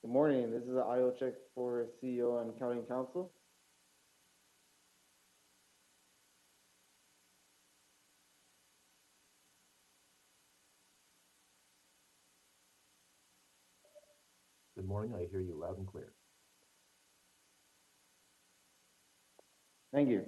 Good morning. This is an audio check for CEO and County Council. Good morning. I hear you loud and clear. Thank you.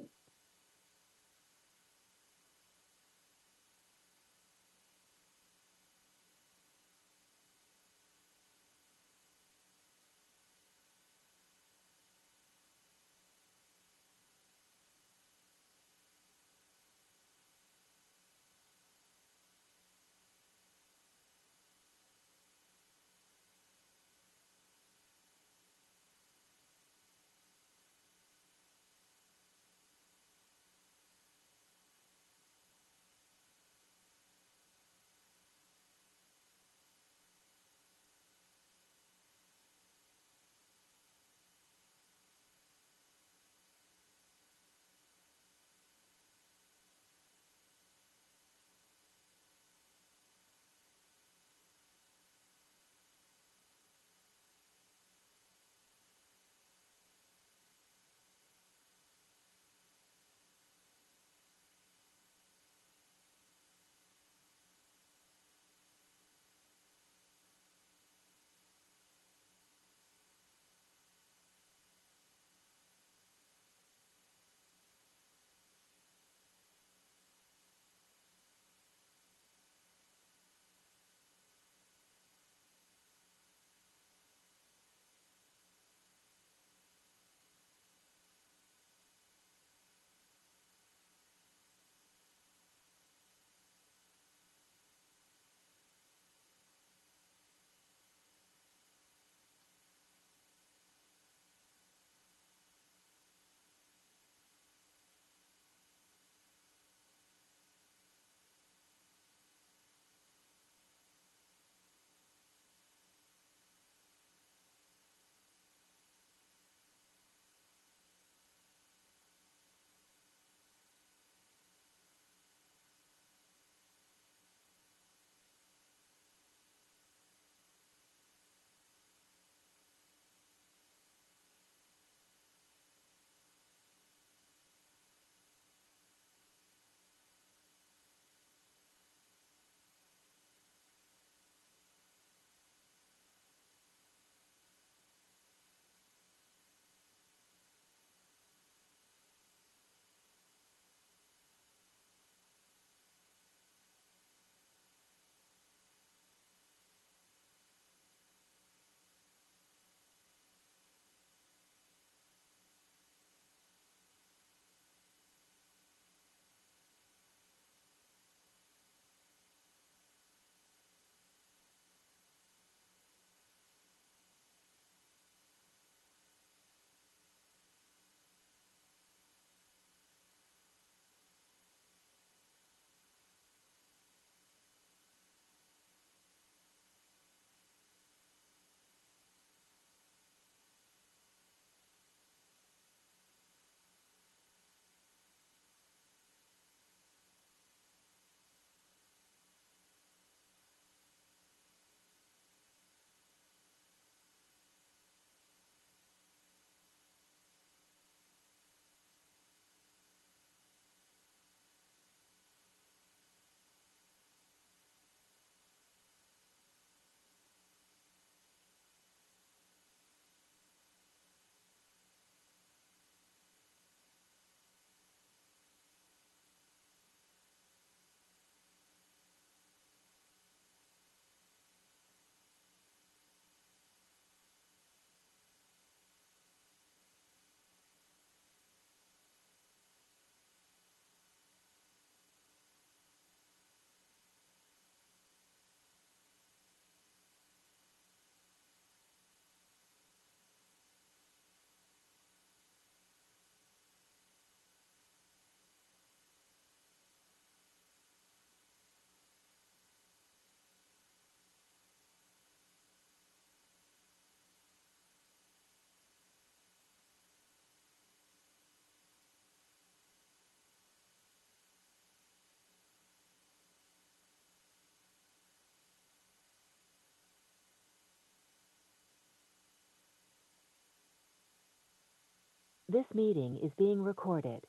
This meeting is being recorded.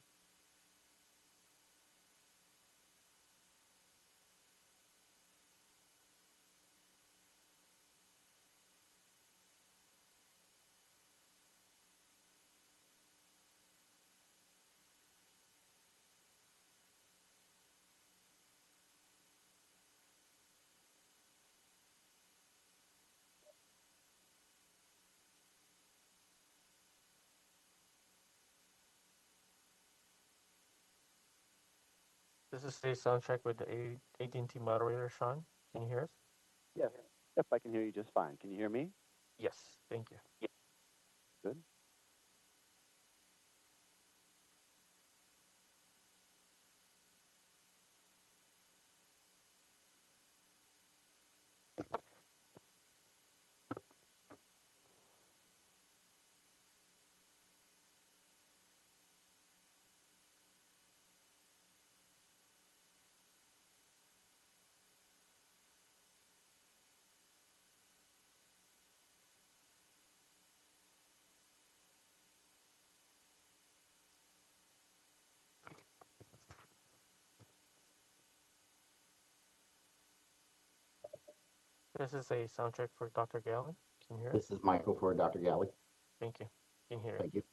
This is a sound check with the AT&T moderator, Sean. Can you hear us? Yes. Yep, I can hear you just fine. Can you hear me? Yes, thank you. Good. This is a sound check for Dr. Gallon. Can you hear us? This is Michael for Dr. Galley. Thank you. Can you hear us? Thank you.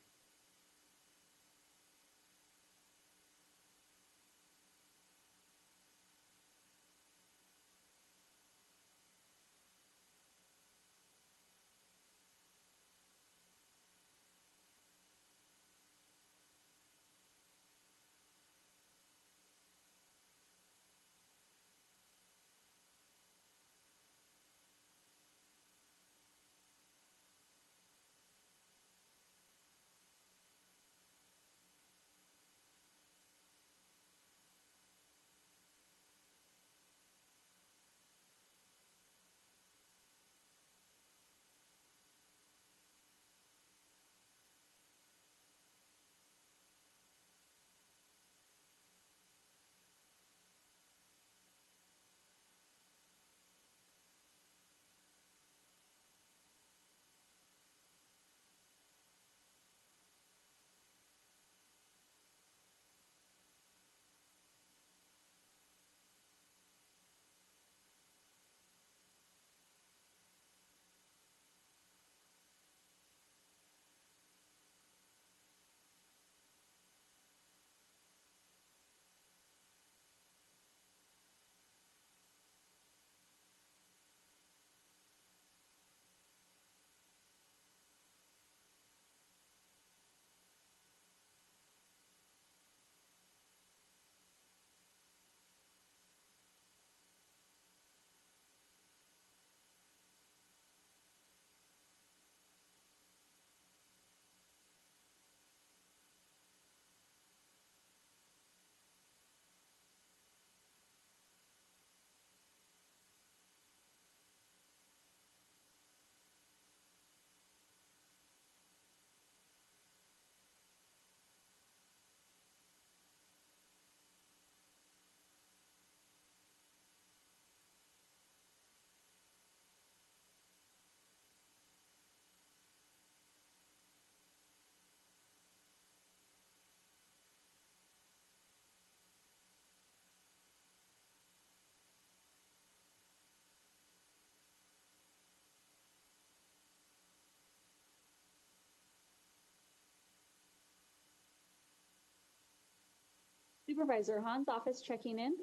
Supervisor Han's office checking in.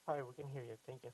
Hi, we can hear you. Thank you.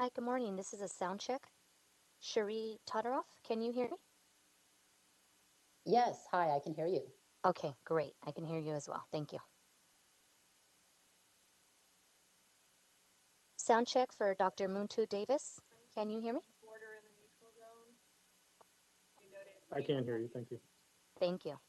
Hi, good morning. This is a sound check. Cherie Todoroff, can you hear me? Yes, hi, I can hear you. Okay, great. I can hear you as well. Thank you. Sound check for Dr. Muntu Davis. Can you hear me? I can't hear you. Thank you. Thank you.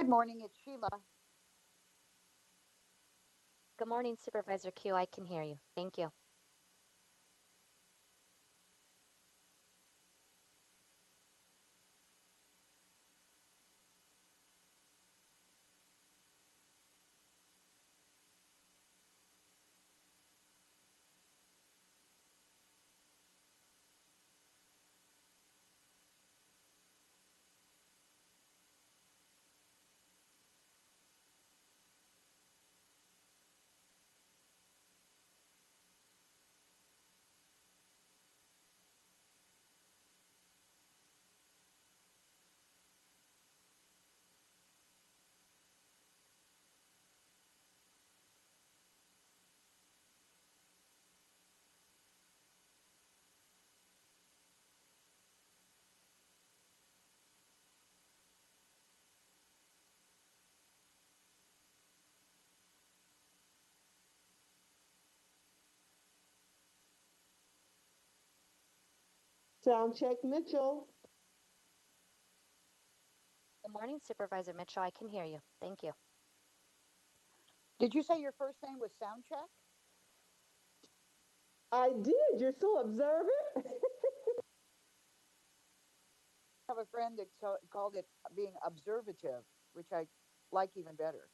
Good morning, it's Sheila. Good morning, Supervisor Q. I can hear you. Thank you. Sound check, Mitchell. Good morning, Supervisor Mitchell. I can hear you. Thank you. Did you say your first name was Soundcheck? I did. You're so observant. I have a friend that called it being observative, which I like even better.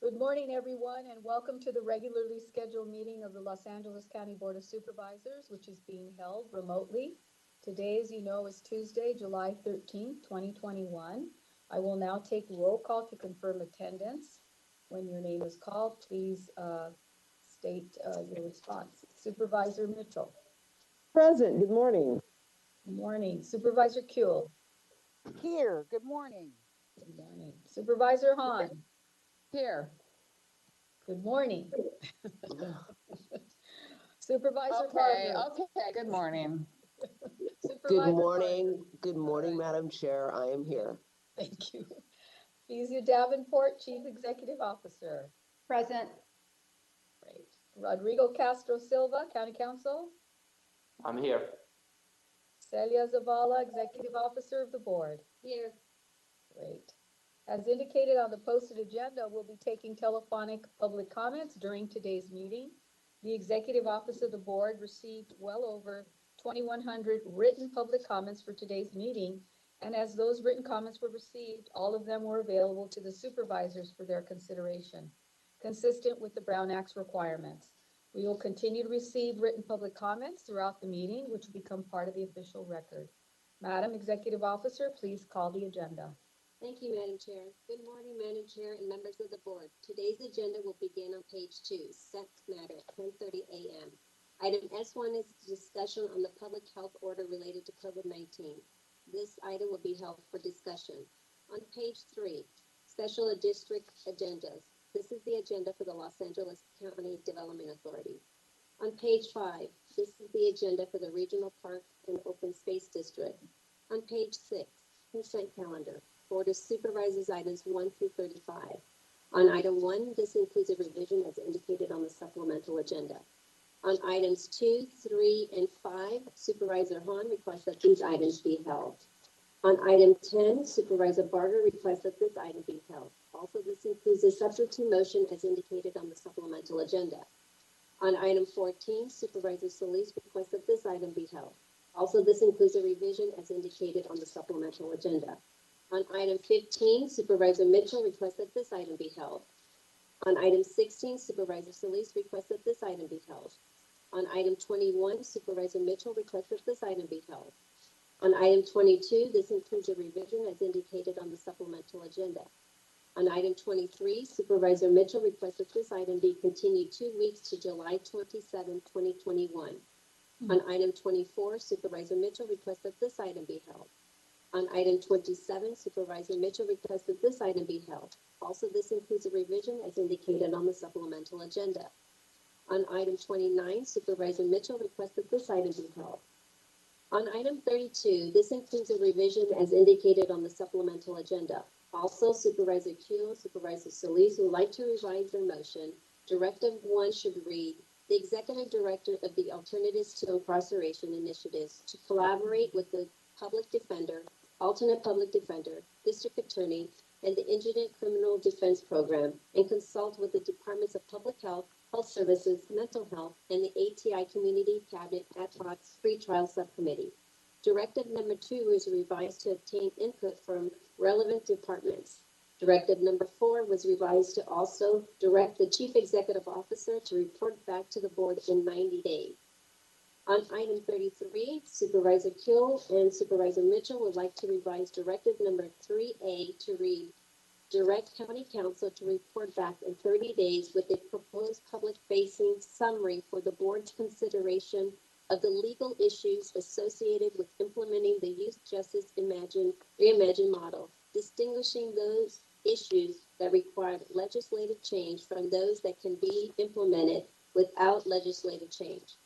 Good morning, everyone, and welcome to the regularly scheduled meeting of the Los Angeles County Board of Supervisors, which is being held remotely. Today, as you know, is Tuesday, July 13th, 2021. I will now take roll call to confirm attendance. When your name is called, please state your response. Supervisor Mitchell. Present. Good morning. Good morning. Supervisor Kuehl. Here, good morning. Good morning. Supervisor Hahn. Here. Good morning. Supervisor Gardner. Okay, good morning. Supervisor Good morning. Gardner. Good morning, All right. Madam Chair. I am here. Thank you. Kezia Davenport, Chief Executive Officer. Present. Great. Rodrigo Castro Silva, County Council. I'm here. Celia Zavala, Executive Officer of the Board. Here. Great. As indicated on the posted agenda, we'll be taking telephonic public comments during today's meeting. The Executive Office of the Board received well over 2,100 written public comments for today's meeting. And as those written comments were received, all of them were available to the supervisors for their consideration, consistent with the Brown Act's requirements. We will continue to receive written public comments throughout the meeting, which will become part of the official record. Madam Executive Officer, please call the agenda. Thank you, Madam Chair. Good morning, Madam Chair and members of the board. Today's agenda will begin on page 2, set matter at 10:30 a.m. Item S1 is discussion on the public health order related to COVID-19. This item will be held for discussion. On page 3, special district agendas. This is the agenda for the Los Angeles County Development Authority. On page 5, this is the agenda for the Regional Park and Open Space District. On page 6, consent calendar. Board of Supervisors items 1 through 35. On item 1, this includes a revision as indicated on the supplemental agenda. On items 2, 3, and 5, Supervisor Hahn requests that these items be held. On item 10, Supervisor Barger requests that this item be held. Also, this includes a substitute motion as indicated on the supplemental agenda. On item 14, Supervisor Solis requests that this item be held. Also, this includes a revision as indicated on the supplemental agenda. On item 15, Supervisor Mitchell requests that this item be held. On item 16, Supervisor Solis requests that this item be held. On item 21, Supervisor Mitchell requests that this item be held. On item 22, this includes a revision as indicated on the supplemental agenda. On item 23, Supervisor Mitchell requests that this item be continued 2 weeks to July 27, 2021. On item 24, Supervisor Mitchell requests that this item be held. On item 27, Supervisor Mitchell requests that this item be held. Also, this includes a revision as indicated on the supplemental agenda. On item 29, Supervisor Mitchell requests that this item be held. On item 32, this includes a revision as indicated on the supplemental agenda. Also, Supervisor Kuehl, Supervisor Solis would like to revise their motion. Directive 1 should read, the Executive Director of the Alternatives to Incarceration Initiatives to collaborate with the Public Defender, Alternate Public Defender, District Attorney, and the Indigent Criminal Defense Program, and consult with the Departments of Public Health, Health Services, Mental Health, and the ATI Community Cabinet Ad Hoc Pretrial Subcommittee. Directive number 2 was revised to obtain input from relevant departments. Directive number 4 was revised to also direct the Chief Executive Officer to report back to the board in 90 days. On item 33, Supervisor Kuehl and Supervisor Mitchell would like to revise Directive number 3A to read, direct County Council to report back in 30 days with a proposed public-facing summary for the board's consideration of the legal issues associated with implementing the Youth Justice Reimagined model, distinguishing those issues that require legislative change from those that can be implemented without legislative change.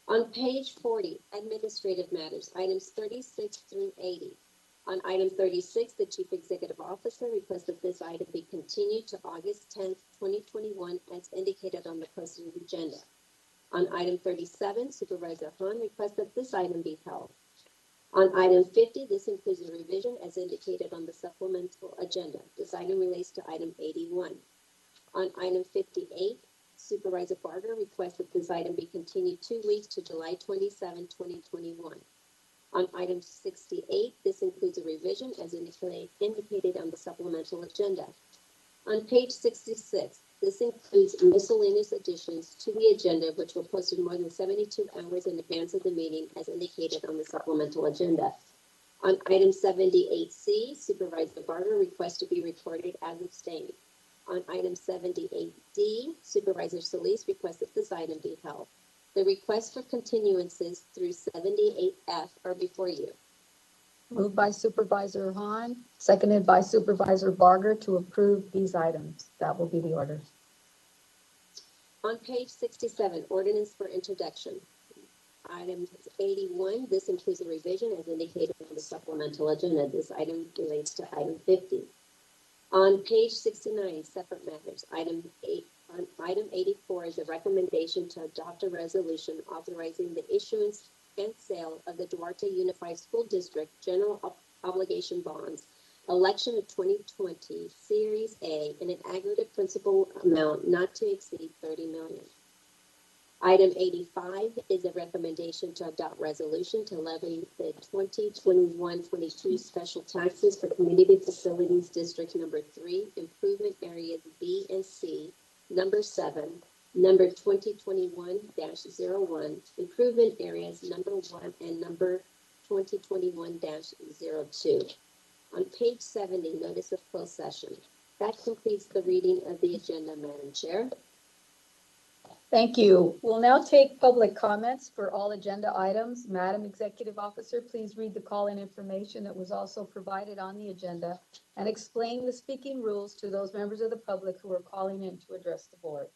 On page 40, Administrative Matters, items 36 through 80. On item 36, the Chief Executive Officer requests that this item be continued to August 10th, 2021, as indicated on the posted agenda. On item 37, Supervisor Hahn requests that this item be held. On item 50, this includes a revision as indicated on the supplemental agenda. This item relates to item 81. On item 58, Supervisor Barger requests that this item be continued 2 weeks to July 27, 2021. On item 68, this includes a revision as indicated on the supplemental agenda. On page 66, this includes miscellaneous additions to the agenda, which were posted more than 72 hours in advance of the meeting, as indicated on the supplemental agenda. On item 78C, Supervisor Barger requests to be recorded as abstained. On item 78D, Supervisor Solis requests that this item be held. The requests for continuances through 78F are before you. Moved by Supervisor Hahn, seconded by Supervisor Barger to approve these items. That will be the order. On page 67, ordinance for introduction. Item 81, this includes a revision as indicated on the supplemental agenda. This item relates to item 50. On page 69, separate matters, item 84 is a recommendation to adopt a resolution authorizing the issuance and sale of the Duarte Unified School District General Obligation Bonds, election of 2020, Series A, in an aggregate principal amount not to exceed $30 million. Item 85 is a recommendation to adopt resolution to levy the 2021-22 special taxes for Community Facilities District Number 3, Improvement Areas B and C, Number 7, Number 2021-01, Improvement Areas Number 1 and Number 2021-02. On page 70, notice of closed session. That completes the reading of the agenda, Madam Chair. Thank you. We'll now take public comments for all agenda items. Madam Executive Officer, please read the call-in information that was also provided on the agenda and explain the speaking rules to those members of the public who are calling in to address the board.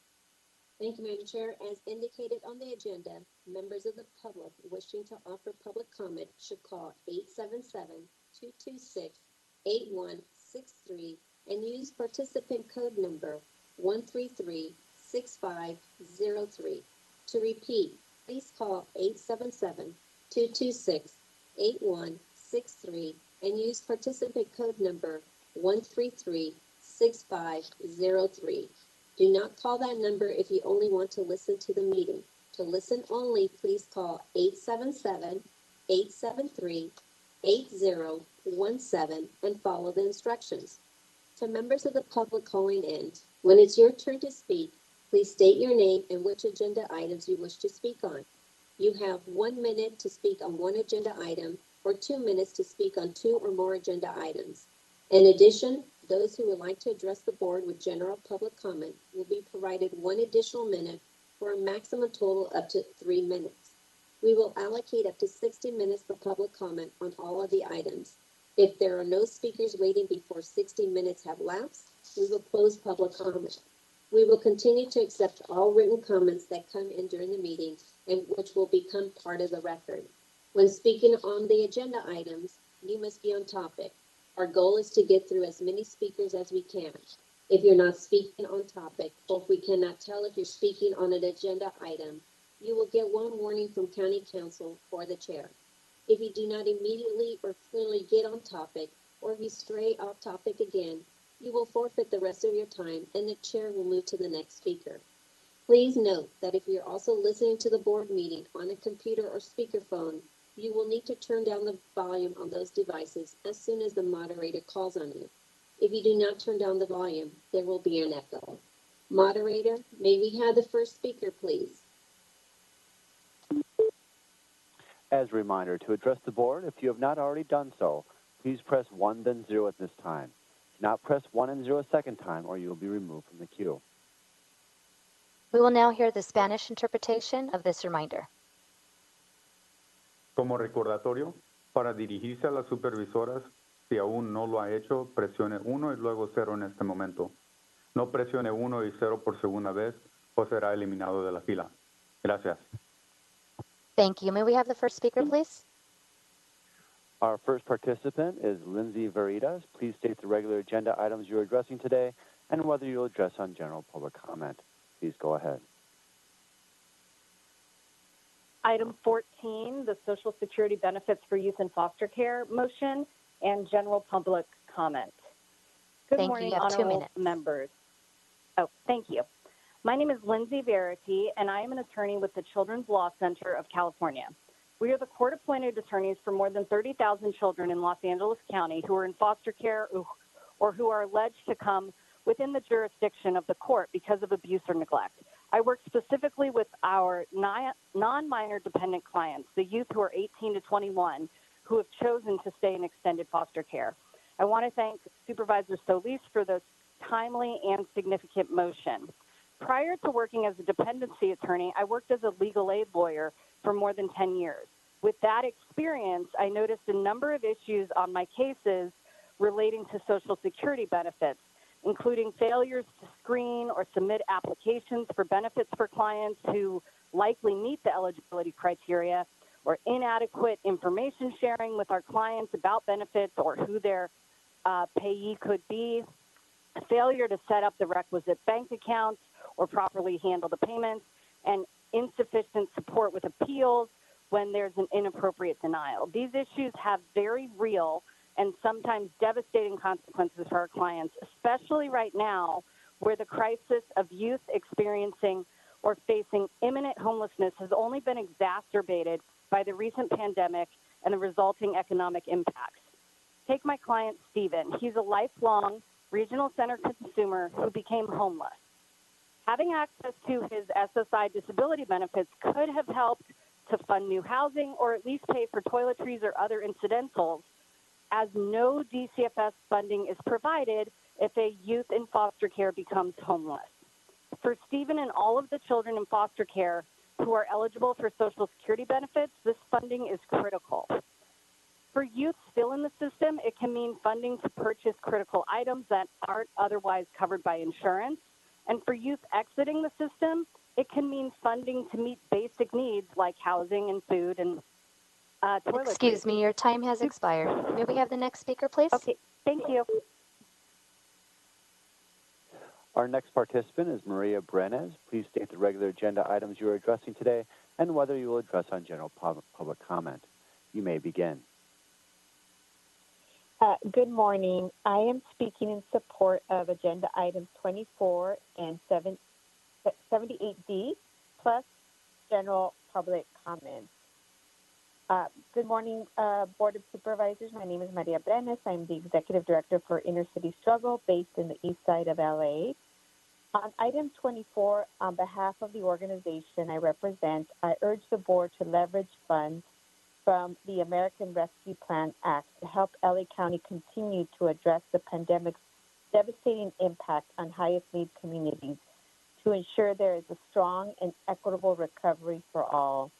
Thank you, Madam Chair. As indicated on the agenda, members of the public wishing to offer public comment should call 877-226-8163 and use participant code number 133-6503. To repeat, please call 877-226-8163 and use participant code number 1336503. Do not call that number if you only want to listen to the meeting. To listen only, please call 877-873-8017 and follow the instructions. To members of the public calling in, when it's your turn to speak, please state your name and which agenda items you wish to speak on. You have 1 minute to speak on one agenda item or 2 minutes to speak on 2 or more agenda items. In addition, those who would like to address the board with general public comment will be provided 1 additional minute for a maximum total up to 3 minutes. We will allocate up to 60 minutes for public comment on all of the items. If there are no speakers waiting before 60 minutes have lapsed, we will close public comment. We will continue to accept all written comments that come in during the meeting and which will become part of the record. When speaking on the agenda items, you must be on topic. Our goal is to get through as many speakers as we can. If you're not speaking on topic, or if we cannot tell if you're speaking on an agenda item, you will get 1 warning from County Council or the chair. If you do not immediately or clearly get on topic, or if you stray off topic again, you will forfeit the rest of your time and the chair will move to the next speaker. Please note that if you're also listening to the board meeting on a computer or speakerphone, you will need to turn down the volume on those devices as soon as the moderator calls on you. If you do not turn down the volume, there will be an echo. Moderator, may we have the first speaker, please? As a reminder, to address the board, if you have not already done so, please press 1 then 0 at this time. Do not press 1 and 0 a second time or you will be removed from the queue. We will now hear the Spanish interpretation of this reminder. Como recordatorio, para dirigirse a las supervisoras, si aún no lo ha hecho, presione 1 y luego 0 en este momento. No presione 1 y 0 por segunda vez o será eliminado de la fila. Gracias. Thank you. May we have the first speaker, please? Our first participant is Lindsay Veritas. Please state the regular agenda items you're addressing today and whether you'll address on general public comment. Please go ahead. Item 14, the Social Security Benefits for Youth in Foster Care motion and general public comment. Good Thank you. morning, You have 2 honorable minutes. members. Oh, thank you. My name is Lindsay Verity, and I am an attorney with the Children's Law Center of California. We are the court-appointed attorneys for more than 30,000 children in Los Angeles County who are in foster care or who are alleged to come within the jurisdiction of the court because of abuse or neglect. I work specifically with our non-minor dependent clients, the youth who are 18 to 21, who have chosen to stay in extended foster care. I want to thank Supervisor Solis for this timely and significant motion. Prior to working as a dependency attorney, I worked as a legal aid lawyer for more than 10 years. With that experience, I noticed a number of issues on my cases relating to Social Security benefits, including failures to screen or submit applications for benefits for clients who likely meet the eligibility criteria, or inadequate information sharing with our clients about benefits or who their payee could be, failure to set up the requisite bank accounts or properly handle the payments, and insufficient support with appeals when there's an inappropriate denial. These issues have very real and sometimes devastating consequences for our clients, especially right now where the crisis of youth experiencing or facing imminent homelessness has only been exacerbated by the recent pandemic and the resulting economic impacts. Take my client, Stephen. He's a lifelong regional center consumer who became homeless. Having access to his SSI disability benefits could have helped to fund new housing or at least pay for toiletries or other incidentals, as no DCFS funding is provided if a youth in foster care becomes homeless. For Stephen and all of the children in foster care who are eligible for Social Security benefits, this funding is critical. For youth still in the system, it can mean funding to purchase critical items that aren't otherwise covered by insurance. And for youth exiting the system, it can mean funding to meet basic needs like housing and food and toiletries. Excuse me, your time has expired. May we have the next speaker, please? Okay, thank you. Our next participant is Maria Brenes. Please state the regular agenda items you are addressing today and whether you will address on general public comment. You may begin. Good morning. I am speaking in support of agenda items 24 and 78D plus general public comments. Good morning, Board of Supervisors. My name is Maria Brenes. I'm the Executive Director for Inner City Struggle based in the east side of LA. On item 24, on behalf of the organization I represent, I urge the board to leverage funds from the American Rescue Plan Act to help LA County continue to address the pandemic's devastating impact on highest need communities to ensure there is a strong and equitable recovery for all.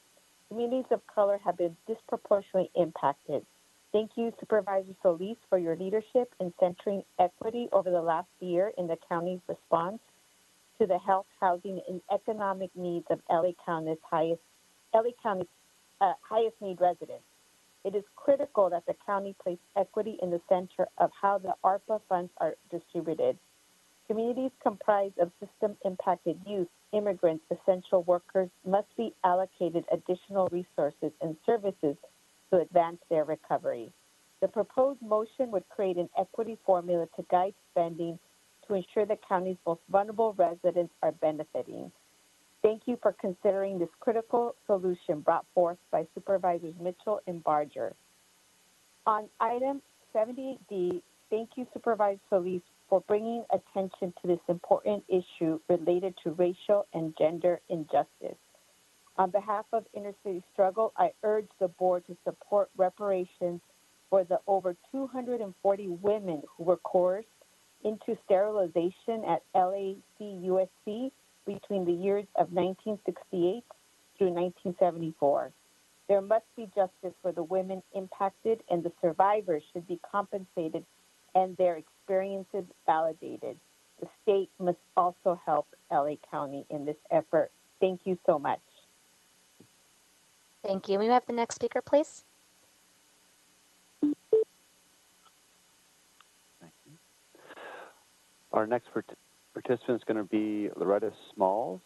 Communities of color have been disproportionately impacted. Thank you, Supervisor Solis, for your leadership in centering equity over the last year in the county's response to the health, housing, and economic needs of LA County's highest need residents. It is critical that the county place equity in the center of how the ARPA funds are distributed. Communities comprised of system-impacted youth, immigrants, essential workers must be allocated additional resources and services to advance their recovery. The proposed motion would create an equity formula to guide spending to ensure the county's most vulnerable residents are benefiting. Thank you for considering this critical solution brought forth by Supervisors Mitchell and Barger. On item 78D, thank you, Supervisor Solis, for bringing attention to this important issue related to racial and gender injustice. On behalf of Inner City Struggle, I urge the board to support reparations for the over 240 women who were coerced into sterilization at LACUSC between the years of 1968 through 1974. There must be justice for the women impacted, and the survivors should be compensated and their experiences validated. The state must also help LA County in this effort. Thank you so much. Thank you. May we have the next speaker, please? Thank you. Our next participant is going to be Loretta Smalls.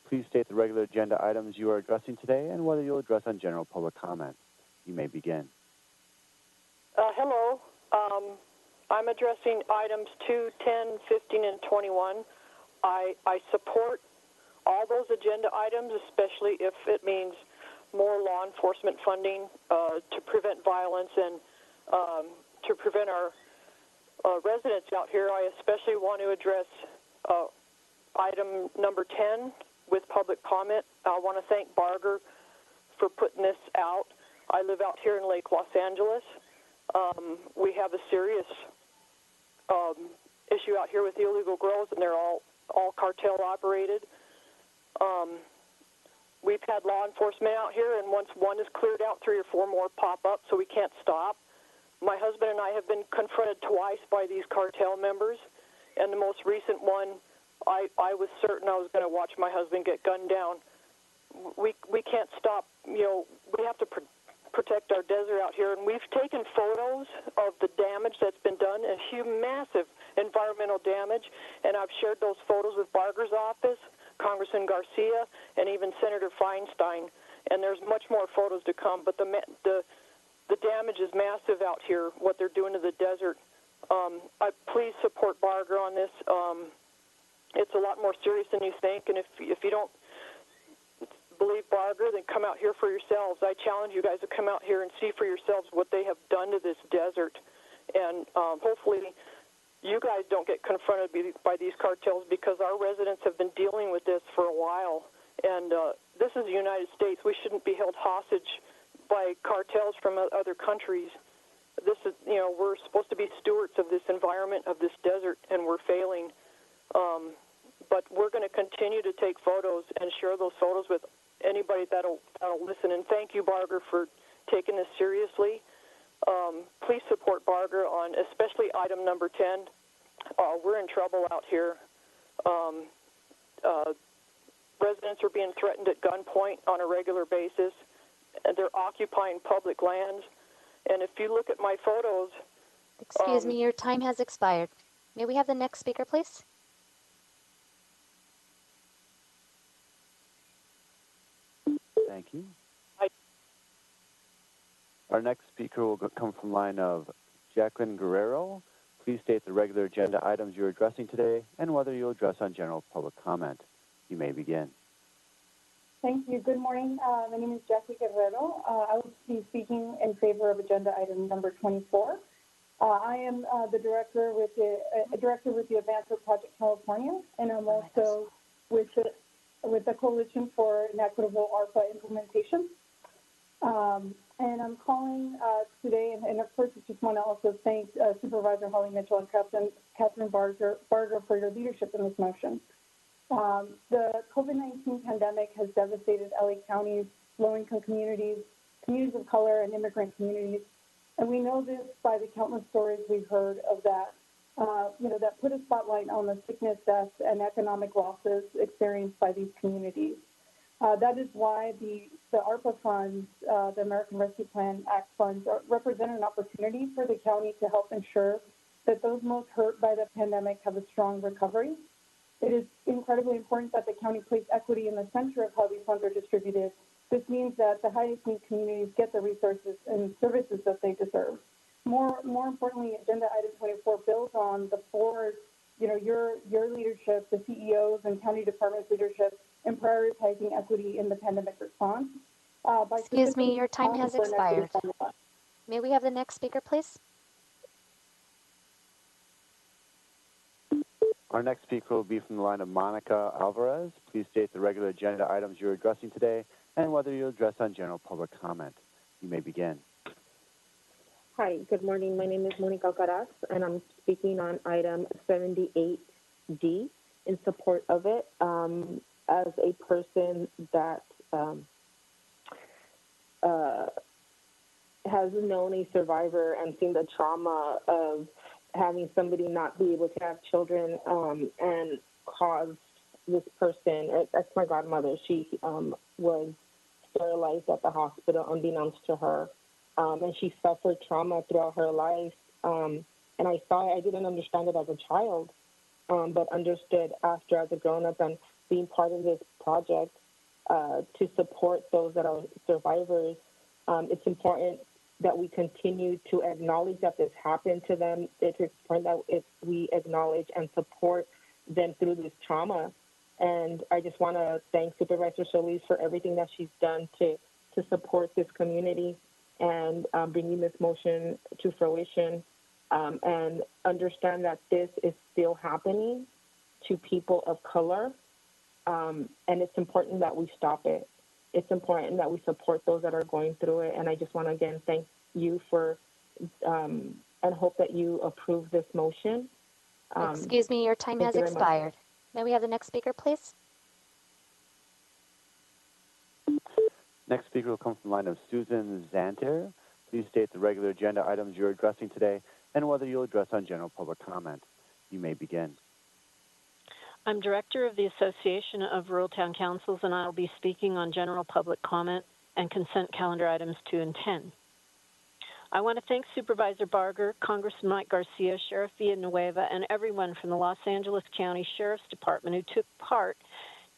Please state the regular agenda items you are addressing today and whether you'll address on general public comment. You may begin. Hello. I'm addressing items 2, 10, 15, and 21. I support all those agenda items, especially if it means more law enforcement funding to prevent violence and to prevent our residents out here. I especially want to address item number 10 with public comment. I want to thank Barger for putting this out. I live out here in Lake Los Angeles. We have a serious issue out here with illegal grows, and they're all cartel operated. We've had law enforcement out here, and once one is cleared out, 3 or 4 more pop up, so we can't stop. My husband and I have been confronted twice by these cartel members, and the most recent one, I was certain I was going to watch my husband get gunned down. We can't stop. You know, we have to protect our desert out here, and we've taken photos of the damage that's been done, and massive environmental damage, and I've shared those photos with Barger's office, Congressman Garcia, and even Senator Feinstein, and there's much more photos to come, but the damage is massive out here, what they're doing to the desert. Please support Barger on this. It's a lot more serious than you think, and if you don't believe Barger, then come out here for yourselves. I challenge you guys to come out here and see for yourselves what they have done to this desert, and hopefully you guys don't get confronted by these cartels, because our residents have been dealing with this for a while, and this is the United States. We shouldn't be held hostage by cartels from other countries. This is, you know, we're supposed to be stewards of this environment, of this desert, and we're failing. But we're going to continue to take photos and share those photos with anybody that'll listen. And thank you, Barger, for taking this seriously. Please support Barger on especially item number 10. We're in trouble out here. Residents are being threatened at gunpoint on a regular basis, and they're occupying public lands. And if you look at my photos... Excuse me, your time has expired. May we have the next speaker, please? Thank you. Our next speaker will come from the line of Jacqueline Guerrero. Please state the regular agenda items you're addressing today and whether you'll address on general public comment. You may begin. Thank you. Good morning. My name is Jackie Guerrero. I will be speaking in favor of agenda item number 24. I am the director with the Advancement Project California, and I'm also with the Coalition for an Equitable ARPA Implementation. And I'm calling today, and of course, I just want to also thank Supervisor Holly Mitchell and Catherine Barger for your leadership in this motion. The COVID-19 pandemic has devastated LA County's low-income communities, communities of color, and immigrant communities. And we know this by the countless stories we've heard of that, that put a spotlight on the sickness, deaths, and economic losses experienced by these communities. That is why the ARPA funds, the American Rescue Plan Act funds, represent an opportunity for the county to help ensure that those most hurt by the pandemic have a strong recovery. It is incredibly important that the county place equity in the center of how these funds are distributed. This means that the highest need communities get the resources and services that they deserve. More importantly, agenda item 24 builds on the board, your leadership, the CEOs and county departments leadership in prioritizing equity in the pandemic response. Excuse me, your time has expired. May we have the next speaker, please? Our next speaker will be from the line of Monica Alvarez. Please state the regular agenda items you're addressing today and whether you'll address on general public comment. You may begin. Hi, good morning. My name is Monica Alcaraz, and I'm speaking on item 78D in support of it. As a person that has known a survivor and seen the trauma of having somebody not be able to have children and caused this person, that's my godmother, she was sterilized at the hospital unbeknownst to her, and she suffered trauma throughout her life. And I didn't understand it as a child, but understood after as a grown-up and being part of this project to support those that are survivors. It's important that we continue to acknowledge that this happened to them. It's important that we acknowledge and support them through this trauma. And I just want to thank Supervisor Solis for everything that she's done to support this community and bringing this motion to fruition, and understand that this is still happening to people of color. And it's important that we stop it. It's important that we support those that are going through it. And I just want to, again, thank you for, and hope that you approve this motion. Excuse me, your time has expired. May we have the next speaker, please? Next speaker will come from the line of Susan Zanter. Please state the regular agenda items you're addressing today and whether you'll address on general public comment. You may begin. I'm director of the Association of Rural Town Councils, and I'll be speaking on general public comment and consent calendar items 2 and 10. I want to thank Supervisor Barger, Congressman Mike Garcia, Sheriff Villanueva, and everyone from the Los Angeles County Sheriff's Department who took part,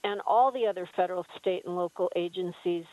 and all the other federal, state, and local agencies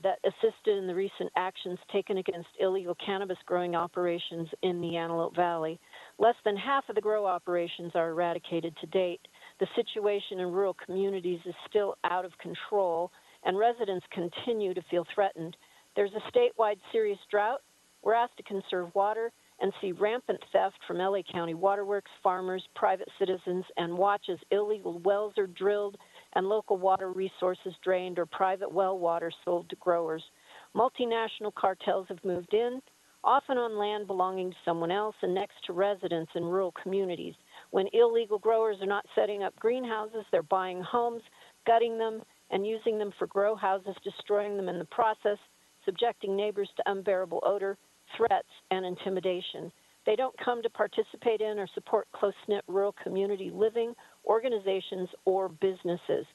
that assisted in the recent actions taken against illegal cannabis growing operations in the Antelope Valley. Less than half of the grow operations are eradicated to date. The situation in rural communities is still out of control, and residents continue to feel threatened. There's a statewide serious drought. We're asked to conserve water and see rampant theft from LA County waterworks, farmers, private citizens, and watch as illegal wells are drilled and local water resources drained or private well water sold to growers. Multinational cartels have moved in, often on land belonging to someone else and next to residents in rural communities. When illegal growers are not setting up greenhouses, they're buying homes, gutting them, and using them for grow houses, destroying them in the process, subjecting neighbors to unbearable odor, threats, and intimidation. They don't come to participate in or support close-knit rural community living, organizations, or businesses.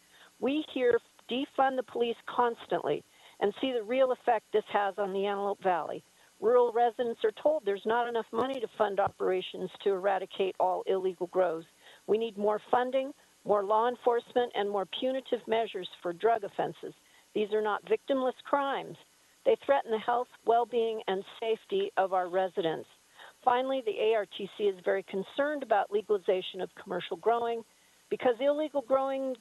We hear defund the police constantly and see the real effect this has on the Antelope Valley. Rural residents are told there's not enough money to fund operations to eradicate all illegal grows. We need more funding, more law enforcement, and more punitive measures for drug offenses. These are not victimless crimes. They threaten the health, well-being, and safety of our residents. Finally, the ARTC is very concerned about legalization of commercial growing because illegal growing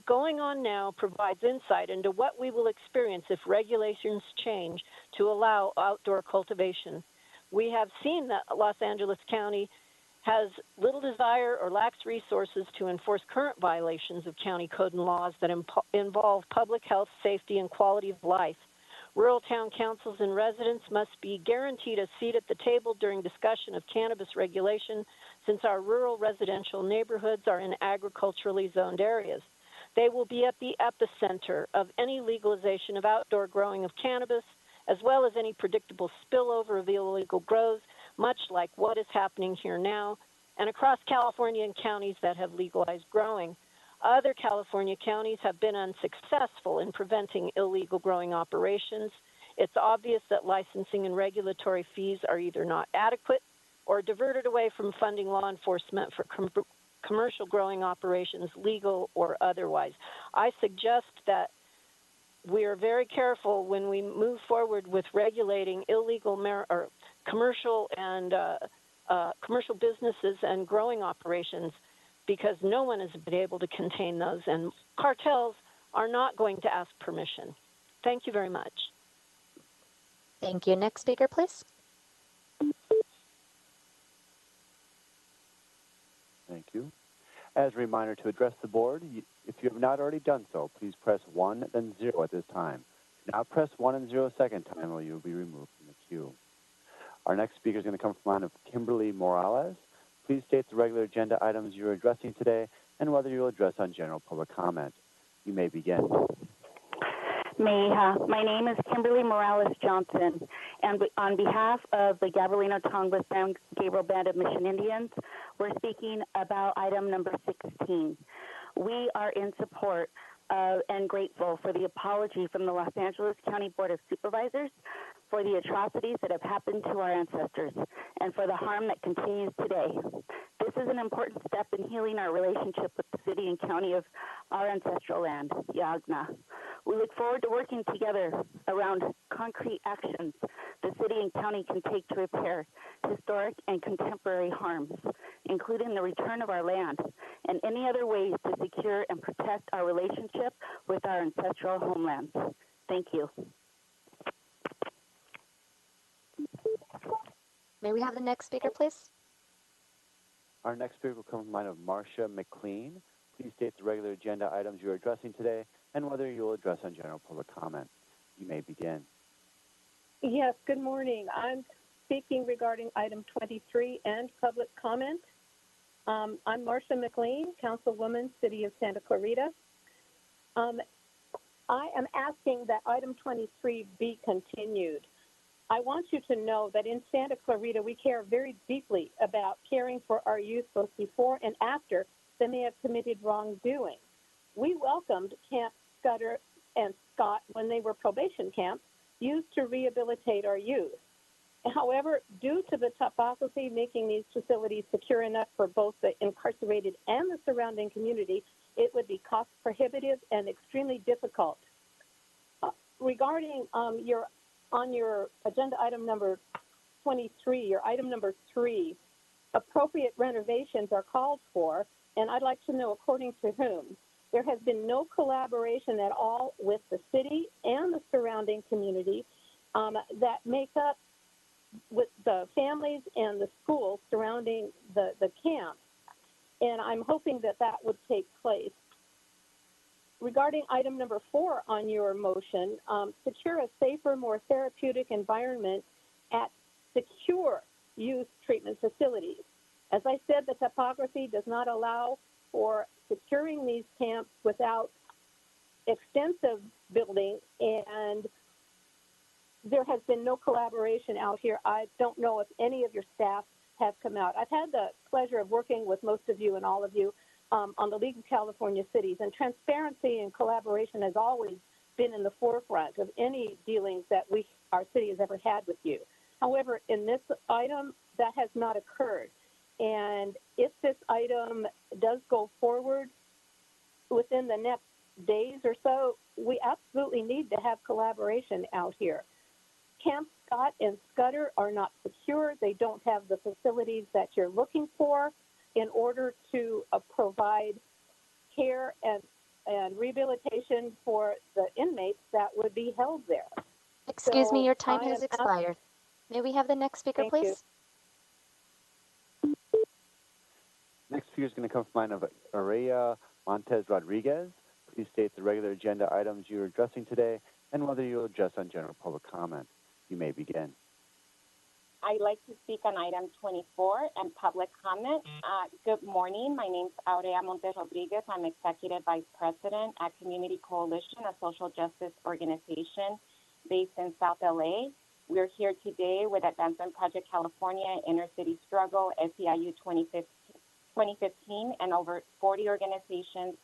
going on now provides insight into what we will experience if regulations change to allow outdoor cultivation. We have seen that Los Angeles County has little desire or lacks resources to enforce current violations of county code and laws that involve public health, safety, and quality of life. Rural town councils and residents must be guaranteed a seat at the table during discussion of cannabis regulation, since our rural residential neighborhoods are in agriculturally zoned areas. They will be at the epicenter of any legalization of outdoor growing of cannabis, as well as any predictable spillover of illegal grows, much like what is happening here now, and across California and counties that have legalized growing. Other California counties have been unsuccessful in preventing illegal growing operations. It's obvious that licensing and regulatory fees are either not adequate or diverted away from funding law enforcement for commercial growing operations, legal or otherwise. I suggest that we are very careful when we move forward with regulating illegal or commercial and commercial businesses and growing operations, because no one has been able to contain those, and cartels are not going to ask permission. Thank you very much. Thank you. Next speaker, please. Thank you. As a reminder to address the board, if you have not already done so, please press 1, then 0 at this time. Now press 1 and 0 a second time, or you will be removed from the queue. Our next speaker is going to come from the line of Kimberly Morales. Please state the regular agenda items you are addressing today and whether you will address on general public comment. You may begin. My name is Kimberly Morales Johnson, and on behalf of the Gabrielino Tonga San Gabriel Band of Mission Indians, we're speaking about item number 16. We are in support of and grateful for the apology from the Los Angeles County Board of Supervisors for the atrocities that have happened to our ancestors and for the harm that continues today. This is an important step in healing our relationship with the city and county of our ancestral land, Yagna. We look forward to working together around concrete actions the city and county can take to repair historic and contemporary harms, including the return of our land and any other ways to secure and protect our relationship with our ancestral homelands. Thank you. May we have the next speaker, please? Our next speaker will come from the line of Marcia McLean. Please state the regular agenda items you are addressing today and whether you will address on general public comment. You may begin. Yes, good morning. I'm speaking regarding item 23 and public comment. I'm Marcia McLean, Councilwoman, City of Santa Clarita. I am asking that item 23 be continued. I want you to know that in Santa Clarita, we care very deeply about caring for our youth both before and after they may have committed wrongdoing. We welcomed Camp Scudder and Scott when they were probation camps used to rehabilitate our youth. However, due to the topography making these facilities secure enough for both the incarcerated and the surrounding community, it would be cost prohibitive and extremely difficult. Regarding on your agenda item number 23, your item number 3, appropriate renovations are called for, and I'd like to know according to whom. There has been no collaboration at all with the city and the surrounding community that make up with the families and the schools surrounding the camp. And I'm hoping that that would take place. Regarding item number 4 on your motion, secure a safer, more therapeutic environment at secure youth treatment facilities. As I said, the topography does not allow for securing these camps without extensive building, and there has been no collaboration out here. I don't know if any of your staff have come out. I've had the pleasure of working with most of you and all of you on the League of California Cities, and transparency and collaboration has always been in the forefront of any dealings that our city has ever had with you. However, in this item, that has not occurred. And if this item does go forward within the next days or so, we absolutely need to have collaboration out here. Camp Scott and Scudder are not secure. They don't have the facilities that you're looking for in order to provide care and rehabilitation for the inmates that would be held there. Excuse me, So your time I has am expired. May we have the next speaker, Thank you. please? Next speaker is going to come from line of Araya Montez Rodriguez. Please state the regular agenda items you're addressing today and whether you'll address on general public comment. You may begin. I'd like to speak on item 24 and public comment. Good morning. My name is Aurea Montes Rodriguez. I'm Executive Vice President at Community Coalition, a social justice organization based in South LA. We're here today with Advancement Project California, Inner City Struggle, SEIU 2015, and over 40 organizations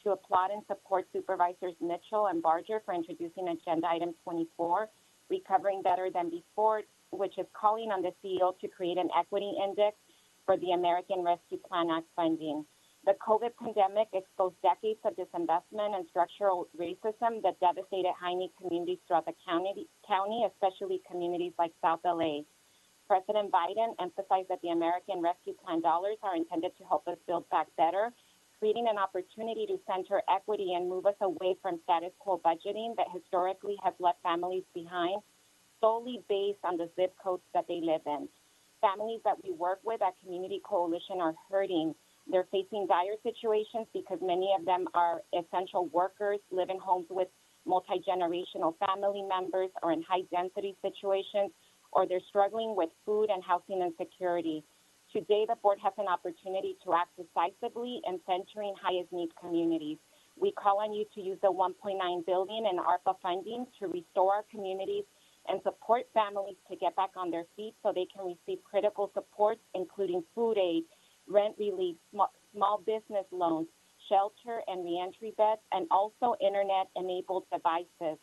to applaud and support Supervisors Mitchell and Barger for introducing agenda item 24, Recovering Better Than Before, which is calling on the CEO to create an equity index for the American Rescue Plan Act funding. The COVID pandemic exposed decades of disinvestment and structural racism that devastated high-need communities throughout the county, especially communities like South LA. President Biden emphasized that the American Rescue Plan dollars are intended to help us build back better, creating an opportunity to center equity and move us away from status quo budgeting that historically has left families behind solely based on the zip codes that they live in. Families that we work with at Community Coalition are hurting. They're facing dire situations because many of them are essential workers, live in homes with multi-generational family members or in high-density situations, or they're struggling with food and housing insecurity. Today, the board has an opportunity to act decisively in centering highest need communities. We call on you to use the $1.9 billion in ARPA funding to restore our communities and support families to get back on their feet so they can receive critical supports, including food aid, rent relief, small business loans, shelter and reentry beds, and also internet-enabled devices.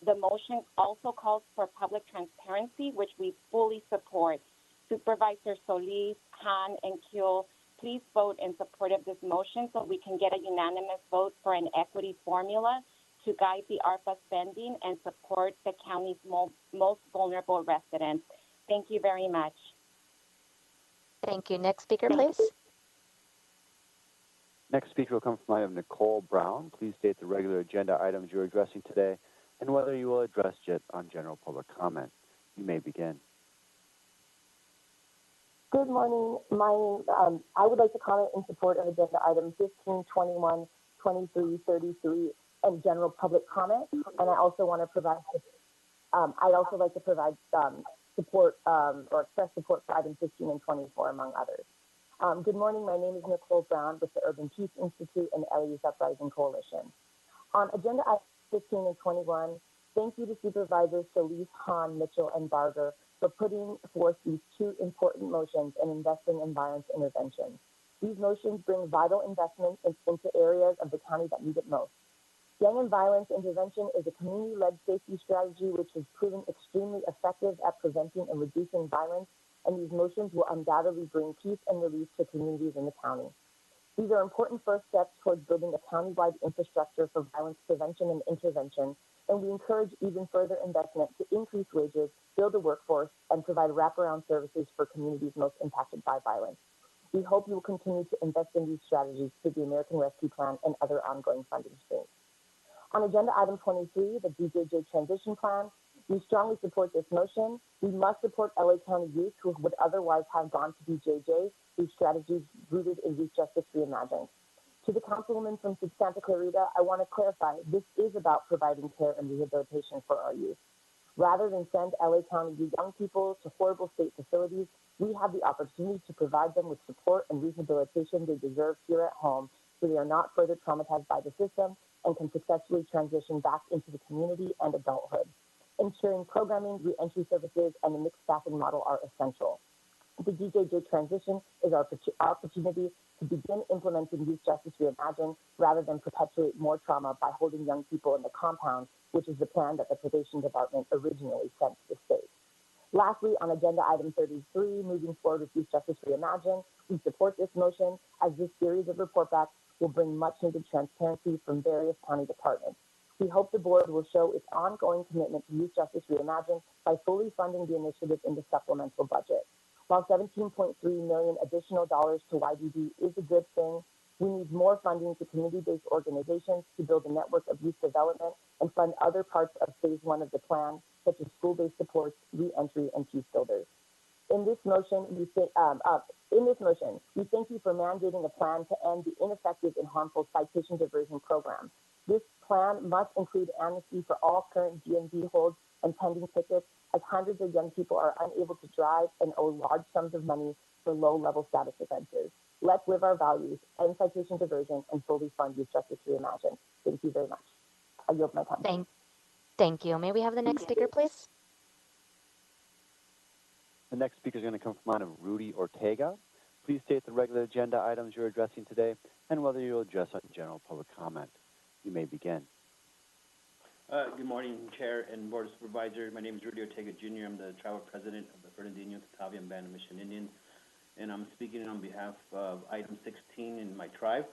The motion also calls for public transparency, which we fully support. Supervisor Solis, Han, and Kuehl, please vote in support of this motion so we can get a unanimous vote for an equity formula to guide the ARPA spending and support the county's most vulnerable residents. Thank you very much. Thank you. Next speaker, please. Next speaker will come from line of Nicole Brown. Please state the regular agenda items you're addressing today and whether you will address it on general public comment. You may begin. Good morning. I would like to comment in support of agenda items 15, 21, 23, 33, and general public comment. And I also want to provide, I'd also like to provide support or express support for items 15 and 24, among others. Good morning. My name is Nicole Brown with the Urban Peace Institute and LA's Uprising Coalition. On agenda items 15 and 21, thank you to Supervisors Solis, Han, Mitchell, and Barger for putting forth these two important motions and investing in violence intervention. These motions bring vital investments into areas of the county that need it most. Gang and violence intervention is a community-led safety strategy which has proven extremely effective at preventing and reducing violence, and these motions will undoubtedly bring peace and relief to communities in the county. These are important first steps towards building a county-wide infrastructure for violence prevention and intervention, and we encourage even further investment to increase wages, build a workforce, and provide wraparound services for communities most impacted by violence. We hope you will continue to invest in these strategies through the American Rescue Plan and other ongoing funding streams. On agenda item 23, the DJJ transition plan, we strongly support this motion. We must support LA County youth who would otherwise have gone to DJJ through strategies rooted in Youth Justice Reimagined. To the councilwoman from Santa Clarita, I want to clarify, this is about providing care and rehabilitation for our youth. Rather than send LA County young people to horrible state facilities, we have the opportunity to provide them with support and rehabilitation they deserve here at home so they are not further traumatized by the system and can successfully transition back into the community and adulthood. Ensuring programming, reentry services, and a mixed staffing model are essential. The DJJ transition is our opportunity to begin implementing Youth Justice Reimagined rather than perpetuate more trauma by holding young people in the compound, which is the plan that the probation department originally sent to the state. Lastly, on agenda item 33, moving forward with Youth Justice Reimagined, we support this motion as this series of report backs will bring much needed transparency from various county departments. We hope the board will show its ongoing commitment to Youth Justice Reimagined by fully funding the initiative in the supplemental budget. While $17.3 million additional dollars to YDD is a good thing, we need more funding to community-based organizations to build a network of youth development and fund other parts of phase one of the plan, such as school-based supports, re-entry, and peace builders. In this motion, we thank you for mandating a plan to end the ineffective and harmful citation diversion program. This plan must include amnesty for all current DMV holds and pending tickets, as hundreds of young people are unable to drive and owe large sums of money for low-level status offenses. Let's live our values, end citation diversion, and fully fund Youth Justice Reimagined. Thank you very much. I yield my time. Thank you. May we have the next speaker, please? The next speaker is going to come from the line of Rudy Ortega. Please state the regular agenda items you're addressing today and whether you'll address on general public comment. You may begin. Good morning, Chair and Board of Supervisors. My name is Rudy Ortega Jr. I'm the tribal president of the Fernandino Tatavian Band of Mission Indians, and I'm speaking on behalf of item 16 in my tribe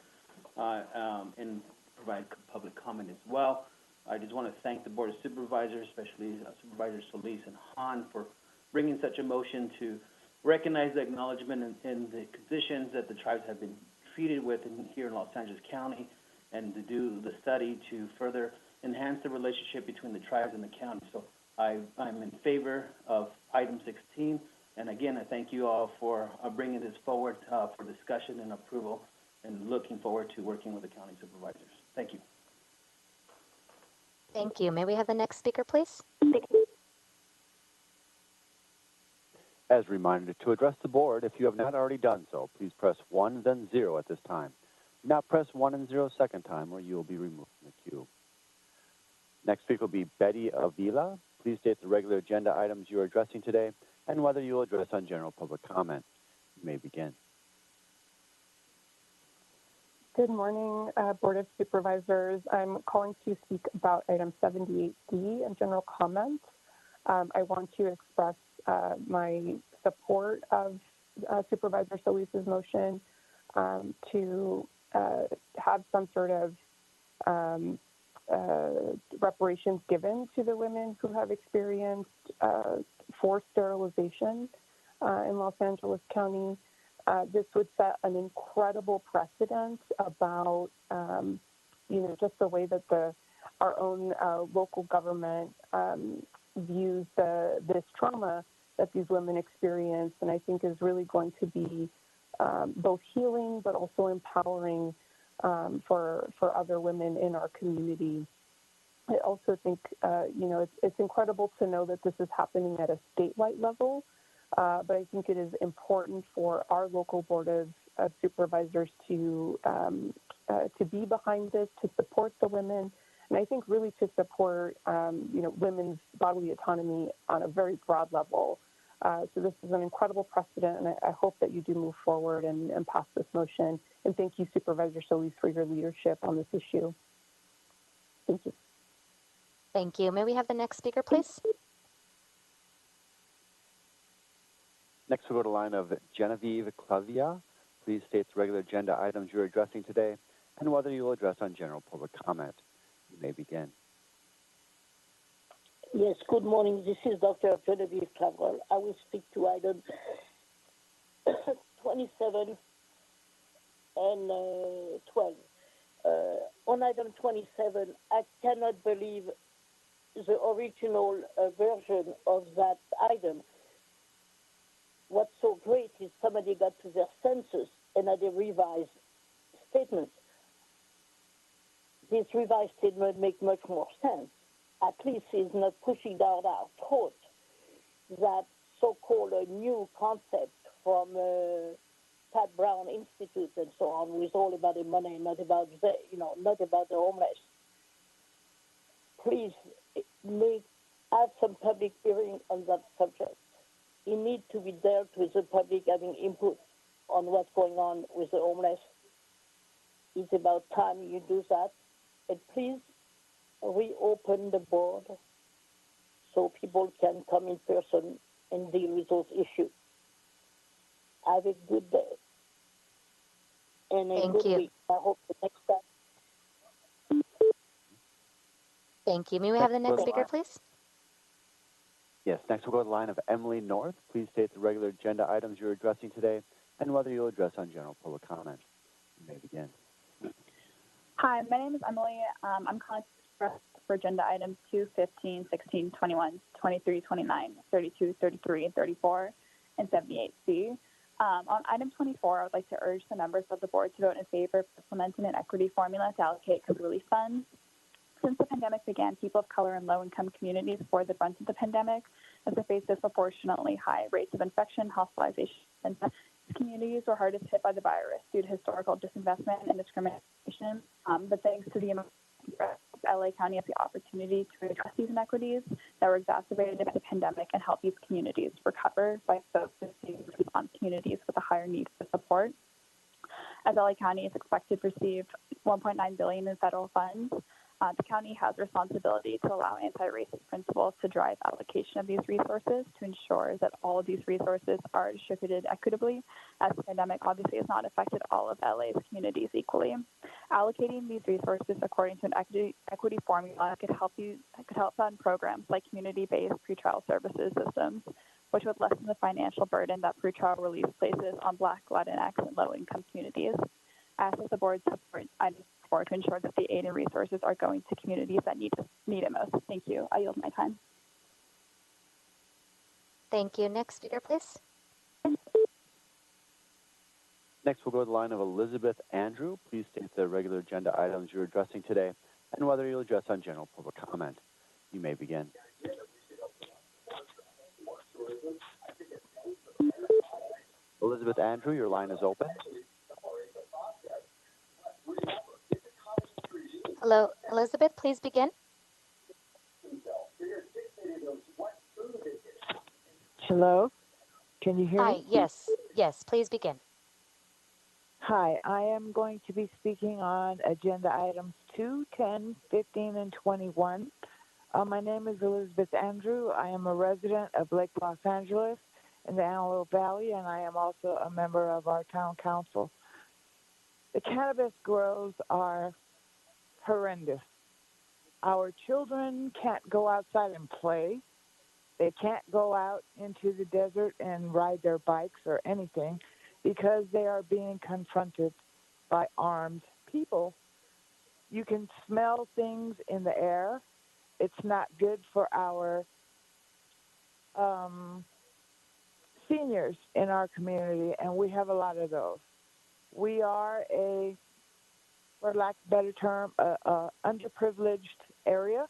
and provide public comment as well. I just want to thank the Board of Supervisors, especially Supervisors Solis and Hahn, for bringing such a motion to recognize the acknowledgement and the conditions that the tribes have been treated with here in Los Angeles County, and to do the study to further enhance the relationship between the tribes and the county. So I'm in favor of item 16, and again, I thank you all for bringing this forward for discussion and approval, and looking forward to working with the county supervisors. Thank you. Thank you. May we have the next speaker, please? As a reminder, to address the board, if you have not already done so, please press 1, then 0 at this time. Do not press 1 and 0 a second time, or you will be removed from the queue. Next speaker will be Betty Avila. Please state the regular agenda items you are addressing today and whether you will address on general public comment. You may begin. Good morning, Board of Supervisors. I'm calling to speak about item 78D and general comments. I want to express my support of Supervisor Solis's motion to have some sort of reparations given to the women who have experienced forced sterilization in Los Angeles County. This would set an incredible precedent about, just the way that our own local government views this trauma that these women experience, and I think is really going to be both healing but also empowering for other women in our community. I also think, it's incredible to know that this is happening at a statewide level, but I think it is important for our local Board of Supervisors to be behind this, to support the women, and I think really to support, women's bodily autonomy on a very broad level. So this is an incredible precedent, and I hope that you do move forward and pass this motion. And thank you, Supervisor Solis, for your leadership on this issue. Thank you. Thank you. May we have the next speaker, please? Next, we'll go to the line of Genevieve Clavia. Please state the regular agenda items you're addressing today and whether you will address on general public comment. You may begin. Yes, good morning. This is Dr. Genevieve Clavia. I will speak to item 27 and 12. On item 27, I cannot believe the original version of that item. What's so great is somebody got to their senses and had a revised statement. This revised statement makes much more sense. At least it's not pushing down our throat that so-called a new concept from Pat Brown Institute and so on, was all about the money, not about not about the homeless. Please have some public hearing on that subject. It needs to be dealt with the public having input on what's going on with the homeless. It's about time you do that. And please reopen the board so people can come in person and deal with those issues. Have a good day and a Thank good you. week. I hope the next time. Thank you. May we have the next speaker, please? Yes, next we'll go to the line of Emily North. Please state the regular agenda items you're addressing today and whether you'll address on general public comment. You may begin. Hi, my name is Emily. I'm calling for agenda items 2, 15, 16, 21, 23, 29, 32, 33, 34, and 78C. On item 24, I would like to urge the members of the board to vote in favor of implementing an equity formula to allocate COVID relief funds. Since the pandemic began, people of color in low-income communities bore the brunt of the pandemic as they faced disproportionately high rates of infection, hospitalization, and death. Communities were hardest hit by the virus due to historical disinvestment and discrimination. But thanks to the LA County has the opportunity to address these inequities that were exacerbated by the pandemic and help these communities recover by focusing on communities with a higher need for support. As LA County is expected to receive $1.9 billion in federal funds, the county has a responsibility to allow anti-racist principles to drive allocation of these resources to ensure that all of these resources are distributed equitably, as the pandemic obviously has not affected all of LA's communities equally. Allocating these resources according to an equity formula could help fund programs like community-based pretrial services systems, which would lessen the financial burden that pretrial release places on Black, Latinx, and low-income communities. As the board support, I look forward to ensure that the aid and resources are going to communities that need it most. Thank you. I yield my time. Thank you. Next speaker, please. Next, we'll go to the line of Elizabeth Andrew. Please state the regular agenda items you're addressing today and whether you'll address on general public comment. You may begin. Elizabeth Andrew, your line is open. Hello, Elizabeth, please begin. Hello, can you hear Hi, me? yes, please begin. Hi, I am going to be speaking on agenda items 2, 10, 15, and 21. My name is Elizabeth Andrew. I am a resident of Lake Los Angeles in the Antelope Valley, and I am also a member of our town council. The cannabis grows are horrendous. Our children can't go outside and play. They can't go out into the desert and ride their bikes or anything because they are being confronted by armed people. You can smell things in the air. It's not good for our seniors in our community, and we have a lot of those. We are for lack of a better term, a underprivileged area.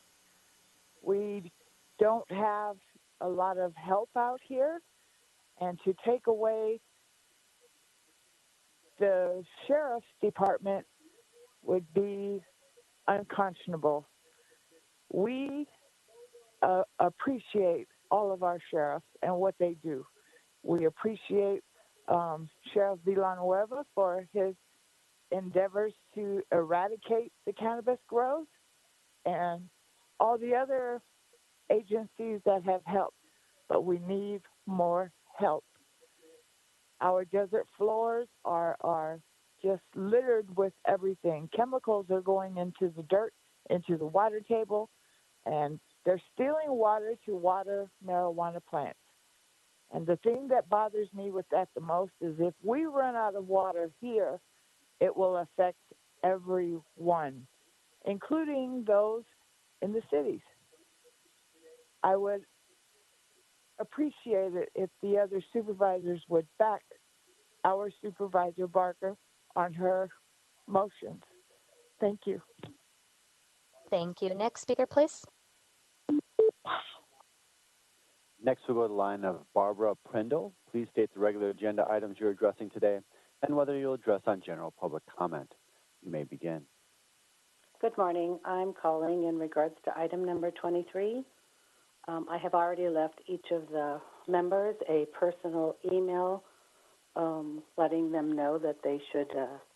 We don't have a lot of help out here, and to take away the sheriff's department would be unconscionable. We appreciate all of our sheriffs and what they do. We appreciate Sheriff Villanueva for his endeavors to eradicate the cannabis growth and all the other agencies that have helped, but we need more help. Our desert floors are just littered with everything. Chemicals are going into the dirt, into the water table, and they're stealing water to water marijuana plants. And the thing that bothers me with that the most is if we run out of water here, it will affect everyone, including those in the cities. I would appreciate it if the other supervisors would back our Supervisor Barker on her motions. Thank you. Thank you. Next speaker, please. Next, we'll go to the line of Barbara Prindle. Please state the regular agenda items you're addressing today and whether you'll address on general public comment. You may begin. Good morning. I'm calling in regards to item number 23. I have already left each of the members a personal email letting them know that they should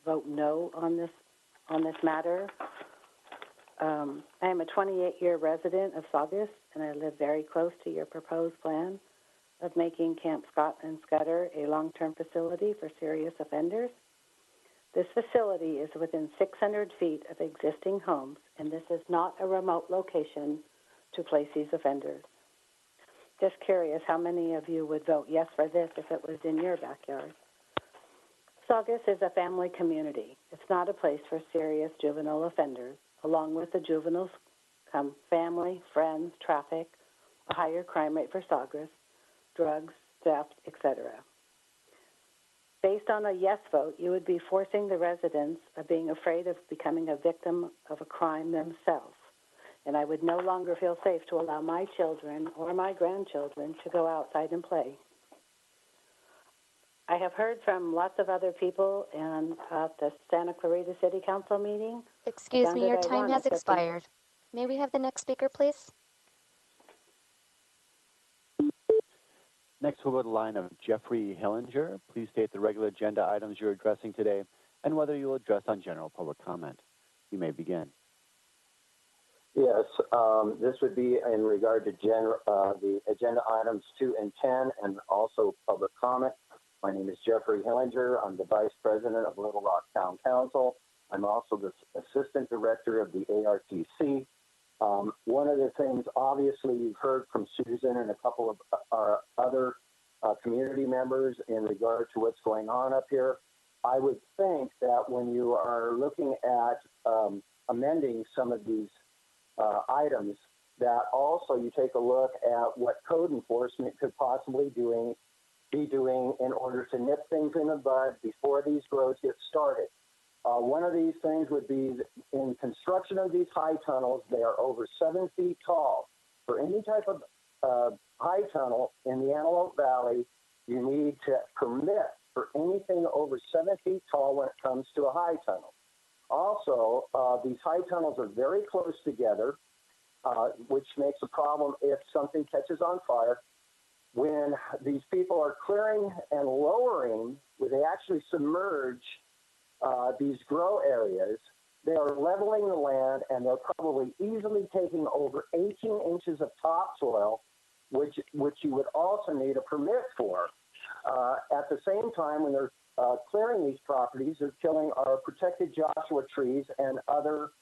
vote no on this matter. I am a 28-year resident of Saugus, and I live very close to your proposed plan. of making Camp Scott and Scudder a long-term facility for serious offenders. This facility is within 600 feet of existing homes, and this is not a remote location to place these offenders. Just curious how many of you would vote yes for this if it was in your backyard. Saugus is a family community. It's not a place for serious juvenile offenders. Along with the juveniles come family, friends, traffic, a higher crime rate for Saugus, drugs, theft, etc. Based on a yes vote, you would be forcing the residents of being afraid of becoming a victim of a crime themselves. And I would no longer feel safe to allow my children or my grandchildren to go outside and play. I have heard from lots of other people and at the Santa Clarita City Council meeting. Excuse me, your time has expired. May we have the next speaker, please? Next, we'll go to the line of Jeffrey Hillinger. Please state the regular agenda items you're addressing today and whether you'll address on general public comment. You may begin. Yes, this would be in regard to the agenda items 2 and 10 and also public comment. My name is Jeffrey Hillinger. I'm the Vice President of Little Rock Town Council. I'm also the Assistant Director of the ARTC. One of the things, obviously, you've heard from Susan and a couple of our other community members in regard to what's going on up here. I would think that when you are looking at amending some of these items, that also you take a look at what code enforcement could possibly be doing in order to nip things in the bud before these grows get started. One of these things would be in construction of these high tunnels. They are over 7 feet tall. For any type of high tunnel in the Antelope Valley, you need to permit for anything over 7 feet tall when it comes to a high tunnel. Also, these high tunnels are very close together, which makes a problem if something catches on fire. When these people are clearing and lowering, where they actually submerge these grow areas, they are leveling the land, and they're probably easily taking over 18 inches of topsoil, which you would also need a permit for. At the same time, when they're clearing these properties, they're killing our protected Joshua trees and other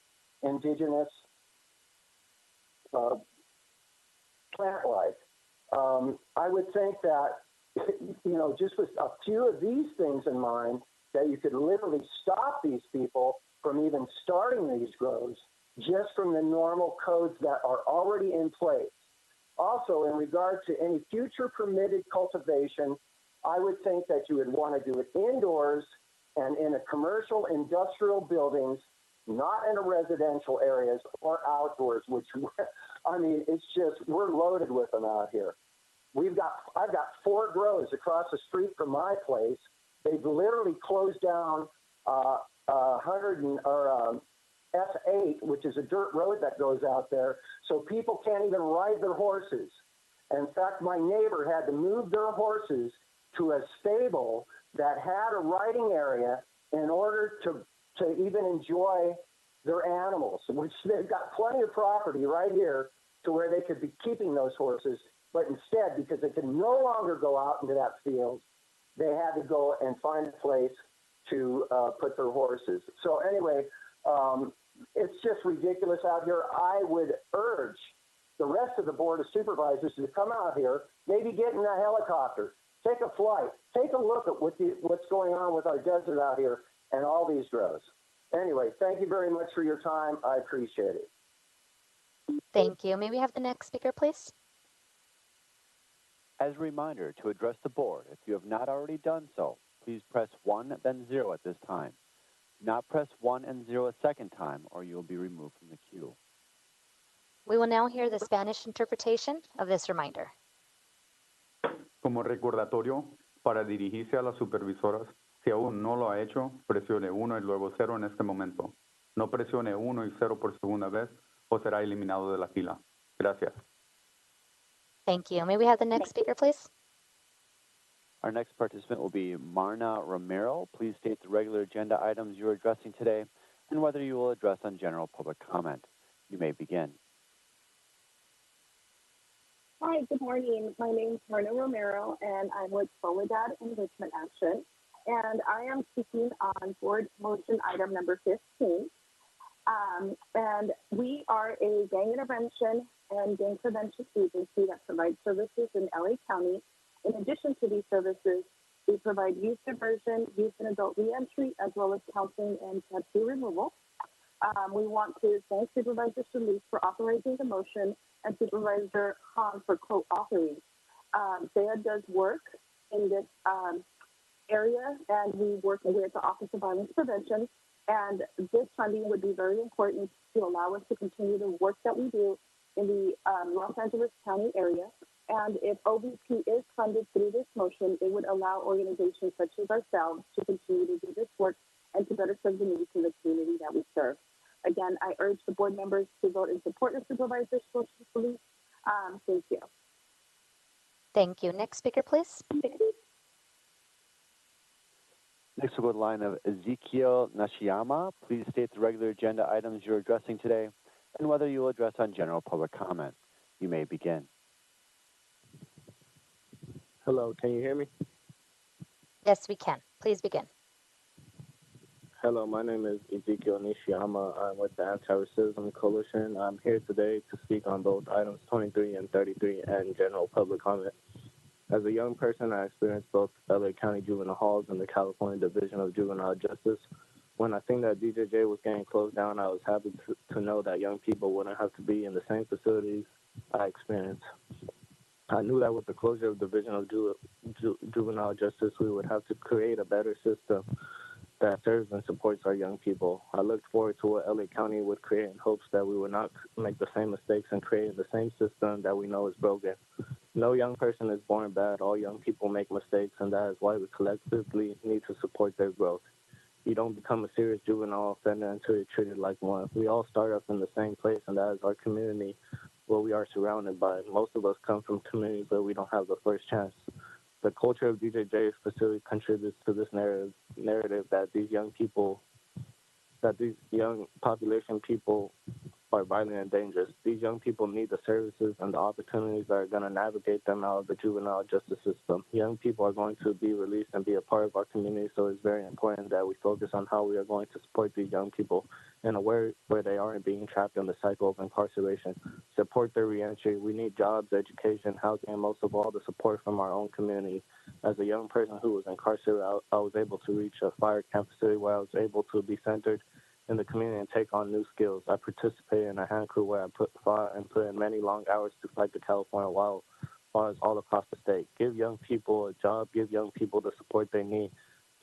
indigenous plant life. I would think that, just with a few of these things in mind, that you could literally stop these people from even starting these grows just from the normal codes that are already in place. Also, in regard to any future permitted cultivation, I would think that you would want to do it indoors and in a commercial industrial buildings, not in a residential areas or outdoors, which, I mean, it's just, we're loaded with them out here. I've got 4 grows across the street from my place. They've literally closed down S8, which is a dirt road that goes out there, so people can't even ride their horses. In fact, my neighbor had to move their horses to a stable that had a riding area in order to even enjoy their animals, which they've got plenty of property right here to where they could be keeping those horses. But instead, because they could no longer go out into that field, they had to go and find a place to put their horses. So anyway, it's just ridiculous out here. I would urge the rest of the Board of Supervisors to come out here, maybe get in a helicopter, take a flight, take a look at what's going on with our desert out here and all these grows. Anyway, thank you very much for your time. I appreciate it. Thank you. May we have the next speaker, please? As a reminder, to address the board, if you have not already done so, please press 1, then 0 at this time. Do not press 1 and 0 a second time, or you will be removed from the queue. We will now hear the Spanish interpretation of this reminder. Como recordatorio, para dirigirse a las supervisoras, si aún no lo ha hecho, presione 1 y luego 0 en este momento. No presione 1 y 0 por segunda vez o será eliminado de la fila. Gracias. Thank you. May we have the next speaker, please? Our next participant will be Marna Romero. Please state the regular agenda items you are addressing today and whether you will address on general public comment. You may begin. Hi, good morning. My name is Marna Romero, and I'm with Soledad Enrichment Action. And I am speaking on board motion item number 15. And we are a gang intervention and gang prevention agency that provides services in LA County. In addition to these services, we provide youth diversion, youth and adult reentry, as well as counseling and tattoo removal. We want to thank Supervisor Solis for authorizing the motion and Supervisor Hahn for co-authoring. SAYA does work in this area, and we work with the Office of Violence Prevention, and this funding would be very important to allow us to continue the work that we do in the Los Angeles County area. And if OVP is funded through this motion, it would allow organizations such as ourselves to continue to do this work and to better serve the needs of the community that we serve. Again, I urge the board members to vote in support of Supervisor Solis. Thank you. Thank you. Next speaker, please. Next, we'll go to the line of Ezekiel Nashiyama. Please state the regular agenda items you're addressing today and whether you will address on general public comment. You may begin. Hello, can you hear me? Yes, we can. Please begin. Hello, my name is Ezekiel Nishiyama. I'm with the Anti-Racism Coalition. I'm here today to speak on both items 23 and 33 and general public comment. As a young person, I experienced both LA County juvenile halls and the California Division of Juvenile Justice. When I think that DJJ was getting closed down, I was happy to know that young people wouldn't have to be in the same facilities I experienced. I knew that with the closure of Division of Juvenile Justice, we would have to create a better system that serves and supports our young people. I looked forward to what LA County would create in hopes that we would not make the same mistakes and create the same system that we know is broken. No young person is born bad. All young people make mistakes, and that is why we collectively need to support their growth. You don't become a serious juvenile offender until you're treated like one. We all start up in the same place, and that is our community, what we are surrounded by. Most of us come from communities where we don't have the first chance. The culture of DJJ specifically contributes to this narrative that these young population people are violent and dangerous. These young people need the services and the opportunities that are going to navigate them out of the juvenile justice system. Young people are going to be released and be a part of our community, so it's very important that we focus on how we are going to support these young people in a way where they aren't being trapped in the cycle of incarceration. Support their reentry. We need jobs, education, housing, and most of all, the support from our own community. As a young person who was incarcerated, I was able to reach a fire camp facility where I was able to be centered in the community and take on new skills. I participated in a hand crew where I fought and put in many long hours to fight the California wildfires all across the state. Give young people a job, give young people the support they need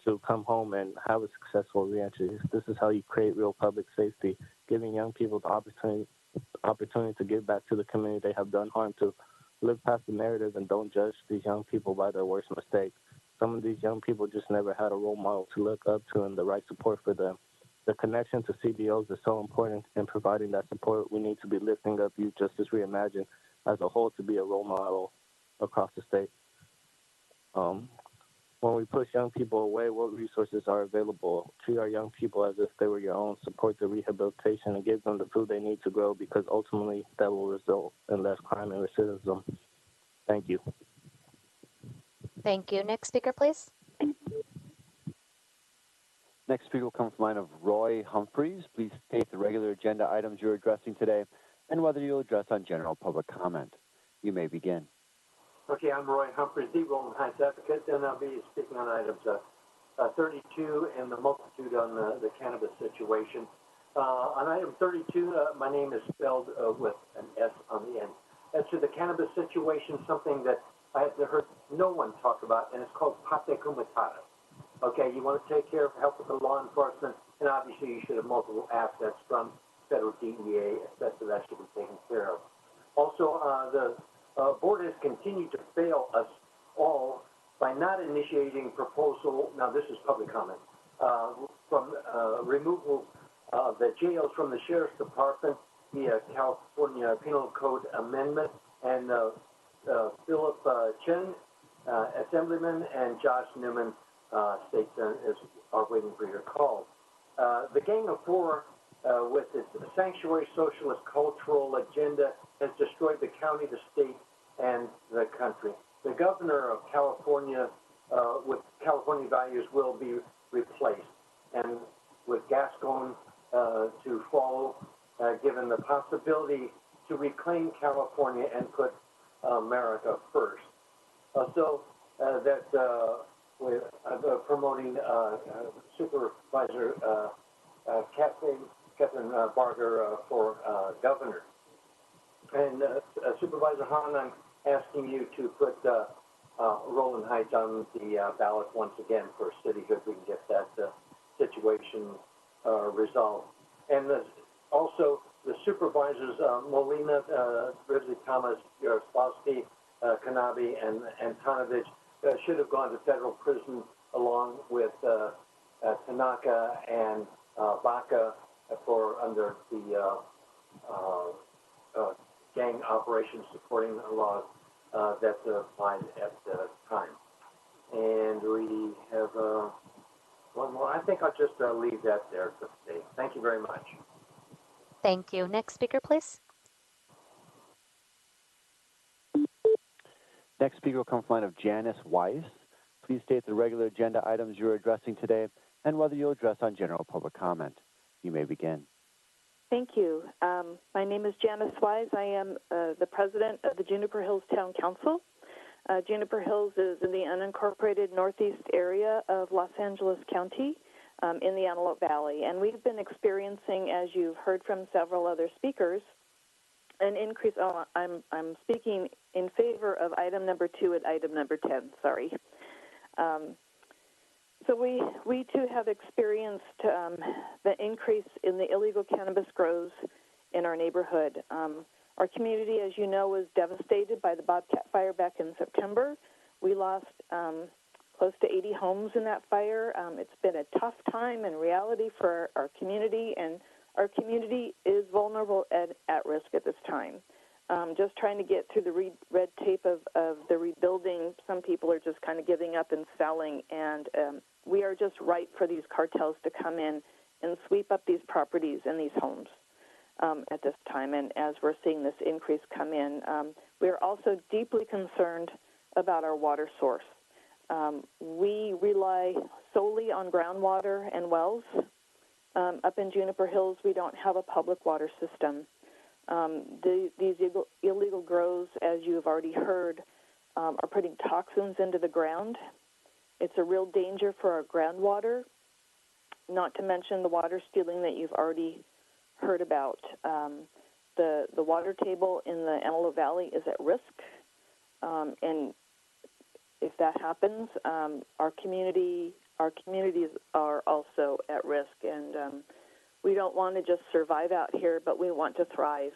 to come home and have a successful reentry. This is how you create real public safety, giving young people the opportunity to give back to the community they have done harm to. Look past the narrative and don't judge these young people by their worst mistakes. Some of these young people just never had a role model to look up to and the right support for them. The connection to CBOs is so important in providing that support. We need to be lifting up Youth Justice Reimagined as a whole to be a role model across the state. When we push young people away, what resources are available? Treat our young people as if they were your own. Support their rehabilitation and give them the food they need to grow, because ultimately that will result in less crime and recidivism. Thank you. Thank you. Next speaker, please. Next speaker will come from the line of Roy Humphreys. Please state the regular agenda items you're addressing today and whether you'll address on general public comment. You may begin. Okay, I'm Roy Humphreys, the Rolling Heights Advocate, and I'll be speaking on items 32 and the multitude on the cannabis situation. On item 32, my name is spelled with an S on the end. As to the cannabis situation, something that I have heard no one talk about, and it's called pate comitada. Okay, you want to take care of help with the law enforcement, and obviously you should have multiple assets from federal DEA, et cetera, that should be taken care of. Also, the board has continued to fail us all by not initiating proposal, now this is public comment, from removal of the jails from the Sheriff's Department via California Penal Code Amendment, and Philip Chen, Assemblyman, and Josh Newman, State Senators, are waiting for your call. The Gang of Four, with its sanctuary socialist cultural agenda, has destroyed the county, the state, and the country. The governor of California, with California values, will be replaced, and with Gascon to follow, given the possibility to reclaim California and put America first. We're promoting Supervisor Catherine Barger for governor. And Supervisor Hahn, I'm asking you to put Rowland Heights on the ballot once again for cityhood. We can get that situation resolved. And also the supervisors, Molina, Ridley Thomas, Yaroslavsky, Kanabi, and Tanovich should have gone to federal prison along with Tanaka and Baca under the gang operations supporting laws that applied at the time. And we have one more. I think I'll just leave that there for today. Thank you very much. Thank you. Next speaker, please. Next speaker will come from the line of Janice Weiss. Please state the regular agenda items you're addressing today and whether you'll address on general public comment. You may begin. Thank you. My name is Janice Wise. I am the president of the Juniper Hills Town Council. Juniper Hills is in the unincorporated northeast area of Los Angeles County in the Antelope Valley. And we've been experiencing, as you've heard from several other speakers, an increase. Oh, I'm speaking in favor of item number 2 and item number 10. Sorry. So we too have experienced the increase in the illegal cannabis grows in our neighborhood. Our community, as you know, was devastated by the Bobcat fire back in September. We lost close to 80 homes in that fire. It's been a tough time in reality for our community, and our community is vulnerable and at risk at this time. Just trying to get through the red tape of the rebuilding, some people are just kind of giving up and selling, and we are just ripe for these cartels to come in and sweep up these properties and these homes at this time. And as we're seeing this increase come in, we are also deeply concerned about our water source. We rely solely on groundwater and wells. Up in Juniper Hills, we don't have a public water system. These illegal grows, as you have already heard, are putting toxins into the ground. It's a real danger for our groundwater, not to mention the water stealing that you've already heard about. The water table in the Antelope Valley is at risk, and if that happens, our communities are also at risk, and we don't want to just survive out here, but we want to thrive.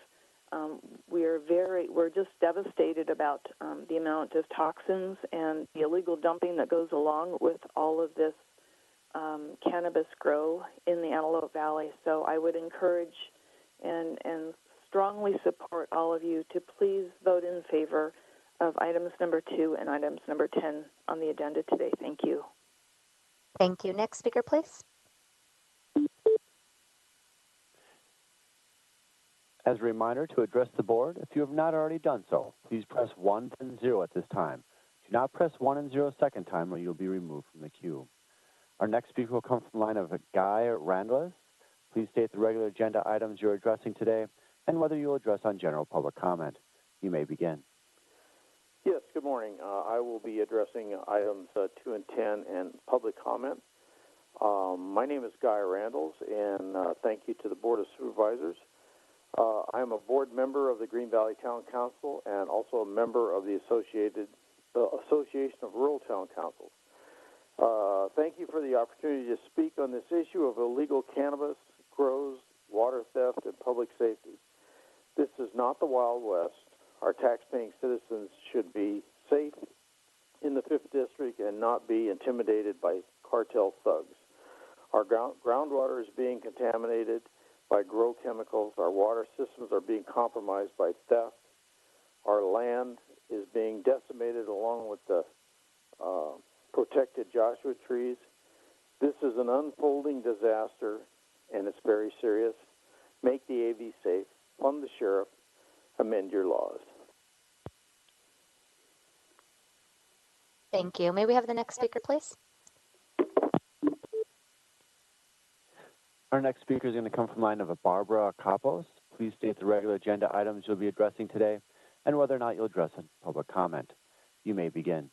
We're just devastated about the amount of toxins and the illegal dumping that goes along with all of this cannabis grow in the Antelope Valley. So I would encourage and strongly support all of you to please vote in favor of items number 2 and items number 10 on the agenda today. Thank you. Thank you. Next speaker, please. As a reminder, to address the board, if you have not already done so, please press 1 then 0 at this time. Do not press 1 and 0 a second time or you'll be removed from the queue. Our next speaker will come from the line of Guy Randles. Please state the regular agenda items you're addressing today and whether you'll address on general public comment. You may begin. Yes, good morning. I will be addressing items 2 and 10 and public comment. My name is Guy Randles, and thank you to the Board of Supervisors. I am a board member of the Green Valley Town Council and also a member of the Association of Rural Town Councils. Thank you for the opportunity to speak on this issue of illegal cannabis grows, water theft, and public safety. This is not the Wild West. Our tax-paying citizens should be safe in the 5th District and not be intimidated by cartel thugs. Our groundwater is being contaminated by grow chemicals. Our water systems are being compromised by theft. Our land is being decimated along with the protected Joshua trees. This is an unfolding disaster, and it's very serious. Make the AV safe, fund the sheriff, amend your laws. Thank you. May we have the next speaker, please? Our next speaker is going to come from the line of Barbara Capos. Please state the regular agenda items you'll be addressing today and whether or not you'll address a public comment. You may begin.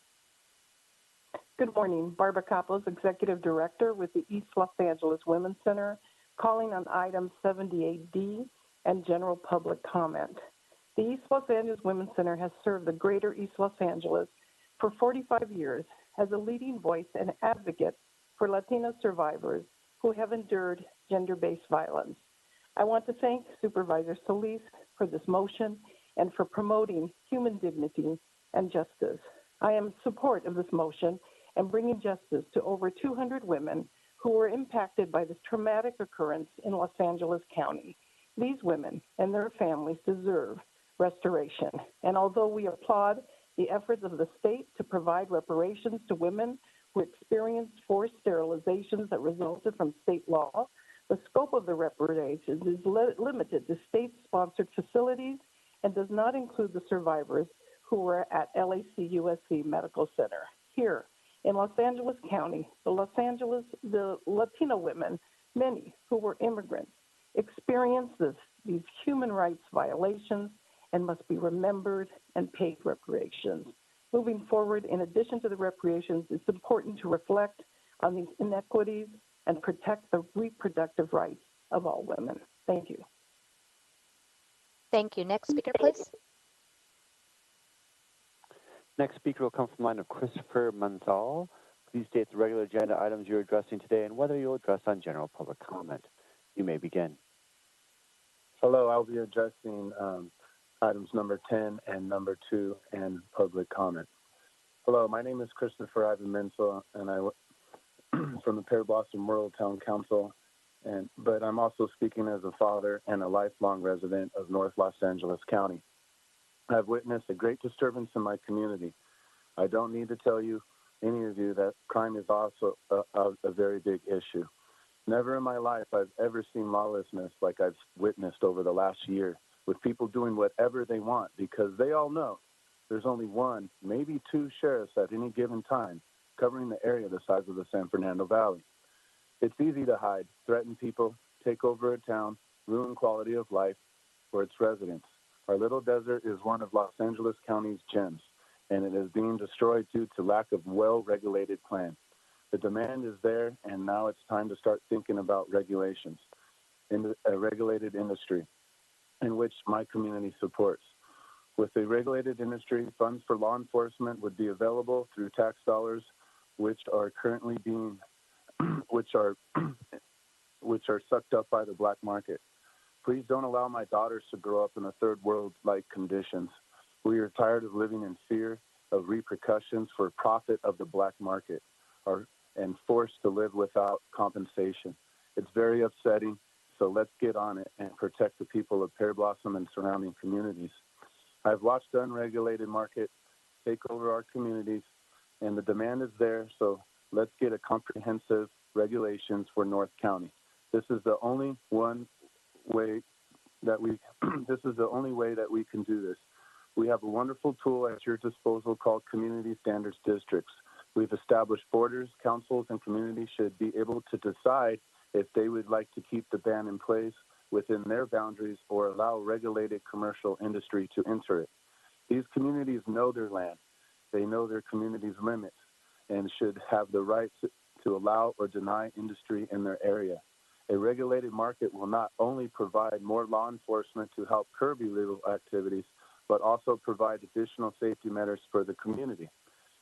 Good morning. Barbara Capos, Executive Director with the East Los Angeles Women's Center, calling on item 78D and general public comment. The East Los Angeles Women's Center has served the greater East Los Angeles for 45 years as a leading voice and advocate for Latino survivors who have endured gender-based violence. I want to thank Supervisor Solis for this motion and for promoting human dignity and justice. I am in support of this motion and bringing justice to over 200 women who were impacted by this traumatic occurrence in Los Angeles County. These women and their families deserve restoration. And although we applaud the efforts of the state to provide reparations to women who experienced forced sterilizations that resulted from state law, the scope of the reparations is limited to state-sponsored facilities and does not include the survivors who were at LAC USC Medical Center. Here in Los Angeles County, the Latino women, many who were immigrants, experienced these human rights violations and must be remembered and paid reparations. Moving forward, in addition to the reparations, it's important to reflect on these inequities and protect the reproductive rights of all women. Thank you. Thank you. Next speaker, please. Next speaker will come from the line of Christopher Mansal. Please state the regular agenda items you're addressing today and whether you'll address on general public comment. You may begin. Hello, I'll be addressing items number 10 and number 2 and public comment. Hello, my name is Christopher Ivan Mensel, and I'm from the Pear Blossom Rural Town Council, but I'm also speaking as a father and a lifelong resident of North Los Angeles County. I've witnessed a great disturbance in my community. I don't need to tell you, any of you, that crime is also a very big issue. Never in my life I've ever seen lawlessness like I've witnessed over the last year, with people doing whatever they want because they all know there's only one, maybe two sheriffs at any given time covering the area the size of the San Fernando Valley. It's easy to hide, threaten people, take over a town, ruin quality of life for its residents. Our little desert is one of Los Angeles County's gems, and it is being destroyed due to lack of well-regulated plan. The demand is there, and now it's time to start thinking about regulations in a regulated industry in which my community supports. With a regulated industry, funds for law enforcement would be available through tax dollars, which are currently being, which are sucked up by the black market. Please don't allow my daughters to grow up in a third world-like conditions. We are tired of living in fear of repercussions for profit of the black market and forced to live without compensation. It's very upsetting, so let's get on it and protect the people of Pear Blossom and surrounding communities. I've watched the unregulated market take over our communities, and the demand is there, so let's get a comprehensive regulations for North County. This is the only way that we can do this. We have a wonderful tool at your disposal called Community Standards Districts. We've established borders, councils, and communities should be able to decide if they would like to keep the ban in place within their boundaries or allow regulated commercial industry to enter it. These communities know their land. They know their community's limits and should have the right to allow or deny industry in their area. A regulated market will not only provide more law enforcement to help curb illegal activities, but also provide additional safety measures for the community.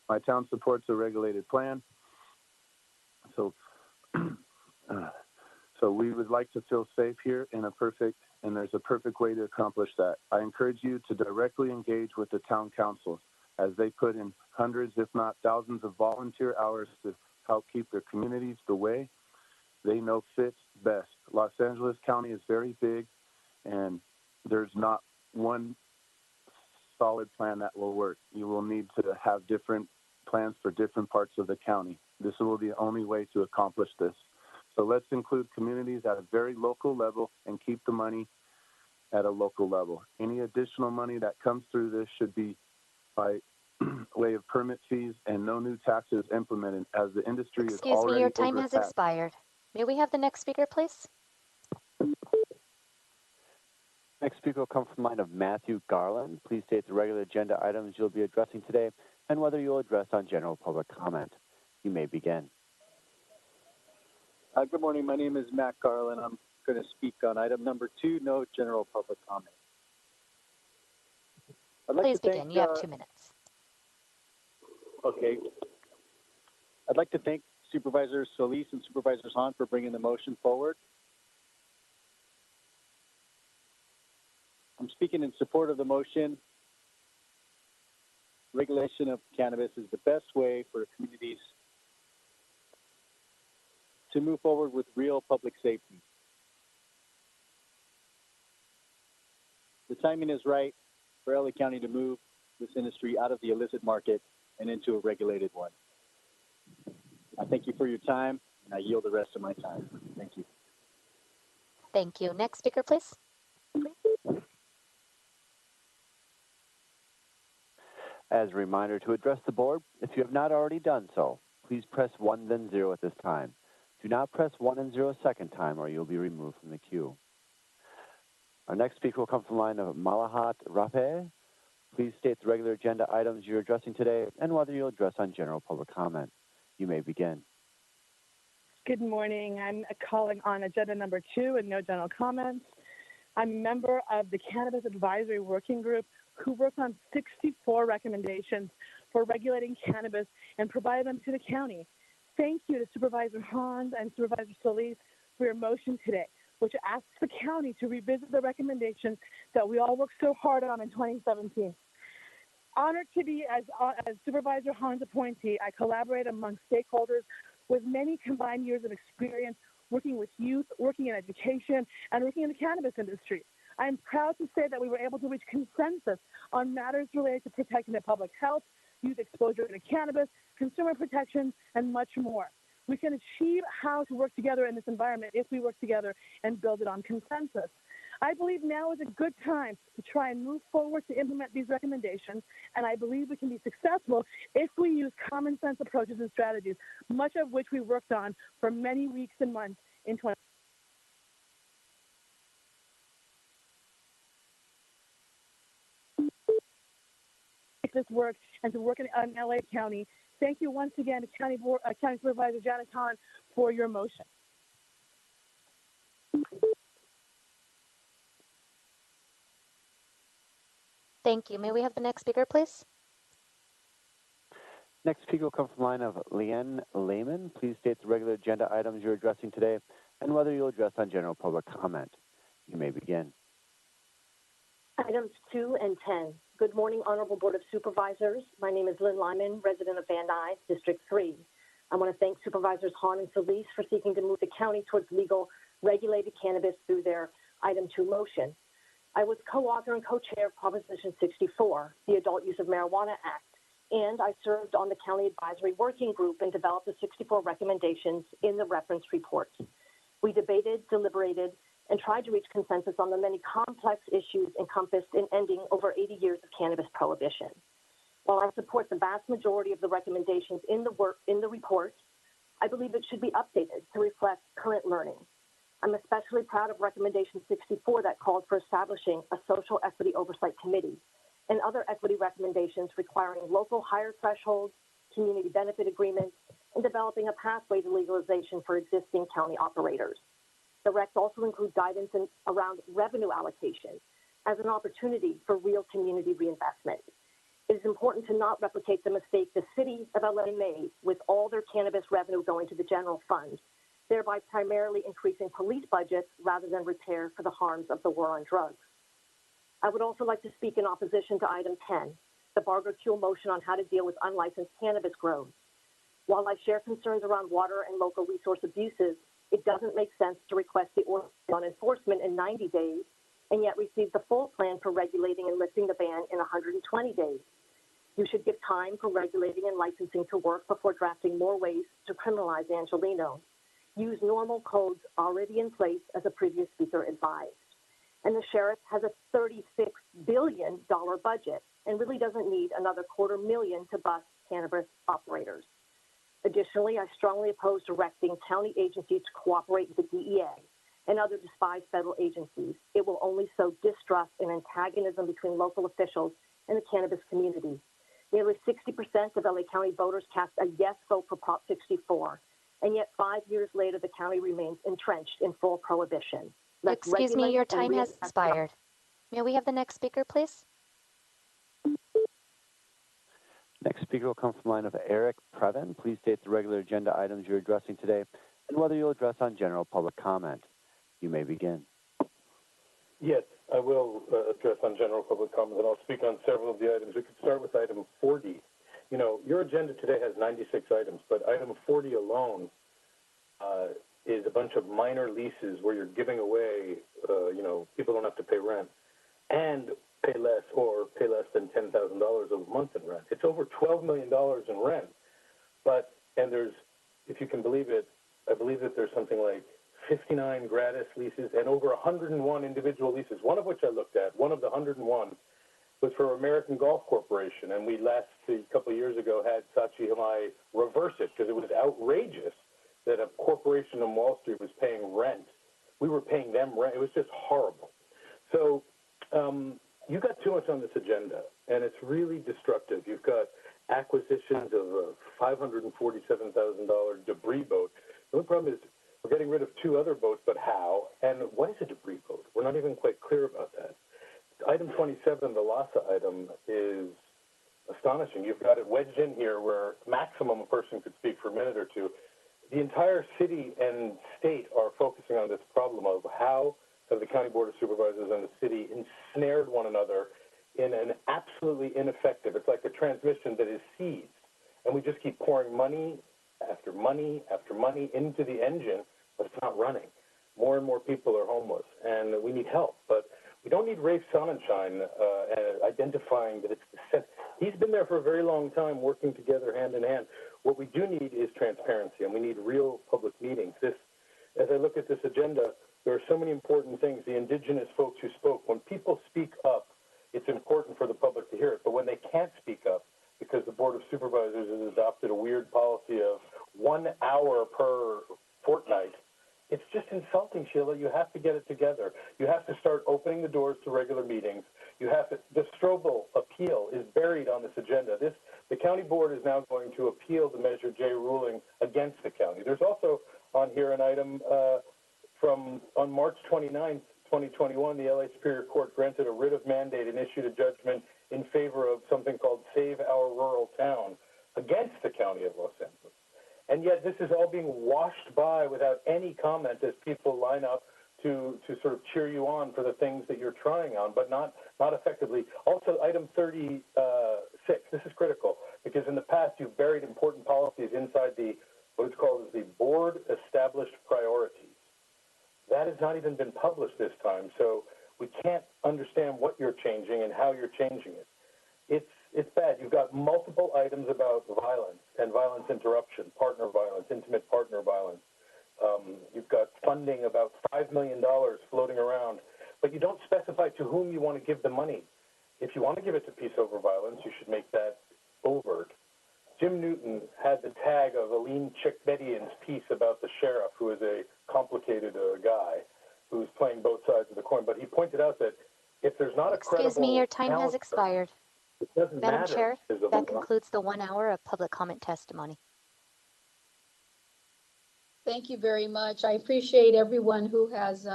My town supports a regulated plan, so we would like to feel safe here and there's a perfect way to accomplish that. I encourage you to directly engage with the town councils as they put in hundreds, if not thousands, of volunteer hours to help keep their communities the way they know fits best. Los Angeles County is very big, and there's not one solid plan that will work. You will need to have different plans for different parts of the county. This will be the only way to accomplish this. So let's include communities at a very local level and keep the money at a local level. Any additional money that comes through this should be by waive permit fees, and no new taxes implemented as the industry is Excuse me, already your time has overtaxed. expired. May we have the next speaker, please? Next speaker will come from the line of Matthew Garland. Please state the regular agenda items you'll be addressing today and whether you'll address on general public comment. You may begin. Good morning. My name is Matt Garland. I'm going to speak on item number 2, no general public comment. Please begin. You have 2 minutes. Okay. I'd like to thank Supervisor Solis and Supervisor Hahn for bringing the motion forward. I'm speaking in support of the motion. Regulation of cannabis is the best way for communities to move forward with real public safety. The timing is right for LA County to move this industry out of the illicit market and into a regulated one. I thank you for your time, and I yield the rest of my time. Thank you. Thank you. Next speaker, please. As a reminder, to address the board, if you have not already done so, please press 1 then 0 at this time. Do not press 1 and 0 a second time or you'll be removed from the queue. Our next speaker will come from the line of Malahat Rafe. Please state the regular agenda items you're addressing today and whether you'll address on general public comment. You may begin. Good morning. I'm calling on agenda number 2 and no general comments. I'm a member of the Cannabis Advisory Working Group who worked on 64 recommendations for regulating cannabis and provided them to the county. Thank you to Supervisor Hahn and Supervisor Solis for your motion today, which asks the county to revisit the recommendations that we all worked so hard on in 2017. Honored to be as Supervisor Hahn's appointee, I collaborate among stakeholders with many combined years of experience working with youth, working in education, and working in the cannabis industry. I am proud to say that we were able to reach consensus on matters related to protecting the public health, youth exposure to cannabis, consumer protections, and much more. We can achieve how to work together in this environment if we work together and build it on consensus. I believe now is a good time to try and move forward to implement these recommendations, and I believe we can be successful if we use common sense approaches and strategies, much of which we worked on for many weeks and months in 2020. This work and to work in LA County. Thank you once again to County Supervisor Janet Hahn for your motion. Thank you. May we have the next speaker, please? Next speaker will come from the line of Leanne Lehman. Please state the regular agenda items you're addressing today and whether you'll address on general public comment. You may begin. Items 2 and 10. Good morning, Honorable Board of Supervisors. My name is Lynn Lyman, resident of Van Nuys, District 3. I want to thank Supervisors Hahn and Solis for seeking to move the county towards legal regulated cannabis through their item 2 motion. I was co-author and co-chair of Proposition 64, the Adult Use of Marijuana Act, and I served on the County Advisory Working Group and developed the 64 recommendations in the reference report. We debated, deliberated, and tried to reach consensus on the many complex issues encompassed in ending over 80 years of cannabis prohibition. While I support the vast majority of the recommendations in the report, I believe it should be updated to reflect current learning. I'm especially proud of Recommendation 64 that called for establishing a social equity oversight committee and other equity recommendations requiring local higher thresholds, community benefit agreements, and developing a pathway to legalization for existing county operators. The recs also include guidance around revenue allocation as an opportunity for real community reinvestment. It is important to not replicate the mistake the city of LA made with all their cannabis revenue going to the general fund, thereby primarily increasing police budgets rather than repair for the harms of the war on drugs. I would also like to speak in opposition to item 10, the Barger Kuehl motion on how to deal with unlicensed cannabis grows. While I share concerns around water and local resource abuses, it doesn't make sense to request the order on enforcement in 90 days and yet receive the full plan for regulating and lifting the ban in 120 days. You should give time for regulating and licensing to work before drafting more ways to criminalize Angelino. Use normal codes already in place, as a previous speaker advised. And the sheriff has a $36 billion budget and really doesn't need another $250,000 to bust cannabis operators. Additionally, I strongly oppose directing county agencies to cooperate with the DEA and other despised federal agencies. It will only sow distrust and antagonism between local officials and the cannabis community. Nearly 60% of LA County voters cast a yes vote for Prop 64, and yet 5 years later, the county remains entrenched in full prohibition. Let's Excuse me, your regulate and time has expired. May we have the next speaker, please? Next speaker will come from the line of Eric Previn. Please state the regular agenda items you're addressing today and whether you'll address on general public comment. You may begin. Yes, I will address on general public comment, and I'll speak on several of the items. We could start with item 40. You know, your agenda today has 96 items, but item 40 alone is a bunch of minor leases where you're giving away, people don't have to pay rent and pay less than $10,000 a month in rent. It's over $12 million in rent. And there's, if you can believe it, I believe that there's something like 59 gratis leases and over 101 individual leases, one of which I looked at. One of the 101 was for American Golf Corporation, and we a couple of years ago had Sachi Hamai reverse it because it was outrageous that a corporation on Wall Street was paying rent. We were paying them rent. It was just horrible. So you got too much on this agenda, and it's really destructive. You've got acquisitions of a $547,000 debris boat. The only problem is we're getting rid of 2 other boats, but how? And what is a debris boat? We're not even quite clear about that. Item 27, the LASA item, is astonishing. You've got it wedged in here where maximum a person could speak for a minute or two. The entire city and state are focusing on this problem of how have the County Board of Supervisors and the city ensnared one another in an absolutely ineffective, it's like a transmission that is seized. And we just keep pouring money after money after money into the engine, but it's not running. More and more people are homeless, and we need help. But we don't need Rafe Sonnenschein identifying that it's the set. He's been there for a very long time, working together hand in hand. What we do need is transparency, and we need real public meetings. As I look at this agenda, there are so many important things. The indigenous folks who spoke, when people speak up, it's important for the public to hear it. But when they can't speak up, because the Board of Supervisors has adopted a weird policy of 1 hour per fortnight, it's just insulting, Sheila. You have to get it together. You have to start opening the doors to regular meetings. The Strobel appeal is buried on this agenda. The county board is now going to appeal the Measure J ruling against the county. There's also on here an item on March 29th, 2021, the LA Superior Court granted a writ of mandate and issued a judgment in favor of something called Save Our Rural Town against the County of Los Angeles. And yet this is all being washed by without any comment as people line up to sort of cheer you on for the things that you're trying on, but not effectively. Also, item 36, this is critical, because in the past you've buried important policies inside what is called the board established priorities. That has not even been published this time, so we can't understand what you're changing and how you're changing it. It's bad. You've got multiple items about violence and violence interruption, partner violence, intimate partner violence. You've got funding about $5 million floating around, but you don't specify to whom you want to give the money. If you want to give it to Peace Over Violence, you should make that overt. Jim Newton had the tag of Aline Chickbedian's piece about the sheriff, who is a complicated guy who's playing both sides of the coin. But he pointed out that if there's not a credible... Excuse me, your time has expired. It doesn't Madam matter. Chair, that concludes the 1 hour of public comment testimony. Thank you very much. I appreciate everyone who has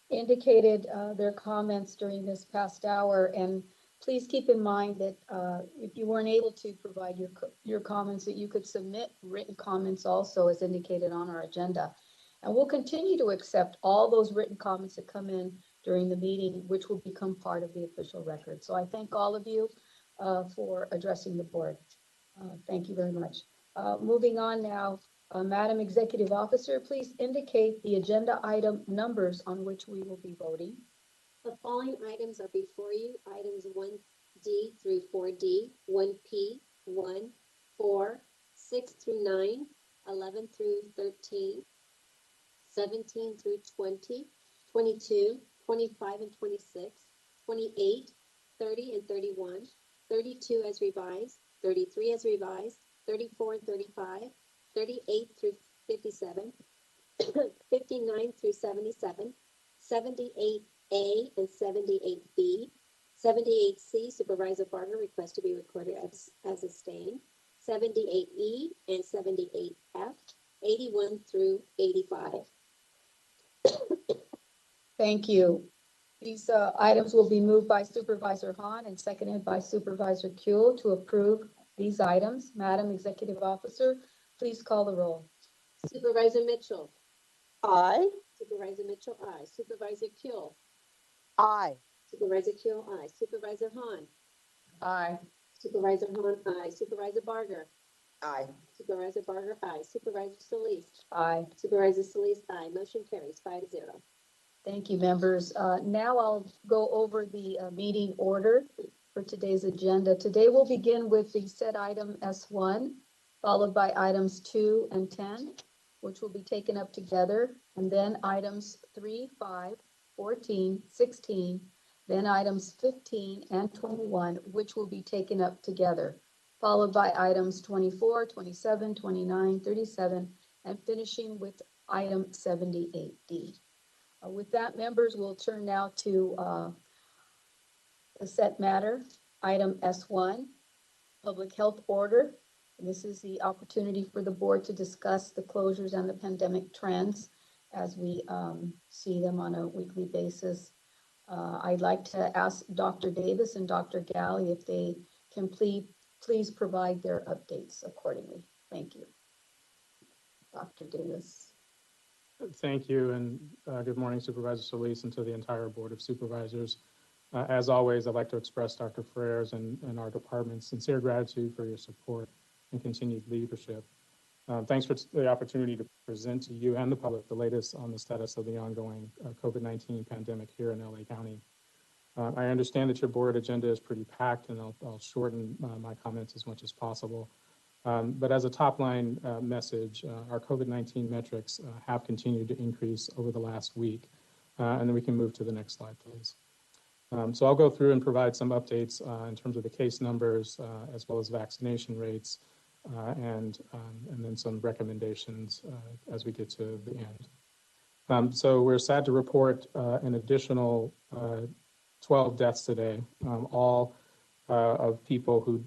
indicated their comments during this past hour. And please keep in mind that if you weren't able to provide your comments, that you could submit written comments also as indicated on our agenda. And we'll continue to accept all those written comments that come in during the meeting, which will become part of the official record. So I thank all of you for addressing the board. Thank you very much. Moving on now, Madam Executive Officer, please indicate the agenda item numbers on which we will be voting. The following items are before you. Items 1D through 4D, 1P, 1, 4, 6 through 9, 11 through 13, 17 through 20, 22, 25 and 26, 28, 30 and 31, 32 as revised, 33 as revised, 34 and 35, 38 through 57, 59 through 77, 78A and 78B, 78C, Supervisor Barger request to be recorded as abstain, 78E and 78F, 81 through 85. Thank you. These items will be moved by Supervisor Hahn and seconded by Supervisor Kuehl to approve these items. Madam Executive Officer, please call the roll. Supervisor Mitchell. Aye. Supervisor Mitchell, aye. Supervisor Kuehl. Aye. Supervisor Kuehl, aye. Supervisor Hahn. Aye. Supervisor Hahn, aye. Supervisor Barger. Aye. Supervisor Barger, aye. Supervisor Solis. Aye. Supervisor Solis, aye. Motion carries 5-0. Thank you, members. Now I'll go over the meeting order for today's agenda. Today we'll begin with the set item S1, followed by items 2 and 10, which will be taken up together, and then items 3, 5, 14, 16, then items 15 and 21, which will be taken up together, followed by items 24, 27, 29, 37, and finishing with item 78D. With that, members, we'll turn now to the set matter, item S1, public health order. And this is the opportunity for the board to discuss the closures and the pandemic trends as we see them on a weekly basis. I'd like to ask Dr. Davis and Dr. Galley if they can please provide their updates accordingly. Thank you. Dr. Davis. Thank you, and good morning, Supervisor Solis, and to the entire Board of Supervisors. As always, I'd like to express Dr. Ferrer's and our department's sincere gratitude for your support and continued leadership. Thanks for the opportunity to present to you and the public the latest on the status of the ongoing COVID-19 pandemic here in LA County. I understand that your board agenda is pretty packed, and I'll shorten my comments as much as possible. But as a top-line message, our COVID-19 metrics have continued to increase over the last week. And then we can move to the next slide, please. So I'll go through and provide some updates in terms of the case numbers, as well as vaccination rates, and then some recommendations as we get to the end. So we're sad to report an additional 12 deaths today, all of people who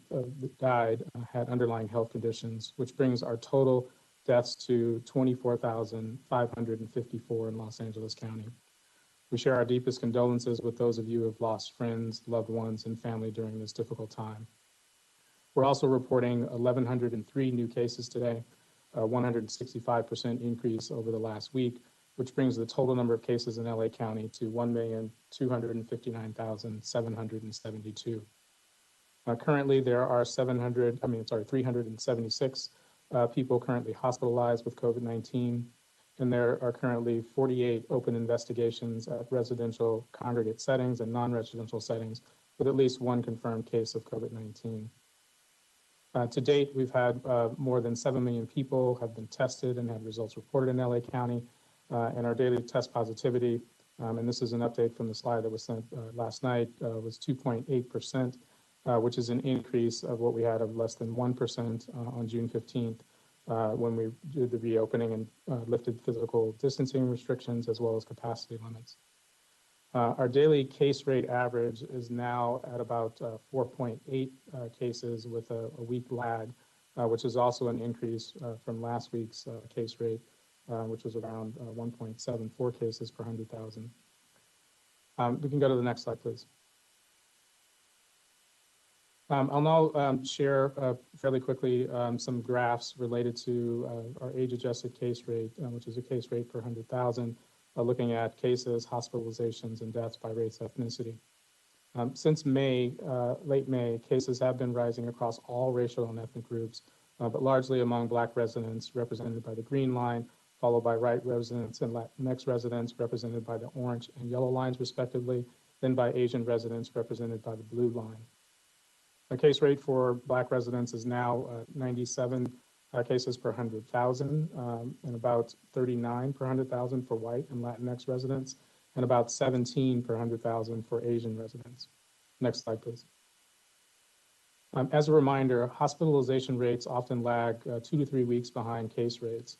died had underlying health conditions, which brings our total deaths to 24,554 in Los Angeles County. We share our deepest condolences with those of you who have lost friends, loved ones, and family during this difficult time. We're also reporting 1,103 new cases today, a 165% increase over the last week, which brings the total number of cases in LA County to 1,259,772. Currently, there are 376 people currently hospitalized with COVID-19, and there are currently 48 open investigations at residential congregate settings and non-residential settings with at least one confirmed case of COVID-19. To date, we've had more than 7 million people have been tested and had results reported in LA County, and our daily test positivity, and this is an update from the slide that was sent last night, was 2.8%. Which is an increase of what we had of less than 1% on June 15th when we did the reopening and lifted physical distancing restrictions as well as capacity limits. Our daily case rate average is now at about 4.8 cases with a week lag, which is also an increase from last week's case rate, which was around 1.74 cases per 100,000. We can go to the next slide, please. I'll now share fairly quickly some graphs related to our age-adjusted case rate, which is a case rate per 100,000, looking at cases, hospitalizations, and deaths by race ethnicity. Since May, late May, cases have been rising across all racial and ethnic groups, but largely among Black residents represented by the green line, followed by white residents and Latinx residents represented by the orange and yellow lines respectively, then by Asian residents represented by the blue line. The case rate for Black residents is now 97 cases per 100,000 and about 39 per 100,000 for white and Latinx residents. and about 17 per 100,000 for Asian residents. Next slide, please. As a reminder, hospitalization rates often lag 2 to 3 weeks behind case rates.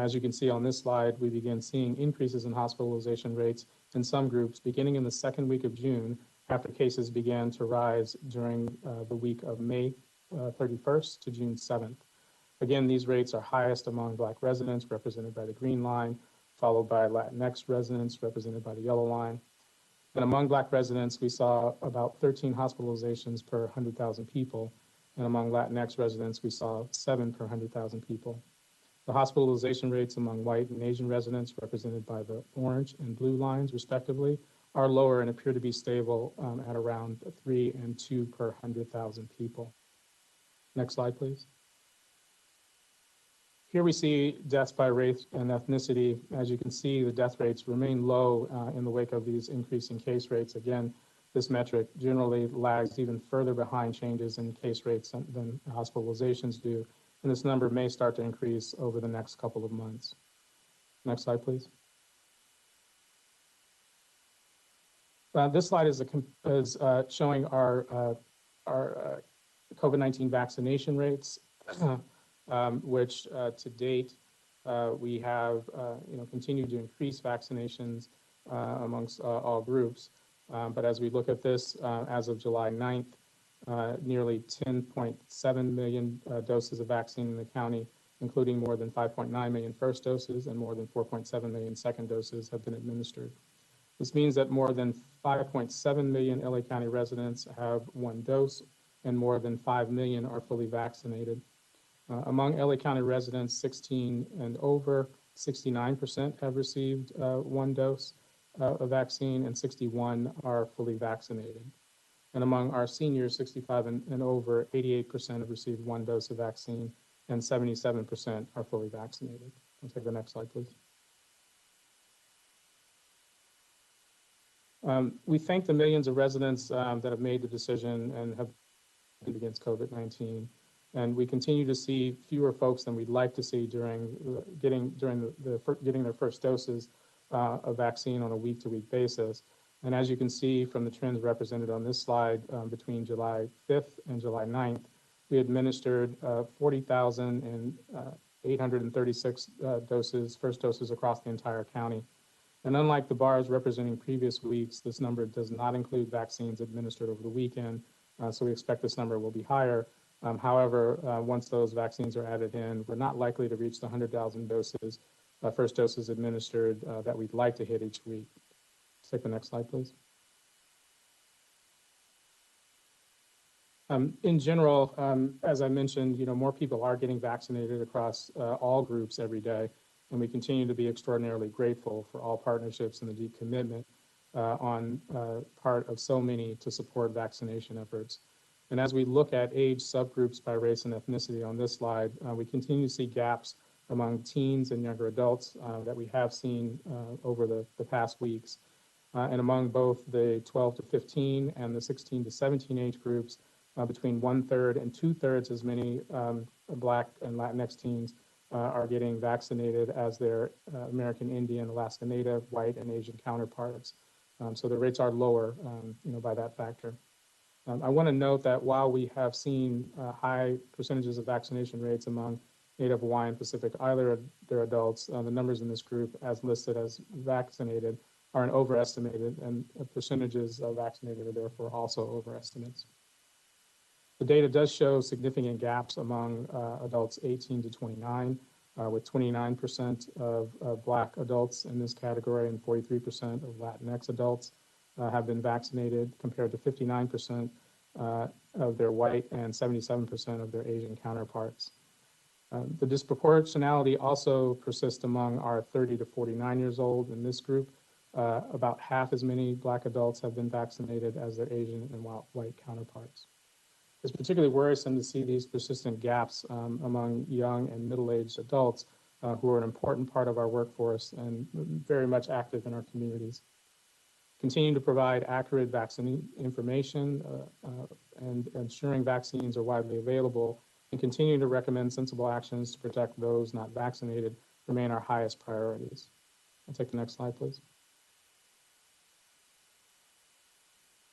As you can see on this slide, we began seeing increases in hospitalization rates in some groups beginning in the second week of June after cases began to rise during the week of May 31st to June 7th. Again, these rates are highest among Black residents, represented by the green line, followed by Latinx residents, represented by the yellow line. And among Black residents, we saw about 13 hospitalizations per 100,000 people. And among Latinx residents, we saw 7 per 100,000 people. The hospitalization rates among white and Asian residents, represented by the orange and blue lines, respectively, are lower and appear to be stable at around 3 and 2 per 100,000 people. Next slide, please. Here we see deaths by race and ethnicity. As you can see, the death rates remain low in the wake of these increasing case rates. Again, this metric generally lags even further behind changes in case rates than hospitalizations do, and this number may start to increase over the next couple of months. Next slide, please. This slide is showing our COVID-19 vaccination rates. Which to date we have continued to increase vaccinations amongst all groups. But as we look at this, as of July 9th, nearly 10.7 million doses of vaccine in the county, including more than 5.9 million first doses and more than 4.7 million second doses, have been administered. This means that more than 5.7 million LA County residents have one dose and more than 5 million are fully vaccinated. Among LA County residents 16 and over, 69% have received one dose of vaccine and 61 are fully vaccinated. And among our seniors 65 and over, 88% have received one dose of vaccine and 77% are fully vaccinated. I'll take the next slide, please. We thank the millions of residents that have made the decision and have against COVID-19. And we continue to see fewer folks than we'd like to see during getting their first doses of vaccine on a week-to-week basis. And as you can see from the trends represented on this slide, between July 5th and July 9th, we administered 40,836 first doses across the entire county. And unlike the bars representing previous weeks, this number does not include vaccines administered over the weekend, so we expect this number will be higher. However, once those vaccines are added in, we're not likely to reach the 100,000 doses, first doses administered that we'd like to hit each week. Let's take the next slide, please. In general, as I mentioned, more people are getting vaccinated across all groups every day, and we continue to be extraordinarily grateful for all partnerships and the deep commitment on part of so many to support vaccination efforts. And as we look at age subgroups by race and ethnicity on this slide, we continue to see gaps among teens and younger adults that we have seen over the past weeks. And among both the 12 to 15 and the 16 to 17 age groups, between 1/3 and 2/3 as many Black and Latinx teens are getting vaccinated as their American Indian, Alaska Native, white, and Asian counterparts. So the rates are lower, by that factor. I want to note that while we have seen high percentages of vaccination rates among Native Hawaiian Pacific Islander adults, the numbers in this group as listed as vaccinated are an overestimated, and percentages of vaccinated are therefore also overestimates. The data does show significant gaps among adults 18 to 29, with 29% of Black adults in this category and 43% of Latinx adults have been vaccinated, compared to 59% of their white and 77% of their Asian counterparts. The disproportionality also persists among our 30 to 49 years old. In this group, about half as many Black adults have been vaccinated as their Asian and white counterparts. It's particularly worrisome to see these persistent gaps among young and middle-aged adults who are an important part of our workforce and very much active in our communities. Continuing to provide accurate vaccine information and ensuring vaccines are widely available, and continuing to recommend sensible actions to protect those not vaccinated remain our highest priorities. I'll take the next slide, please.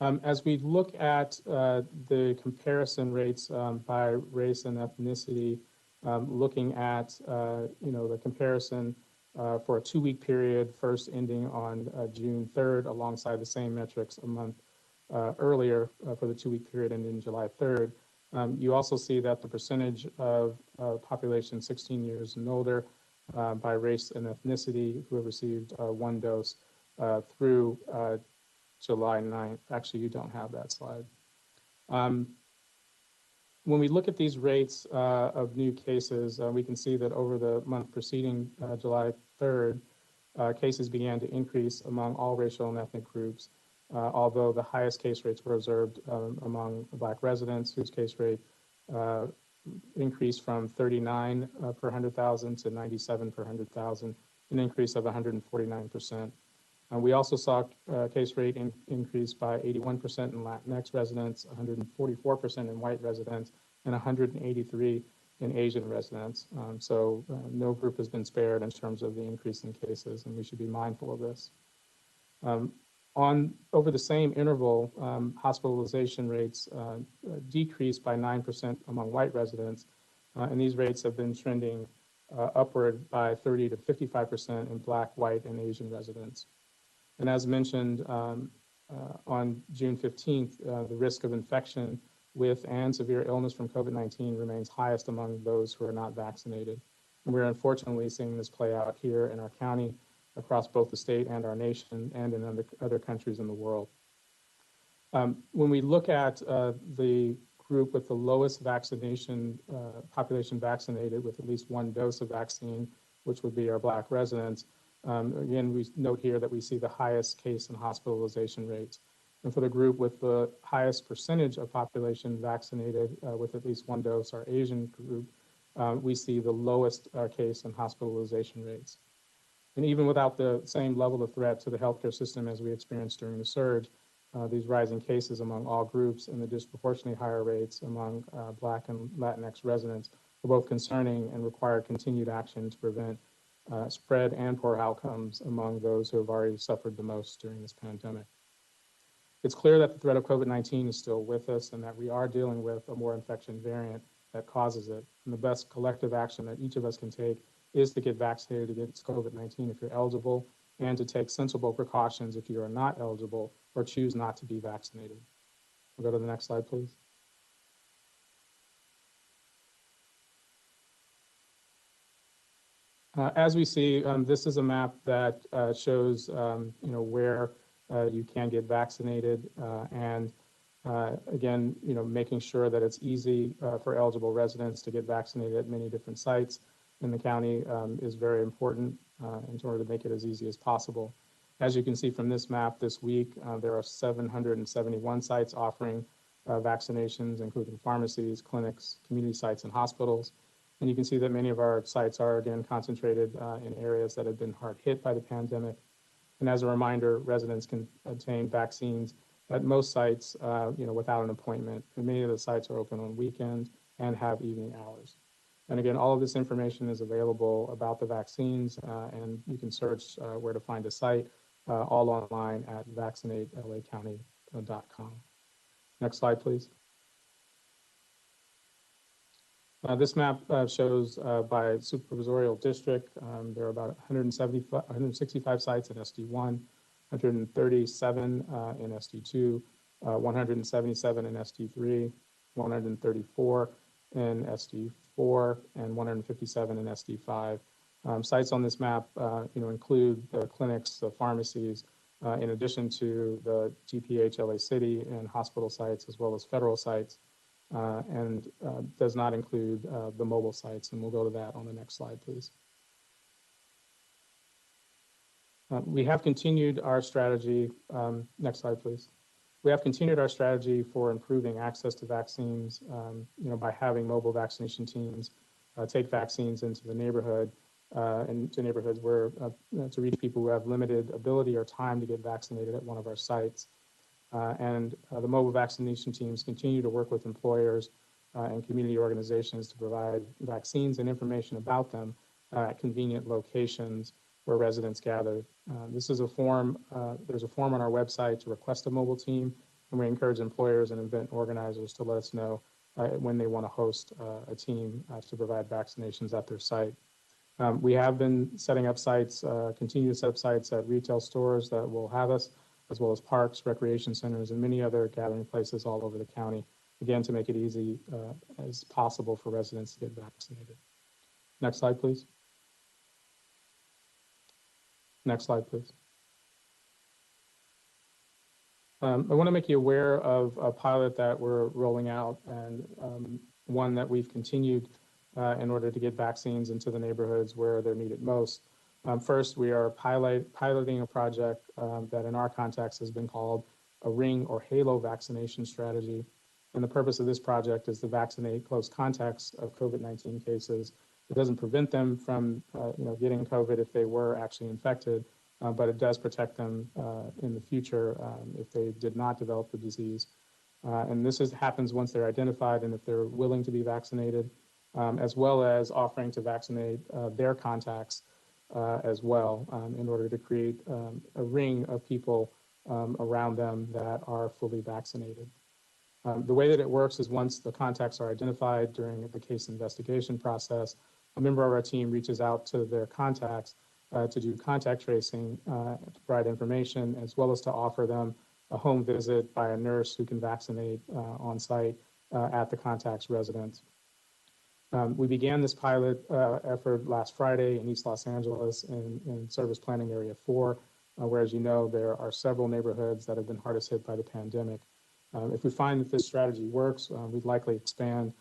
As we look at the comparison rates by race and ethnicity, looking at the comparison for a 2-week period, first ending on June 3rd, alongside the same metrics a month earlier for the 2-week period ending July 3rd, you also see that the percentage of population 16 years and older by race and ethnicity who have received 1 dose through July 9th. Actually, you don't have that slide. When we look at these rates of new cases, we can see that over the month preceding July 3rd, cases began to increase among all racial and ethnic groups, although the highest case rates were observed among Black residents, whose case rate increased from 39 per 100,000 to 97 per 100,000, an increase of 149%. We also saw case rate increase by 81% in Latinx residents, 144% in white residents, and 183 in Asian residents. So no group has been spared in terms of the increase in cases, and we should be mindful of this. Over the same interval, hospitalization rates decreased by 9% among white residents, and these rates have been trending upward by 30 to 55% in Black, white, and Asian residents. And as mentioned, on June 15th, the risk of infection with and severe illness from COVID-19 remains highest among those who are not vaccinated. And we're unfortunately seeing this play out here in our county, across both the state and our nation, and in other countries in the world. When we look at the group with the lowest vaccination, population vaccinated with at least 1 dose of vaccine, which would be our Black residents, again, we note here that we see the highest case and hospitalization rates. And for the group with the highest percentage of population vaccinated with at least 1 dose, our Asian group, we see the lowest case and hospitalization rates. And even without the same level of threat to the healthcare system as we experienced during the surge, these rising cases among all groups and the disproportionately higher rates among Black and Latinx residents are both concerning and require continued action to prevent spread and poor outcomes among those who have already suffered the most during this pandemic. It's clear that the threat of COVID-19 is still with us and that we are dealing with a more infection variant that causes it. And the best collective action that each of us can take is to get vaccinated against COVID-19 if you're eligible, and to take sensible precautions if you are not eligible or choose not to be vaccinated. We'll go to the next slide, please. As we see, this is a map that shows where you can get vaccinated, and again, making sure that it's easy for eligible residents to get vaccinated at many different sites in the county is very important in order to make it as easy as possible. As you can see from this map this week, there are 771 sites offering vaccinations, including pharmacies, clinics, community sites, and hospitals. And you can see that many of our sites are, again, concentrated in areas that have been hard hit by the pandemic. And as a reminder, residents can obtain vaccines at most sites, without an appointment. And many of the sites are open on weekends and have evening hours. And again, all of this information is available about the vaccines, and you can search where to find a site, all online at vaccinatelacounty.com. Next slide, please. This map shows by supervisorial district. There are about 165 sites in SD1, 137 in SD2, 177 in SD3, 134 in SD4, and 157 in SD5. Sites on this map, include the clinics, the pharmacies, in addition to the GPH LA City and hospital sites, as well as federal sites. And does not include the mobile sites, and we'll go to that on the next slide, please. We have continued our strategy, next slide, please. We have continued our strategy for improving access to vaccines, by having mobile vaccination teams take vaccines into the neighborhood, and to neighborhoods where, to reach people who have limited ability or time to get vaccinated at one of our sites. And the mobile vaccination teams continue to work with employers and community organizations to provide vaccines and information about them at convenient locations where residents gather. This is a form, there's a form on our website to request a mobile team, and we encourage employers and event organizers to let us know when they want to host a team to provide vaccinations at their site. We have been setting up sites, continue to set up sites at retail stores that will have us, as well as parks, recreation centers, and many other gathering places all over the county, again, to make it easy as possible for residents to get vaccinated. Next slide, please. Next slide, please. I want to make you aware of a pilot that we're rolling out, and one that we've continued in order to get vaccines into the neighborhoods where they're needed most. First, we are piloting a project that in our context has been called a ring or halo vaccination strategy. And the purpose of this project is to vaccinate close contacts of COVID-19 cases. It doesn't prevent them from getting COVID if they were actually infected, but it does protect them in the future if they did not develop the disease. And this happens once they're identified and if they're willing to be vaccinated, as well as offering to vaccinate their contacts as well in order to create a ring of people around them that are fully vaccinated. The way that it works is once the contacts are identified during the case investigation process, a member of our team reaches out to their contacts to do contact tracing, to provide information, as well as to offer them a home visit by a nurse who can vaccinate on site at the contact's residence. We began this pilot effort last Friday in East Los Angeles in Service Planning Area 4, where, as you know, there are several neighborhoods that have been hardest hit by the pandemic. If we find that this strategy works, we'd likely expand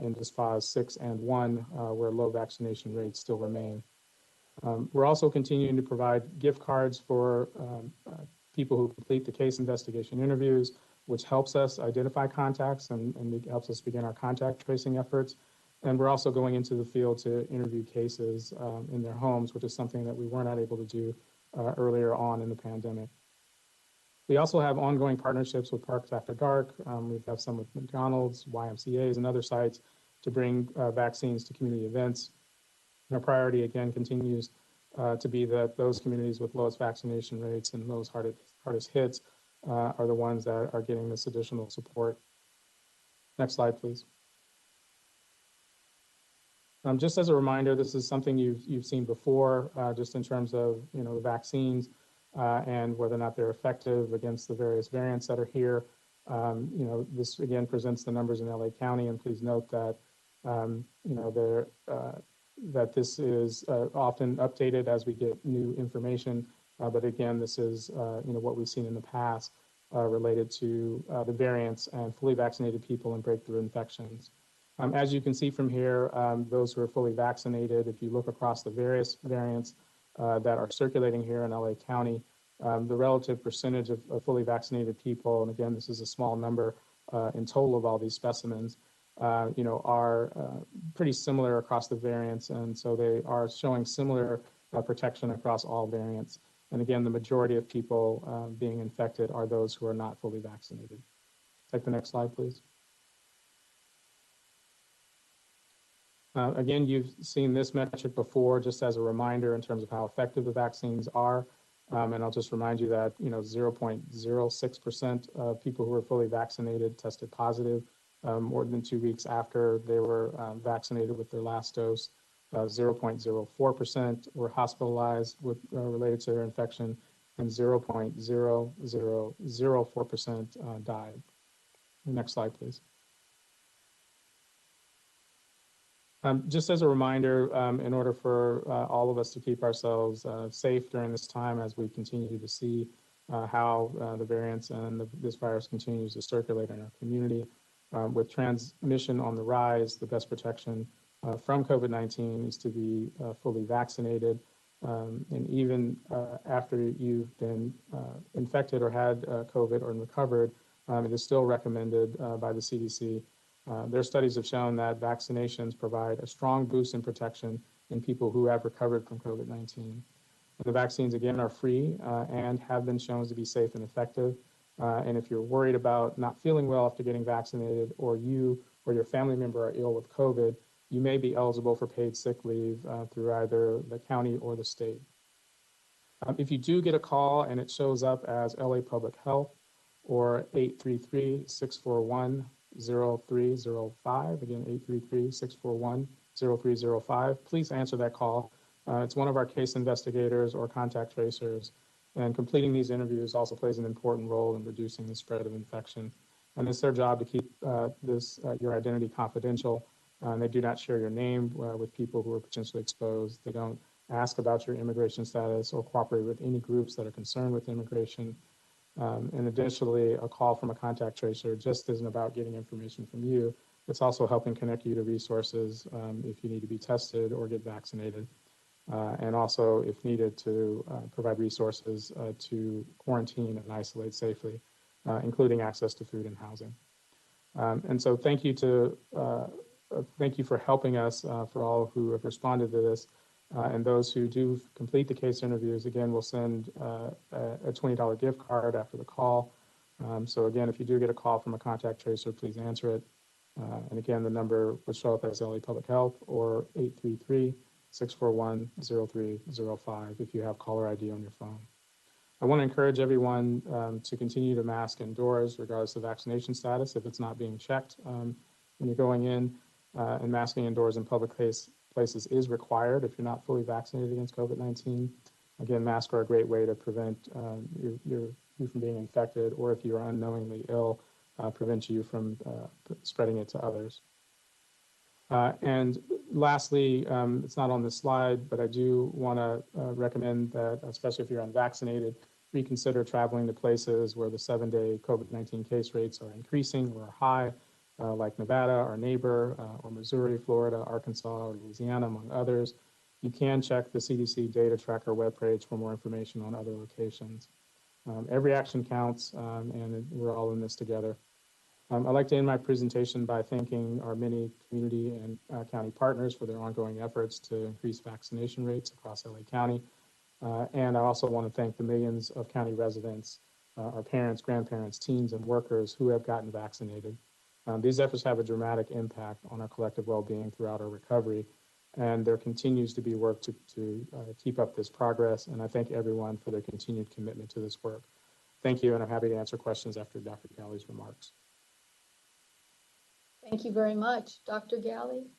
into phase 6 and 1, where low vaccination rates still remain. We're also continuing to provide gift cards for people who complete the case investigation interviews, which helps us identify contacts and helps us begin our contact tracing efforts. And we're also going into the field to interview cases in their homes, which is something that we were not able to do earlier on in the pandemic. We also have ongoing partnerships with Parks After Dark. We have some with McDonald's, YMCA's, and other sites to bring vaccines to community events. And our priority, again, continues to be that those communities with lowest vaccination rates and those hardest hits are the ones that are getting this additional support. Next slide, please. Just as a reminder, this is something you've seen before, just in terms of the vaccines and whether or not they're effective against the various variants that are here. This again presents the numbers in LA County, and please note that that this is often updated as we get new information. But again, this is what we've seen in the past related to the variants and fully vaccinated people and breakthrough infections. As you can see from here, those who are fully vaccinated, if you look across the various variants that are circulating here in LA County, the relative percentage of fully vaccinated people, and again, this is a small number in total of all these specimens, are pretty similar across the variants. And so they are showing similar protection across all variants. And again, the majority of people being infected are those who are not fully vaccinated. Take the next slide, please. Again, you've seen this metric before, just as a reminder in terms of how effective the vaccines are. And I'll just remind you that 0.06% of people who were fully vaccinated tested positive more than 2 weeks after they were vaccinated with their last dose. 0.04% were hospitalized related to their infection, and 0.0004% died. Next slide, please. Just as a reminder, in order for all of us to keep ourselves safe during this time as we continue to see how the variants and this virus continues to circulate in our community, with transmission on the rise, the best protection from COVID-19 is to be fully vaccinated. And even after you've been infected or had COVID or recovered, it is still recommended by the CDC. Their studies have shown that vaccinations provide a strong boost in protection in people who have recovered from COVID-19. The vaccines, again, are free and have been shown to be safe and effective. And if you're worried about not feeling well after getting vaccinated, or you or your family member are ill with COVID, you may be eligible for paid sick leave through either the county or the state. If you do get a call and it shows up as LA Public Health, or 833-641-0305. Again, 833-641-0305. Please answer that call. It's one of our case investigators or contact tracers, and completing these interviews also plays an important role in reducing the spread of infection. And it's their job to keep your identity confidential. They do not share your name with people who are potentially exposed. They don't ask about your immigration status or cooperate with any groups that are concerned with immigration. And additionally, a call from a contact tracer just isn't about getting information from you. It's also helping connect you to resources if you need to be tested or get vaccinated. And also, if needed, to provide resources to quarantine and isolate safely, including access to food and housing. And so thank you for helping us, for all who have responded to this. And those who do complete the case interviews, again, we'll send a $20 gift card after the call. So again, if you do get a call from a contact tracer, please answer it. And again, the number would show up as LA Public Health or 833-641-0305 if you have caller ID on your phone. I want to encourage everyone to continue to mask indoors regardless of vaccination status if it's not being checked when you're going in, and masking indoors in public places is required if you're not fully vaccinated against COVID-19. Again, masks are a great way to prevent you from being infected, or if you are unknowingly ill, prevent you from spreading it to others. And lastly, it's not on this slide, but I do want to recommend that, especially if you're unvaccinated, reconsider traveling to places where the 7-day COVID-19 case rates are increasing or are high, like Nevada, our neighbor, or Missouri, Florida, Arkansas, or Louisiana, among others. You can check the CDC data tracker webpage for more information on other locations. Every action counts, and we're all in this together. I'd like to end my presentation by thanking our many community and county partners for their ongoing efforts to increase vaccination rates across LA County. And I also want to thank the millions of county residents, our parents, grandparents, teens, and workers who have gotten vaccinated. These efforts have a dramatic impact on our collective well-being throughout our recovery, and there continues to be work to keep up this progress, and I thank everyone for their continued commitment to this work. Thank you, and I'm happy to answer questions after Dr. Galley's remarks. Thank you very much. Dr. Galley?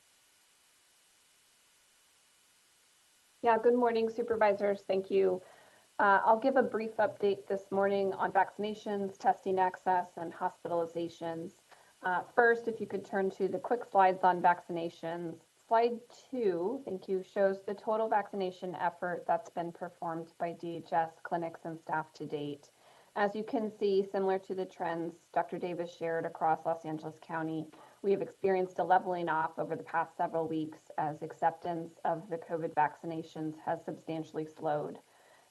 Yeah, good morning, supervisors. Thank you. I'll give a brief update this morning on vaccinations, testing access, and hospitalizations. First, if you could turn to the quick slides on vaccinations. Slide 2, thank you, shows the total vaccination effort that's been performed by DHS clinics and staff to date. As you can see, similar to the trends Dr. Davis shared across Los Angeles County, we have experienced a leveling off over the past several weeks as acceptance of the COVID vaccinations has substantially slowed.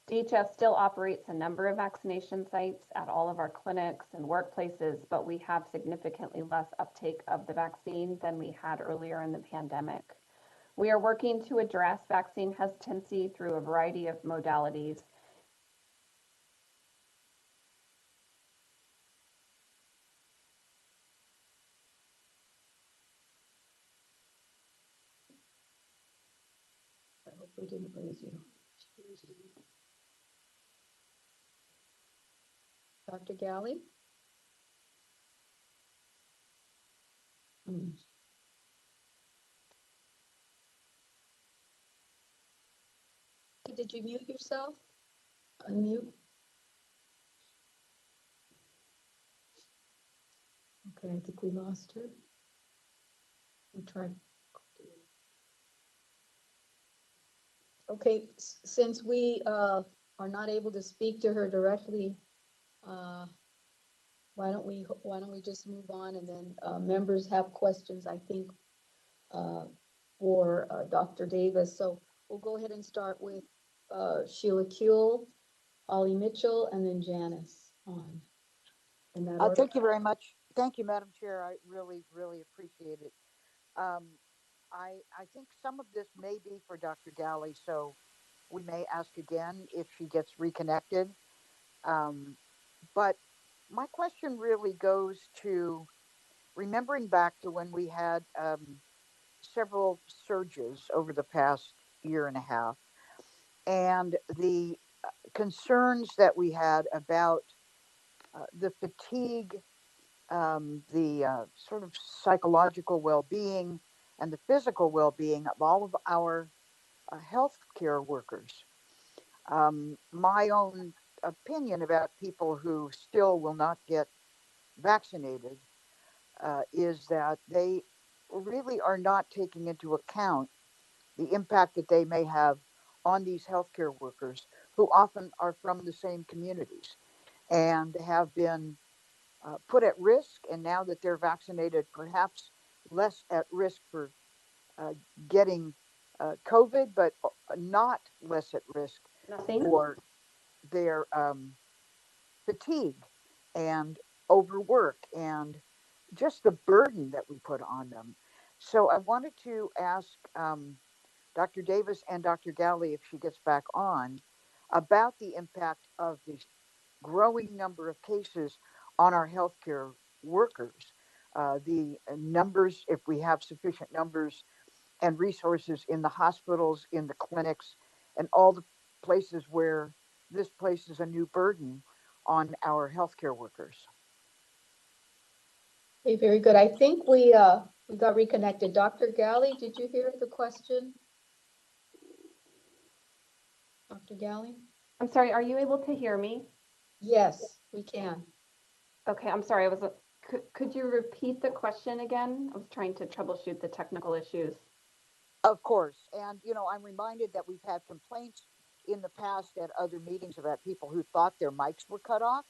DHS still operates a number of vaccination sites at all of our clinics and workplaces, but we have significantly less uptake of the vaccine than we had earlier in the pandemic. We are working to address vaccine hesitancy through a variety of modalities. I hope we didn't lose you. Dr. Galley? Did you mute yourself? Unmute. Okay, I think we lost her. We'll try. Okay, since we are not able to speak to her directly, why don't we just move on, and then members have questions, I think, for Dr. Davis. So we'll go ahead and start with Sheila Kuehl, Ollie Mitchell, and then Janice on. Thank you very much. Thank you, Madam Chair. I really, really appreciate it. I think some of this may be for Dr. Galley, so we may ask again if she gets reconnected. But my question really goes to remembering back to when we had several surges over the past year and a half, and the concerns that we had about the fatigue, the sort of psychological well-being, and the physical well-being of all of our healthcare workers. My own opinion about people who still will not get vaccinated is that they really are not taking into account the impact that they may have on these healthcare workers who often are from the same communities and have been put at risk. And now that they're vaccinated, perhaps less at risk for uh, getting COVID, but not less at risk Nothing. for their fatigue and overwork and just the burden that we put on them. So I wanted to ask Dr. Davis and Dr. Galley, if she gets back on, about the impact of the growing number of cases on our healthcare workers. The numbers, if we have sufficient numbers and resources in the hospitals, in the clinics, and all the places where this places a new burden on our healthcare workers. Okay, very good. I think we got reconnected. Dr. Galley, did you hear the question? Dr. Galley? I'm sorry, are you able to hear me? Yes, we can. Okay, I'm sorry, could you repeat the question again? I was trying to troubleshoot the technical issues. Of course. And, you know, I'm reminded that we've had complaints in the past at other meetings about people who thought their mics were cut off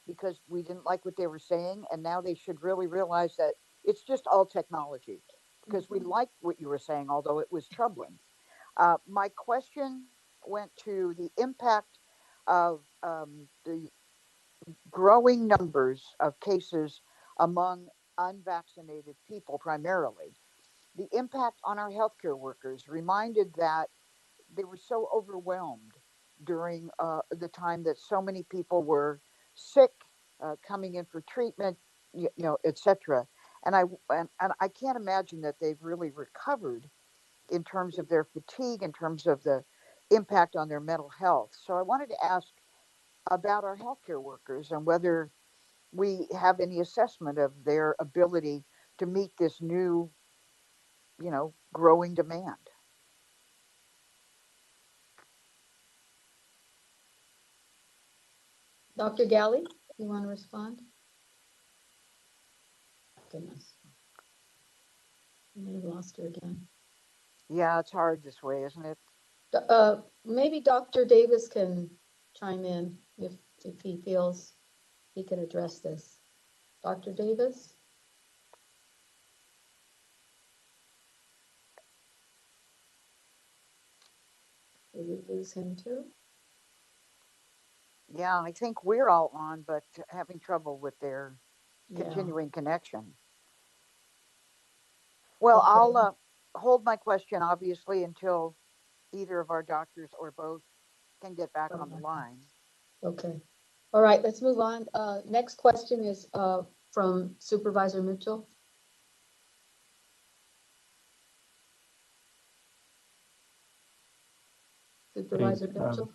because we didn't like what they were saying. And now they should really realize that it's just all technology because we liked what you were saying, although it was troubling. My question went to the impact of the growing numbers of cases among unvaccinated people primarily, the impact on our healthcare workers, reminded that they were so overwhelmed during the time that so many people were sick, coming in for treatment, etc. And I can't imagine that they've really recovered in terms of their fatigue, in terms of the impact on their mental health. So I wanted to ask about our healthcare workers and whether we have any assessment of their ability to meet this new, growing demand. Dr. Galley, you want to respond? Goodness. I may have lost her again. Yeah, it's hard this way, isn't it? Maybe Dr. Davis can chime in if he feels he can address this. Dr. Davis? Did we lose him too? Yeah, I think we're all on, but having trouble with their continuing connection. Well, Okay. I'll hold my question, obviously, until either of our doctors or both can get back on the line. Okay. All right, let's move on. Next question is from Supervisor Mitchell. Supervisor Mitchell?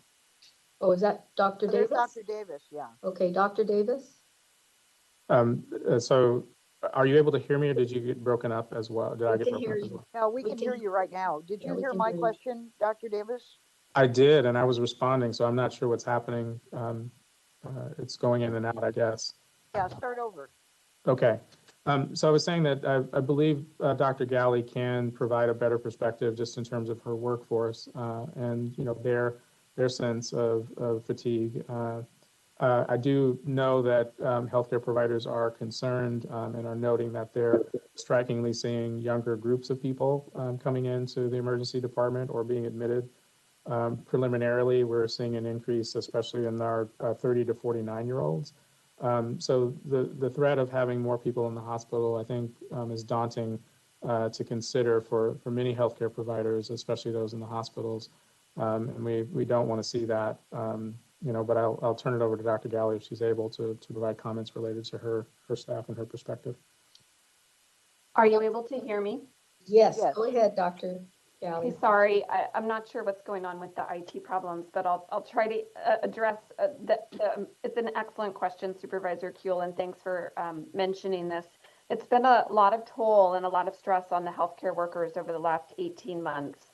Oh, is that Dr. Davis? There's Dr. Davis, yeah. Okay, Dr. Davis? So are you able to hear me or did you get broken up as well? Did I get broken up as well? No, we can hear you right now. Did you hear my question, Dr. Davis? I did, and I was responding, so I'm not sure what's happening. It's going in and out, I guess. Yeah, start over. Okay. So I was saying that I believe Dr. Galley can provide a better perspective just in terms of her workforce and their sense of fatigue. I do know that healthcare providers are concerned and are noting that they're strikingly seeing younger groups of people coming into the emergency department or being admitted. Preliminarily, we're seeing an increase, especially in our 30 to 49-year-olds. So the threat of having more people in the hospital, I think, is daunting to consider for many healthcare providers, especially those in the hospitals. And we don't want to see that, but I'll turn it over to Dr. Galley if she's able to provide comments related to her staff and her perspective. Are you able to hear me? Yes, go ahead, Doctor. Hey, sorry, I'm not sure what's going on with the IT problems, but I'll try to address it's an excellent question, Supervisor Kuehl, and thanks for mentioning this. It's been a lot of toll and a lot of stress on the healthcare workers over the last 18 months.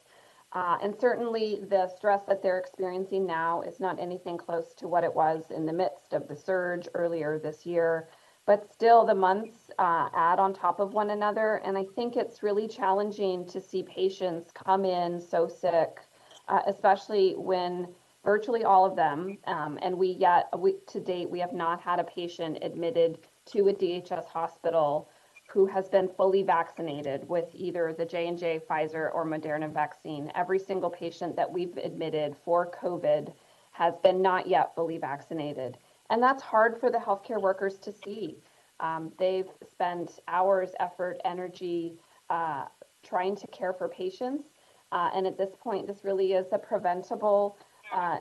And certainly the stress that they're experiencing now is not anything close to what it was in the midst of the surge earlier this year. But still, the months add on top of one another. And I think it's really challenging to see patients come in so sick, especially when virtually all of them, and to date, we have not had a patient admitted to a DHS hospital who has been fully vaccinated with either the J&J, Pfizer, or Moderna vaccine. Every single patient that we've admitted for COVID has been not yet fully vaccinated. And that's hard for the healthcare workers to see. They've spent hours, effort, energy trying to care for patients. And at this point, this really is a preventable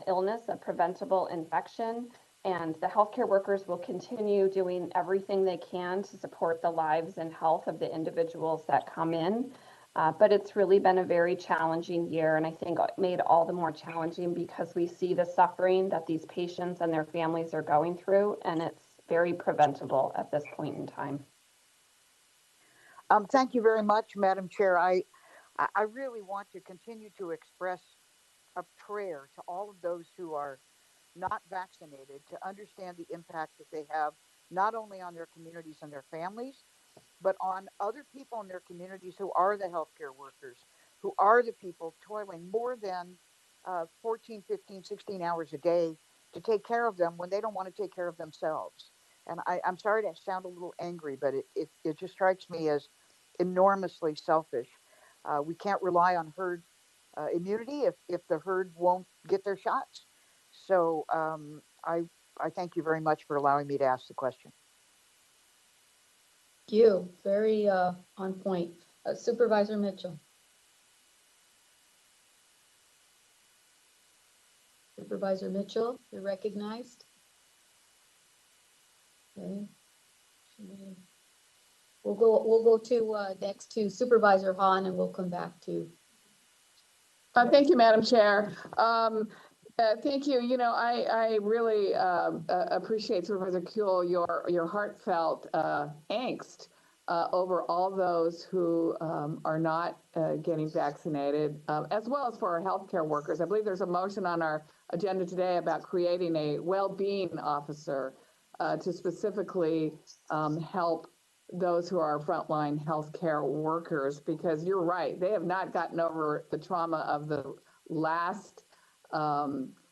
illness, a preventable infection. And the healthcare workers will continue doing everything they can to support the lives and health of the individuals that come in. But it's really been a very challenging year, and I think made all the more challenging because we see the suffering that these patients and their families are going through, and it's very preventable at this point in time. Thank you very much, Madam Chair. I really want to continue to express a prayer to all of those who are not vaccinated to understand the impact that they have not only on their communities and their families, but on other people in their communities who are the healthcare workers, who are the people toiling more than 14, 15, 16 hours a day to take care of them when they don't want to take care of themselves. And I'm sorry to sound a little angry, but it just strikes me as enormously selfish. We can't rely on herd immunity if the herd won't get their shots. So I thank you very much for allowing me to ask the question. Thank you. Very on point. Supervisor Mitchell. Supervisor Mitchell, you're recognized. Okay. We'll go to next to Supervisor Hahn, and we'll come back to. Thank you, Madam Chair. Thank you. You know, I really appreciate, Supervisor Kuehl, your heartfelt angst over all those who are not getting vaccinated, as well as for our healthcare workers. I believe there's a motion on our agenda today about creating a well-being officer to specifically help those who are frontline healthcare workers, because you're right, they have not gotten over the trauma of the last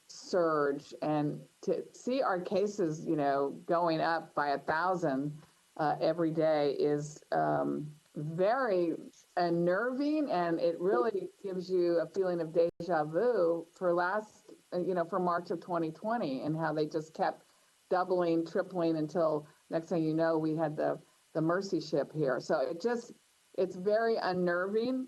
surge, and to see our cases, you know, going up by 1,000 every day is very unnerving, and it really gives you a feeling of deja vu for for March of 2020, and how they just kept doubling, tripling until next thing you know, we had the mercy ship here. So it's very unnerving.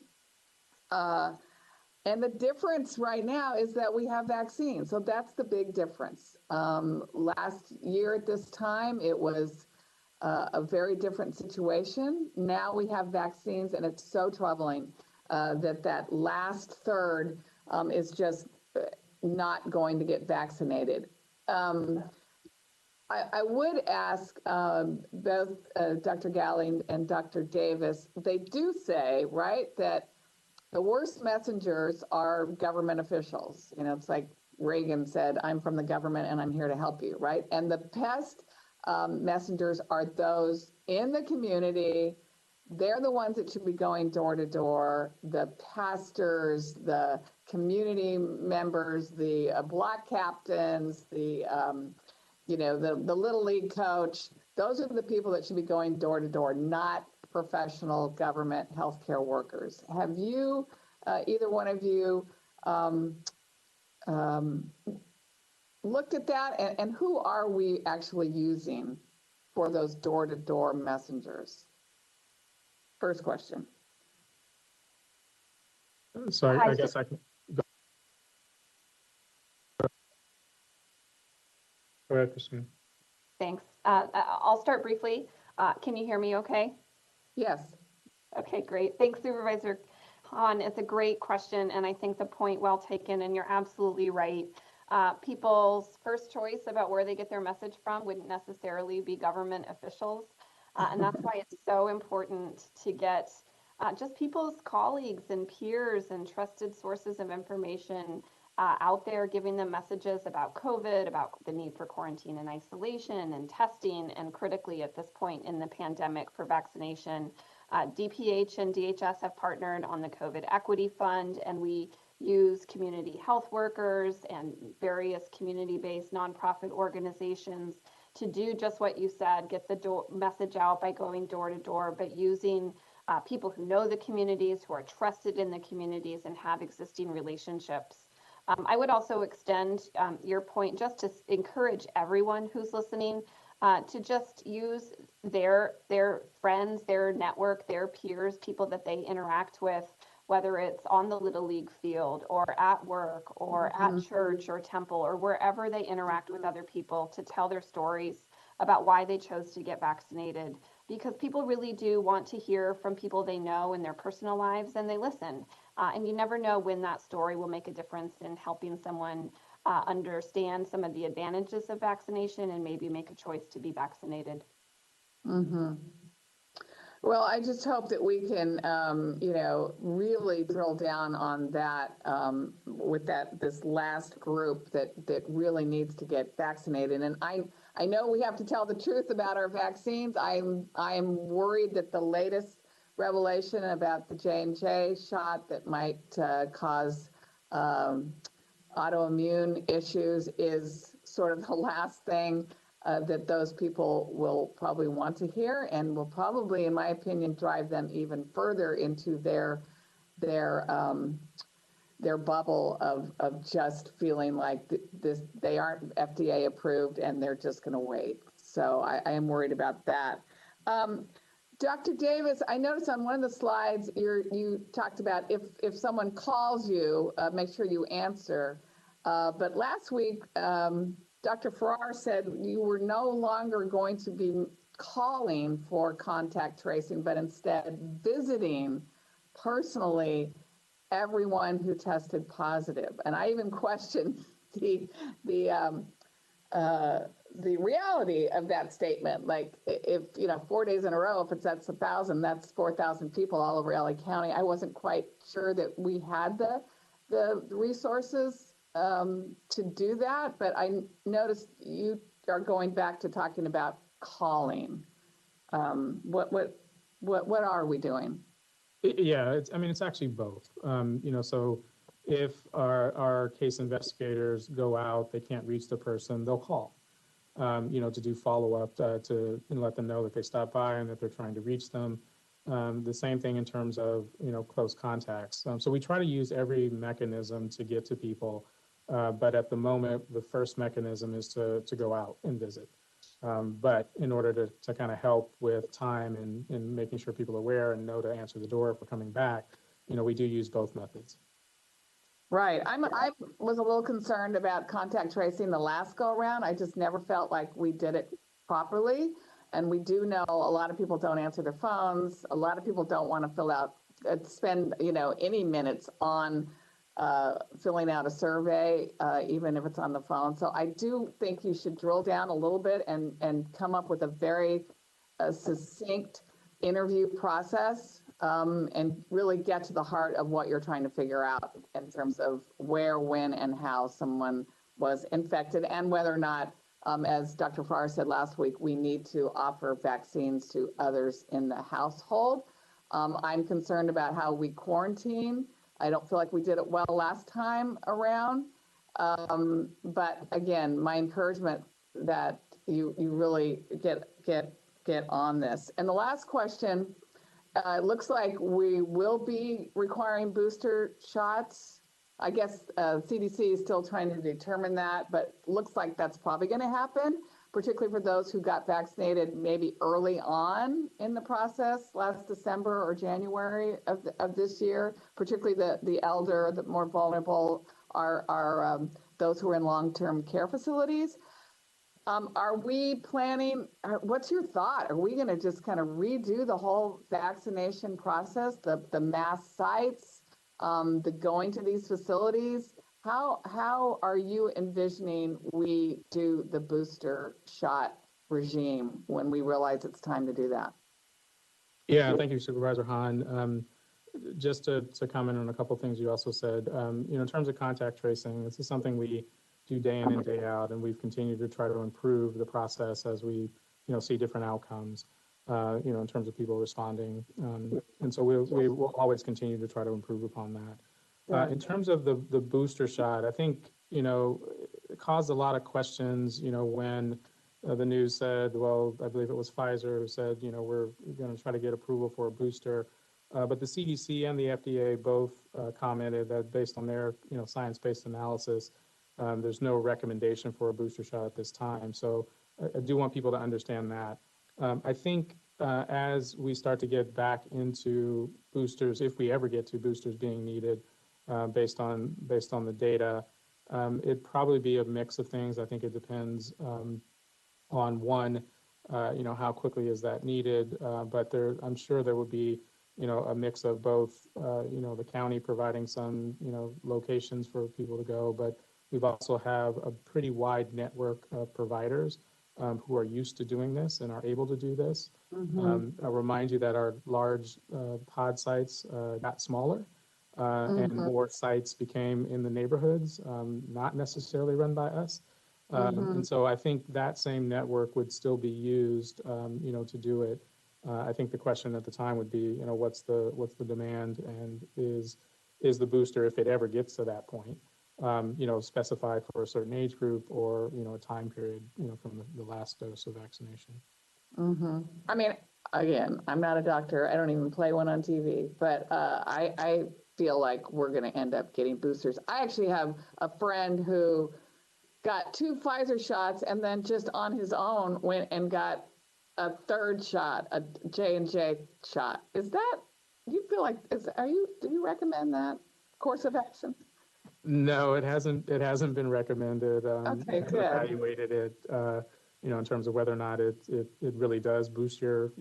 And the difference right now is that we have vaccines. So that's the big difference. Last year at this time, it was a very different situation. Now we have vaccines, and it's so troubling that last third is just not going to get vaccinated. I would ask both Dr. Galley and Dr. Davis, they do say, right, that the worst messengers are government officials. You know, it's like Reagan said, I'm from the government and I'm here to help you, right? And the best messengers are those in the community. They're the ones that should be going door to door, the pastors, the community members, the block captains, the Little League coach. Those are the people that should be going door to door, not professional government healthcare workers. Have you, either one of you, looked at that? And who are we actually using for those door to door messengers? First question. So I guess I can go ahead, Christine. Thanks. I'll start briefly. Can you hear me okay? Yes. Okay, great. Thanks, Supervisor Han, it's a great question, and I think the point well taken, and you're absolutely right. People's first choice about where they get their message from wouldn't necessarily be government officials. And that's why it's so important to get just people's colleagues and peers and trusted sources of information out there, giving them messages about COVID, about the need for quarantine and isolation and testing, and critically at this point in the pandemic for vaccination. DPH and DHS have partnered on the COVID Equity Fund, and we use community health workers and various community-based nonprofit organizations to do just what you said, get the message out by going door to door, but using people who know the communities, who are trusted in the communities and have existing relationships. I would also extend your point just to encourage everyone who's listening to just use their friends, their network, their peers, people that they interact with, whether it's on the Little League field or at work or at church or temple or wherever they interact with other people, to tell their stories about why they chose to get vaccinated, because people really do want to hear from people they know in their personal lives, and they listen. And you never know when that story will make a difference in helping someone understand some of the advantages of vaccination and maybe make a choice to be vaccinated. Well, I just hope that we can, really drill down on that with this last group that really needs to get vaccinated. And I know we have to tell the truth about our vaccines. I am worried that the latest revelation about the J&J shot that might cause autoimmune issues is sort of the last thing that those people will probably want to hear, and will probably, in my opinion, drive them even further into their bubble of just feeling like they aren't FDA approved and they're just going to wait. So I am worried about that. Dr. Davis, I noticed on one of the slides you talked about if someone calls you, make sure you answer. But last week, Dr. Farrar said you were no longer going to be calling for contact tracing, but instead visiting personally everyone who tested positive. And I even questioned the reality of that statement. Like, if 4 days in a row, if that's 1,000, that's 4,000 people all over LA County. I wasn't quite sure that we had the resources to do that, but I noticed you are going back to talking about calling. What are we doing? Yeah, it's actually both. So if our case investigators go out, they can't reach the person, they'll call, to do follow-up, to let them know that they stopped by and that they're trying to reach them. The same thing in terms of, close contacts. So we try to use every mechanism to get to people. But at the moment, the first mechanism is to go out and visit. But in order to kind of help with time and making sure people are aware and know to answer the door if we're coming back, we do use both methods. Right. I was a little concerned about contact tracing the last go around. I just never felt like we did it properly. And we do know a lot of people don't answer their phones. A lot of people don't want to spend any minutes on filling out a survey, even if it's on the phone. So I do think you should drill down a little bit and come up with a very succinct interview process, and really get to the heart of what you're trying to figure out in terms of where, when, and how someone was infected, and whether or not, as Dr. Farrar said last week, we need to offer vaccines to others in the household. I'm concerned about how we quarantine. I don't feel like we did it well last time around. But again, my encouragement that you really get on this. And the last question, it looks like we will be requiring booster shots. I guess CDC is still trying to determine that, but looks like that's probably going to happen, particularly for those who got vaccinated maybe early on in the process, last December or January of this year. Particularly the elder, the more vulnerable are those who are in long-term care facilities. Are we planning, what's your thought? Are we going to just kind of redo the whole vaccination process, the mass sites? the going to these facilities. How are you envisioning we do the booster shot regime when we realize it's time to do that? Yeah, thank you, Supervisor Hahn. Just to comment on a couple of things you also said, in terms of contact tracing, this is something we do day in and day out, and we've continued to try to improve the process as we, see different outcomes, in terms of people responding. And so we will always continue to try to improve upon that. In terms of the booster shot, I think, it caused a lot of questions, when the news said, well, I believe it was Pfizer who said, we're going to try to get approval for a booster. But the CDC and the FDA both commented that based on their, science-based analysis, there's no recommendation for a booster shot at this time. So I do want people to understand that. I think as we start to get back into boosters, if we ever get to boosters being needed, based on the data, it'd probably be a mix of things. I think it depends on one, how quickly is that needed? But I'm sure there would be, a mix of both, the county providing some, locations for people to go, but we've also have a pretty wide network of providers who are used to doing this and are able to do this. I'll remind you that our large pod sites got smaller and more sites became in the neighborhoods, not necessarily run by us. And so I think that same network would still be used, to do it. I think the question at the time would be, what's the demand, and is the booster, if it ever gets to that point, specified for a certain age group or, a time period, from the last dose of vaccination. I mean, again, I'm not a doctor. I don't even play one on TV, but I feel like we're going to end up getting boosters. I actually have a friend who got 2 Pfizer shots and then just on his own went and got a third shot, a J&J shot. Is that, do you feel like, do you recommend that course of action? No, it hasn't been recommended. Okay, good. Evaluated it, in terms of whether or not it really does boost your,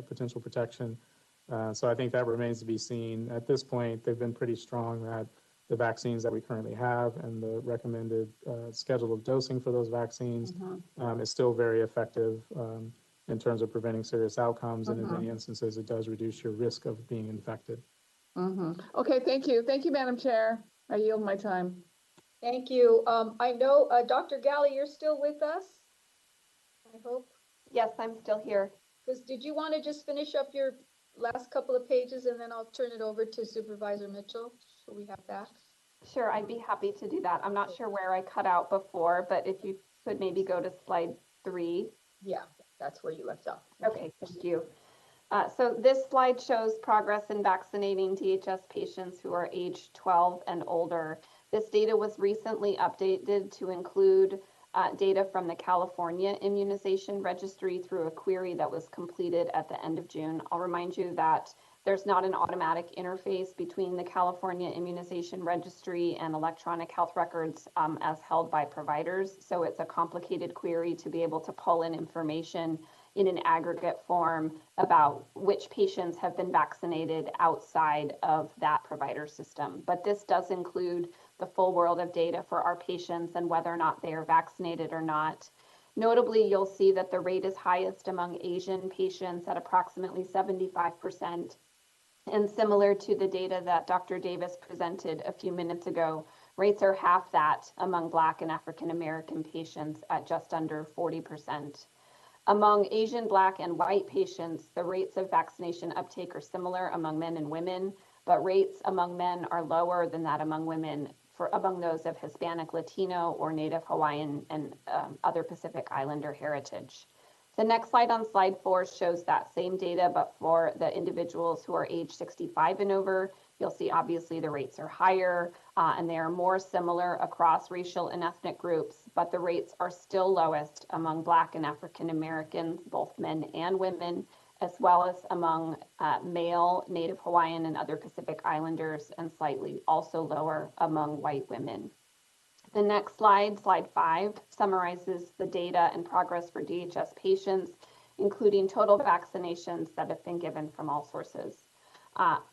potential protection. So I think that remains to be seen. At this point, they've been pretty strong that the vaccines that we currently have and the recommended schedule of dosing for those vaccines is still very effective in terms of preventing serious outcomes. And in many instances, it does reduce your risk of being infected. Okay, thank you. Thank you, Madam Chair. I yield my time. Thank you. I know, Dr. Galley, you're still with us, I hope. Yes, I'm still here. Because did you want to just finish up your last couple of pages and then I'll turn it over to Supervisor Mitchell so we have that? Sure, I'd be happy to do that. I'm not sure where I cut out before, but if you could maybe go to slide 3. Yeah, that's where you left off. Okay, thank you. So this slide shows progress in vaccinating DHS patients who are age 12 and older. This data was recently updated to include data from the California Immunization Registry through a query that was completed at the end of June. I'll remind you that there's not an automatic interface between the California Immunization Registry and electronic health records as held by providers. So it's a complicated query to be able to pull in information in an aggregate form about which patients have been vaccinated outside of that provider system. But this does include the full world of data for our patients and whether or not they are vaccinated or not. Notably, you'll see that the rate is highest among Asian patients at approximately 75%. And similar to the data that Dr. Davis presented a few minutes ago, rates are half that among Black and African American patients at just under 40%. Among Asian, Black, and white patients, the rates of vaccination uptake are similar among men and women, but rates among men are lower than that among women among those of Hispanic, Latino, or Native Hawaiian and other Pacific Islander heritage. The next slide on slide 4 shows that same data, but for the individuals who are age 65 and over. You'll see obviously the rates are higher and they are more similar across racial and ethnic groups, but the rates are still lowest among Black and African Americans, both men and women, as well as among male, Native Hawaiian, and other Pacific Islanders, and slightly also lower among white women. The next slide, slide 5, summarizes the data and progress for DHS patients, including total vaccinations that have been given from all sources.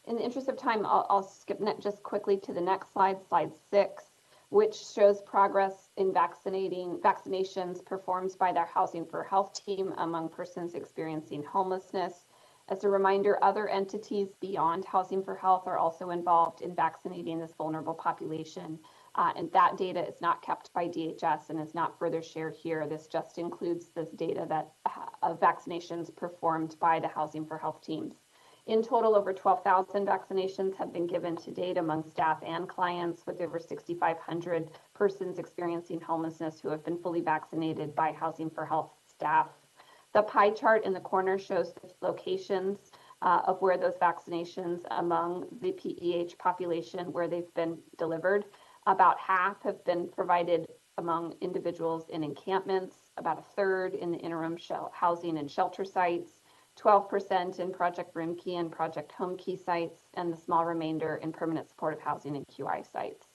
In the interest of time, I'll skip just quickly to the next slide, slide 6, which shows progress in vaccinations performed by their Housing for Health team among persons experiencing homelessness. As a reminder, other entities beyond Housing for Health are also involved in vaccinating this vulnerable population. And that data is not kept by DHS and is not further shared here. This just includes this data that of vaccinations performed by the Housing for Health teams. In total, over 12,000 vaccinations have been given to date among staff and clients, with over 6,500 persons experiencing homelessness who have been fully vaccinated by Housing for Health staff. The pie chart in the corner shows the locations of where those vaccinations among the PEH population where they've been delivered. About half have been provided among individuals in encampments, about a third in the interim housing and shelter sites, 12% in Project Roomkey and Project Homekey sites, and the small remainder in permanent supportive housing and QI sites.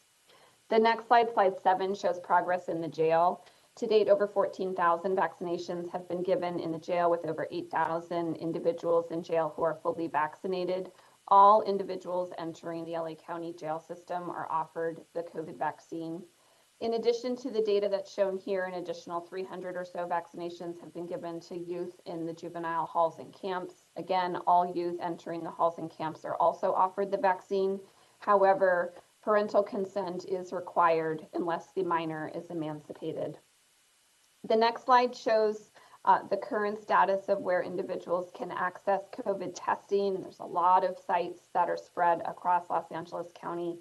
The next slide, slide 7, shows progress in the jail. To date, over 14,000 vaccinations have been given in the jail, with over 8,000 individuals in jail who are fully vaccinated. All individuals entering the LA County jail system are offered the COVID vaccine. In addition to the data that's shown here, an additional 300 or so vaccinations have been given to youth in the juvenile halls and camps. Again, all youth entering the halls and camps are also offered the vaccine. However, parental consent is required unless the minor is emancipated. The next slide shows the current status of where individuals can access COVID testing. There's a lot of sites that are spread across Los Angeles County.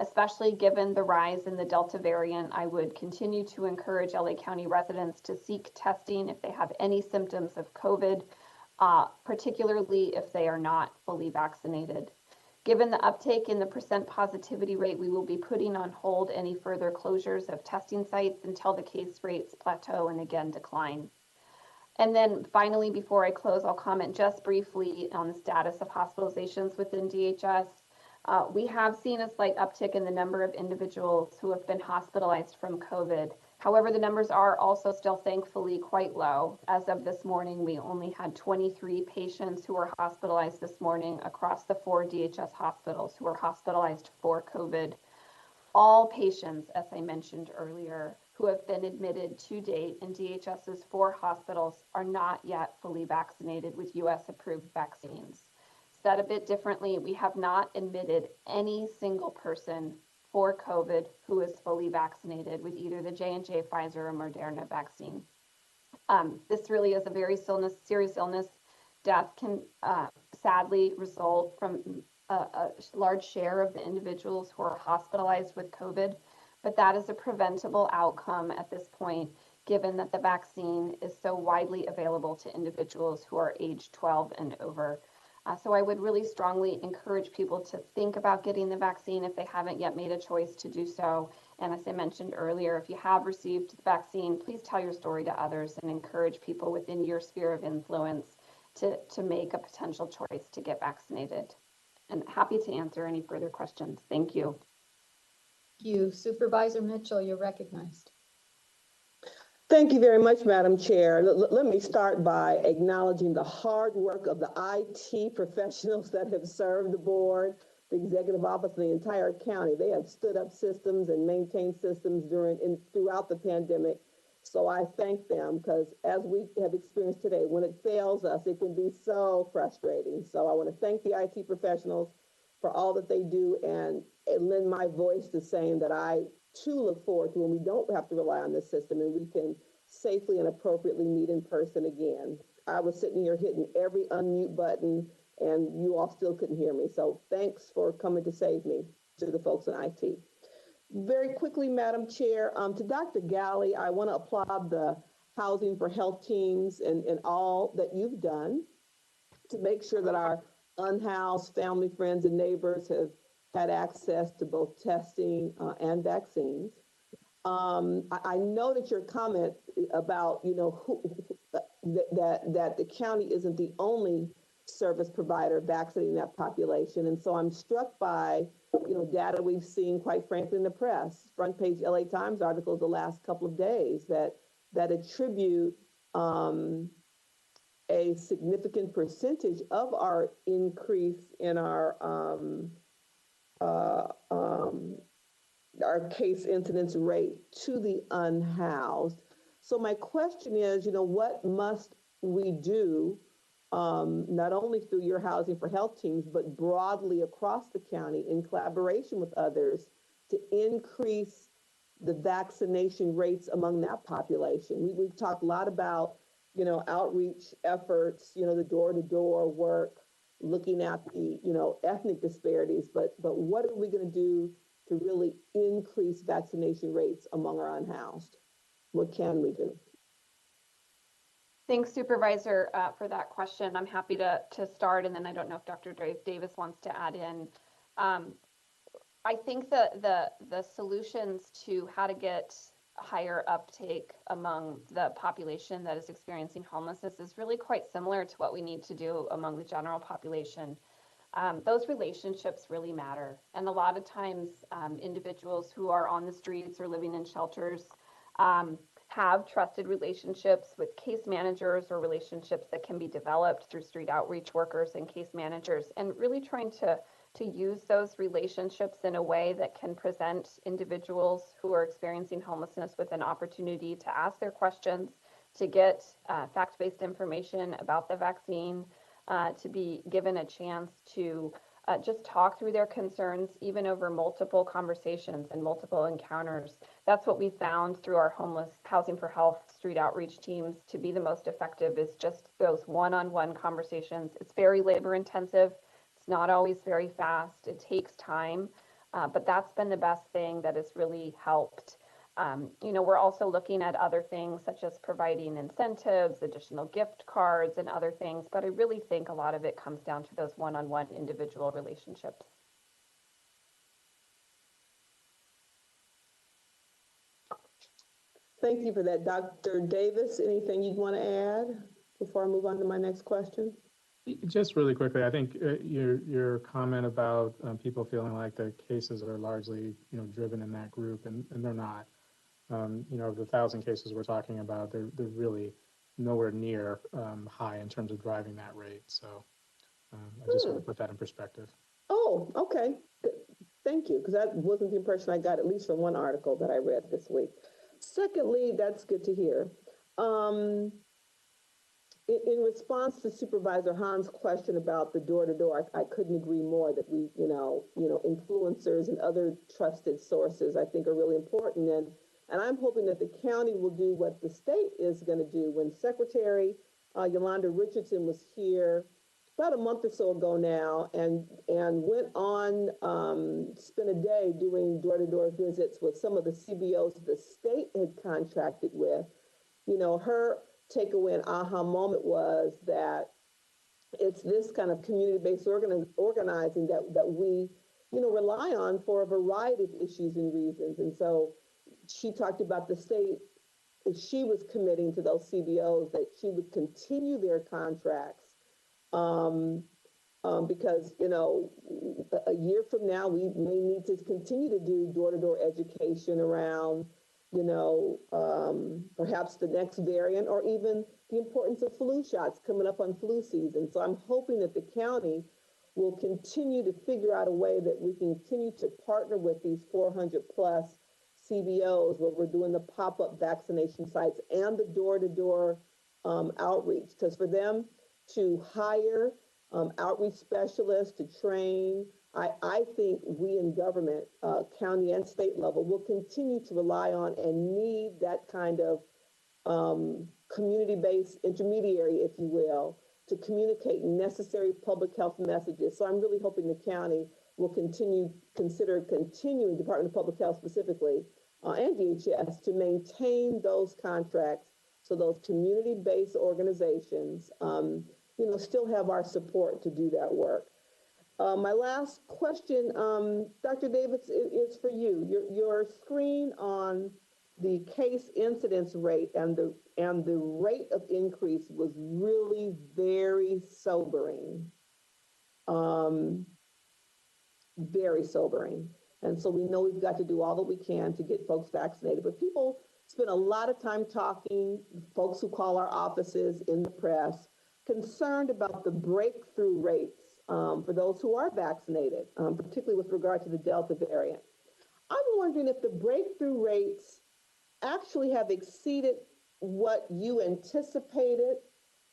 Especially given the rise in the Delta variant, I would continue to encourage LA County residents to seek testing if they have any symptoms of COVID, particularly if they are not fully vaccinated. Given the uptake in the percent positivity rate, we will be putting on hold any further closures of testing sites until the case rates plateau and again decline. And then finally, before I close, I'll comment just briefly on the status of hospitalizations within DHS. We have seen a slight uptick in the number of individuals who have been hospitalized from COVID. However, the numbers are also still thankfully quite low. As of this morning, we only had 23 patients who were hospitalized this morning across the 4 DHS hospitals who were hospitalized for COVID. All patients, as I mentioned earlier, who have been admitted to date in DHS's 4 hospitals are not yet fully vaccinated with US approved vaccines. Said a bit differently, we have not admitted any single person for COVID who is fully vaccinated with either the J&J, Pfizer, or Moderna vaccine. This really is a very serious illness. Death can sadly result from a large share of the individuals who are hospitalized with COVID, but that is a preventable outcome at this point, given that the vaccine is so widely available to individuals who are age 12 and over. So I would really strongly encourage people to think about getting the vaccine if they haven't yet made a choice to do so. And as I mentioned earlier, if you have received the vaccine, please tell your story to others and encourage people within your sphere of influence to make a potential choice to get vaccinated. And happy to answer any further questions. Thank you. Thank you. Supervisor Mitchell, you're recognized. Thank you very much, Madam Chair. Let me start by acknowledging the hard work of the IT professionals that have served the board, the executive office, and the entire county. They have stood up systems and maintained systems throughout the pandemic. So I thank them, because as we have experienced today, when it fails us, it can be so frustrating. So I want to thank the IT professionals for all that they do and lend my voice to saying that I too look forward to when we don't have to rely on this system and we can safely and appropriately meet in person again. I was sitting here hitting every unmute button and you all still couldn't hear me. So thanks for coming to save me, to the folks in IT. Very quickly, Madam Chair, to Dr. Galley, I want to applaud the Housing for Health teams and all that you've done to make sure that our unhoused family, friends, and neighbors have had access to both testing and vaccines. I noted your comment about, that the county isn't the only service provider vaccinating that population. And so I'm struck by, data we've seen, quite frankly, in the press, front page LA Times articles the last couple of days that attribute a significant percentage of our increase in uh, um, our case incidence rate to the unhoused. So my question is, what must we do, not only through your Housing for Health teams, but broadly across the county in collaboration with others to increase the vaccination rates among that population? We've talked a lot about, outreach efforts, the door-to-door work, looking at the, ethnic disparities, but what are we going to do to really increase vaccination rates among our unhoused? What can we do? Thanks, Supervisor, for that question. I'm happy to start, and then I don't know if Dr. Davis wants to add in. I think the solutions to how to get higher uptake among the population that is experiencing homelessness is really quite similar to what we need to do among the general population. Those relationships really matter. And a lot of times, individuals who are on the streets or living in shelters have trusted relationships with case managers or relationships that can be developed through street outreach workers and case managers, and really trying to use those relationships in a way that can present individuals who are experiencing homelessness with an opportunity to ask their questions, to get fact-based information about the vaccine, to be given a chance to just talk through their concerns, even over multiple conversations and multiple encounters. That's what we found through our Housing for Health street outreach teams to be the most effective, is just those one-on-one conversations. It's very labor intensive. It's not always very fast. It takes time, but that's been the best thing that has really helped. We're also looking at other things such as providing incentives, additional gift cards, and other things, but I really think a lot of it comes down to those one-on-one individual relationships. Thank you for that. Dr. Davis, anything you'd want to add before I move on to my next question? Just really quickly, I think your comment about people feeling like the cases are largely, driven in that group, and they're not. The 1,000 cases we're talking about, they're really nowhere near high in terms of driving that rate. So I just want to put that in perspective. Oh, okay. Thank you, because that wasn't the impression I got, at least from one article that I read this week. Secondly, that's good to hear. In response to Supervisor Hahn's question about the door-to-door, I couldn't agree more that we, influencers and other trusted sources, I think, are really important. And I'm hoping that the county will do what the state is going to do. When Secretary Yolanda Richardson was here about a month or so ago now, and went on, spent a day doing door-to-door visits with some of the CBOs the state had contracted with, her takeaway and aha moment was that it's this kind of community-based organizing that we, rely on for a variety of issues and reasons. And so she talked about the state, she was committing to those CBOs that she would continue their contracts because, a year from now, we may need to continue to do door-to-door education around, perhaps the next variant, or even the importance of flu shots coming up on flu season. So I'm hoping that the county will continue to figure out a way that we can continue to partner with these 400 plus CBOs where we're doing the pop-up vaccination sites and the door-to-door outreach. Because for them to hire outreach specialists, to train, I think we in government, county and state level, will continue to rely on and need that kind of community-based intermediary, if you will, to communicate necessary public health messages. So I'm really hoping the county will consider continuing, Department of Public Health specifically, and DHS, to maintain those contracts so those community-based organizations, still have our support to do that work. My last question, Dr. Davis, is for you. Your screen on the case incidence rate and the rate of increase was really very sobering. Very sobering. And so we know we've got to do all that we can to get folks vaccinated. But people spend a lot of time talking, folks who call our offices, in the press, concerned about the breakthrough rates for those who are vaccinated, particularly with regard to the Delta variant. I'm wondering if the breakthrough rates actually have exceeded what you anticipated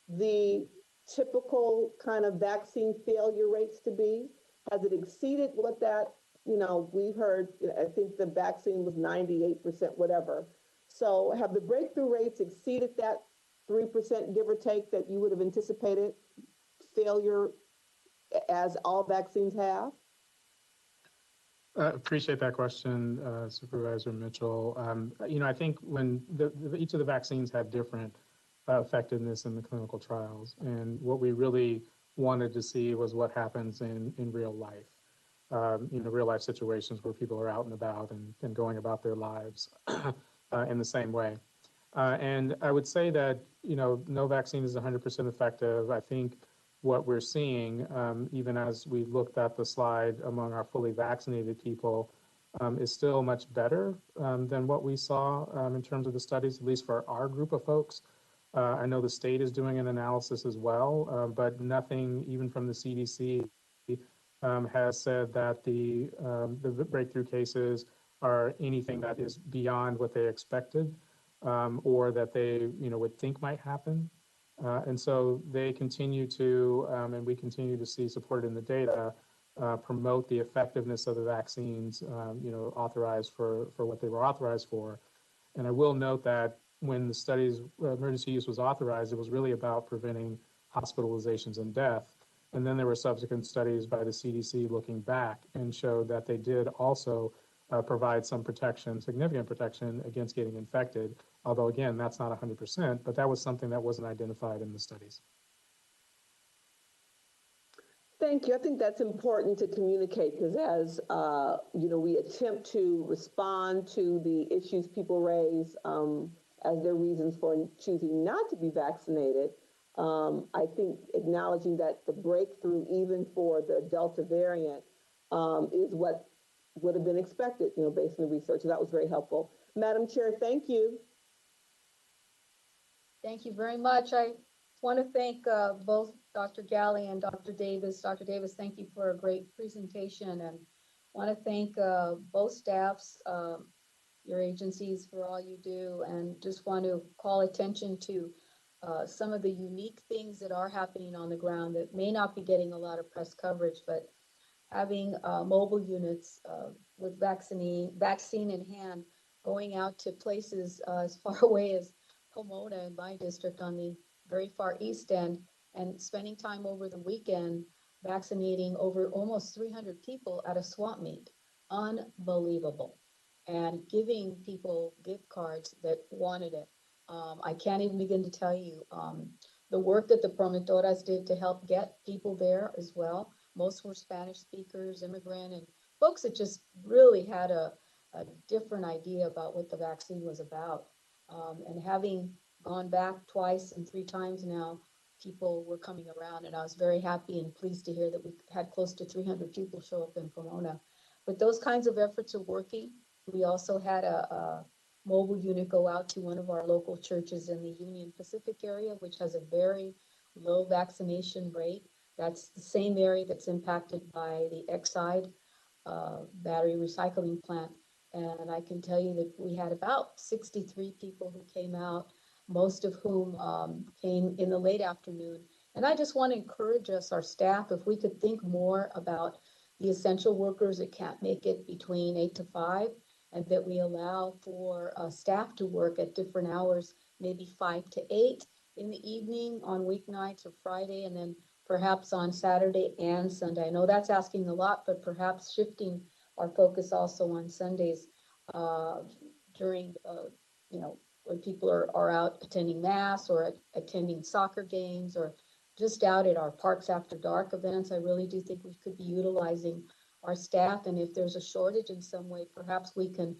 the typical kind of vaccine failure rates to be? Has it exceeded what that, we've heard, I think the vaccine was 98%, whatever. So have the breakthrough rates exceeded that 3%, give or take, that you would have anticipated failure as all vaccines have? Appreciate that question, Supervisor Mitchell. I think when each of the vaccines had different effectiveness in the clinical trials, and what we really wanted to see was what happens in real life. Real life situations where people are out and about and going about their lives in the same way. And I would say that, no vaccine is 100% effective. I think what we're seeing, even as we looked at the slide among our fully vaccinated people, is still much better than what we saw in terms of the studies, at least for our group of folks. I know the state is doing an analysis as well, but nothing, even from the CDC, has said that the breakthrough cases are anything that is beyond what they expected or that they would think might happen. And so they continue to, and we continue to see supported in the data, promote the effectiveness of the vaccines, authorized for what they were authorized for. And I will note that when the study's emergency use was authorized, it was really about preventing hospitalizations and death. And then there were subsequent studies by the CDC looking back and showed that they did also provide some protection, significant protection against getting infected. Although again, that's not 100%, but that was something that wasn't identified in the studies. Thank you. I think that's important to communicate because as we attempt to respond to the issues people raise as their reasons for choosing not to be vaccinated, I think acknowledging that the breakthrough, even for the Delta variant, is what would have been expected, based on the research. So that was very helpful. Madam Chair, thank you. Thank you very much. I want to thank both Dr. Galley and Dr. Davis. Dr. Davis, thank you for a great presentation, and want to thank both staffs, your agencies, for all you do, and just want to call attention to some of the unique things that are happening on the ground that may not be getting a lot of press coverage, but having mobile units with vaccine in hand, going out to places as far away as Pomona in my district on the very far east end, and spending time over the weekend vaccinating over almost 300 people at a swap meet. Unbelievable. And giving people gift cards that wanted it. I can't even begin to tell you the work that the promotoras did to help get people there as well. Most were Spanish speakers, immigrant, and folks that just really had a different idea about what the vaccine was about. And having gone back twice and 3 times now, people were coming around, and I was very happy and pleased to hear that we had close to 300 people show up in Pomona. But those kinds of efforts are working. We also had a mobile unit go out to one of our local churches in the Union Pacific area, which has a very low vaccination rate. That's the same area that's impacted by the Exide battery recycling plant. And I can tell you that we had about 63 people who came out, most of whom came in the late afternoon. And I just want to encourage us, our staff, if we could think more about the essential workers that can't make it between 8 to 5, and that we allow for staff to work at different hours, maybe 5 to 8 in the evening on weeknights or Friday, and then perhaps on Saturday and Sunday. I know that's asking a lot, but perhaps shifting our focus also on Sundays during, when people are out attending mass or attending soccer games or just out at our Parks After Dark events. I really do think we could be utilizing our staff, and if there's a shortage in some way, perhaps we can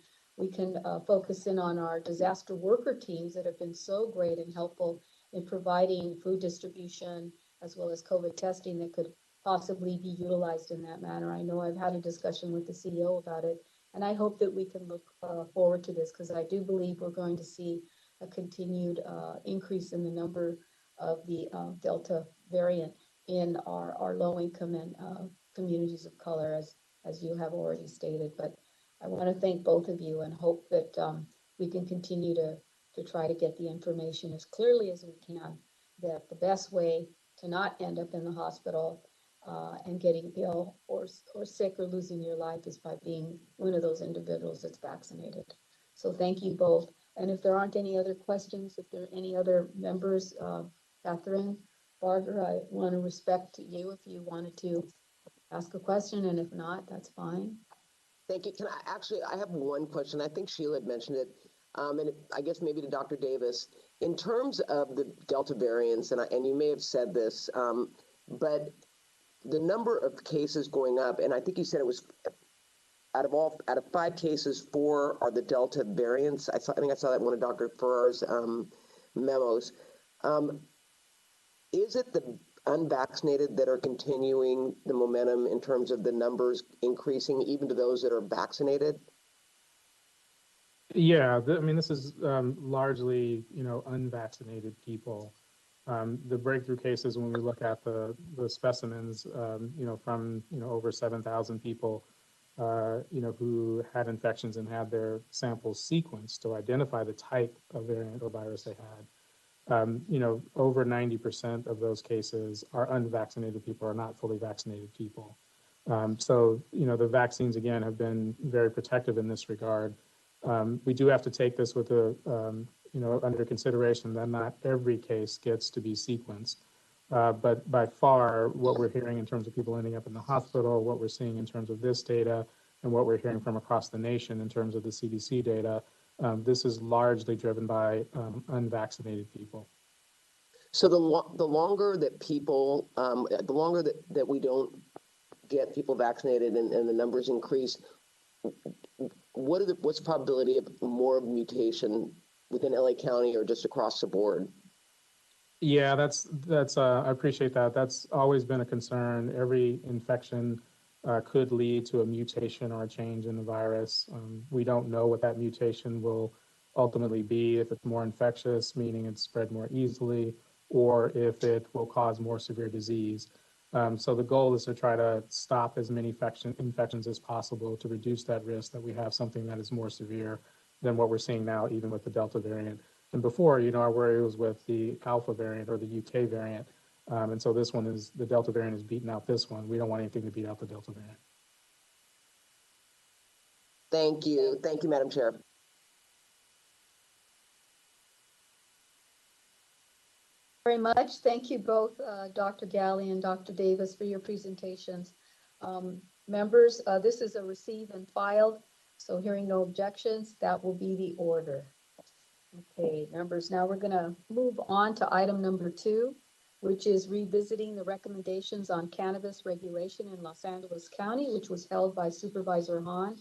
focus in on our disaster worker teams that have been so great and helpful in providing food distribution as well as COVID testing that could possibly be utilized in that manner. I know I've had a discussion with the CEO about it, and I hope that we can look forward to this, because I do believe we're going to see a continued increase in the number of the Delta variant in our low income and communities of color, as you have already stated. But I want to thank both of you and hope that we can continue to try to get the information as clearly as we can, that the best way to not end up in the hospital and getting ill or sick or losing your life is by being one of those individuals that's vaccinated. So thank you both. And if there aren't any other questions, if there are any other members, Catherine, Barbara, I want to respect you if you wanted to ask a question, and if not, that's fine. Thank you. I have one question. I think Sheila had mentioned it, and I guess maybe to Dr. Davis. In terms of the Delta variants, and you may have said this, but the number of cases going up, and I think you said it was out of 5 cases, 4 are the Delta variants. I think I saw that in one of Dr. Farrar's memos. Is it the unvaccinated that are continuing the momentum in terms of the numbers increasing, even to those that are vaccinated? Yeah, I mean, this is largely, unvaccinated people. The breakthrough cases, when we look at the specimens, from, over 7,000 people, who had infections and had their samples sequenced to identify the type of variant or virus they had. Over 90% of those cases are unvaccinated people, are not fully vaccinated people. So, the vaccines, again, have been very protective in this regard. We do have to take this with under consideration that not every case gets to be sequenced. But by far, what we're hearing in terms of people ending up in the hospital, what we're seeing in terms of this data, and what we're hearing from across the nation in terms of the CDC data, this is largely driven by unvaccinated people. So the longer that people, the longer that we don't get people vaccinated and the numbers increase, what's the probability of more mutation within LA County or just across the board? Yeah, that's I appreciate that. That's always been a concern. Every infection could lead to a mutation or a change in the virus. We don't know what that mutation will ultimately be, if it's more infectious, meaning it's spread more easily, or if it will cause more severe disease. So the goal is to try to stop as many infections as possible to reduce that risk that we have something that is more severe than what we're seeing now, even with the Delta variant. And before, our worry was with the Alpha variant or the UK variant. And so this one the Delta variant is beating out this one. We don't want anything to beat out the Delta variant. Thank you. Thank you, Madam Chair. Very much. Thank you both, Dr. Galley and Dr. Davis, for your presentations. Members, this is a receive and filed, so hearing no objections, that will be the order. Okay, members, now we're going to move on to item number 2, which is revisiting the recommendations on cannabis regulation in Los Angeles County, which was held by Supervisor Hahn.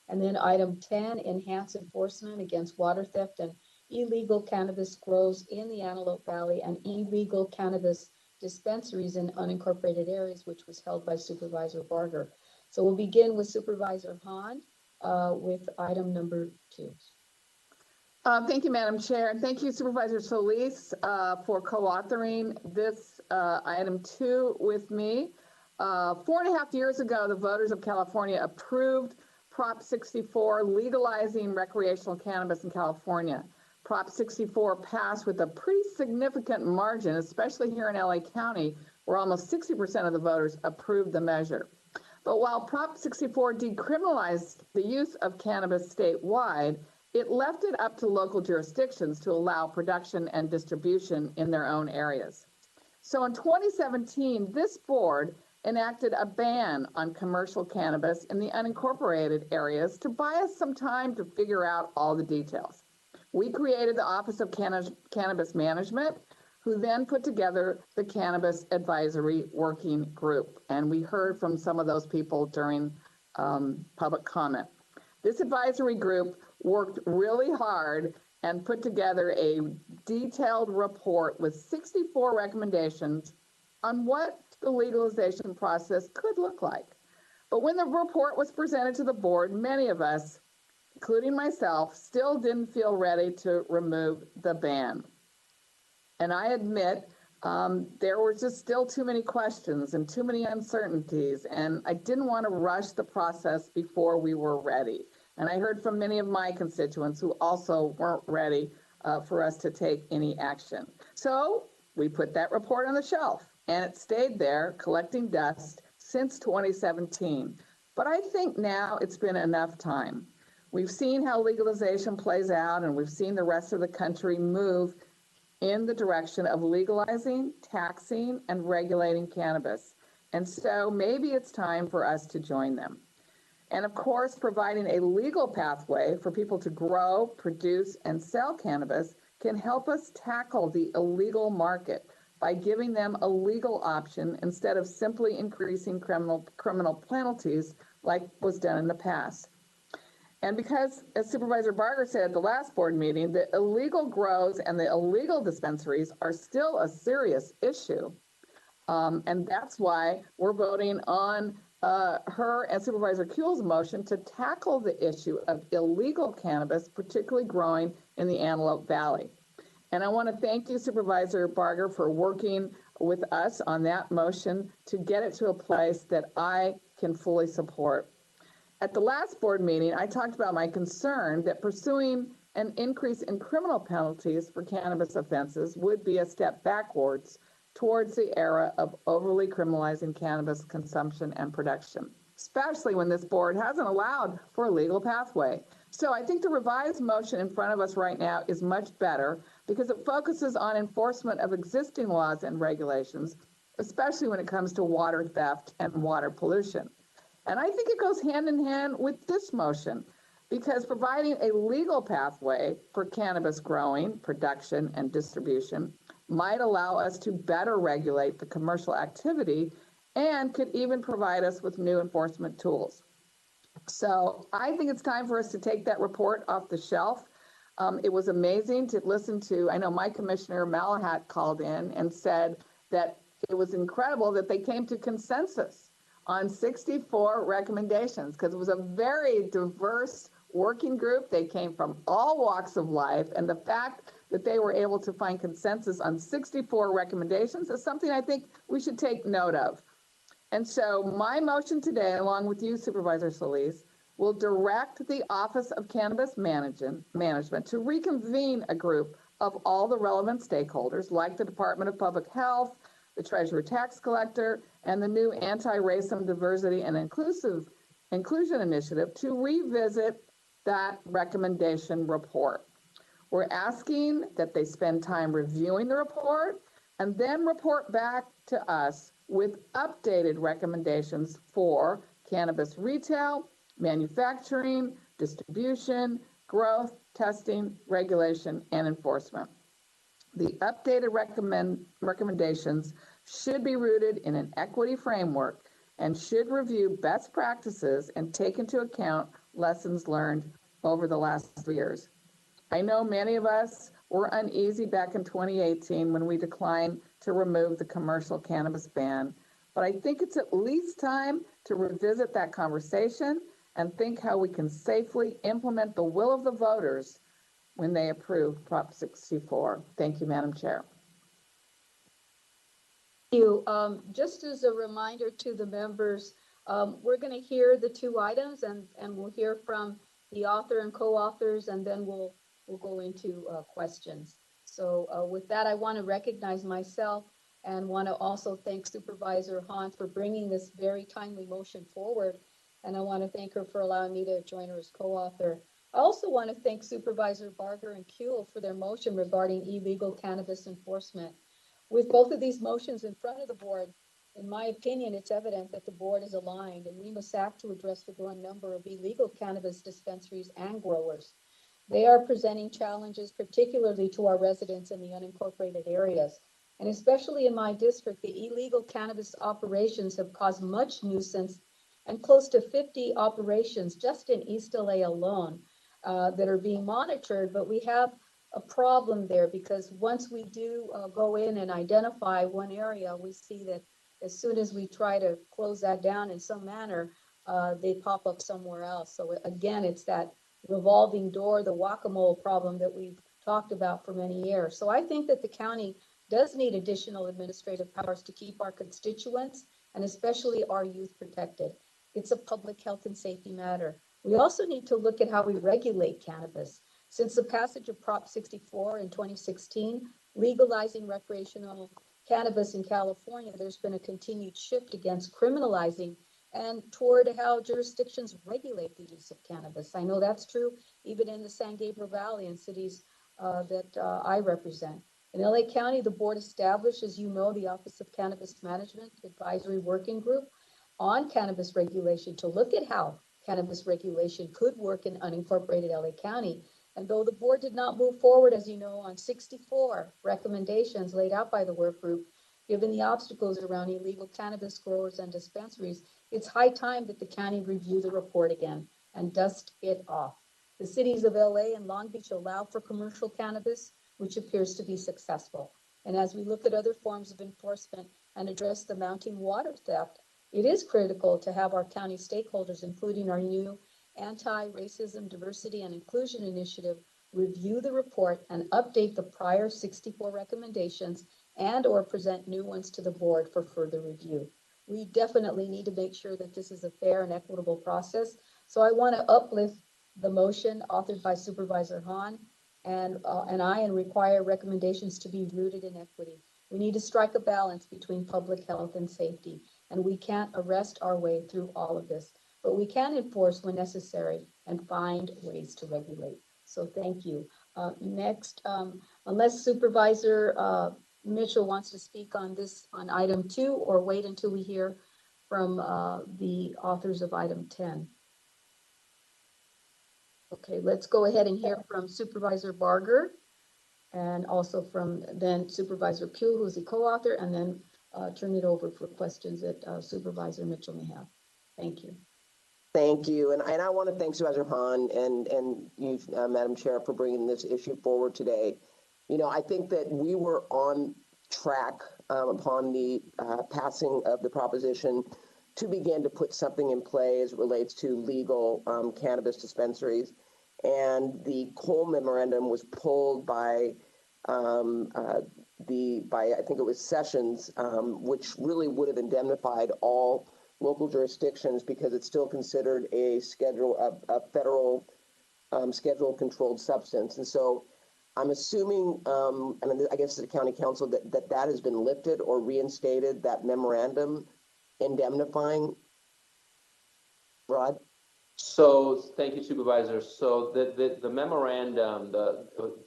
And then item 10, enhance enforcement against water theft and illegal cannabis grows in the Antelope Valley and illegal cannabis dispensaries in unincorporated areas, which was held by Supervisor Barger. So we'll begin with Supervisor Hahn with item number 2. Thank you, Madam Chair, and thank you, Supervisor Solis, for co-authoring this item 2 with me. 4.5 years ago, the voters of California approved Prop 64, legalizing recreational cannabis in California. Prop 64 passed with a pretty significant margin, especially here in LA County, where almost 60% of the voters approved the measure. But while Prop 64 decriminalized the use of cannabis statewide, it left it up to local jurisdictions to allow production and distribution in their own areas. So in 2017, this board enacted a ban on commercial cannabis in the unincorporated areas to buy us some time to figure out all the details. We created the Office of Cannabis Management, who then put together the Cannabis Advisory Working Group. And we heard from some of those people during public comment. This advisory group worked really hard and put together a detailed report with 64 recommendations on what the legalization process could look like. But when the report was presented to the board, many of us, including myself, still didn't feel ready to remove the ban. And I admit there were just still too many questions and too many uncertainties, and I didn't want to rush the process before we were ready. And I heard from many of my constituents who also weren't ready for us to take any action. So we put that report on the shelf, and it stayed there collecting dust since 2017. But I think now it's been enough time. We've seen how legalization plays out, and we've seen the rest of the country move in the direction of legalizing, taxing, and regulating cannabis. And so maybe it's time for us to join them. And of course, providing a legal pathway for people to grow, produce, and sell cannabis can help us tackle the illegal market by giving them a legal option instead of simply increasing criminal penalties like was done in the past. And because, as Supervisor Barger said at the last board meeting, the illegal grows and the illegal dispensaries are still a serious issue. And that's why we're voting on her and Supervisor Kuehl's motion to tackle the issue of illegal cannabis, particularly growing in the Antelope Valley. And I want to thank you, Supervisor Barger, for working with us on that motion to get it to a place that I can fully support. At the last board meeting, I talked about my concern that pursuing an increase in criminal penalties for cannabis offenses would be a step backwards towards the era of overly criminalizing cannabis consumption and production, especially when this board hasn't allowed for a legal pathway. So I think the revised motion in front of us right now is much better because it focuses on enforcement of existing laws and regulations, especially when it comes to water theft and water pollution. And I think it goes hand in hand with this motion because providing a legal pathway for cannabis growing, production, and distribution might allow us to better regulate the commercial activity and could even provide us with new enforcement tools. So I think it's time for us to take that report off the shelf. It was amazing to listen to, I know my commissioner Malahat called in and said that it was incredible that they came to consensus on 64 recommendations because it was a very diverse working group. They came from all walks of life, and the fact that they were able to find consensus on 64 recommendations is something I think we should take note of. And so my motion today, along with you, Supervisor Solis, will direct the Office of Cannabis Management to reconvene a group of all the relevant stakeholders, like the Department of Public Health, the Treasurer Tax Collector, and the new Anti-Racism, Diversity, and Inclusion Initiative to revisit that recommendation report. We're asking that they spend time reviewing the report and then report back to us with updated recommendations for cannabis retail, manufacturing, distribution, growth, testing, regulation, and enforcement. The updated recommendations should be rooted in an equity framework and should review best practices and take into account lessons learned over the last 3 years. I know many of us were uneasy back in 2018 when we declined to remove the commercial cannabis ban, but I think it's at least time to revisit that conversation and think how we can safely implement the will of the voters when they approve Prop 64. Thank you, Madam Chair. Thank you. Just as a reminder to the members, we're going to hear the two items and we'll hear from the author and co-authors, and then we'll go into questions. So with that, I want to recognize myself and want to also thank Supervisor Hahn for bringing this very timely motion forward. And I want to thank her for allowing me to join her as co-author. I also want to thank Supervisor Barger and Kuehl for their motion regarding illegal cannabis enforcement. With both of these motions in front of the board, in my opinion, it's evident that the board is aligned and we must act to address the growing number of illegal cannabis dispensaries and growers. They are presenting challenges, particularly to our residents in the unincorporated areas. And especially in my district, the illegal cannabis operations have caused much nuisance and close to 50 operations just in East LA alone that are being monitored. But we have a problem there because once we do go in and identify one area, we see that as soon as we try to close that down in some manner, they pop up somewhere else. So again, it's that revolving door, the whack-a-mole problem that we've talked about for many years. So I think that the county does need additional administrative powers to keep our constituents and especially our youth protected. It's a public health and safety matter. We also need to look at how we regulate cannabis. Since the passage of Prop 64 in 2016, legalizing recreational cannabis in California, there's been a continued shift against criminalizing and toward how jurisdictions regulate the use of cannabis. I know that's true even in the San Gabriel Valley and cities that I represent. In LA County, the board established, as you know, the Office of Cannabis Management Advisory Working Group on cannabis regulation to look at how cannabis regulation could work in unincorporated LA County. And though the board did not move forward, as you know, on 64 recommendations laid out by the work group, given the obstacles around illegal cannabis growers and dispensaries, it's high time that the county review the report again and dust it off. The cities of LA and Long Beach allow for commercial cannabis, which appears to be successful. And as we look at other forms of enforcement and address the mounting water theft, it is critical to have our county stakeholders, including our new Anti-Racism, Diversity, and Inclusion Initiative, review the report and update the prior 64 recommendations and or present new ones to the board for further review. We definitely need to make sure that this is a fair and equitable process. So I want to uplift the motion authored by Supervisor Hahn and require recommendations to be rooted in equity. We need to strike a balance between public health and safety, and we can't arrest our way through all of this, but we can enforce when necessary and find ways to regulate. So thank you. Next, unless Supervisor Mitchell wants to speak on this on item 2, or wait until we hear from the authors of item 10. Okay, let's go ahead and hear from Supervisor Barger and also from then Supervisor Pugh, who's the co-author, and then turn it over for questions that Supervisor Mitchell may have. Thank you. Thank you. And I want to thank Supervisor Hahn and you, Madam Chair, for bringing this issue forward today. You know, I think that we were on track upon the passing of the proposition to begin to put something in play as it relates to legal cannabis dispensaries. And the Cole memorandum was pulled by I think it was Sessions, which really would have indemnified all local jurisdictions because it's still considered a federal schedule controlled substance. And so I'm assuming, and I guess the county council, that has been lifted or reinstated, that memorandum indemnifying. Rod? So thank you, Supervisor. So the memorandum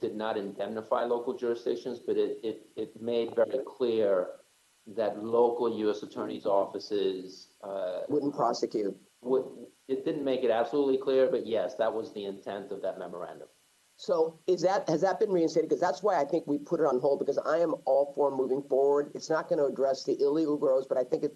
did not indemnify local jurisdictions, but it made very clear that local U.S. attorneys' offices wouldn't prosecute. It didn't make it absolutely clear, but yes, that was the intent of that memorandum. So has that been reinstated? Because that's why I think we put it on hold, because I am all for moving forward. It's not going to address the illegal grows, but I think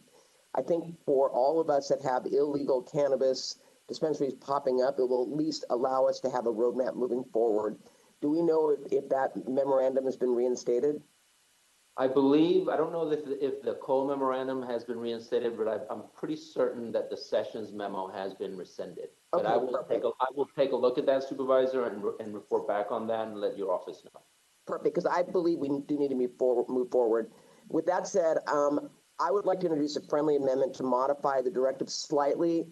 for all of us that have illegal cannabis dispensaries popping up, it will at least allow us to have a roadmap moving forward. Do we know if that memorandum has been reinstated? I believe, I don't know if the Cole memorandum has been reinstated, but I'm pretty certain that the Sessions memo has been rescinded. But okay, I will take a look at that, Supervisor, and report back on that and let your office know. Perfect, because I believe we do need to move forward. With that said, I would like to introduce a friendly amendment to modify the directive slightly,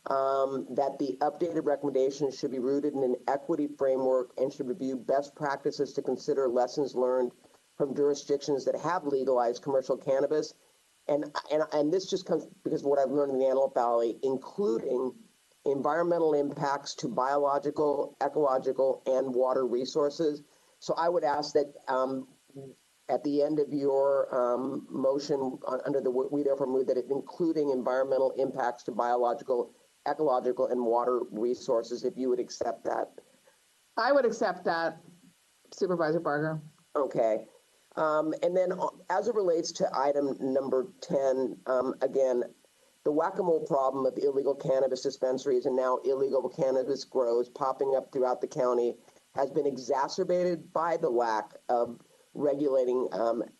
that the updated recommendations should be rooted in an equity framework and should review best practices to consider lessons learned from jurisdictions that have legalized commercial cannabis. And this just comes because of what I've learned in the Antelope Valley, including environmental impacts to biological, ecological, and water resources. So I would ask that at the end of your motion under the we therefore move that it including environmental impacts to biological, ecological, and water resources, if you would accept that. I would accept that, Supervisor Barger. Okay. And then as it relates to item number 10, again, the whack-a-mole problem of illegal cannabis dispensaries and now illegal cannabis grows popping up throughout the county has been exacerbated by the lack of regulating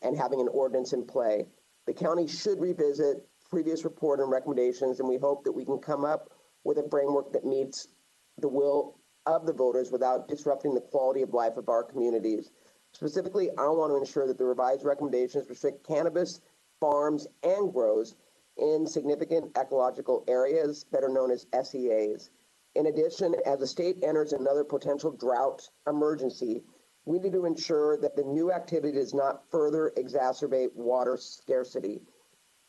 and having an ordinance in play. The county should revisit previous report and recommendations, and we hope that we can come up with a framework that meets the will of the voters without disrupting the quality of life of our communities. Specifically, I want to ensure that the revised recommendations restrict cannabis farms and grows in significant ecological areas, better known as SEAs. In addition, as the state enters another potential drought emergency, we need to ensure that the new activity does not further exacerbate water scarcity.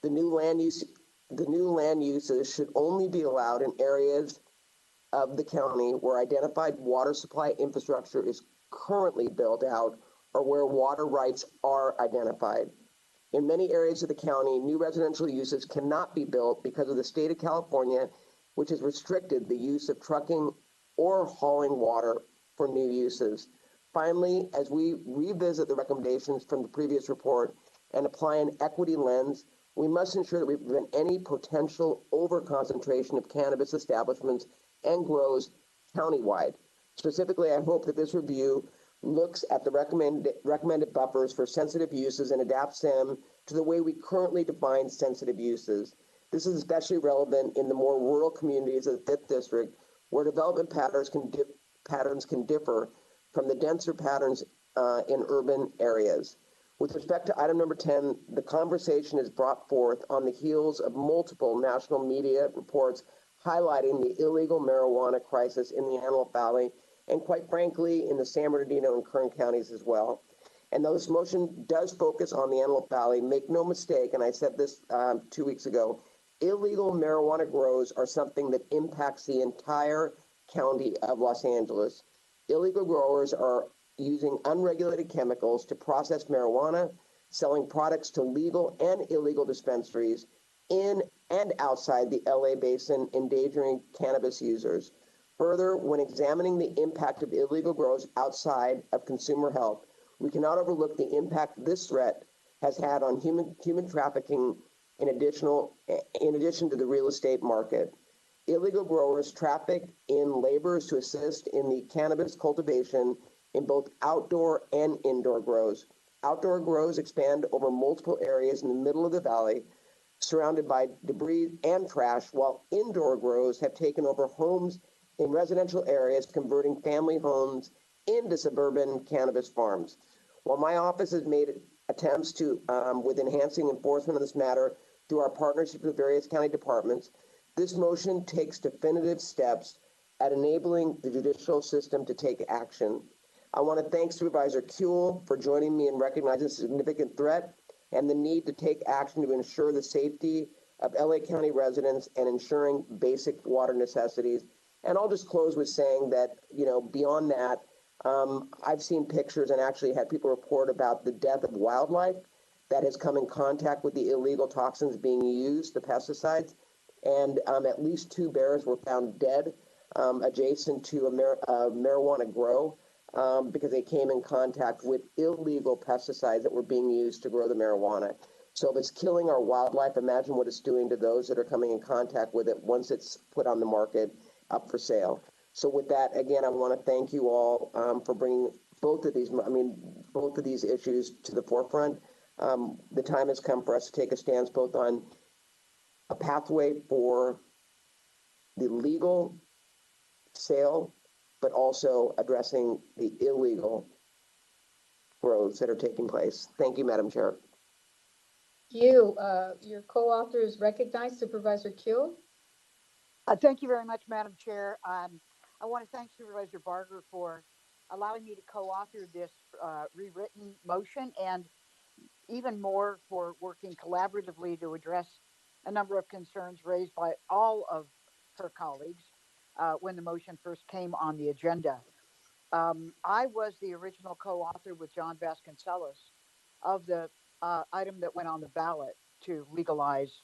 The new land use the new land uses should only be allowed in areas of the county where identified water supply infrastructure is currently built out or where water rights are identified. In many areas of the county, new residential uses cannot be built because of the state of California, which has restricted the use of trucking or hauling water for new uses. Finally, as we revisit the recommendations from the previous report and apply an equity lens, we must ensure that we prevent any potential overconcentration of cannabis establishments and grows countywide. Specifically, I hope that this review looks at the recommended buffers for sensitive uses and adapts them to the way we currently define sensitive uses. This is especially relevant in the more rural communities of the 5th District, where development patterns can differ from the denser patterns in urban areas. With respect to item number 10, the conversation is brought forth on the heels of multiple national media reports highlighting the illegal marijuana crisis in the Antelope Valley and, quite frankly, in the San Bernardino and Kern counties as well. And though this motion does focus on the Antelope Valley, make no mistake, and I said this 2 weeks ago, illegal marijuana grows are something that impacts the entire county of Los Angeles. Illegal growers are using unregulated chemicals to process marijuana, selling products to legal and illegal dispensaries in and outside the LA basin, endangering cannabis users. Further, when examining the impact of illegal grows outside of consumer health, we cannot overlook the impact this threat has had on human trafficking in addition to the real estate market. Illegal growers traffic in laborers to assist in the cannabis cultivation in both outdoor and indoor grows. Outdoor grows expand over multiple areas in the middle of the valley, surrounded by debris and trash, while indoor grows have taken over homes in residential areas, converting family homes into suburban cannabis farms. While my office has made attempts to, with enhancing enforcement of this matter through our partnership with various county departments, this motion takes definitive steps at enabling the judicial system to take action. I want to thank Supervisor Kuehl for joining me in recognizing the significant threat and the need to take action to ensure the safety of LA County residents and ensuring basic water necessities. And I'll just close with saying that, beyond that, I've seen pictures and actually had people report about the death of wildlife that has come in contact with the illegal toxins being used, the pesticides. And at least 2 bears were found dead adjacent to a marijuana grow because they came in contact with illegal pesticides that were being used to grow the marijuana. So if it's killing our wildlife, imagine what it's doing to those that are coming in contact with it once it's put on the market up for sale. So with that, again, I want to thank you all for bringing both of these issues to the forefront. The time has come for us to take a stance both on a pathway for the legal sale, but also addressing the illegal grows that are taking place. Thank you, Madam Chair. Your co-author is recognized, Supervisor Kuehl. Thank you very much, Madam Chair. I want to thank Supervisor Barger for allowing me to co-author this rewritten motion, and even more for working collaboratively to address a number of concerns raised by all of her colleagues when the motion first came on the agenda. I was the original co-author with John Vasconcellos of the item that went on the ballot to legalize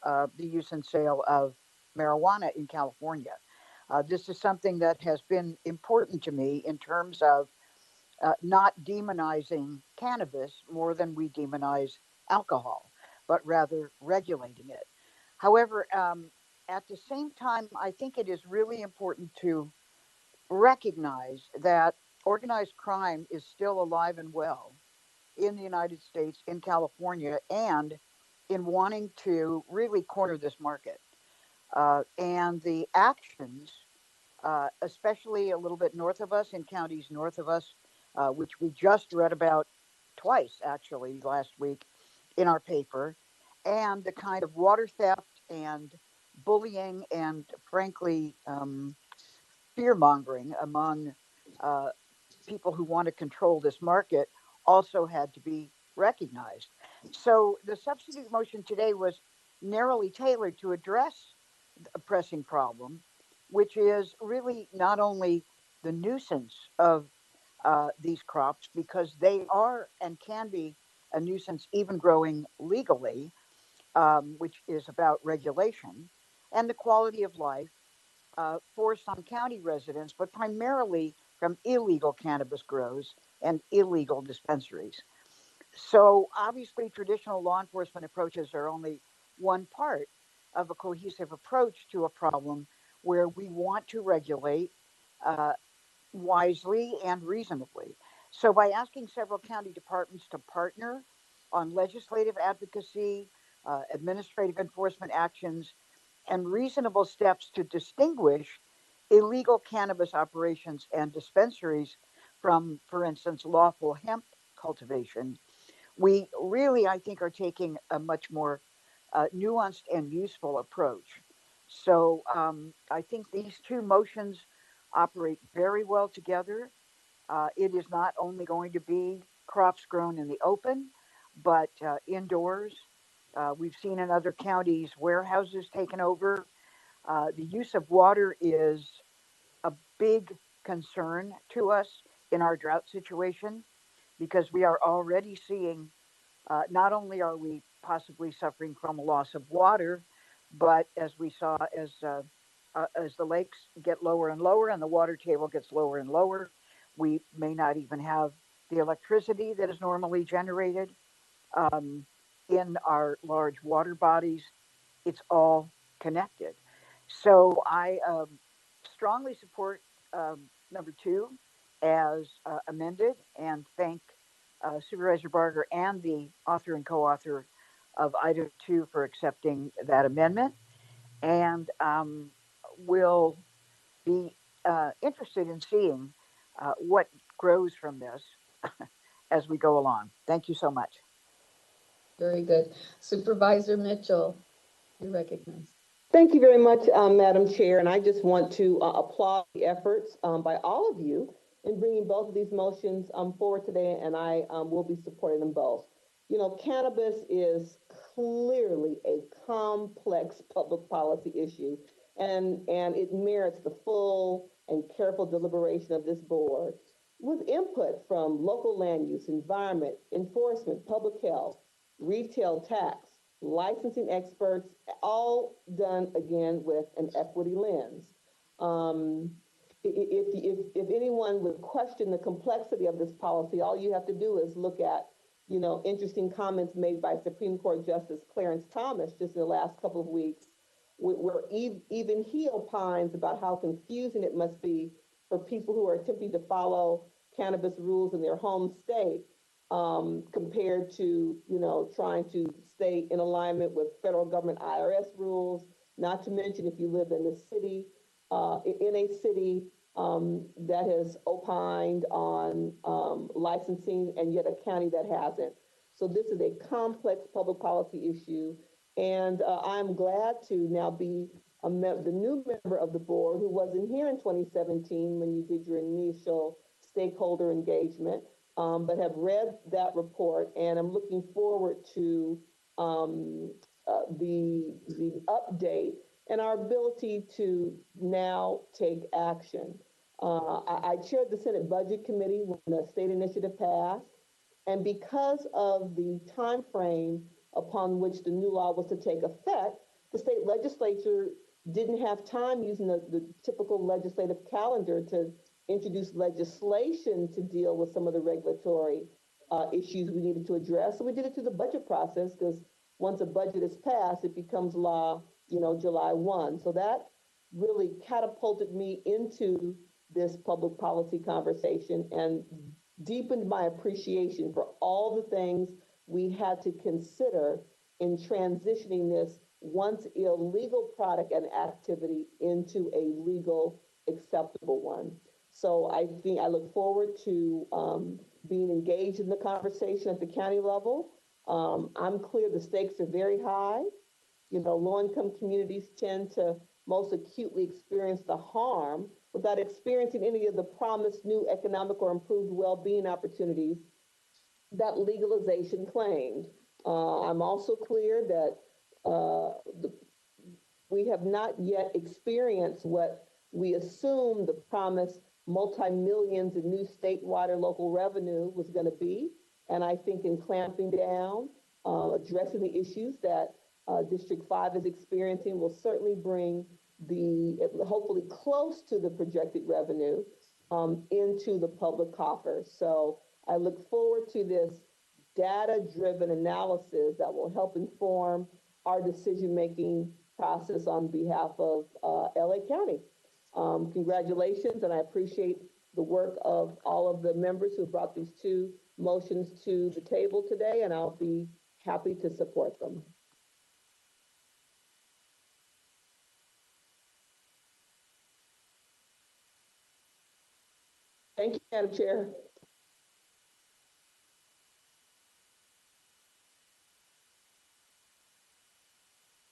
the use and sale of marijuana in California. This is something that has been important to me in terms of not demonizing cannabis more than we demonize alcohol, but rather regulating it. However, at the same time, I think it is really important to recognize that organized crime is still alive and well in the United States, in California, and in wanting to really corner this market. And the actions, especially a little bit north of us, in counties north of us, which we just read about twice actually last week in our paper, and the kind of water theft and bullying and frankly fear mongering among uh, people who want to control this market also had to be recognized. So the substitute motion today was narrowly tailored to address a pressing problem, which is really not only the nuisance of these crops, because they are and can be a nuisance even growing legally, which is about regulation, and the quality of life for some county residents, but primarily from illegal cannabis grows and illegal dispensaries. So, obviously, traditional law enforcement approaches are only one part of a cohesive approach to a problem where we want to regulate uh, wisely and reasonably. So, by asking several county departments to partner on legislative advocacy, administrative enforcement actions, and reasonable steps to distinguish illegal cannabis operations and dispensaries from, for instance, lawful hemp cultivation, we really, I think, are taking a much more nuanced and useful approach. So I think these two motions operate very well together. It is not only going to be crops grown in the open, but indoors. We've seen in other counties warehouses taken over. The use of water is a big concern to us in our drought situation because we are already seeing not only are we possibly suffering from a loss of water, but as we saw as the lakes get lower and lower and the water table gets lower and lower, we may not even have the electricity that is normally generated um, in our large water bodies. It's all connected. So I strongly support number two as amended and thank Supervisor Barger and the author and co-author of item two for accepting that amendment. And will be interested in seeing what grows from this as we go along. Thank you so much. Very good. Supervisor Mitchell, you're recognized. Thank you very much, Madam Chair. And I just want to applaud the efforts by all of you in bringing both of these motions forward today, and I will be supporting them both. You know, cannabis is clearly a complex public policy issue, and it merits the full and careful deliberation of this board with input from local land use, environment, enforcement, public health, retail tax, licensing experts, all done again with an equity lens. If anyone would question the complexity of this policy, all you have to do is look at, you know, interesting comments made by Supreme Court Justice Clarence Thomas just in the last couple of weeks, where even he opines about how confusing it must be for people who are attempting to follow cannabis rules in their home state compared to, you know, trying to stay in alignment with federal government IRS rules, not to mention if you live in the city, in a city that has opined on licensing and yet a county that hasn't. So this is a complex public policy issue. And I'm glad to now be the new member of the board who wasn't here in 2017 when you did your initial stakeholder engagement, but have read that report, and I'm looking forward to the update and our ability to now take action. I chaired the Senate Budget Committee when the state initiative passed, and because of the time frame upon which the new law was to take effect, the state legislature didn't have time using the typical legislative calendar to introduce legislation to deal with some of the regulatory issues we needed to address. So we did it through the budget process because once a budget is passed, it becomes law, you know, July 1. So that really catapulted me into this public policy conversation and deepened my appreciation for all the things we had to consider in transitioning this once illegal product and activity into a legal, acceptable one. So I think I look forward to being engaged in the conversation at the county level. I'm clear the stakes are very high. You know, low-income communities tend to most acutely experience the harm without experiencing any of the promised new economic or improved well-being opportunities that legalization claimed. I'm also clear that we have not yet experienced what we assumed the promised multi-millions in new statewide or local revenue was going to be. And I think in clamping down, addressing the issues that District 5 is experiencing will certainly bring the, hopefully close to the projected revenue into the public coffers. So I look forward to this data-driven analysis that will help inform our decision-making process on behalf of LA County. Congratulations, and I appreciate the work of all of the members who brought these two motions to the table today, and I'll be happy to support them. Thank you, Madam Chair.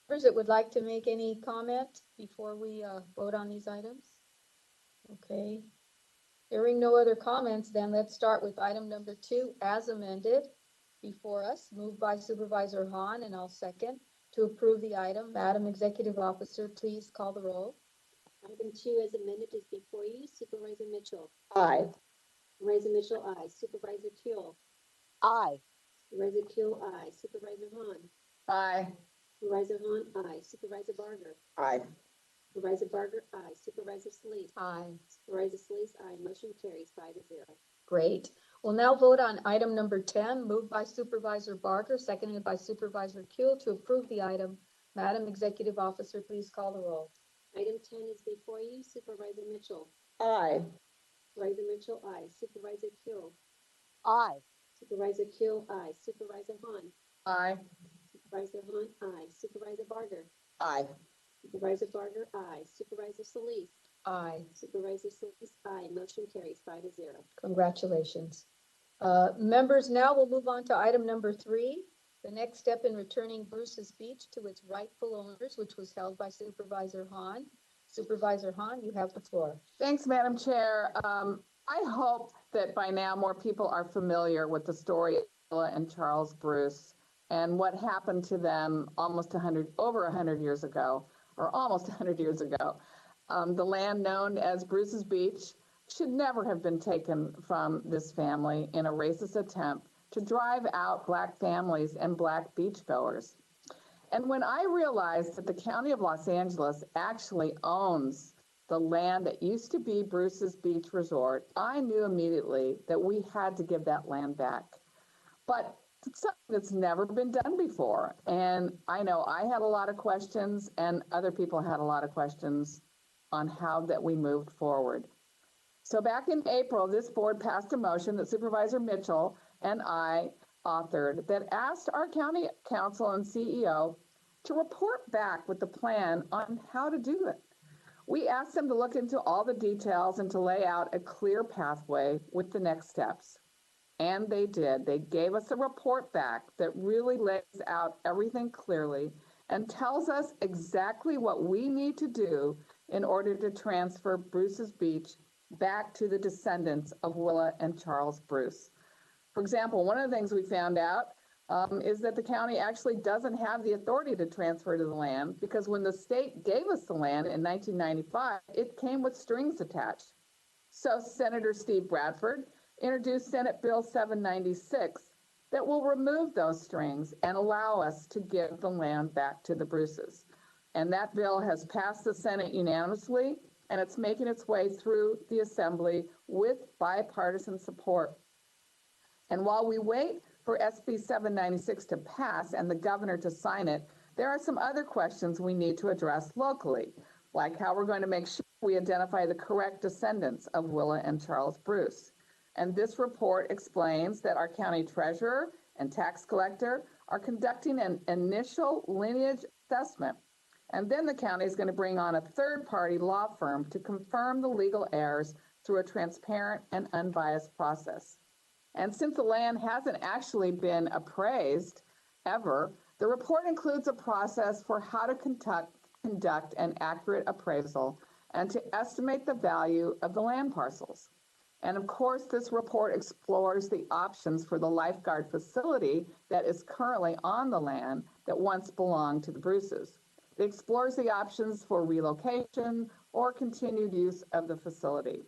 Members that would like to make any comment before we vote on these items? Okay. Hearing no other comments, then let's start with item number 2 as amended before us, moved by Supervisor Hahn, and I'll second to approve the item. Madam Executive Officer, please call the roll. Item 2 as amended is before you. Supervisor Mitchell. Aye. Supervisor Mitchell, aye. Supervisor Kuehl. Aye. Supervisor Kuehl, aye. Supervisor Hahn. Aye. Supervisor Hahn, aye. Supervisor Barger. Aye. Supervisor Barger, aye. Supervisor Solis. Aye. Supervisor Solis, aye. Motion carries 5-0. Great. We'll now vote on item number 10, moved by Supervisor Barger, seconded by Supervisor Kuehl to approve the item. Madam Executive Officer, please call the roll. Item 10 is before you. Supervisor Mitchell. Aye. Supervisor Mitchell, aye. Supervisor Kuehl. Aye. Supervisor Kuehl, aye. Supervisor Hahn. Aye. Supervisor Hahn, aye. Supervisor Barger. Aye. Supervisor Barger, aye. Supervisor Solis. Aye. Supervisor Solis, aye. Motion carries 5-0. Congratulations. Members, now we'll move on to item number 3, the next step in returning Bruce's Beach to its rightful owners, which was held by Supervisor Hahn. Supervisor Hahn, you have the floor. Thanks, Madam Chair. I hope that by now more people are familiar with the story of Willa and Charles Bruce and what happened to them over 100 years ago, or almost 100 years ago. The land known as Bruce's Beach should never have been taken from this family in a racist attempt to drive out Black families and Black beachgoers. And when I realized that the County of Los Angeles actually owns the land that used to be Bruce's Beach Resort, I knew immediately that we had to give that land back. But it's something that's never been done before. And I know I had a lot of questions and other people had a lot of questions on how that we moved forward. So back in April, this board passed a motion that Supervisor Mitchell and I authored that asked our county council and CEO to report back with the plan on how to do it. We asked them to look into all the details and to lay out a clear pathway with the next steps. And they did. They gave us a report back that really lays out everything clearly and tells us exactly what we need to do in order to transfer Bruce's Beach back to the descendants of Willa and Charles Bruce. For example, one of the things we found out is that the county actually doesn't have the authority to transfer to the land because when the state gave us the land in 1995, it came with strings attached. So Senator Steve Bradford introduced Senate Bill 796 that will remove those strings and allow us to give the land back to the Bruces. And that bill has passed the Senate unanimously, and it's making its way through the Assembly with bipartisan support. And while we wait for SB 796 to pass and the governor to sign it, there are some other questions we need to address locally, like how we're going to make sure we identify the correct descendants of Willa and Charles Bruce. And this report explains that our county treasurer and tax collector are conducting an initial lineage assessment. And then the county is going to bring on a third-party law firm to confirm the legal heirs through a transparent and unbiased process. And since the land hasn't actually been appraised ever, the report includes a process for how to conduct an accurate appraisal and to estimate the value of the land parcels. And of course, this report explores the options for the lifeguard facility that is currently on the land that once belonged to the Bruces. It explores the options for relocation or continued use of the facility.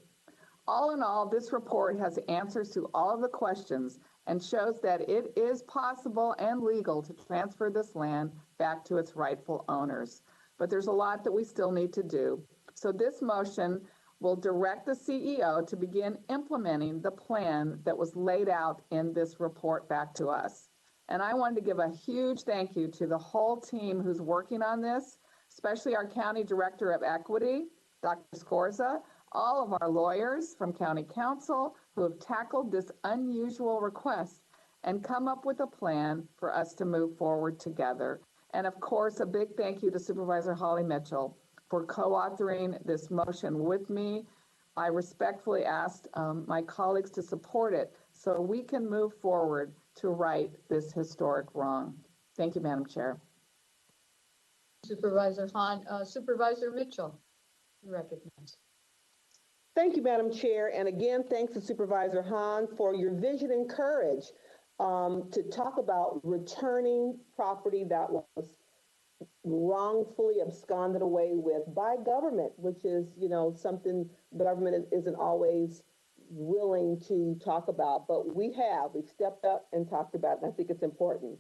All in all, this report has answers to all of the questions and shows that it is possible and legal to transfer this land back to its rightful owners. But there's a lot that we still need to do. So this motion will direct the CEO to begin implementing the plan that was laid out in this report back to us. And I wanted to give a huge thank you to the whole team who's working on this, especially our County Director of Equity, Dr. Scorza, all of our lawyers from County Council who have tackled this unusual request and come up with a plan for us to move forward together. And of course, a big thank you to Supervisor Holly Mitchell for co-authoring this motion with me. I respectfully asked my colleagues to support it so we can move forward to right this historic wrong. Thank you, Madam Chair. Supervisor Hahn. Supervisor Mitchell, you recognize. Thank you, Madam Chair. And again, thanks to Supervisor Hahn for your vision and courage to talk about returning property that was wrongfully absconded away with by government, which is, something the government isn't always willing to talk about, but we've stepped up and talked about it, and I think it's important.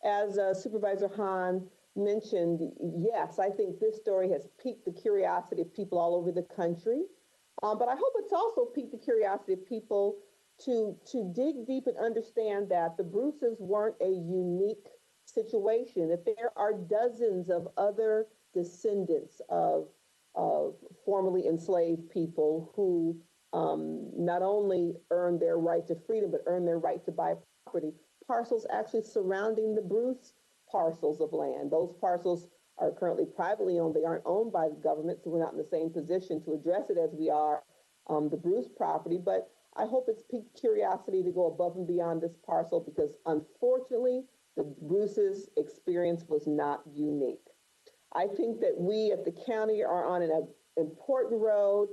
As Supervisor Hahn mentioned, yes, I think this story has piqued the curiosity of people all over the country, but I hope it's also piqued the curiosity of people to dig deep and understand that the Bruces weren't a unique situation, that there are dozens of other descendants of formerly enslaved people who not only earned their right to freedom, but earned their right to buy property. Parcels actually surrounding the Bruce parcels of land. Those parcels are currently privately owned. They aren't owned by the government, so we're not in the same position to address it as we are the Bruce property. But I hope it's piqued curiosity to go above and beyond this parcel because unfortunately, the Bruce's experience was not unique. I think that we at the county are on an important road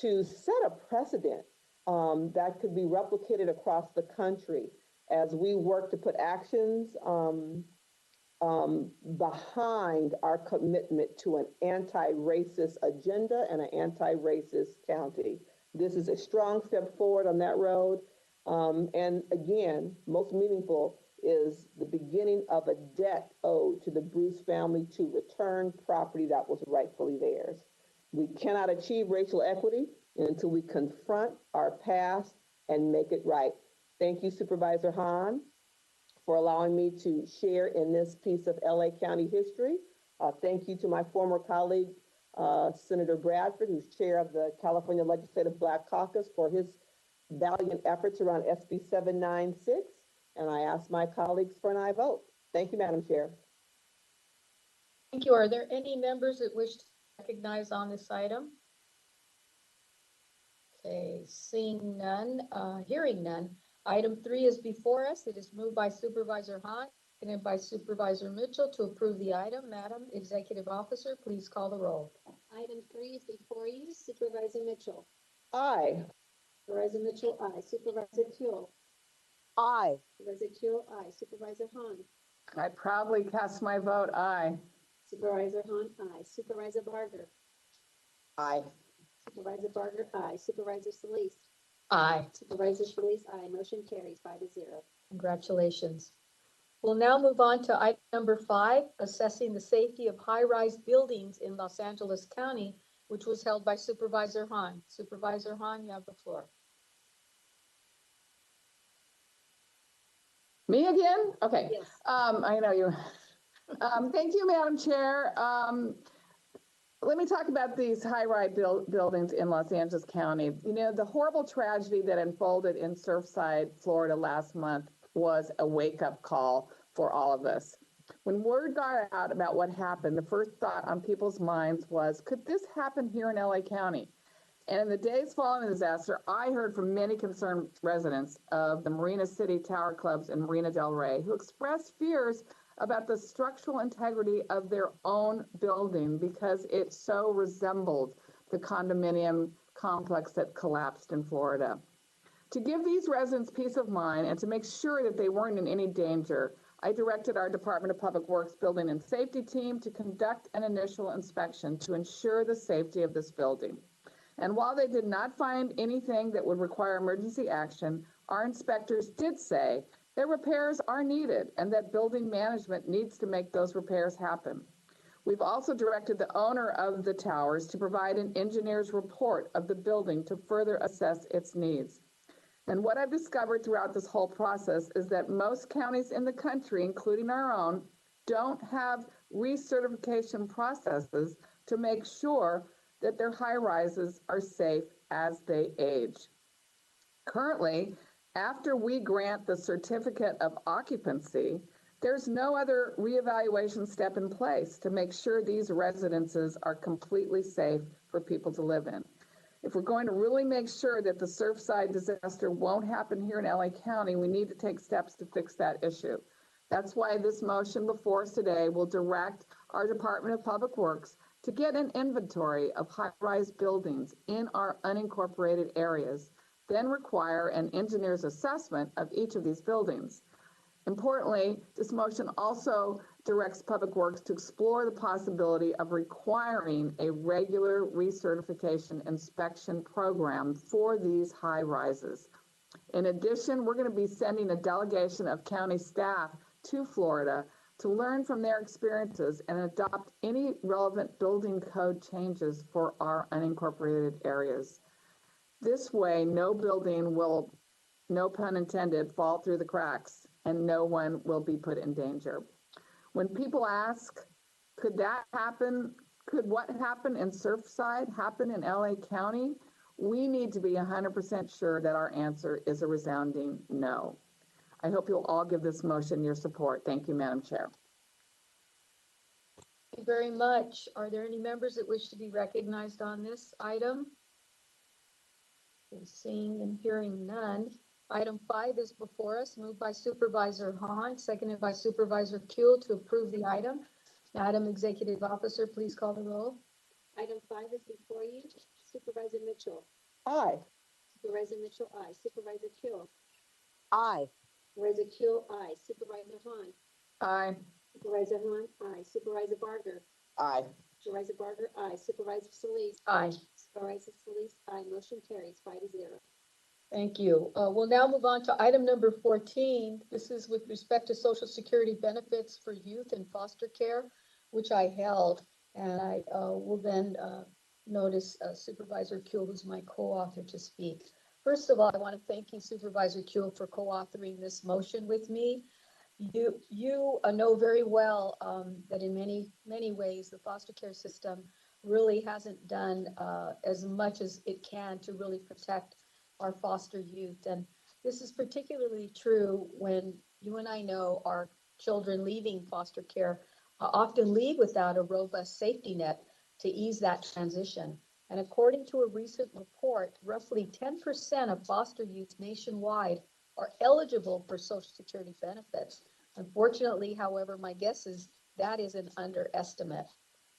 to set a precedent that could be replicated across the country as we work to put actions behind our commitment to an anti-racist agenda and an anti-racist county. This is a strong step forward on that road. And again, most meaningful is the beginning of a debt owed to the Bruce family to return property that was rightfully theirs. We cannot achieve racial equity until we confront our past and make it right. Thank you, Supervisor Hahn, for allowing me to share in this piece of LA County history. Thank you to my former colleague, Senator Bradford, who's chair of the California Legislative Black Caucus, for his valiant efforts around SB 796. And I ask my colleagues for an aye vote. Thank you, Madam Chair. Thank you. Are there any members that wish to recognize on this item? Okay, seeing none, hearing none. Item 3 is before us. It is moved by Supervisor Hahn, seconded by Supervisor Mitchell to approve the item. Madam Executive Officer, please call the roll. Item 3 is before you. Supervisor Mitchell. Aye. Supervisor Mitchell, aye. Supervisor Kuehl. Aye. Supervisor Kuehl, aye. Supervisor Hahn. I proudly cast my vote aye. Supervisor Hahn, aye. Supervisor Barger. Aye. Supervisor Barger, aye. Supervisor Solis. Aye. Supervisor Solis, aye. Motion carries 5-0. Congratulations. We'll now move on to item number 5, assessing the safety of high-rise buildings in Los Angeles County, which was held by Supervisor Hahn. Supervisor Hahn, you have the floor. Me again? Okay. Yes. I know you. Thank you, Madam Chair. Let me talk about these high-rise buildings in Los Angeles County. You know, the horrible tragedy that unfolded in Surfside, Florida last month was a wake-up call for all of us. When word got out about what happened, the first thought on people's minds was, could this happen here in LA County? And in the days following the disaster, I heard from many concerned residents of the Marina City Tower Clubs in Marina del Rey who expressed fears about the structural integrity of their own building because it so resembled the condominium complex that collapsed in Florida. To give these residents peace of mind and to make sure that they weren't in any danger, I directed our Department of Public Works Building and Safety team to conduct an initial inspection to ensure the safety of this building. And while they did not find anything that would require emergency action, our inspectors did say that repairs are needed and that building management needs to make those repairs happen. We've also directed the owner of the towers to provide an engineer's report of the building to further assess its needs. And what I've discovered throughout this whole process is that most counties in the country, including our own, don't have recertification processes to make sure that their high-rises are safe as they age. Currently, after we grant the certificate of occupancy, there's no other reevaluation step in place to make sure these residences are completely safe for people to live in. If we're going to really make sure that the Surfside disaster won't happen here in LA County, we need to take steps to fix that issue. That's why this motion before us today will direct our Department of Public Works to get an inventory of high-rise buildings in our unincorporated areas, then require an engineer's assessment of each of these buildings. Importantly, this motion also directs Public Works to explore the possibility of requiring a regular recertification inspection program for these high rises. In addition, we're going to be sending a delegation of county staff to Florida to learn from their experiences and adopt any relevant building code changes for our unincorporated areas. This way, no building will, no pun intended, fall through the cracks and no one will be put in danger. When people ask, could that happen? Could what happened in Surfside happen in LA County? We need to be 100% sure that our answer is a resounding no. I hope you'll all give this motion your support. Thank you, Madam Chair. Thank you very much. Are there any members that wish to be recognized on this item? Seeing and hearing none. Item 5 is before us, moved by Supervisor Hahn, seconded by Supervisor Kuehl to approve the item. Madam Executive Officer, please call the roll. Item 5 is before you. Supervisor Mitchell. Aye. Supervisor Mitchell, aye. Supervisor Kuehl. Aye. Supervisor Kuehl, aye. Supervisor Hahn. Aye. Supervisor Hahn, aye. Supervisor Barger. Aye. Supervisor Barger, aye. Supervisor Solis. Aye. Supervisor Solis, aye. Motion carries 5-0. Thank you. We'll now move on to item number 14. This is with respect to Social Security benefits for youth in foster care, which I held, and I will then notice Supervisor Kuehl, who's my co-author, to speak. First of all, I want to thank you, Supervisor Kuehl, for co-authoring this motion with me. You know very well that in many ways the foster care system really hasn't done as much as it can to really protect our foster youth. And this is particularly true when you and I know our children leaving foster care often leave without a robust safety net to ease that transition. And according to a recent report, roughly 10% of foster youth nationwide are eligible for Social Security benefits. Unfortunately, however, my guess is that is an underestimate.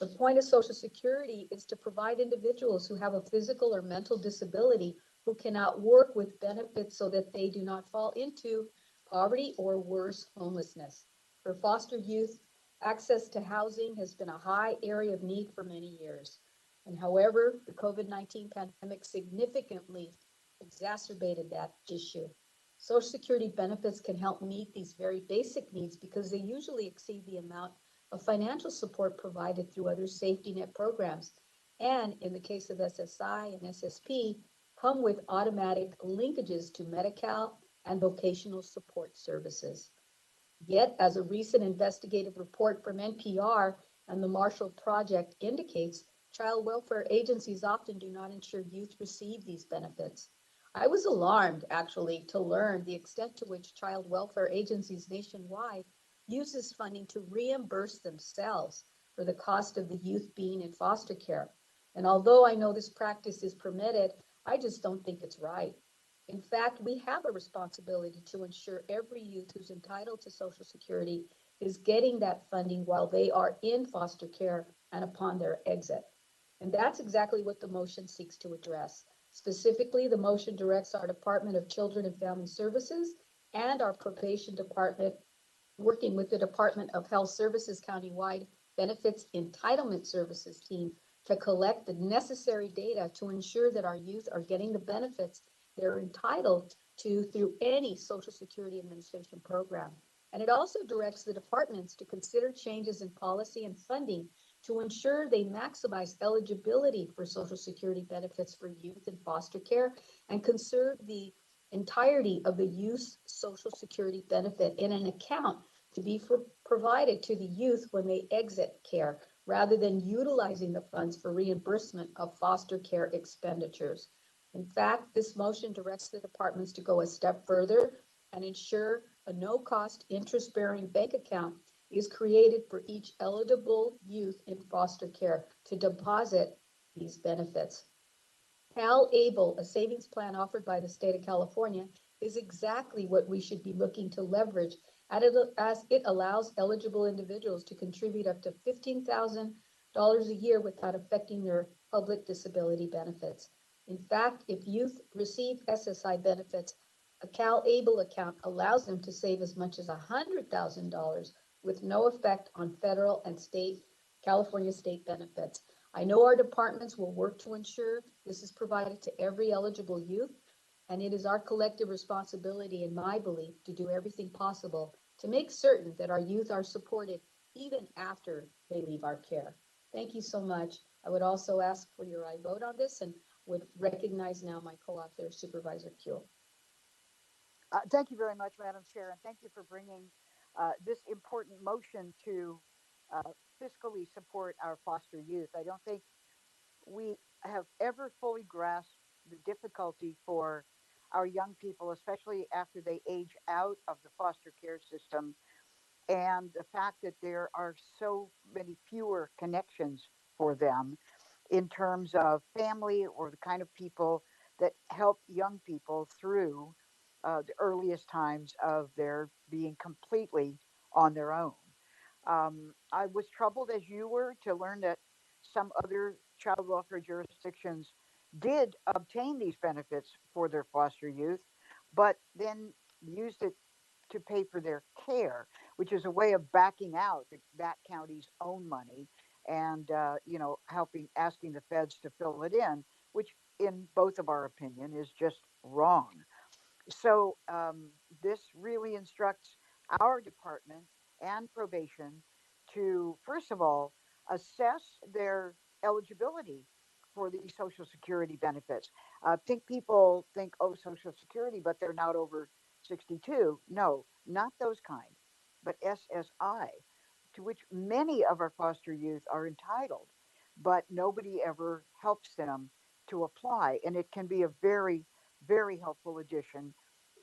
The point of Social Security is to provide individuals who have a physical or mental disability who cannot work with benefits so that they do not fall into poverty or worse, homelessness. For foster youth, access to housing has been a high area of need for many years. And however, the COVID-19 pandemic significantly exacerbated that issue. Social Security benefits can help meet these very basic needs because they usually exceed the amount of financial support provided through other safety net programs. And in the case of SSI and SSP, come with automatic linkages to Medi-Cal and vocational support services. Yet, as a recent investigative report from NPR and the Marshall Project indicates, child welfare agencies often do not ensure youth receive these benefits. I was alarmed, actually, to learn the extent to which child welfare agencies nationwide use this funding to reimburse themselves for the cost of the youth being in foster care. And although I know this practice is permitted, I just don't think it's right. In fact, we have a responsibility to ensure every youth who's entitled to Social Security is getting that funding while they are in foster care and upon their exit. And that's exactly what the motion seeks to address. Specifically, the motion directs our Department of Children and Family Services and our Probation Department, working with the Department of Health Services countywide Benefits Entitlement Services team, to collect the necessary data to ensure that our youth are getting the benefits they're entitled to through any Social Security Administration program. And it also directs the departments to consider changes in policy and funding to ensure they maximize eligibility for Social Security benefits for youth in foster care and conserve the entirety of the youth Social Security benefit in an account to be provided to the youth when they exit care, rather than utilizing the funds for reimbursement of foster care expenditures. In fact, this motion directs the departments to go a step further and ensure a no-cost interest-bearing bank account is created for each eligible youth in foster care to deposit these benefits. CalAble, a savings plan offered by the state of California, is exactly what we should be looking to leverage as it allows eligible individuals to contribute up to $15,000 a year without affecting their public disability benefits. In fact, if youth receive SSI benefits, a CalAble account allows them to save as much as $100,000 with no effect on federal and California state benefits. I know our departments will work to ensure this is provided to every eligible youth, and it is our collective responsibility, in my belief, to do everything possible to make certain that our youth are supported even after they leave our care. Thank you so much. I would also ask for your aye vote on this and would recognize now my co-author, Supervisor Kuehl. Thank you very much, Madam Chair, and thank you for bringing this important motion to fiscally support our foster youth. I don't think we have ever fully grasped the difficulty for our young people, especially after they age out of the foster care system, and the fact that there are so many fewer connections for them in terms of family or the kind of people that help young people through the earliest times of their being completely on their own. I was troubled, as you were, to learn that some other child welfare jurisdictions did obtain these benefits for their foster youth, but then used it to pay for their care, which is a way of backing out that county's own money and helping asking the feds to fill it in, which in both of our opinion is just wrong. So this really instructs our department and probation to, first of all, assess their eligibility for the Social Security benefits. I think people think, oh, Social Security, but they're not over 62. No, not those kind, but SSI, to which many of our foster youth are entitled, but nobody ever helps them to apply. And it can be a very, very helpful addition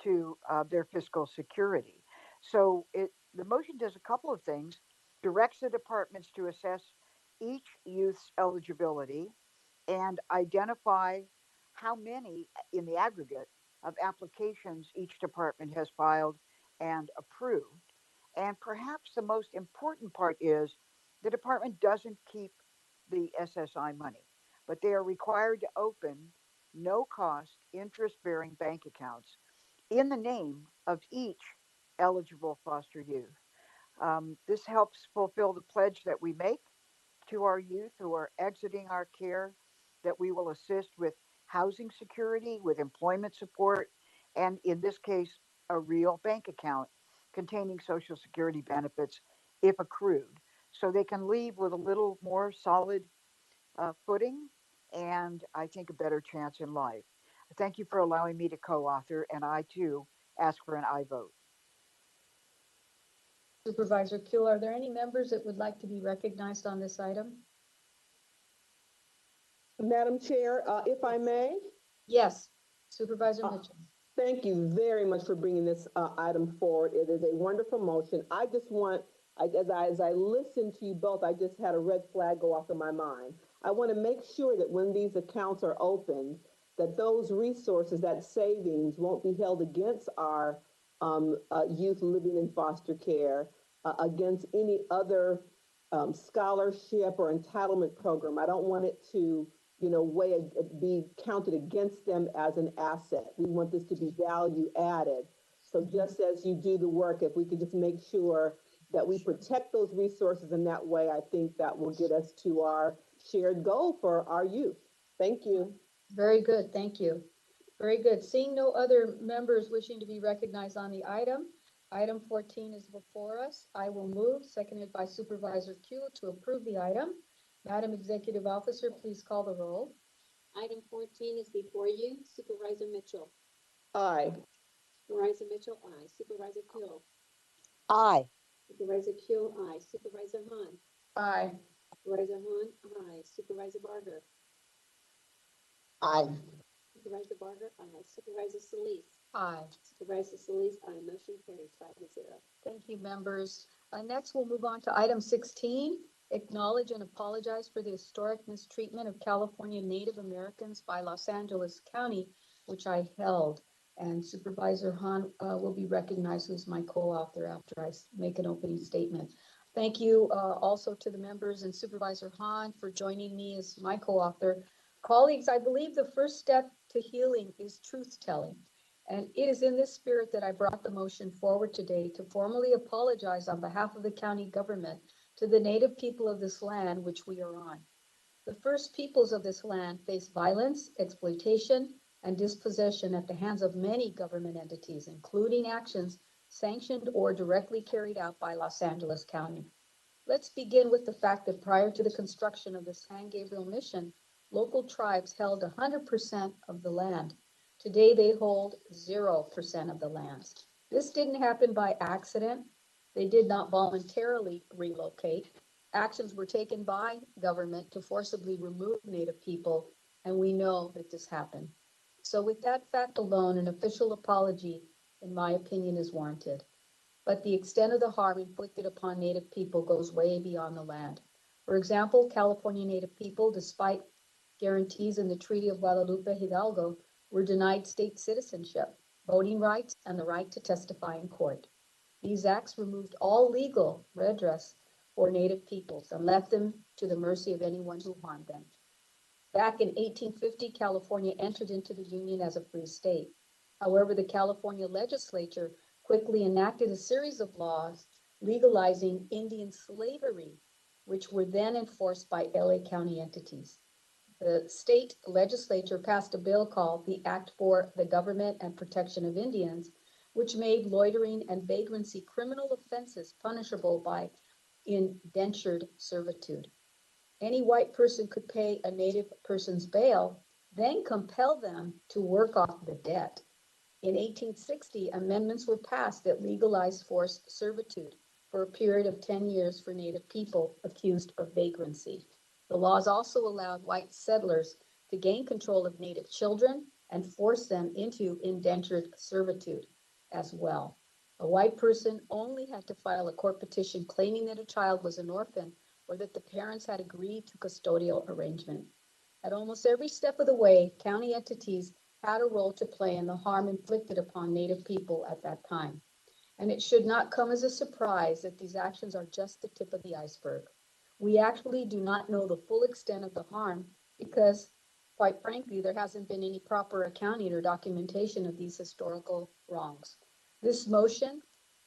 to their fiscal security. So the motion does a couple of things: directs the departments to assess each youth's eligibility and identify how many in the aggregate of applications each department has filed and approved. And perhaps the most important part is the department doesn't keep the SSI money, but they are required to open no cost interest bearing bank accounts in the name of each eligible foster youth. This helps fulfill the pledge that we make to our youth who are exiting our care, that we will assist with housing security, with employment support, and in this case, a real bank account containing Social Security benefits if accrued. So they can leave with a little more solid footing and I think a better chance in life. Thank you for allowing me to co-author, and I too ask for an aye vote. Supervisor Kuehl, are there any members that would like to be recognized on this item? Madam Chair, if I may? Yes, Supervisor Mitchell. Thank you very much for bringing this item forward. It is a wonderful motion. I just want as I listened to you both, I just had a red flag go off in my mind. I want to make sure that when these accounts are opened, that those resources, that savings, won't be held against our youth living in foster care, against any other scholarship or entitlement program. I don't want it to, be counted against them as an asset. We want this to be value added. So just as you do the work, if we could just make sure that we protect those resources in that way, I think that will get us to our shared goal for our youth. Thank you. Very good, thank you. Very good. Seeing no other members wishing to be recognized on the item, item 14 is before us. I will move, seconded by Supervisor Q, to approve the item. Madam Executive Officer, please call the roll. Item 14 is before you. Supervisor Mitchell. Aye. Supervisor Mitchell, aye. Supervisor Kuhl. Aye. Supervisor Kuhl, aye. Supervisor Hahn. Aye. Supervisor Hahn, aye. Supervisor Barger. Aye. Supervisor Barger, aye. Supervisor Solis. Aye. Supervisor Solis, aye. Motion carries 5-0. Thank you, members. Next, we'll move on to item 16. Acknowledge and apologize for the historic mistreatment of California Native Americans by Los Angeles County, which I held. And Supervisor Hahn will be recognized, who's my co-author, after I make an opening statement. Thank you also to the members and Supervisor Hahn for joining me as my co-author. Colleagues, I believe the first step to healing is truth-telling. And it is in this spirit that I brought the motion forward today to formally apologize on behalf of the county government to the Native people of this land which we are on. The first peoples of this land face violence, exploitation, and dispossession at the hands of many government entities, including actions sanctioned or directly carried out by Los Angeles County. Let's begin with the fact that prior to the construction of the San Gabriel mission, local tribes held 100% of the land. Today, they hold 0% of the lands. This didn't happen by accident. They did not voluntarily relocate. Actions were taken by government to forcibly remove Native people, and we know that this happened. So with that fact alone, an official apology, in my opinion, is warranted. But the extent of the harm inflicted upon Native people goes way beyond the land. For example, California Native people, despite guarantees in the Treaty of Guadalupe Hidalgo, were denied state citizenship, voting rights, and the right to testify in court. These acts removed all legal redress for Native peoples and left them to the mercy of anyone who harmed them. Back in 1850, California entered into the Union as a free state. However, the California legislature quickly enacted a series of laws legalizing Indian slavery, which were then enforced by LA County entities. The state legislature passed a bill called the Act for the Government and Protection of Indians, which made loitering and vagrancy criminal offenses punishable by indentured servitude. Any white person could pay a Native person's bail, then compel them to work off the debt. In 1860, amendments were passed that legalized forced servitude for a period of 10 years for Native people accused of vagrancy. The laws also allowed white settlers to gain control of Native children and force them into indentured servitude as well. A white person only had to file a court petition claiming that a child was an orphan or that the parents had agreed to custodial arrangement. At almost every step of the way, county entities had a role to play in the harm inflicted upon Native people at that time. And it should not come as a surprise that these actions are just the tip of the iceberg. We actually do not know the full extent of the harm because, quite frankly, there hasn't been any proper accounting or documentation of these historical wrongs. This motion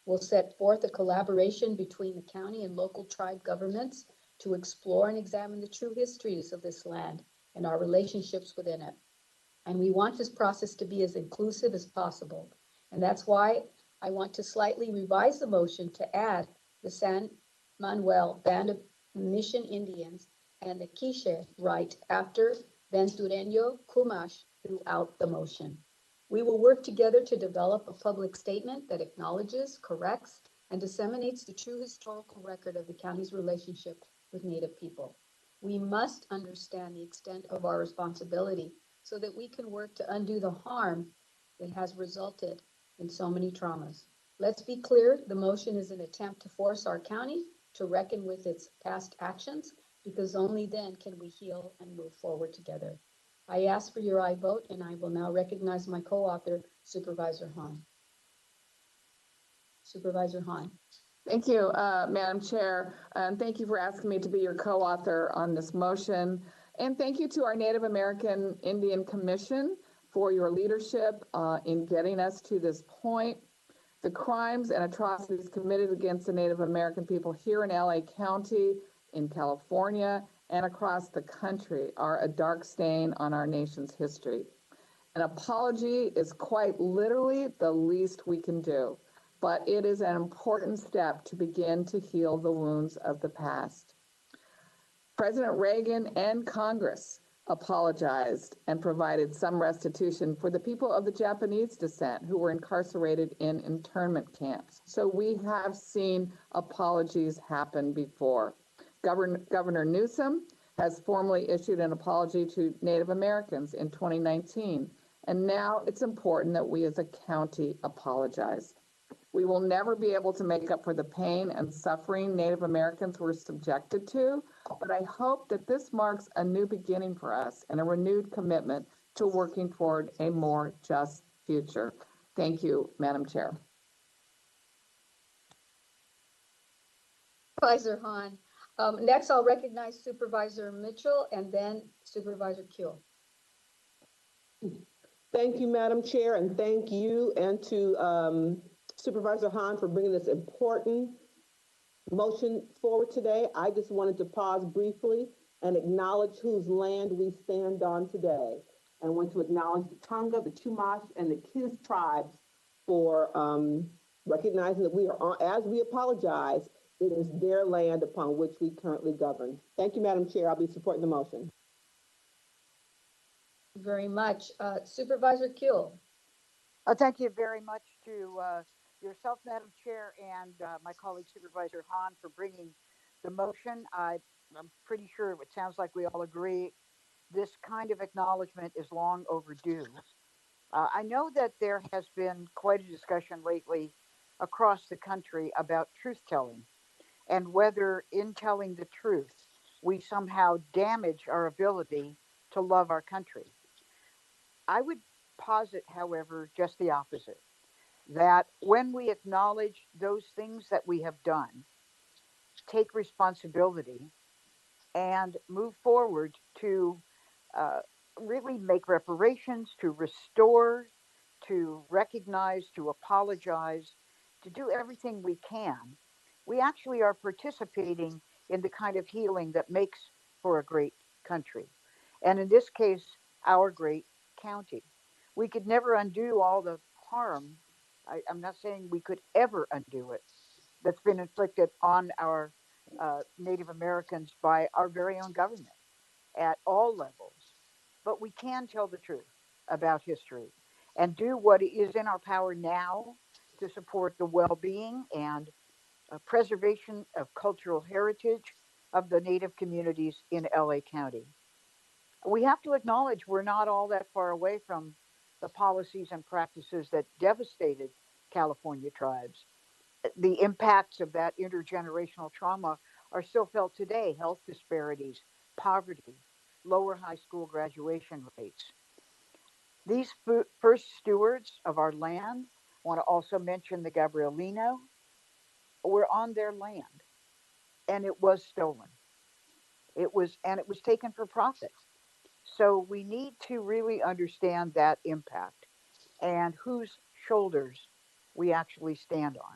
will set forth a collaboration between the county and local tribe governments to explore and examine the true histories of this land and our relationships within it. And we want this process to be as inclusive as possible. And that's why I want to slightly revise the motion to add the San Manuel Band of Mission Indians and the Quiche right after Ventureño Chumash throughout the motion. We will work together to develop a public statement that acknowledges, corrects, and disseminates the true historical record of the county's relationship with Native people. We must understand the extent of our responsibility so that we can work to undo the harm that has resulted in so many traumas. Let's be clear, the motion is an attempt to force our county to reckon with its past actions, because only then can we heal and move forward together. I ask for your aye vote, and I will now recognize my co-author, Supervisor Hahn. Supervisor Hahn. Thank you, Madam Chair, and thank you for asking me to be your co-author on this motion. And thank you to our Native American Indian Commission for your leadership in getting us to this point. The crimes and atrocities committed against the Native American people here in LA County, in California, and across the country are a dark stain on our nation's history. An apology is quite literally the least we can do, but it is an important step to begin to heal the wounds of the past. President Reagan and Congress apologized and provided some restitution for the people of the Japanese descent who were incarcerated in internment camps. So we have seen apologies happen before. Governor Newsom has formally issued an apology to Native Americans in 2019, and now it's important that we as a county apologize. We will never be able to make up for the pain and suffering Native Americans were subjected to, but I hope that this marks a new beginning for us and a renewed commitment to working toward a more just future. Thank you, Madam Chair. Supervisor Hahn. Next, I'll recognize Supervisor Mitchell and then Supervisor Kuehl. Thank you, Madam Chair, and thank you and to Supervisor Hahn for bringing this important motion forward today. I just wanted to pause briefly and acknowledge whose land we stand on today. And want to acknowledge the Tonga, the Chumash, and the Kis tribes for recognizing that we are on, as we apologize, it is their land upon which we currently govern. Thank you, Madam Chair. I'll be supporting the motion. Very much. Supervisor Kuehl. Thank you very much to yourself, Madam Chair, and my colleague Supervisor Hahn for bringing the motion. I'm pretty sure it sounds like we all agree this kind of acknowledgement is long overdue. I know that there has been quite a discussion lately across the country about truth telling and whether in telling the truth we somehow damage our ability to love our country. I would posit, however, just the opposite, that when we acknowledge those things that we have done, take responsibility, and move forward to uh, really make reparations, to restore, to recognize, to apologize, to do everything we can, we actually are participating in the kind of healing that makes for a great country. And in this case, our great county. We could never undo all the harm. I'm not saying we could ever undo it, that's been inflicted on our Native Americans by our very own government at all levels. But we can tell the truth about history and do what is in our power now to support the well being and preservation of cultural heritage of the Native communities in LA County. We have to acknowledge we're not all that far away from the policies and practices that devastated California tribes. The impacts of that intergenerational trauma are still felt today: health disparities, poverty, lower high school graduation rates. These first stewards of our land, I want to also mention the Gabrielino, were on their land and it was stolen. It was taken for profit. So we need to really understand that impact and whose shoulders we actually stand on.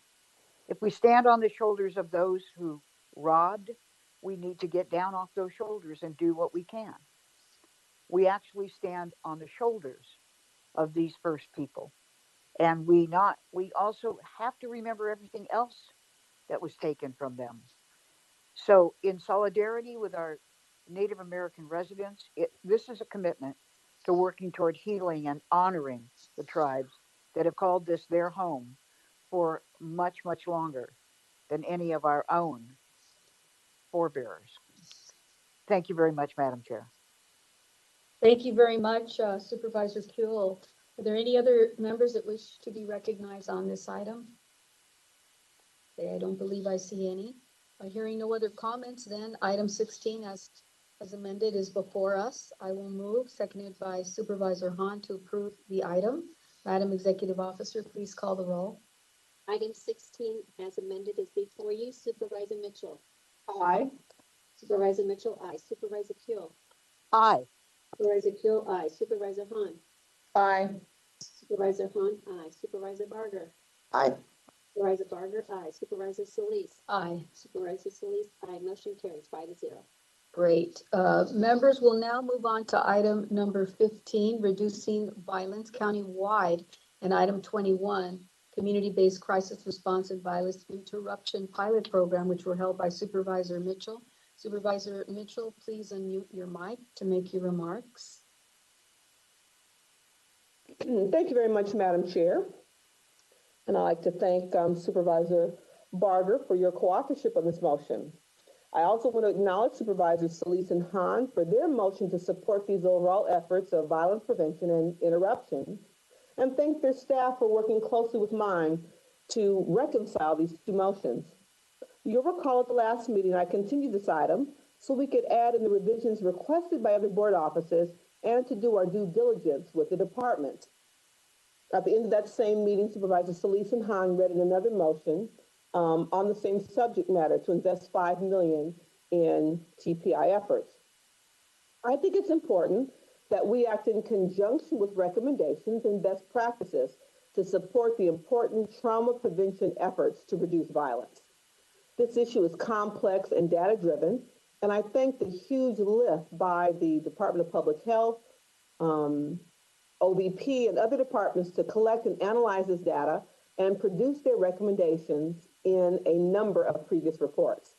If we stand on the shoulders of those who robbed, we need to get down off those shoulders and do what we can. We actually stand on the shoulders of these first people. And we also have to remember everything else that was taken from them. So in solidarity with our Native American residents, this is a commitment to working toward healing and honoring the tribes that have called this their home for much, much longer than any of our own forebears. Thank you very much, Madam Chair. Thank you very much, Supervisor Kuehl. Are there any other members that wish to be recognized on this item? Okay, I don't believe I see any. Hearing no other comments, then item 16 as amended is before us. I will move, seconded by Supervisor Hahn, to approve the item. Madam Executive Officer, please call the roll. Item 16 as amended is before you. Supervisor Mitchell. Aye. Supervisor Mitchell, aye. Supervisor Kuehl. Aye. Supervisor Kuehl, aye. Supervisor Hahn. Aye. Supervisor Hahn, aye. Supervisor Barger. Aye. Supervisor Barger, aye. Supervisor Solis. Aye. Supervisor Solis, aye. Motion carries 5-0. Great. Members will now move on to item number 15, reducing violence countywide, and item 21, community-based crisis response and violence interruption pilot program, which were held by Supervisor Mitchell. Supervisor Mitchell, please unmute your mic to make your remarks. Thank you very much, Madam Chair. And I'd like to thank Supervisor Barger for your co-authorship of this motion. I also want to acknowledge Supervisors Solis and Hahn for their motion to support these overall efforts of violence prevention and interruption, and thank their staff for working closely with mine to reconcile these two motions. You'll recall at the last meeting, I continued this item so we could add in the revisions requested by other board offices and to do our due diligence with the department. At the end of that same meeting, Supervisor Solis and Hahn read in another motion on the same subject matter to invest $5 million in TPI efforts. I think it's important that we act in conjunction with recommendations and best practices to support the important trauma prevention efforts to reduce violence. This issue is complex and data-driven, and I thank the huge lift by the Department of Public Health, OVP, and other departments to collect and analyze this data and produce their recommendations in a number of previous reports.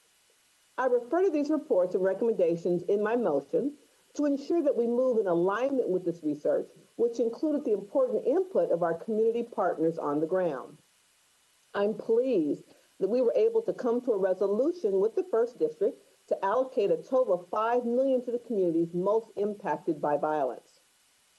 I refer to these reports and recommendations in my motion to ensure that we move in alignment with this research, which included the important input of our community partners on the ground. I'm pleased that we were able to come to a resolution with the First District to allocate a total of $5 million to the communities most impacted by violence.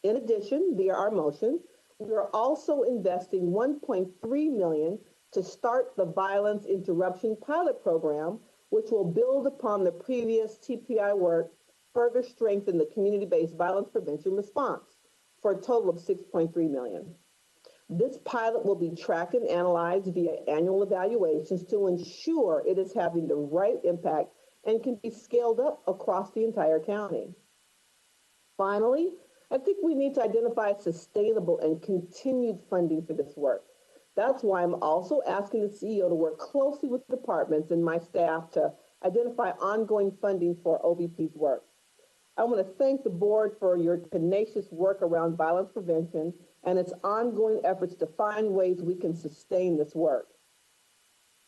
In addition, via our motion, we are also investing $1.3 million to start the violence interruption pilot program, which will build upon the previous TPI work, further strengthen the community-based violence prevention response for a total of $6.3 million. This pilot will be tracked and analyzed via annual evaluations to ensure it is having the right impact and can be scaled up across the entire county. Finally, I think we need to identify sustainable and continued funding for this work. That's why I'm also asking the CEO to work closely with departments and my staff to identify ongoing funding for OVP's work. I want to thank the board for your tenacious work around violence prevention and its ongoing efforts to find ways we can sustain this work.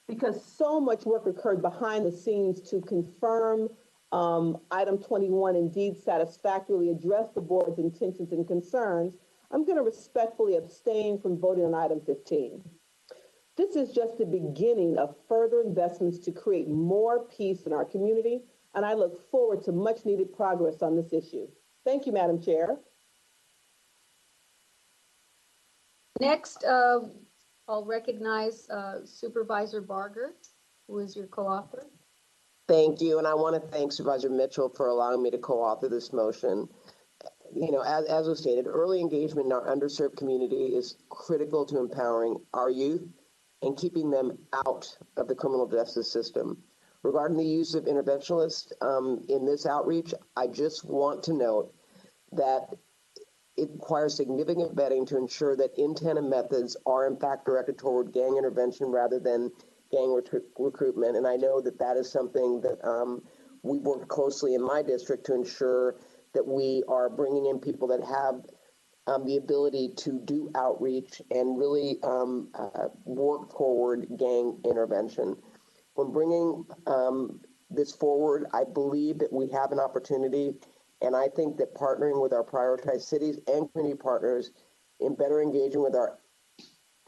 Because so much work occurred behind the scenes to confirm item 21 indeed satisfactorily addressed the board's intentions and concerns, I'm going to respectfully abstain from voting on item 15. This is just the beginning of further investments to create more peace in our community, and I look forward to much needed progress on this issue. Thank you, Madam Chair. Next, I'll recognize Supervisor Barger, who is your co-author. Thank you, and I want to thank Supervisor Mitchell for allowing me to co-author this motion. You know, as was stated, early engagement in our underserved community is critical to empowering our youth and keeping them out of the criminal justice system. Regarding the use of interventionalists in this outreach, I just want to note that it requires significant vetting to ensure that intent and methods are in fact directed toward gang intervention rather than gang recruitment. And I know that that is something that we've worked closely in my district to ensure that we are bringing in people that have the ability to do outreach and really work toward gang intervention. When bringing this forward, I believe that we have an opportunity, and I think that partnering with our prioritized cities and community partners in better engaging with our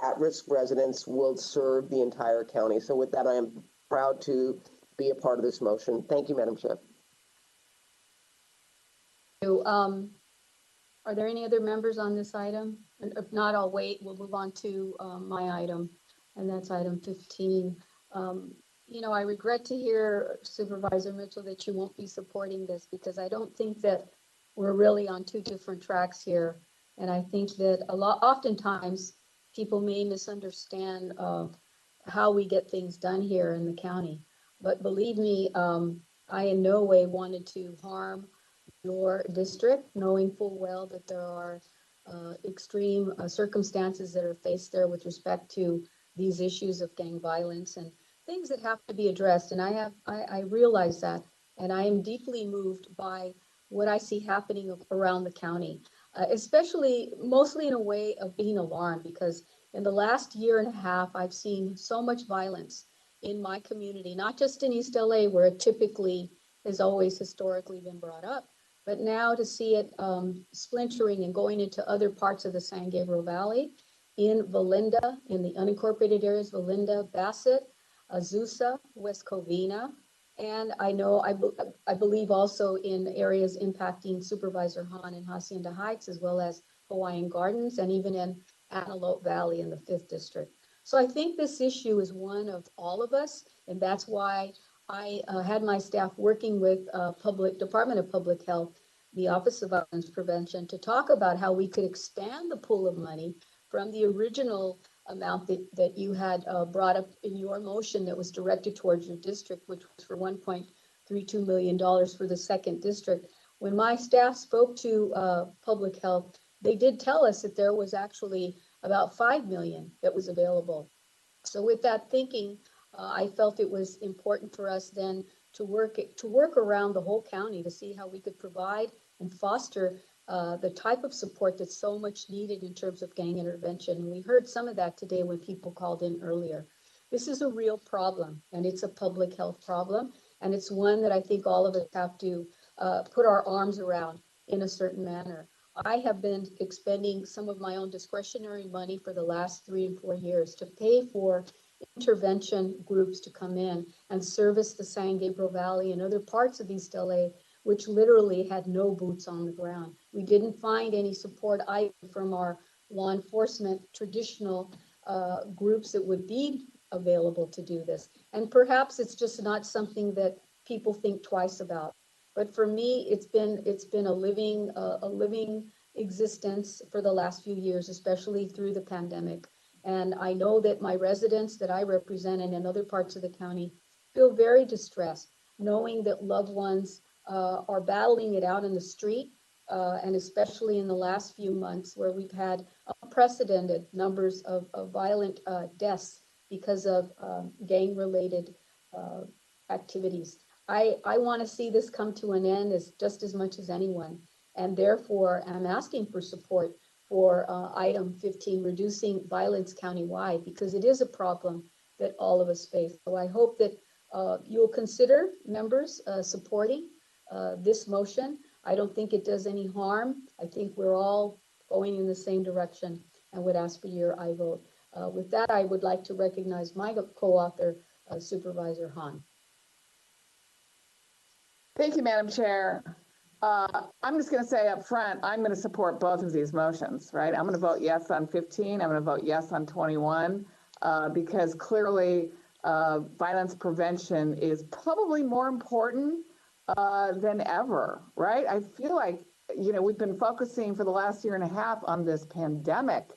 at-risk residents will serve the entire county. So with that, I am proud to be a part of this motion. Thank you, Madam Chair. Are there any other members on this item? And if not, I'll wait. We'll move on to my item, and that's item 15. I regret to hear, Supervisor Mitchell, that you won't be supporting this because I don't think that we're really on two different tracks here. And I think that oftentimes people may misunderstand how we get things done here in the county. But believe me, I in no way wanted to harm your district, knowing full well that there are extreme circumstances that are faced there with respect to these issues of gang violence and things that have to be addressed. And I realize that, and I am deeply moved by what I see happening around the county, especially mostly in a way of being alarmed, because in the last year and a half, I've seen so much violence in my community, not just in East LA, where it typically has always historically been brought up, but now to see it splintering and going into other parts of the San Gabriel Valley, in Valinda, in the unincorporated areas, Valinda, Bassett, Azusa, West Covina, and I believe also in areas impacting Supervisor Hahn in Hacienda Heights, as well as Hawaiian Gardens, and even in Antelope Valley in the 5th District. So I think this issue is one of all of us, and that's why I had my staff working with Department of Public Health, the Office of Violence Prevention, to talk about how we could expand the pool of money from the original amount that you had brought up in your motion that was directed towards your district, which was for $1.32 million for the 2nd District. When my staff spoke to Public Health, they did tell us that there was actually about $5 million that was available. So with that thinking, I felt it was important for us then to work around the whole county to see how we could provide and foster the type of support that's so much needed in terms of gang intervention. And we heard some of that today when people called in earlier. This is a real problem, and it's a public health problem, and it's one that I think all of us have to put our arms around in a certain manner. I have been expending some of my own discretionary money for the last 3 and 4 years to pay for intervention groups to come in and service the San Gabriel Valley and other parts of East LA, which literally had no boots on the ground. We didn't find any support either from our law enforcement traditional groups that would be available to do this. And perhaps it's just not something that people think twice about. But for me, it's been a living existence for the last few years, especially through the pandemic. And I know that my residents that I represent and in other parts of the county feel very distressed, knowing that loved ones are battling it out in the street, and especially in the last few months where we've had unprecedented numbers of violent deaths because of gang-related activities. I want to see this come to an end just as much as anyone. And therefore, I'm asking for support for item 15, reducing violence countywide, because it is a problem that all of us face. So I hope that you'll consider, members, supporting this motion. I don't think it does any harm. I think we're all going in the same direction and would ask for your aye vote. With that, I would like to recognize my co-author, Supervisor Hahn. Thank you, Madam Chair. I'm just going to say up front, I'm going to support both of these motions, right? I'm going to vote yes on 15. I'm going to vote yes on 21, because clearly violence prevention is probably more important than ever, right? I feel like, we've been focusing for the last year and a half on this pandemic,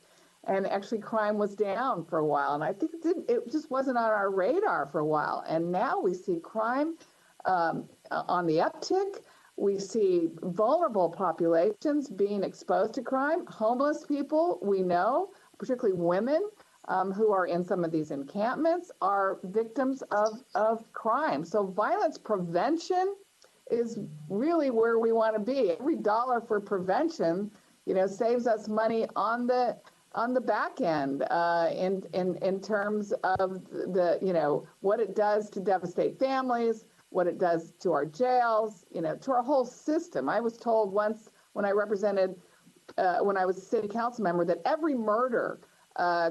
and actually crime was down for a while. And I think it just wasn't on our radar for a while. And now we see crime on the uptick. We see vulnerable populations being exposed to crime. Homeless people, we know, particularly women who are in some of these encampments, are victims of crime. So violence prevention is really where we want to be. Every dollar for prevention, saves us money on the back end in terms of what it does to devastate families, what it does to our jails, to our whole system. I was told once when I represented, when I was a city council member, that every murder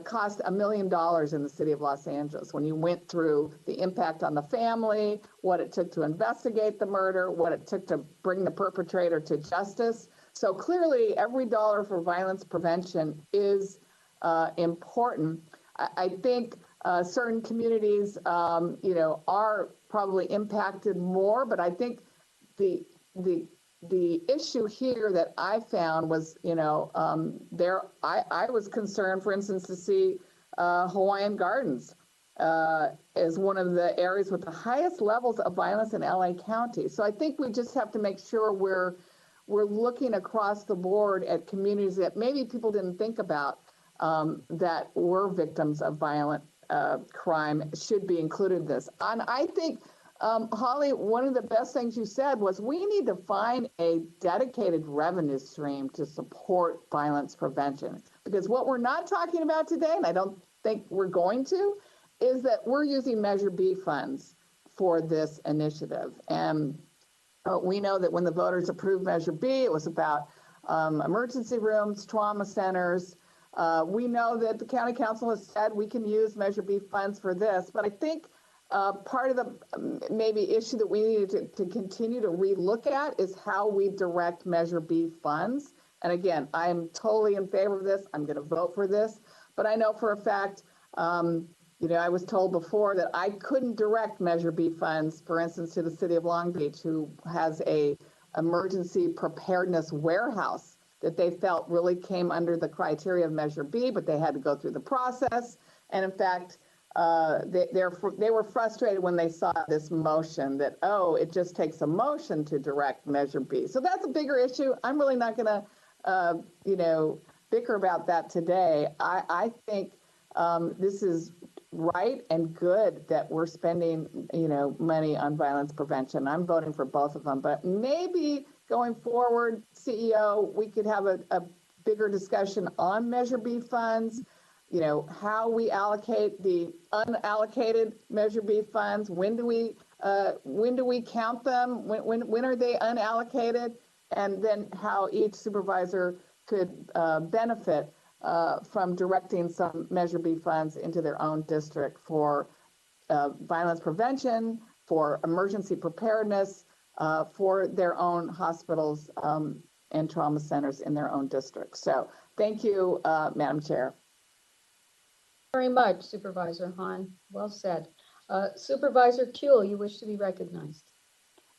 cost $1 million in the city of Los Angeles. When you went through the impact on the family, what it took to investigate the murder, what it took to bring the perpetrator to justice. So clearly every dollar for violence prevention is important. I think certain communities, are probably impacted more, but I think the the the issue here that I found was, I was concerned, for instance, to see Hawaiian Gardens as one of the areas with the highest levels of violence in LA County. So I think we just have to make sure we're looking across the board at communities that maybe people didn't think about, that were victims of violent crime should be included in this. And I think, Holly, one of the best things you said was we need to find a dedicated revenue stream to support violence prevention. Because what we're not talking about today, and I don't think we're going to, is that we're using Measure B funds for this initiative. And we know that when the voters approved Measure B, it was about emergency rooms, trauma centers. We know that the county council has said we can use Measure B funds for this, but I think part of the maybe issue that we need to continue to relook at is how we direct Measure B funds. And again, I'm totally in favor of this. I'm going to vote for this, but I know for a fact, I was told before that I couldn't direct Measure B funds, for instance, to the city of Long Beach, who has a emergency preparedness warehouse that they felt really came under the criteria of Measure B, but they had to go through the process. And in fact, they were frustrated when they saw this motion that, oh, it just takes a motion to direct Measure B. So that's a bigger issue. I'm really not going to, bicker about that today. I think this is right and good that we're spending, money on violence prevention. I'm voting for both of them, but maybe going forward, CEO, we could have a bigger discussion on Measure B funds, how we allocate the unallocated Measure B funds. When do we count them? When are they unallocated? And then how each supervisor could benefit from directing some Measure B funds into their own district for violence prevention, for emergency preparedness, for their own hospitals and trauma centers in their own districts. So thank you, Madam Chair. Very much, Supervisor Hahn. Well said. Supervisor Kuehl, you wish to be recognized.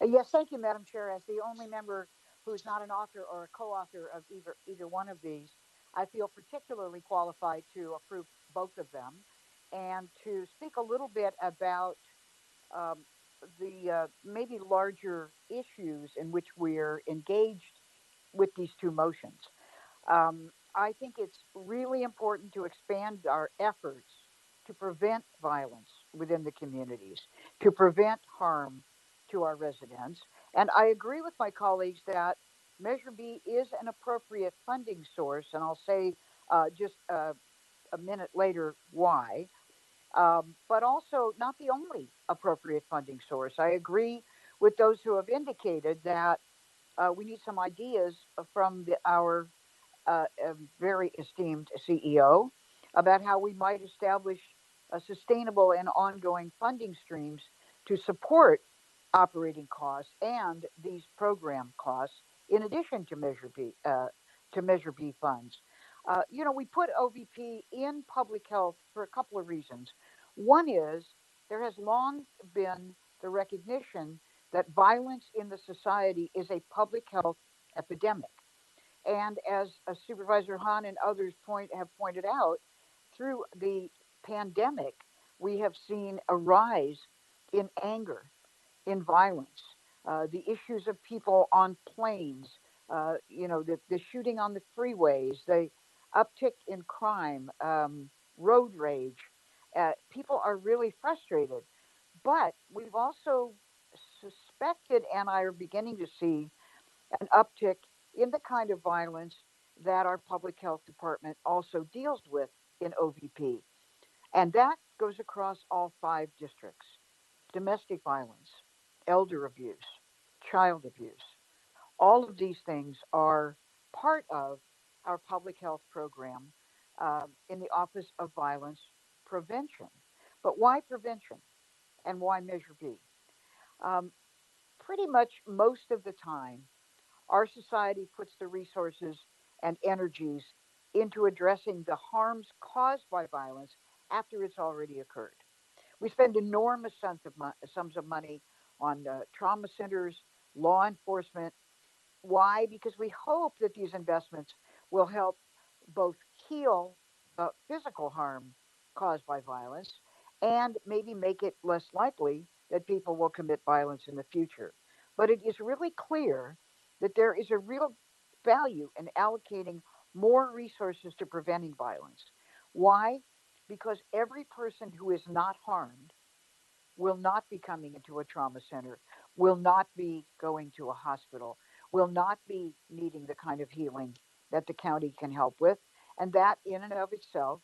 Yes, thank you, Madam Chair. As the only member who's not an author or a co-author of either one of these, I feel particularly qualified to approve both of them and to speak a little bit about um, the maybe larger issues in which we're engaged with these two motions. I think it's really important to expand our efforts to prevent violence within the communities, to prevent harm to our residents. And I agree with my colleagues that Measure B is an appropriate funding source, and I'll say just a minute later why. But also not the only appropriate funding source. I agree with those who have indicated that we need some ideas from our a very esteemed CEO about how we might establish a sustainable and ongoing funding streams to support operating costs and these program costs in addition to Measure B funds. We put OVP in public health for a couple of reasons. One is there has long been the recognition that violence in the society is a public health epidemic. And as Supervisor Hahn and others have pointed out, through the pandemic, we have seen a rise in anger, in violence, the issues of people on planes, the shooting on the freeways, the uptick in crime, road rage. People are really frustrated. But we've also suspected and are beginning to see an uptick in the kind of violence that our public health department also deals with in OVP. And that goes across all 5 districts: domestic violence, elder abuse, child abuse. All of these things are part of our public health program in the Office of Violence Prevention. But why prevention and why Measure B? Um, Pretty much most of the time, our society puts the resources and energies into addressing the harms caused by violence after it's already occurred. We spend enormous sums of money on trauma centers, law enforcement. Why? Because we hope that these investments will help both heal physical harm caused by violence and maybe make it less likely that people will commit violence in the future. But it is really clear that there is a real value in allocating more resources to preventing violence. Why? Because every person who is not harmed will not be coming into a trauma center, will not be going to a hospital, will not be needing the kind of healing that the county can help with. And that, in and of itself,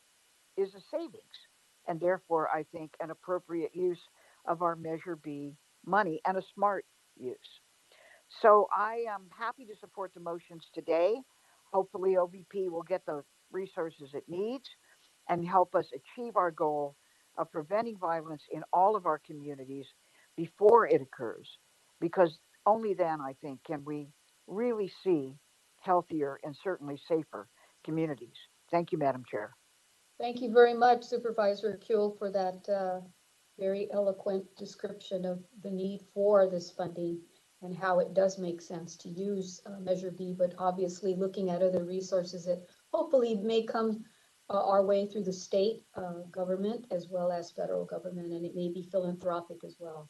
is a savings. And therefore, I think an appropriate use of our Measure B money and a smart use. So I am happy to support the motions today. Hopefully, OVP will get the resources it needs and help us achieve our goal of preventing violence in all of our communities before it occurs, because only then, I think, can we really see healthier and certainly safer communities. Thank you, Madam Chair. Thank you very much, Supervisor Kuehl, for that very eloquent description of the need for this funding and how it does make sense to use Measure B, but obviously looking at other resources that hopefully may come our way through the state government as well as federal government, and it may be philanthropic as well.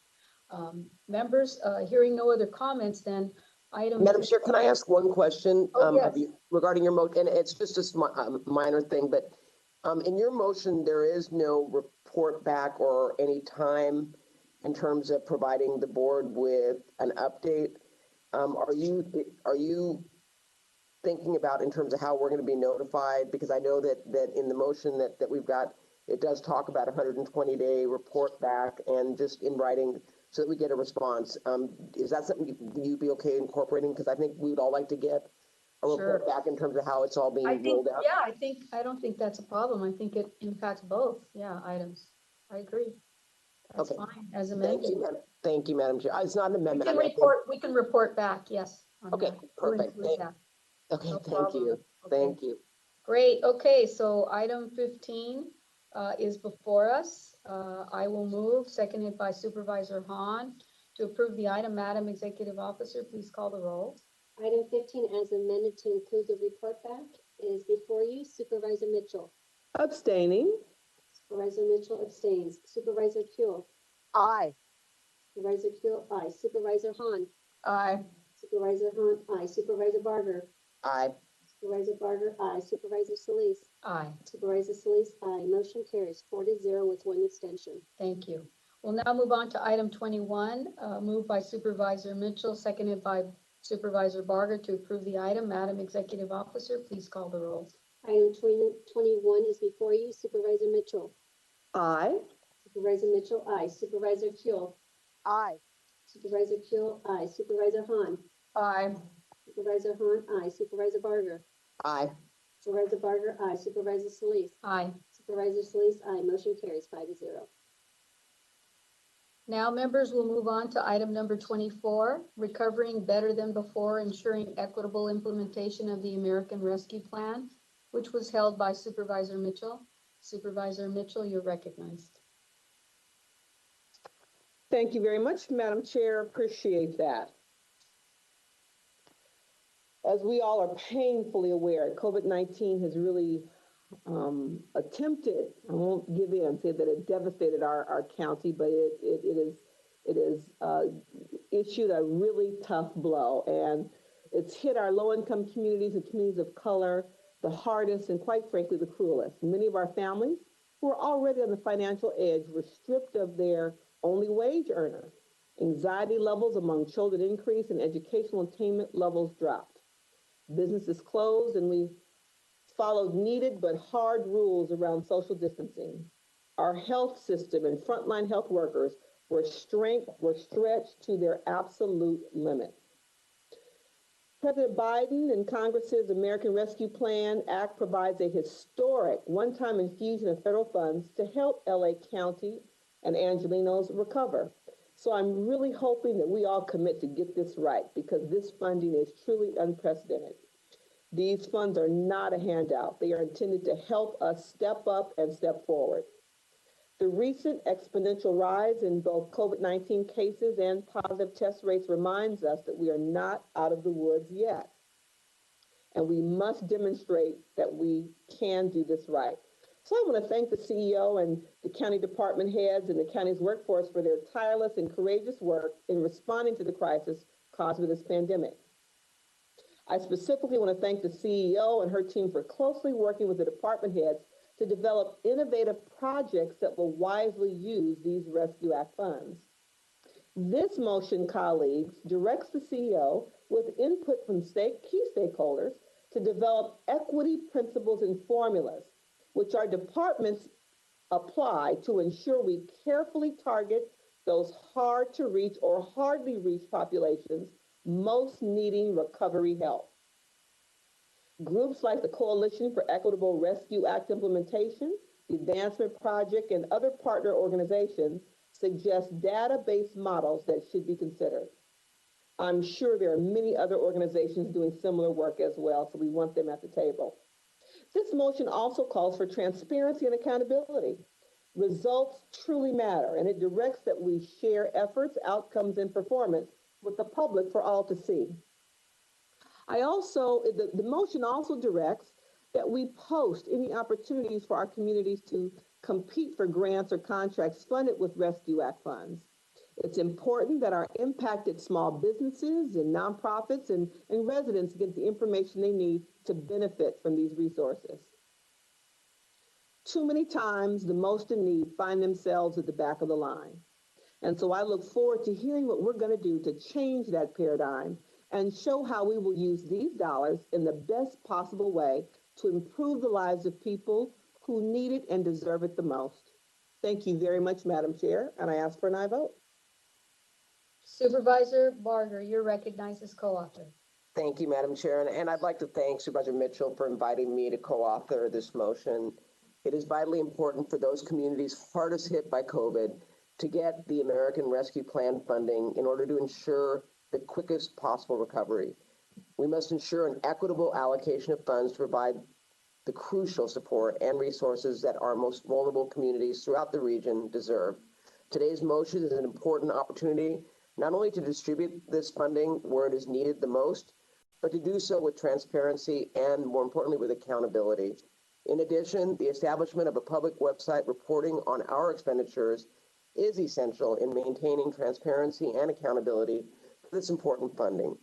Members, hearing no other comments, then item. Madam Chair, can I ask one question Yes. regarding your motion? And it's just a minor thing, but in your motion, there is no report back or any time in terms of providing the board with an update. Are you thinking about in terms of how we're going to be notified? Because I know that in the motion that we've got, it does talk about 120-day report back and just in writing so that we get a response. Is that something you'd be okay incorporating? Because I think we would all like to get a report back in terms of how it's all being rolled out. Yeah, I don't think that's a problem. I think it impacts both, items. I agree. That's fine, as amended. Thank you, Madam Chair. It's not an amendment. We can report back, yes. Okay, perfect. Okay, No thank you. Okay. Thank you. Great. Okay, so item 15 is before us. I will move, seconded by Supervisor Hahn, to approve the item. Madam Executive Officer, please call the roll. Item 15, as amended to include the report back, is before you. Supervisor Mitchell. Abstaining. Supervisor Mitchell abstains. Supervisor Kuehl. Aye. Supervisor Kuehl, aye. Supervisor Hahn. Aye. Supervisor Hahn, aye. Supervisor Barger. Aye. Supervisor Barger, aye. Supervisor Solis. Aye. Supervisor Solis, aye. Motion carries 4-0 with 1 abstention. Thank you. We'll now move on to item 21, moved by Supervisor Mitchell, seconded by Supervisor Barger to approve the item. Madam Executive Officer, please call the roll. Item 21 is before you. Supervisor Mitchell. Aye. Supervisor Mitchell, aye. Supervisor Kuehl. Aye. Supervisor Kuehl, aye. Supervisor Hahn. Aye. Supervisor Hahn, aye. Supervisor Barger. Aye. Supervisor Barger, aye. Supervisor Solis. Aye. Supervisor Solis, aye. Motion carries 5-0. Now, members, will move on to item number 24, recovering better than before, ensuring equitable implementation of the American Rescue Plan, which was held by Supervisor Mitchell. Supervisor Mitchell, you're recognized. Thank you very much, Madam Chair. Appreciate that. As we all are painfully aware, COVID-19 has really attempted, I won't give in, say that it devastated our county, but it is issued a really tough blow, and it's hit our low-income communities and communities of color the hardest and, quite frankly, the cruelest. Many of our families who are already on the financial edge were stripped of their only wage earner. Anxiety levels among children increased and educational attainment levels dropped. Businesses closed, and we followed needed but hard rules around social distancing. Our health system and frontline health workers were stretched to their absolute limit. President Biden and Congress's American Rescue Plan Act provides a historic one-time infusion of federal funds to help LA County and Angelenos recover. So I'm really hoping that we all commit to get this right, because this funding is truly unprecedented. These funds are not a handout. They are intended to help us step up and step forward. The recent exponential rise in both COVID-19 cases and positive test rates reminds us that we are not out of the woods yet. And we must demonstrate that we can do this right. So I want to thank the CEO and the county department heads and the county's workforce for their tireless and courageous work in responding to the crisis caused by this pandemic. I specifically want to thank the CEO and her team for closely working with the department heads to develop innovative projects that will wisely use these Rescue Act funds. This motion, colleagues, directs the CEO with input from key stakeholders to develop equity principles and formulas, which our departments apply to ensure we carefully target those hard to reach or hardly reached populations most needing recovery help. Groups like the Coalition for Equitable Rescue Act Implementation, the Advancement Project, and other partner organizations suggest data-based models that should be considered. I'm sure there are many other organizations doing similar work as well, so we want them at the table. This motion also calls for transparency and accountability. Results truly matter, and it directs that we share efforts, outcomes, and performance with the public for all to see. The motion also directs that we post any opportunities for our communities to compete for grants or contracts funded with Rescue Act funds. It's important that our impacted small businesses and nonprofits and residents get the information they need to benefit from these resources. Too many times, the most in need find themselves at the back of the line. And so I look forward to hearing what we're going to do to change that paradigm and show how we will use these dollars in the best possible way to improve the lives of people who need it and deserve it the most. Thank you very much, Madam Chair, and I ask for an aye vote. Supervisor Barger, you're recognized as co-author. Thank you, Madam Chair, and I'd like to thank Supervisor Mitchell for inviting me to co-author this motion. It is vitally important for those communities hardest hit by COVID to get the American Rescue Plan funding in order to ensure the quickest possible recovery. We must ensure an equitable allocation of funds to provide the crucial support and resources that our most vulnerable communities throughout the region deserve. Today's motion is an important opportunity not only to distribute this funding where it is needed the most, but to do so with transparency and, more importantly, with accountability. In addition, the establishment of a public website reporting on our expenditures is essential in maintaining transparency and accountability for this important funding.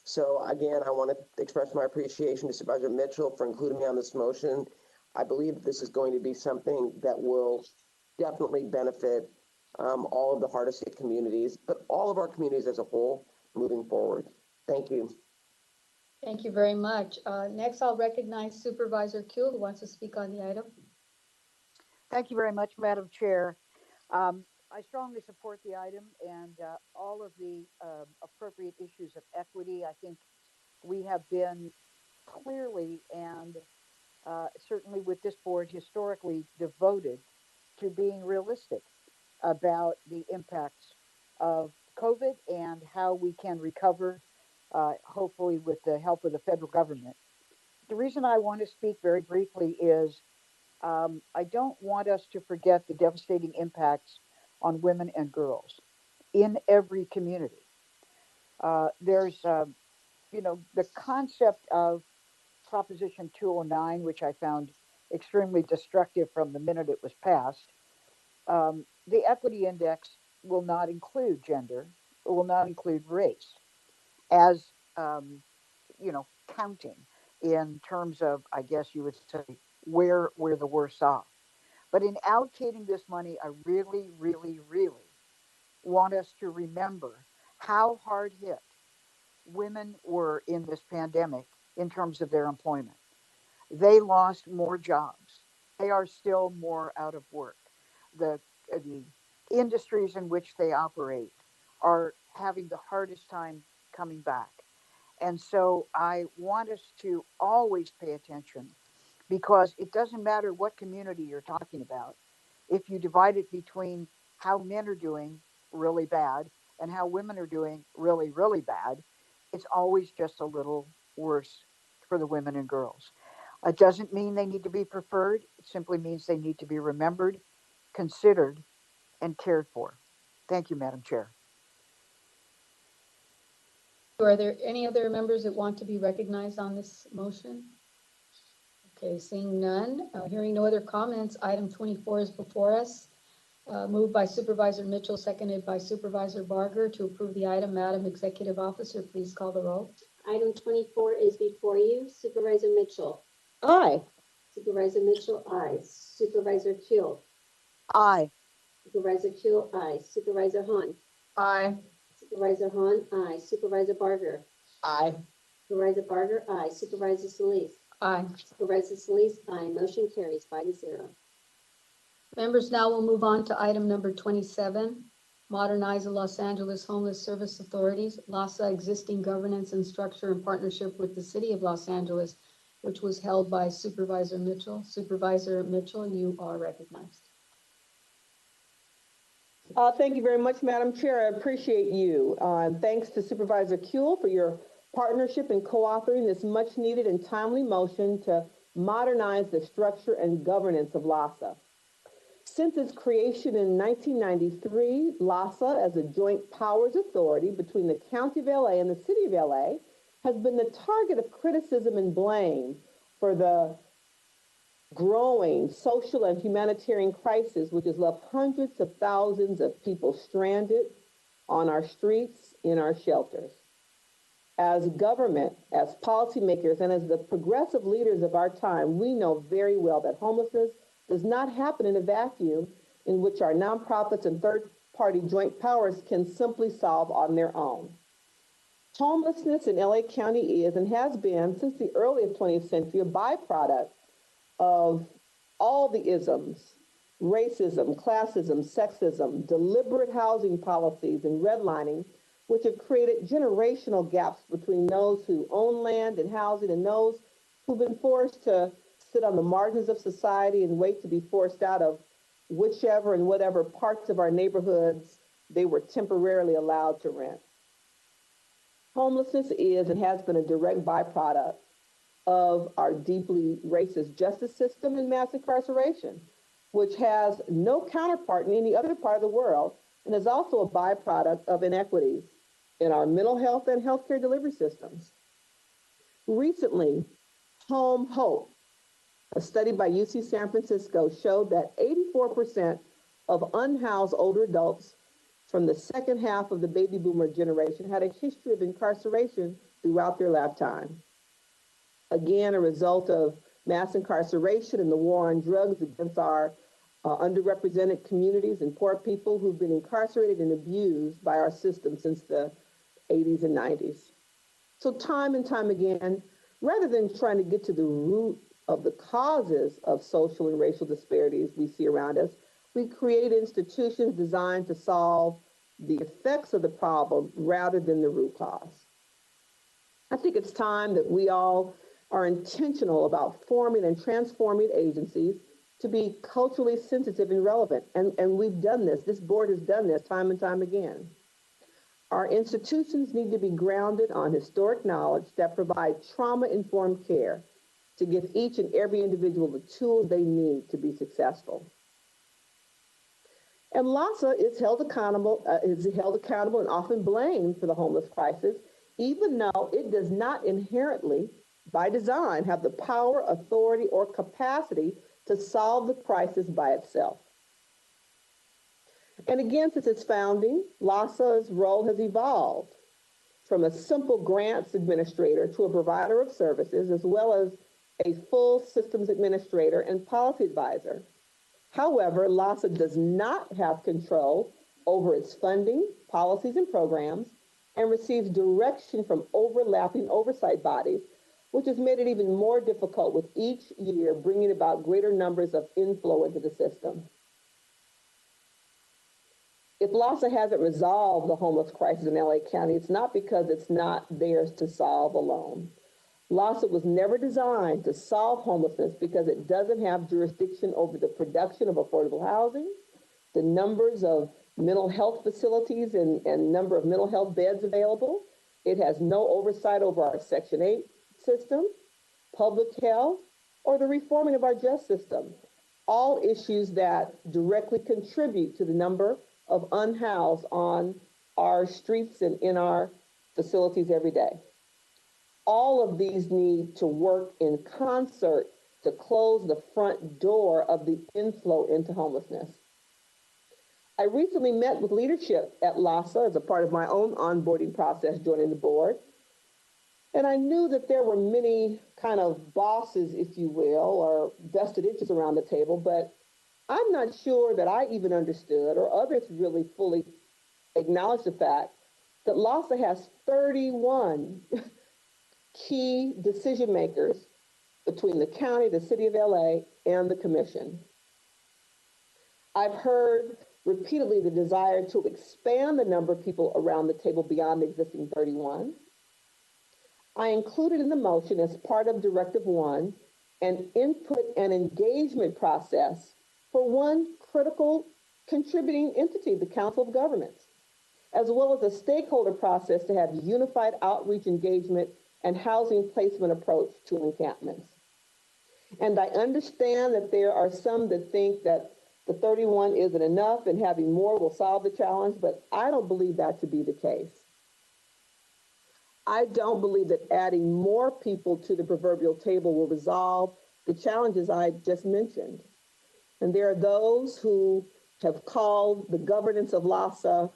So again, I want to express my appreciation to Supervisor Mitchell for including me on this motion. I believe this is going to be something that will definitely benefit all of the hardest hit communities, but all of our communities as a whole moving forward. Thank you. Thank you very much. Next, I'll recognize Supervisor Kuehl, who wants to speak on the item. Thank you very much, Madam Chair. I strongly support the item and all of the appropriate issues of equity. I think we have been clearly and certainly with this board historically devoted to being realistic about the impacts of COVID and how we can recover, hopefully with the help of the federal government. The reason I want to speak very briefly is I don't want us to forget the devastating impacts on women and girls in every community. There's, the concept of Proposition 209, which I found extremely destructive from the minute it was passed. The equity index will not include gender, it will not include race as, counting in terms of, I guess you would say, where we're the worst off. But in allocating this money, I really, really, really want us to remember how hard hit women were in this pandemic in terms of their employment. They lost more jobs. They are still more out of work. The industries in which they operate are having the hardest time coming back. And so I want us to always pay attention because it doesn't matter what community you're talking about. If you divide it between how men are doing really bad and how women are doing really, really bad, it's always just a little worse for the women and girls. It doesn't mean they need to be preferred. It simply means they need to be remembered considered, and cared for. Thank you, Madam Chair. Are there any other members that want to be recognized on this motion? Okay, seeing none, hearing no other comments, item 24 is before us. Moved by Supervisor Mitchell, seconded by Supervisor Barger to approve the item. Madam Executive Officer, please call the roll. Item 24 is before you. Supervisor Mitchell. Aye. Supervisor Mitchell, aye. Supervisor Kuehl. Aye. Supervisor Kuehl, aye. Supervisor Hahn. Aye. Supervisor Hahn, aye. Supervisor Barger. Aye. Supervisor Barger, aye. Supervisor Solis. Aye. Supervisor Solis, aye. Motion carries 5-0. Members, now we'll move on to item number 27. Modernize the Los Angeles Homeless Service Authorities, LAHSA existing governance and structure in partnership with the City of Los Angeles, which was held by Supervisor Mitchell. Supervisor Mitchell, you are recognized. Thank you very much, Madam Chair. I appreciate you. Thanks to Supervisor Kuehl for your partnership in co-authoring this much needed and timely motion to modernize the structure and governance of LAHSA. Since its creation in 1993, LAHSA, as a joint powers authority between the County of LA and the City of LA, has been the target of criticism and blame for the growing social and humanitarian crisis, which has left hundreds of thousands of people stranded on our streets, in our shelters. As government, as policymakers, and as the progressive leaders of our time, we know very well that homelessness does not happen in a vacuum in which our nonprofits and third-party joint powers can simply solve on their own. Homelessness in LA County is and has been, since the early 20th century, a byproduct of all the isms: racism, classism, sexism, deliberate housing policies, and redlining, which have created generational gaps between those who own land and housing and those who've been forced to sit on the margins of society and wait to be forced out of whichever and whatever parts of our neighborhoods they were temporarily allowed to rent. Homelessness is and has been a direct byproduct of our deeply racist justice system and mass incarceration, which has no counterpart in any other part of the world, and is also a byproduct of inequities in our mental health and healthcare delivery systems. Recently, Home Hope, a study by UC San Francisco, showed that 84% of unhoused older adults from the second half of the baby boomer generation had a history of incarceration throughout their lifetime. Again, a result of mass incarceration and the war on drugs against our underrepresented communities and poor people who've been incarcerated and abused by our system since the 80s and 90s. So time and time again, rather than trying to get to the root of the causes of social and racial disparities we see around us, we create institutions designed to solve the effects of the problem rather than the root cause. I think it's time that we all are intentional about forming and transforming agencies to be culturally sensitive and relevant. And we've done this. This board has done this time and time again. Our institutions need to be grounded on historic knowledge that provide trauma-informed care to give each and every individual the tools they need to be successful. And LAHSA is held accountable and often blamed for the homeless crisis, even though it does not inherently, by design, have the power, authority, or capacity to solve the crisis by itself. And again, since its founding, LAHSA's role has evolved from a simple grants administrator to a provider of services, as well as a full systems administrator and policy advisor. However, LAHSA does not have control over its funding, policies, and programs, and receives direction from overlapping oversight bodies, which has made it even more difficult with each year bringing about greater numbers of inflow into the system. If LAHSA hasn't resolved the homeless crisis in LA County, it's not because it's not theirs to solve alone. LAHSA was never designed to solve homelessness because it doesn't have jurisdiction over the production of affordable housing, the numbers of mental health facilities and number of mental health beds available. It has no oversight over our Section 8 system, public health, or the reforming of our justice system. all issues that directly contribute to the number of unhoused on our streets and in our facilities every day. All of these need to work in concert to close the front door of the inflow into homelessness. I recently met with leadership at LASA as a part of my own onboarding process joining the board. And I knew that there were many kind of bosses, if you will, or vested interests around the table, but I'm not sure that I even understood or others really fully acknowledge the fact that LASA has 31 key decision makers between the county, the city of LA, and the commission. I've heard repeatedly the desire to expand the number of people around the table beyond the existing 31. I included in the motion as part of Directive 1 an input and engagement process for one critical contributing entity, the Council of Governments, as well as a stakeholder process to have unified outreach engagement and housing placement approach to encampments. And I understand that there are some that think that the 31 isn't enough and having more will solve the challenge, but I don't believe that to be the case. I don't believe that adding more people to the proverbial table will resolve the challenges I just mentioned. And there are those who have called the governance of LASA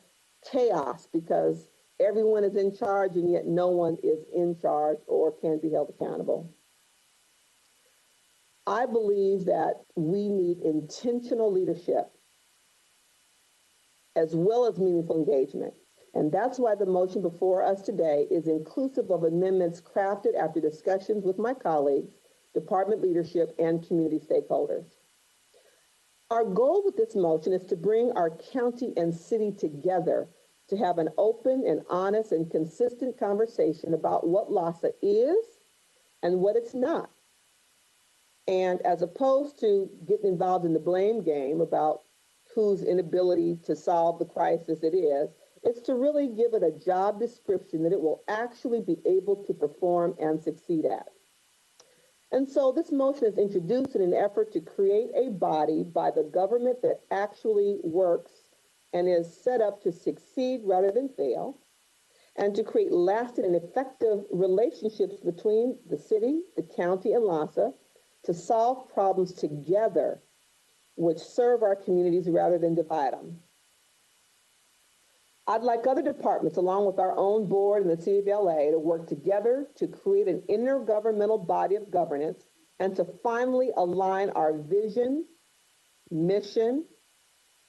chaos because everyone is in charge and yet no one is in charge or can be held accountable. I believe that we need intentional leadership as well as meaningful engagement. And that's why the motion before us today is inclusive of amendments crafted after discussions with my colleagues, department leadership, and community stakeholders. Our goal with this motion is to bring our county and city together to have an open and honest and consistent conversation about what LASA is and what it's not. And as opposed to getting involved in the blame game about whose inability to solve the crisis it is to really give it a job description that it will actually be able to perform and succeed at. And so this motion is introduced in an effort to create a body by the government that actually works and is set up to succeed rather than fail, and to create lasting and effective relationships between the city, the county, and LASA to solve problems together which serve our communities rather than divide them. I'd like other departments, along with our own board and the city of LA, to work together to create an intergovernmental body of governance and to finally align our vision, mission,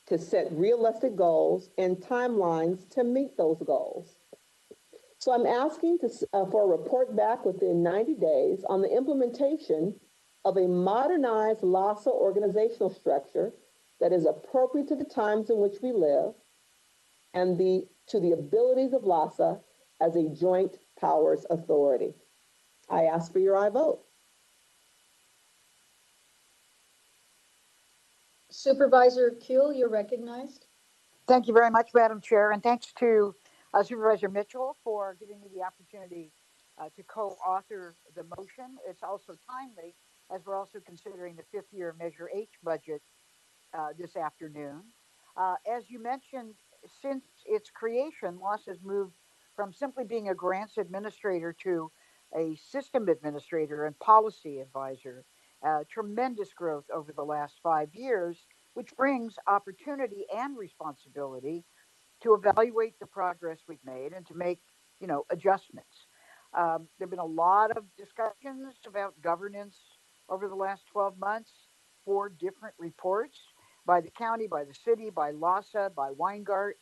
to set realistic goals and timelines to meet those goals. So I'm asking for a report back within 90 days on the implementation of a modernized LASA organizational structure that is appropriate to the times in which we live and to the abilities of LASA as a joint powers authority. I ask for your aye vote. Supervisor Kuehl, you're recognized. Thank you very much, Madam Chair, and thanks to Supervisor Mitchell for giving me the opportunity to co-author the motion. It's also timely as we're also considering the fifth year Measure H budget this afternoon. As you mentioned, since its creation, LOS has moved from simply being a grants administrator to a system administrator and policy advisor. Tremendous growth over the last 5 years, which brings opportunity and responsibility to evaluate the progress we've made and to make, adjustments. There have been a lot of discussions about governance over the last 12 months, 4 different reports by the county, by the city, by LASA, by Weingart,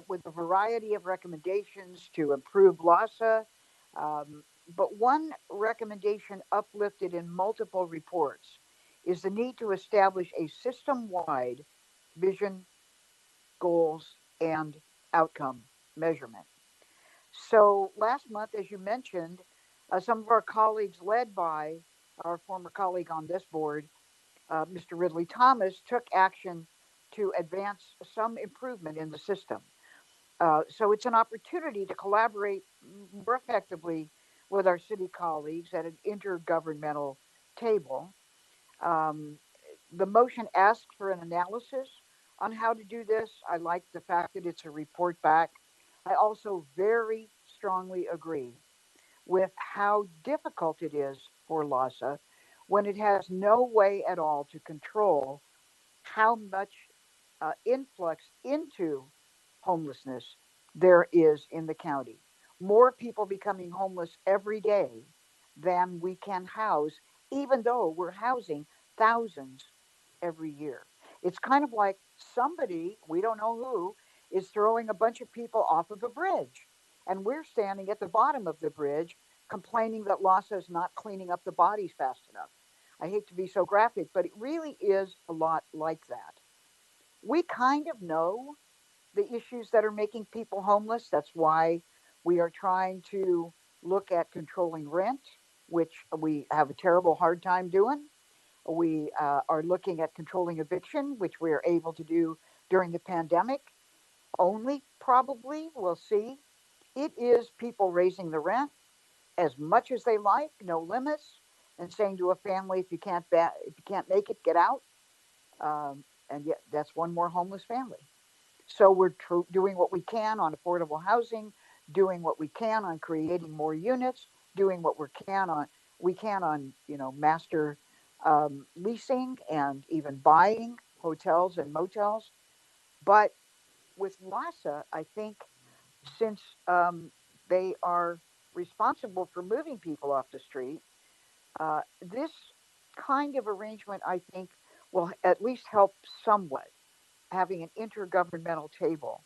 with a variety of recommendations to improve LASA. But one recommendation uplifted in multiple reports is the need to establish a system-wide vision, goals, and outcome measurement. So last month, as you mentioned, some of our colleagues, led by our former colleague on this board, Mr. Ridley Thomas, took action to advance some improvement in the system. So it's an opportunity to collaborate more effectively with our city colleagues at an intergovernmental table. The motion asks for an analysis on how to do this. I like the fact that it's a report back. I also very strongly agree with how difficult it is for LASA when it has no way at all to control how much influx into homelessness there is in the county. More people becoming homeless every day than we can house, even though we're housing thousands every year. It's kind of like somebody, we don't know who, is throwing a bunch of people off of a bridge. And we're standing at the bottom of the bridge complaining that LASA is not cleaning up the bodies fast enough. I hate to be so graphic, but it really is a lot like that. We kind of know the issues that are making people homeless. That's why we are trying to look at controlling rent, which we have a terrible hard time doing. We are looking at controlling eviction, which we are able to do during the pandemic. Only probably, we'll see. It is people raising the rent as much as they like, no limits, and saying to a family, if you can't make it, get out. And yet, that's one more homeless family. So we're doing what we can on affordable housing, doing what we can on creating more units, doing what we can on master leasing and even buying hotels and motels. But with LASA, I think since they are responsible for moving people off the street, this kind of arrangement, I think, will at least help somewhat having an intergovernmental table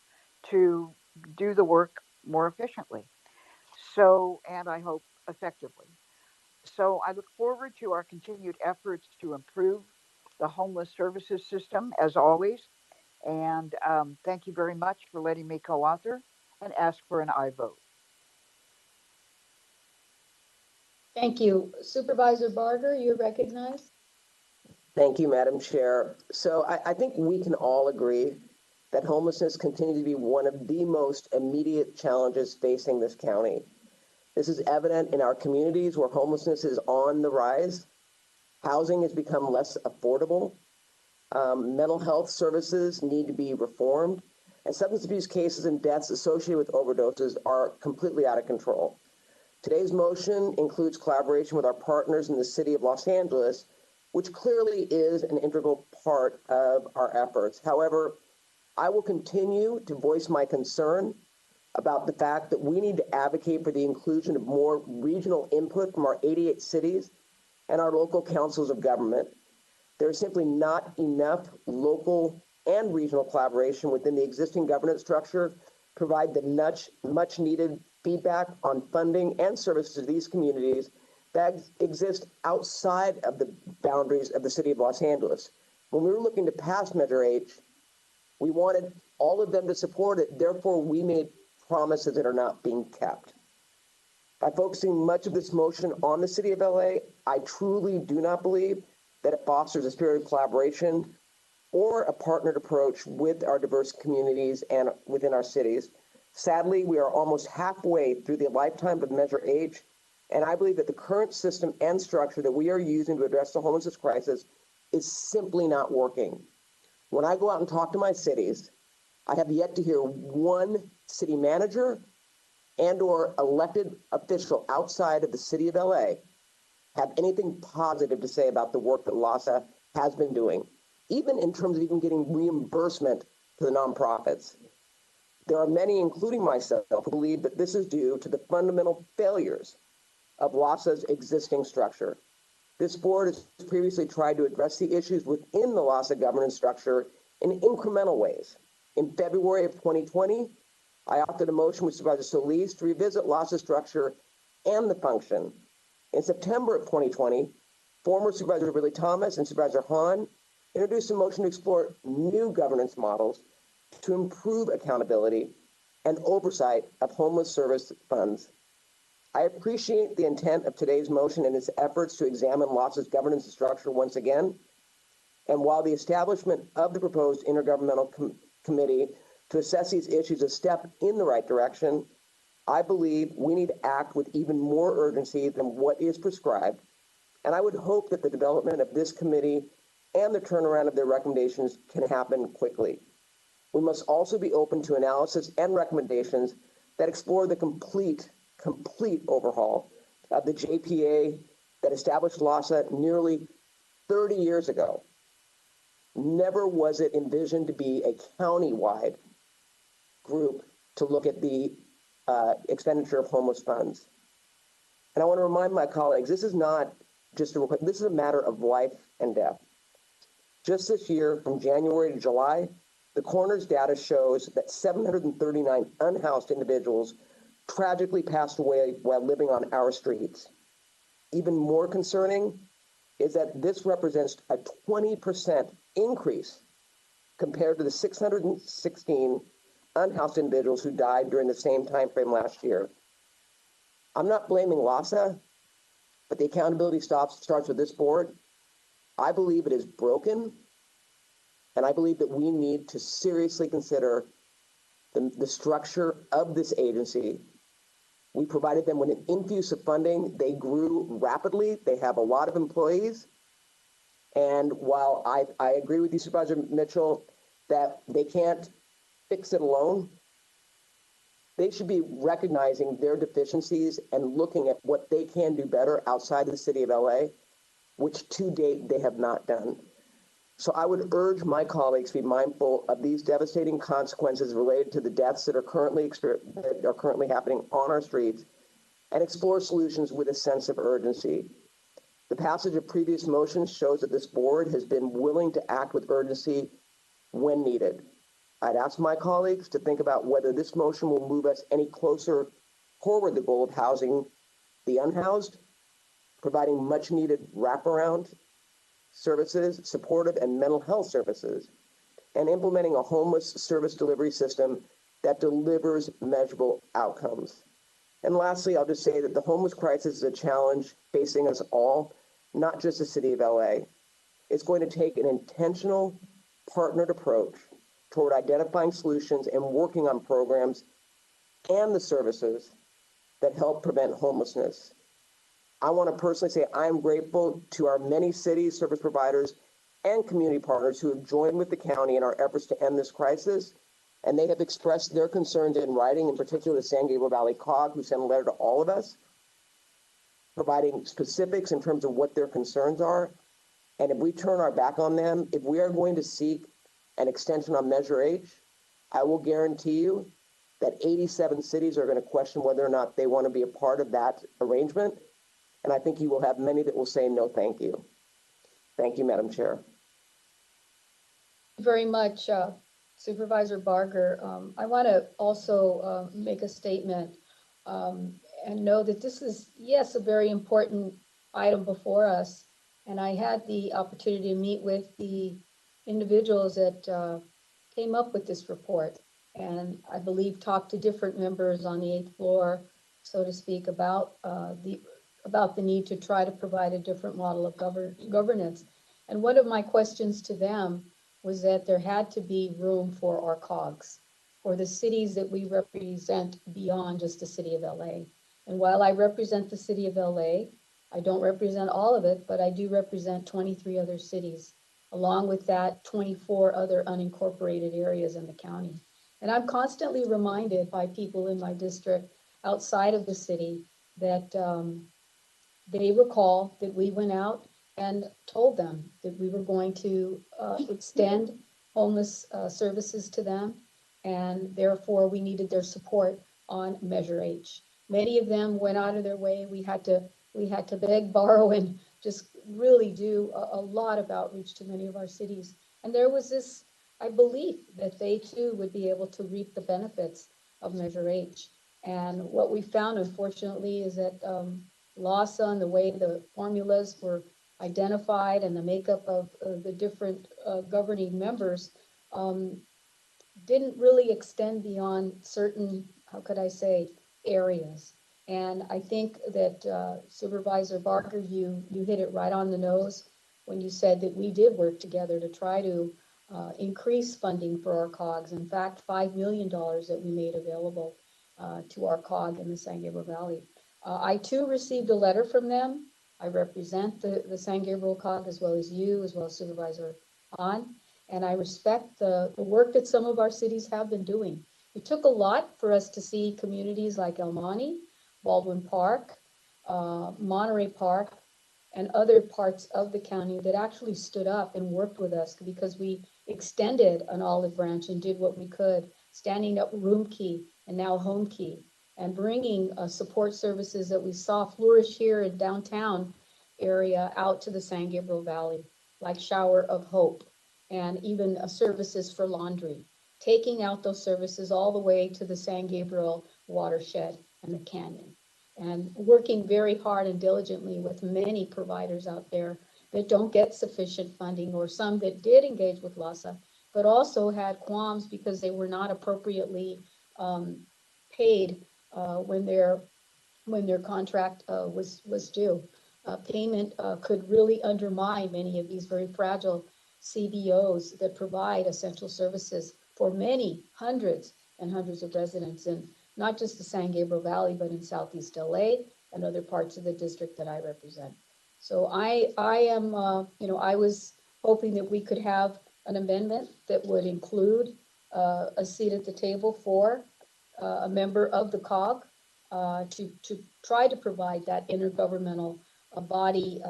to do the work more efficiently. So, and I hope effectively. So I look forward to our continued efforts to improve the homeless services system as always. And thank you very much for letting me co-author and ask for an aye vote. Thank you. Supervisor Barger, you're recognized. Thank you, Madam Chair. So I think we can all agree that homelessness continues to be one of the most immediate challenges facing this county. This is evident in our communities where homelessness is on the rise. Housing has become less affordable. Mental health services need to be reformed. And substance abuse cases and deaths associated with overdoses are completely out of control. Today's motion includes collaboration with our partners in the city of Los Angeles, which clearly is an integral part of our efforts. However, I will continue to voice my concern about the fact that we need to advocate for the inclusion of more regional input from our 88 cities and our local councils of government. There is simply not enough local and regional collaboration within the existing governance structure to provide the much needed feedback on funding and services to these communities that exist outside of the boundaries of the city of Los Angeles. When we were looking to pass Measure H, we wanted all of them to support it. Therefore, we made promises that are not being kept. By focusing much of this motion on the city of LA, I truly do not believe that it fosters a spirit of collaboration or a partnered approach with our diverse communities and within our cities. Sadly, we are almost halfway through the lifetime of Measure H, and I believe that the current system and structure that we are using to address the homelessness crisis is simply not working. When I go out and talk to my cities, I have yet to hear one city manager and or elected official outside of the city of LA have anything positive to say about the work that LASA has been doing, even in terms of even getting reimbursement to the nonprofits. There are many, including myself, who believe that this is due to the fundamental failures of LASA's existing structure. This board has previously tried to address the issues within the LASA governance structure in incremental ways. In February of 2020, I authored a motion with Supervisor Solis to revisit LASA's structure and the function. In September of 2020, former Supervisor Billy Thomas and Supervisor Hahn introduced a motion to explore new governance models to improve accountability and oversight of homeless service funds. I appreciate the intent of today's motion and its efforts to examine LASA's governance structure once again. And while the establishment of the proposed intergovernmental committee to assess these issues is a step in the right direction, I believe we need to act with even more urgency than what is prescribed. And I would hope that the development of this committee and the turnaround of their recommendations can happen quickly. We must also be open to analysis and recommendations that explore the complete overhaul of the JPA that established LAHSA nearly 30 years ago. Never was it envisioned to be a county-wide group to look at the expenditure of homeless funds. And I want to remind my colleagues, this is not just this is a matter of life and death. Just this year, from January to July, the coroner's data shows that 739 unhoused individuals tragically passed away while living on our streets. Even more concerning is that this represents a 20% increase compared to the 616 unhoused individuals who died during the same time frame last year. I'm not blaming LAHSA, but the accountability starts with this board. I believe it is broken, and I believe that we need to seriously consider the structure of this agency. We provided them with an infuse of funding. They grew rapidly. They have a lot of employees. And while I agree with you, Supervisor Mitchell, that they can't fix it alone, they should be recognizing their deficiencies and looking at what they can do better outside of the city of LA, which to date they have not done. So I would urge my colleagues to be mindful of these devastating consequences related to the deaths that are currently happening on our streets and explore solutions with a sense of urgency. The passage of previous motions shows that this board has been willing to act with urgency when needed. I'd ask my colleagues to think about whether this motion will move us any closer toward the goal of housing the unhoused, providing much needed wraparound services, supportive and mental health services, and implementing a homeless service delivery system that delivers measurable outcomes. And lastly, I'll just say that the homeless crisis is a challenge facing us all, not just the city of LA. It's going to take an intentional, partnered approach toward identifying solutions and working on programs and the services that help prevent homelessness. I want to personally say I'm grateful to our many cities, service providers, and community partners who have joined with the county in our efforts to end this crisis. And they have expressed their concerns in writing, in particular the San Gabriel Valley COG, who sent a letter to all of us, providing specifics in terms of what their concerns are. And if we turn our back on them, if we are going to seek an extension on Measure H, I will guarantee you that 87 cities are going to question whether or not they want to be a part of that arrangement. And I think you will have many that will say no, thank you. Thank you, Madam Chair. Very much, Supervisor Barger. I want to also make a statement and know that this is, yes, a very important item before us. And I had the opportunity to meet with the individuals that came up with this report. And I believe talked to different members on the 8th floor, so to speak, about the need to try to provide a different model of governance. And one of my questions to them was that there had to be room for our COGs, for the cities that we represent beyond just the city of LA. And while I represent the city of LA, I don't represent all of it, but I do represent 23 other cities, along with that 24 other unincorporated areas in the county. And I'm constantly reminded by people in my district outside of the city that they recall that we went out and told them that we were going to extend homeless services to them, and therefore we needed their support on Measure H. Many of them went out of their way. We had to beg, borrow, and just really do a lot of outreach to many of our cities. And there was this, I believe, that they too would be able to reap the benefits of Measure H. And what we found, unfortunately, is that LAHSA and the way the formulas were identified and the makeup of the different governing members didn't really extend beyond certain, how could I say, areas. And I think that Supervisor Barker, you hit it right on the nose when you said that we did work together to try to increase funding for our COGs. In fact, $5 million that we made available to our COG in the San Gabriel Valley. I too received a letter from them I represent the San Gabriel COG as well as you, as well as Supervisor Hahn. And I respect the work that some of our cities have been doing. It took a lot for us to see communities like El Monte, Baldwin Park, Monterey Park, and other parts of the county that actually stood up and worked with us because we extended an olive branch and did what we could, standing up Room Key and now Home Key, and bringing support services that we saw flourish here in downtown area out to the San Gabriel Valley, like Shower of Hope, and even services for laundry, taking out those services all the way to the San Gabriel watershed and the canyon, and working very hard and diligently with many providers out there that don't get sufficient funding, or some that did engage with LASA, but also had qualms because they were not appropriately paid when their contract was due. Payment could really undermine many of these very fragile CBOs that provide essential services for many hundreds and hundreds of residents in not just the San Gabriel Valley, but in Southeast LA and other parts of the district that I represent. So I am, I was hoping that we could have an amendment that would include a seat at the table for a member of the COG to try to provide that intergovernmental body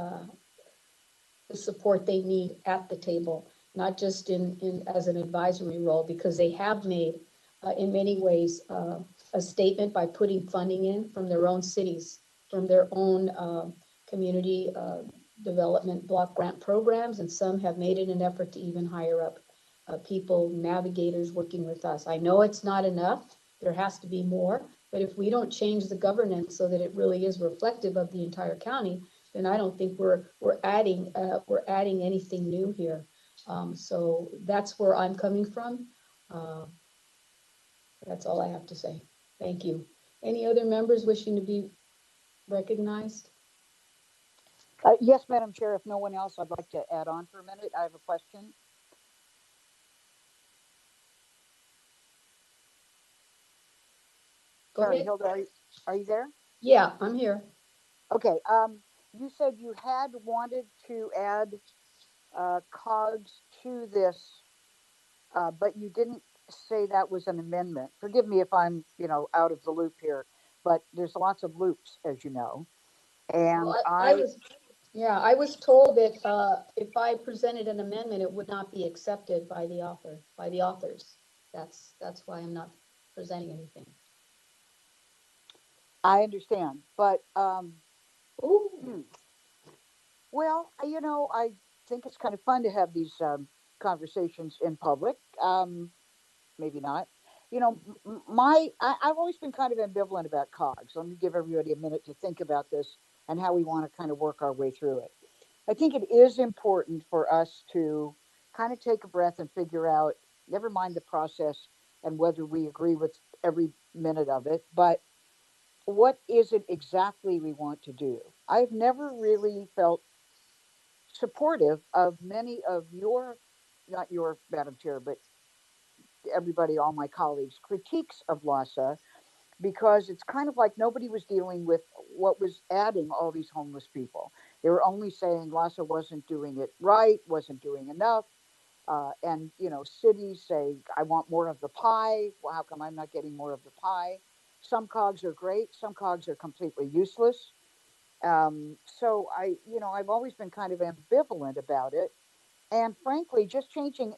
the support they need at the table, not just in as an advisory role, because they have made in many ways a statement by putting funding in from their own cities, from their own community development block grant programs, and some have made it an effort to even hire up people, navigators working with us. I know it's not enough. There has to be more, but if we don't change the governance so that it really is reflective of the entire county, then I don't think we're adding anything new here. So that's where I'm coming from. That's all I have to say. Thank you. Any other members wishing to be recognized? Yes, Madam Chair, if no one else, I'd like to add on for a minute. I have a question. Go Sorry, ahead. Hilda, are you there? Yeah, I'm here. Okay. You said you had wanted to add COGS to this, but you didn't say that was an amendment. Forgive me if I'm, out of the loop here, but there's lots of loops, as you know. And Well, I was told that if I presented an amendment, it would not be accepted by the authors. That's why I'm not presenting anything. I understand, but Ooh. Well, I think it's kind of fun to have these conversations in public. Maybe not. I've always been kind of ambivalent about COGS. Let me give everybody a minute to think about this and how we want to kind of work our way through it. I think it is important for us to kind of take a breath and figure out, never mind the process and whether we agree with every minute of it, but what is it exactly we want to do? I've never really felt supportive of many of your, not your, Madam Chair, but everybody, all my colleagues' critiques of LASA, because it's kind of like nobody was dealing with what was adding all these homeless people. They were only saying LASA wasn't doing it right, wasn't doing enough. And, cities say, I want more of the pie. Well, how come I'm not getting more of the pie? Some COGS are great, some COGS are completely useless. So I've always been kind of ambivalent about it. And frankly, just changing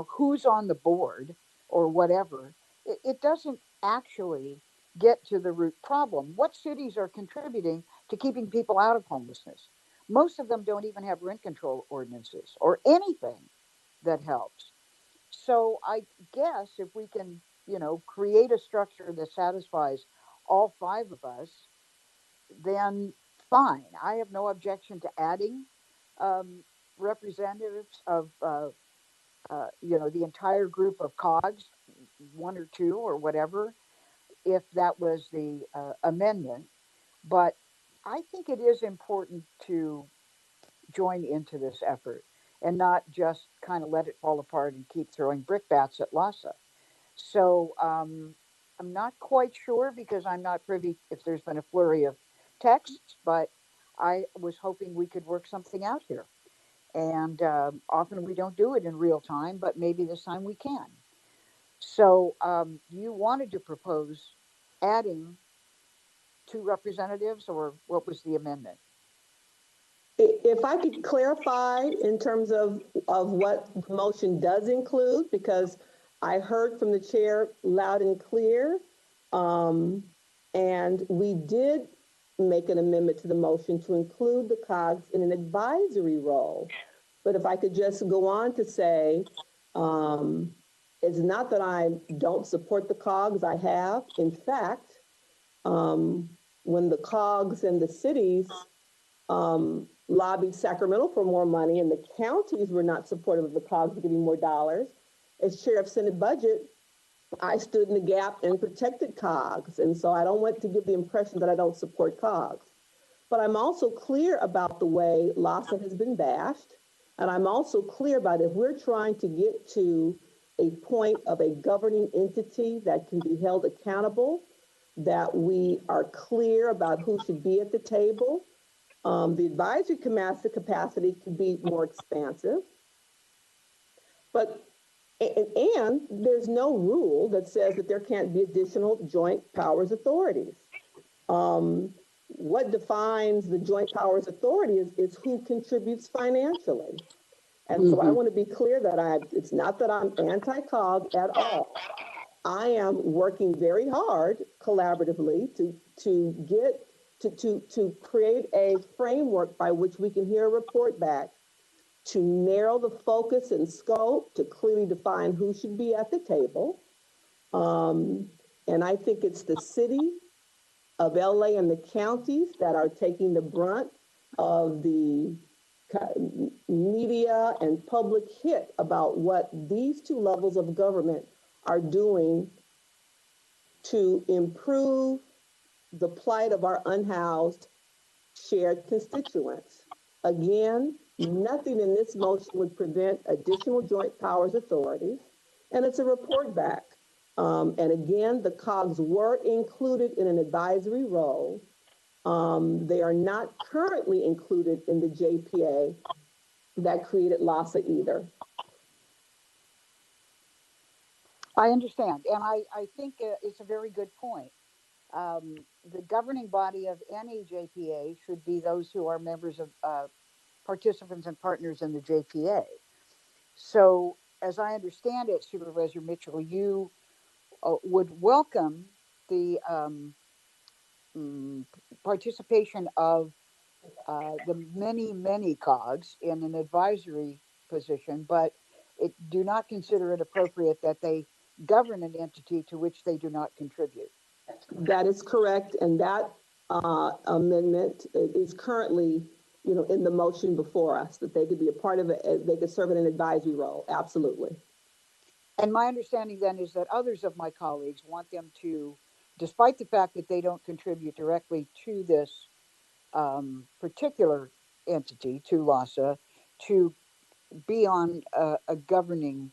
who's on the board or whatever, it doesn't actually get to the root problem. What cities are contributing to keeping people out of homelessness? Most of them don't even have rent control ordinances or anything that helps. So I guess if we can, create a structure that satisfies all five of us, then fine. I have no objection to adding um, representatives of, the entire group of COGS, one or two or whatever, if that was the amendment. But I think it is important to join into this effort and not just kind of let it fall apart and keep throwing brickbats at LASA. So I'm not quite sure because I'm not privy if there's been a flurry of texts, but I was hoping we could work something out here. And often we don't do it in real time, but maybe this time we can. So you wanted to propose adding two representatives, or what was the amendment? If I could clarify in terms of what the motion does include, because I heard from the chair loud and clear, and we did make an amendment to the motion to include the COGS in an advisory role. But if I could just go on to say, it's not that I don't support the COGS, I have. In fact, when the COGS and the cities lobbied Sacramento for more money, and the counties were not supportive of the COGS giving more dollars. As chair of Senate Budget, I stood in the gap and protected COGS. And so I don't want to give the impression that I don't support COGS. But I'm also clear about the way LASA has been bashed. And I'm also clear about if we're trying to get to a point of a governing entity that can be held accountable, that we are clear about who should be at the table. The advisory capacity could be more expansive, but and there's no rule that says that there can't be additional joint powers authorities. What defines the joint powers authority is who contributes financially. And so I want to be clear that it's not that I'm anti-COG at all. I am working very hard collaboratively to create a framework by which we can hear a report back, to narrow the focus and scope, to clearly define who should be at the table. And I think it's the city of LA and the counties that are taking the brunt of the media and public hit about what these two levels of government are doing to improve the plight of our unhoused shared constituents. Again, nothing in this motion would prevent additional joint powers authorities, and it's a report back. And again, the COGS were included in an advisory role. They are not currently included in the JPA that created LASA either. I understand, and I think it's a very good point. The governing body of any JPA should be those who are members of participants and partners in the JPA. So, as I understand it, Supervisor Mitchell, you would welcome the participation of the many COGs in an advisory position, but do not consider it appropriate that they govern an entity to which they do not contribute. That is correct, and that amendment is currently, in the motion before us, that they could be a part of it, they could serve in an advisory role, absolutely. And my understanding then is that others of my colleagues want them to, despite the fact that they don't contribute directly to this particular entity, to LASA, to be on a governing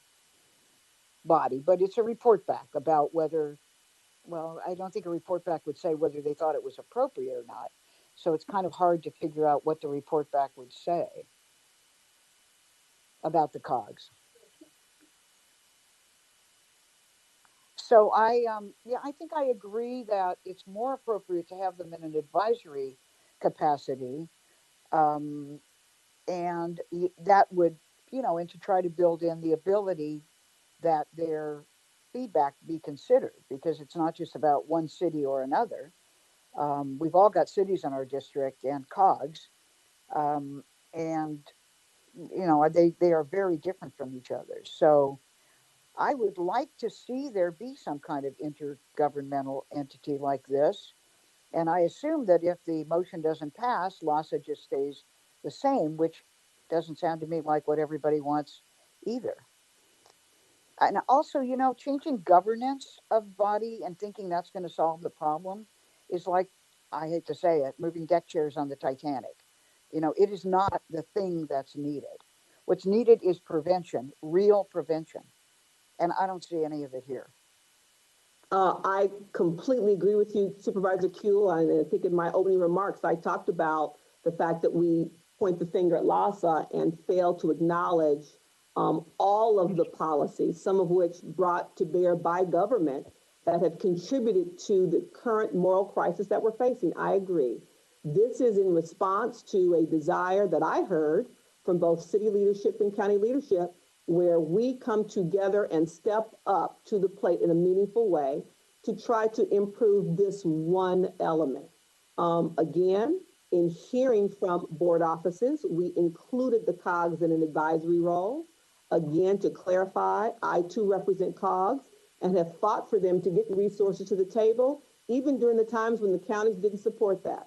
body. But it's a report back about whether, well, I don't think a report back would say whether they thought it was appropriate or not. So it's kind of hard to figure out what the report back would say about the COGS. So I think I agree that it's more appropriate to have them in an advisory capacity, and that would, and to try to build in the ability that their feedback be considered, because it's not just about one city or another. We've all got cities in our district and COGS, and they are very different from each other. So I would like to see there be some kind of intergovernmental entity like this. And I assume that if the motion doesn't pass, LASA just stays the same, which doesn't sound to me like what everybody wants either. And also, changing governance of body and thinking that's going to solve the problem is like, I hate to say it, moving deck chairs on the Titanic. It is not the thing that's needed. What's needed is prevention, real prevention. And I don't see any of it here. I completely agree with you, Supervisor Kuehl. And I think in my opening remarks, I talked about the fact that we point the finger at LASA and fail to acknowledge all of the policies, some of which brought to bear by government that have contributed to the current moral crisis that we're facing. I agree. This is in response to a desire that I heard from both city leadership and county leadership, where we come together and step up to the plate in a meaningful way to try to improve this one element. Again, in hearing from board offices, we included the COGS in an advisory role. Again, to clarify, I too represent COGS and have fought for them to get resources to the table, even during the times when the counties didn't support that.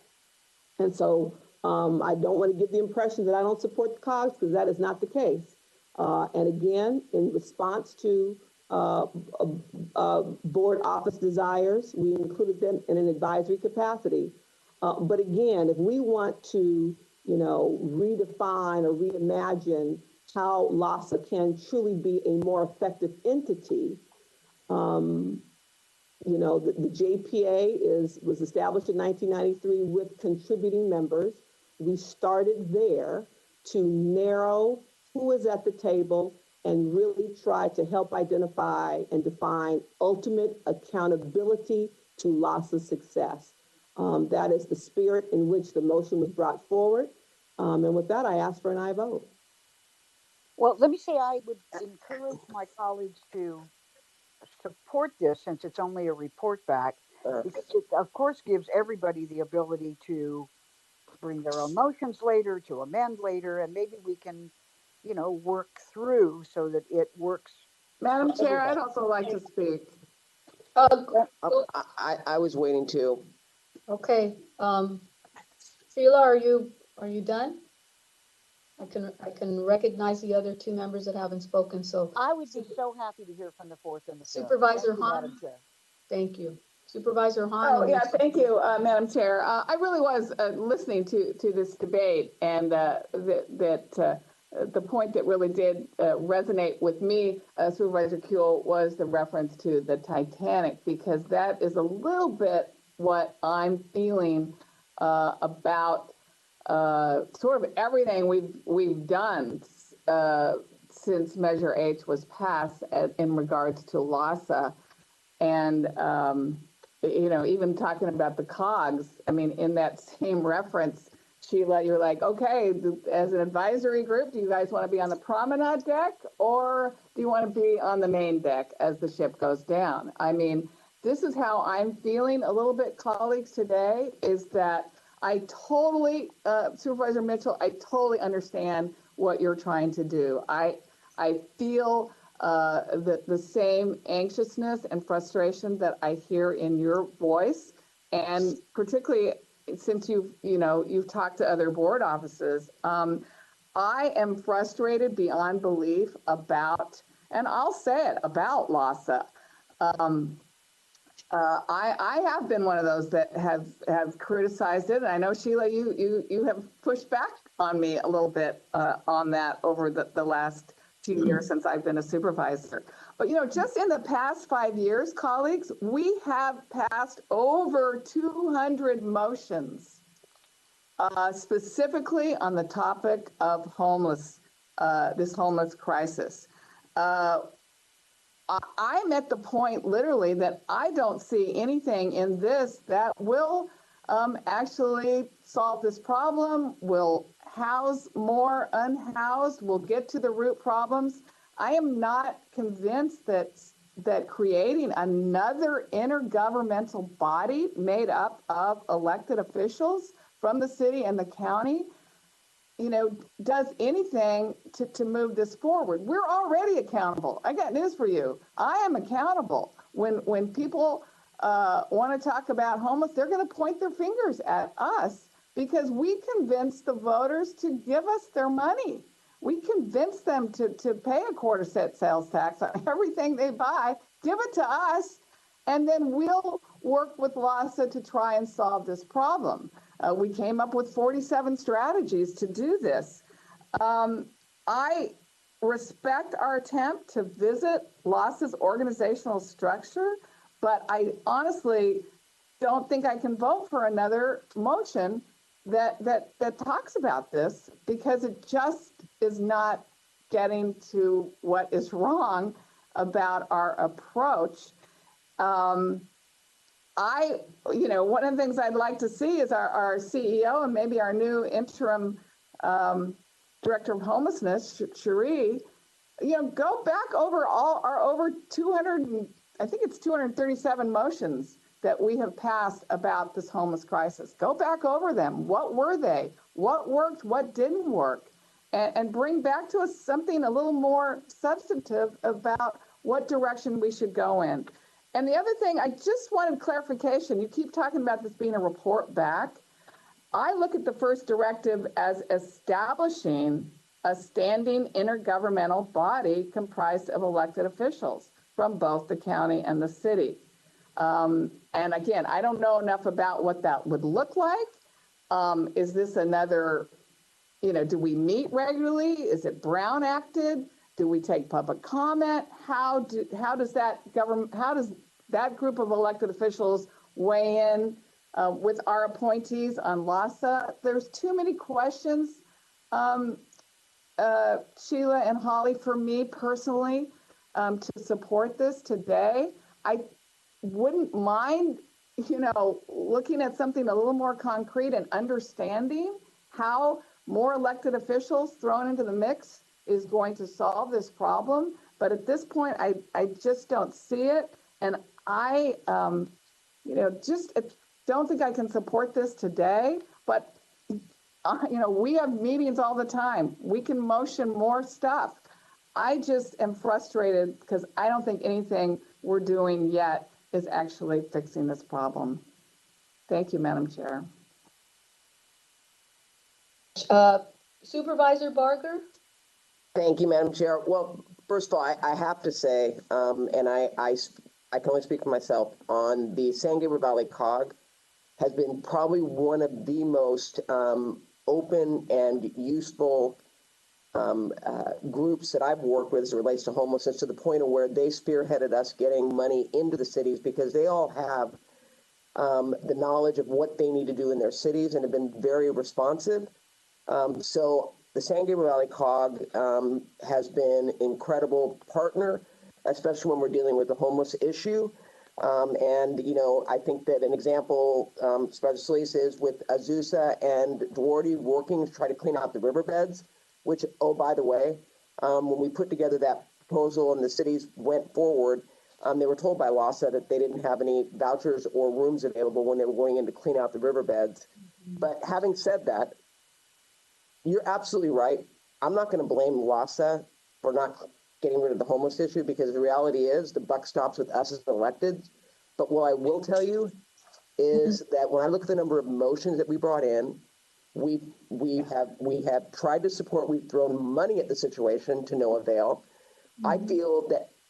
And so I don't want to give the impression that I don't support the COGS, because that is not the case. And again, in response to board office desires, we included them in an advisory capacity. But again, if we want to, redefine or reimagine how LASA can truly be a more effective entity, the JPA was established in 1993 with contributing members. We started there to narrow who is at the table and really try to help identify and define ultimate accountability to LASA's success. That is the spirit in which the motion was brought forward. And with that, I ask for an aye vote. Well, let me say I would encourage my colleagues to support this, since it's only a report back, because it, of course, gives everybody the ability to bring their own motions later, to amend later, and maybe we can, work through so that it works. Madam Chair, I'd also like to speak. I was waiting to. Okay. Sheila, are you done? I can recognize the other two members that haven't spoken. So I would be so happy to hear from the fourth and the fifth. Supervisor Hahn. Thank you. Supervisor Hahn. Oh, yeah, thank you, Madam Chair. I really was listening to this debate, and the point that really did resonate with me, Supervisor Kuehl, was the reference to the Titanic, because that is a little bit what I'm feeling about sort of everything we've done since Measure H was passed in regards to LASA. And, even talking about the COGS, I mean, in that same reference, Sheila, you're like, okay, as an advisory group, do you guys want to be on the promenade deck, or do you want to be on the main deck as the ship goes down? I mean, this is how I'm feeling a little bit, colleagues, today, is that I totally, Supervisor Mitchell, I totally understand what you're trying to do. I feel the same anxiousness and frustration that I hear in your voice, and particularly since you've talked to other board offices. I am frustrated beyond belief about, and I'll say it, about LASA. I have been one of those that have criticized it, and I know, Sheila, you have pushed back on me a little bit on that over the last few years since I've been a supervisor. But just in the past 5 years, colleagues, we have passed over 200 motions, specifically on the topic of this homeless crisis. I'm at the point, literally, that I don't see anything in this that will actually solve this problem, will house more unhoused, will get to the root problems. I am not convinced that creating another intergovernmental body made up of elected officials from the city and the county does anything to move this forward. We're already accountable. I got news for you. I am accountable. When people want to talk about homeless, they're going to point their fingers at us because we convinced the voters to give us their money. We convinced them to pay a quarter-cent sales tax on everything they buy, give it to us, and then we'll work with LASA to try and solve this problem. We came up with 47 strategies to do this. I respect our attempt to visit LASA's organizational structure, but I honestly don't think I can vote for another motion that talks about this, because it just is not getting to what is wrong about our approach. One of the things I'd like to see is our CEO and maybe our new interim director of homelessness, Cherie, go back over all our over 200, I think it's 237 motions that we have passed about this homeless crisis. Go back over them. What were they? What worked? What didn't work? And bring back to us something a little more substantive about what direction we should go in. And the other thing, I just wanted clarification. You keep talking about this being a report back. I look at the first directive as establishing a standing intergovernmental body comprised of elected officials from both the county and the city. And again, I don't know enough about what that would look like. Is this another, do we meet regularly? Is it Brown acted? Do we take public comment? How does that group of elected officials weigh in with our appointees on LAHSA? There's too many questions, Sheila and Holly, for me personally, to support this today. I wouldn't mind, looking at something a little more concrete and understanding how more elected officials thrown into the mix is going to solve this problem. But at this point, I just don't see it. And I, just don't think I can support this today. But, we have meetings all the time. We can motion more stuff. I just am frustrated because I don't think anything we're doing yet is actually fixing this problem. Thank you, Madam Chair. Supervisor Barger? Thank you, Madam Chair. Well, first of all, I have to say, and I can only speak for myself, on the San Gabriel Valley COG has been probably one of the most open and useful groups that I've worked with as it relates to homelessness, to the point of where they spearheaded us getting money into the cities, because they all have the knowledge of what they need to do in their cities and have been very responsive. So the San Gabriel Valley COG has been an incredible partner, especially when we're dealing with the homeless issue. And, I think that an example, Supervisor Solis, is with Azusa and Duarte working to try to clean out the riverbeds, which, oh, by the way, when we put together that proposal and the cities went forward, they were told by LAHSA that they didn't have any vouchers or rooms available when they were going in to clean out the riverbeds. But having said that, you're absolutely right. I'm not going to blame LAHSA for not getting rid of the homeless issue, because the reality is the buck stops with us as elected. But what I will tell you is that when I look at the number of motions that we brought in, we have tried to support. We've thrown money at the situation to no avail. I feel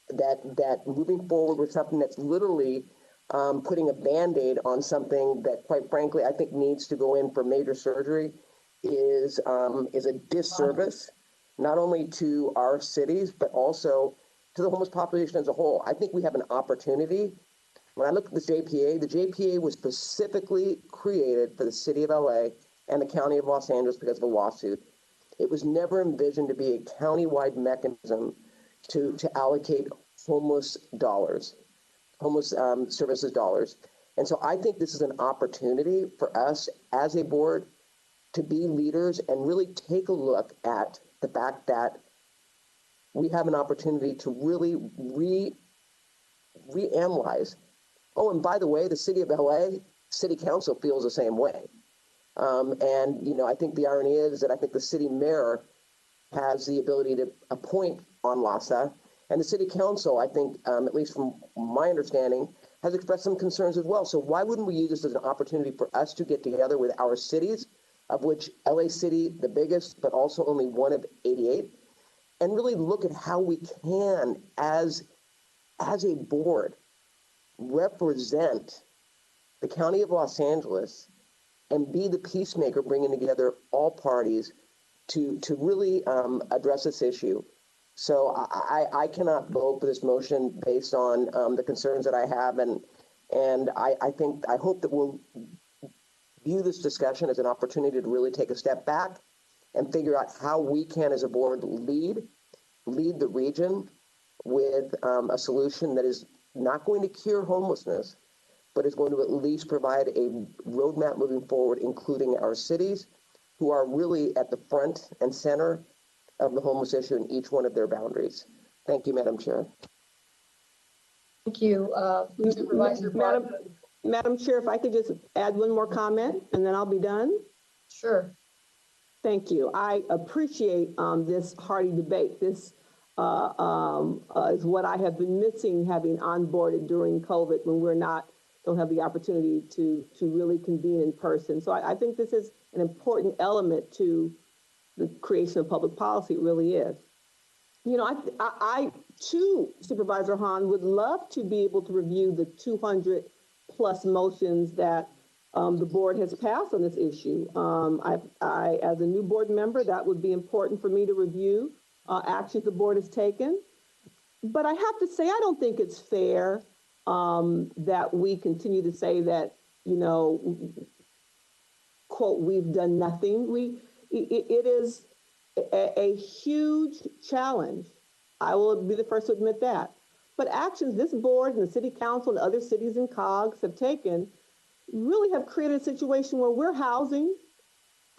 that moving forward with something that's literally putting a Band-Aid on something that, quite frankly, I think needs to go in for major surgery is a disservice, not only to our cities, but also to the homeless population as a whole. I think we have an opportunity. When I look at the JPA was specifically created for the city of LA and the county of Los Angeles because of a lawsuit. It was never envisioned to be a county-wide mechanism to allocate homeless dollars, homeless services dollars. And so I think this is an opportunity for us as a board to be leaders and really take a look at the fact that we have an opportunity to really reanalyze. Oh, and by the way, the city of LA, city council feels the same way. And, I think the irony is that I think the city mayor has the ability to appoint on LAHSA, and the city council, I think, at least from my understanding, has expressed some concerns as well. So why wouldn't we use this as an opportunity for us to get together with our cities, of which LA City, the biggest, but also only one of 88, and really look at how we can, as a board, represent the county of Los Angeles and be the peacemaker, bringing together all parties to really address this issue. So I cannot vote for this motion based on the concerns that I have, and I hope that we'll view this discussion as an opportunity to really take a step back and figure out how we can, as a board, lead the region with a solution that is not going to cure homelessness, but is going to at least provide a roadmap moving forward, including our cities, who are really at the front and center of the homeless issue in each one of their boundaries. Thank you, Madam Chair. Thank you, Supervisor. Madam Chair, if I could just add one more comment and then I'll be done. Sure. Thank you. I appreciate this hearty debate. This is what I have been missing, having onboarded during COVID when don't have the opportunity to really convene in person. So I think this is an important element to the creation of public policy. It really is. You know, I too, Supervisor Hahn, would love to be able to review the 200 plus motions that the board has passed on this issue. I, as a new board member, that would be important for me to review actions the board has taken. But I have to say, I don't think it's fair that we continue to say that, you know, quote, we've done nothing. It is a huge challenge. I will be the first to admit that. But actions this board and the city council and other cities and COGS have taken really have created a situation where we're housing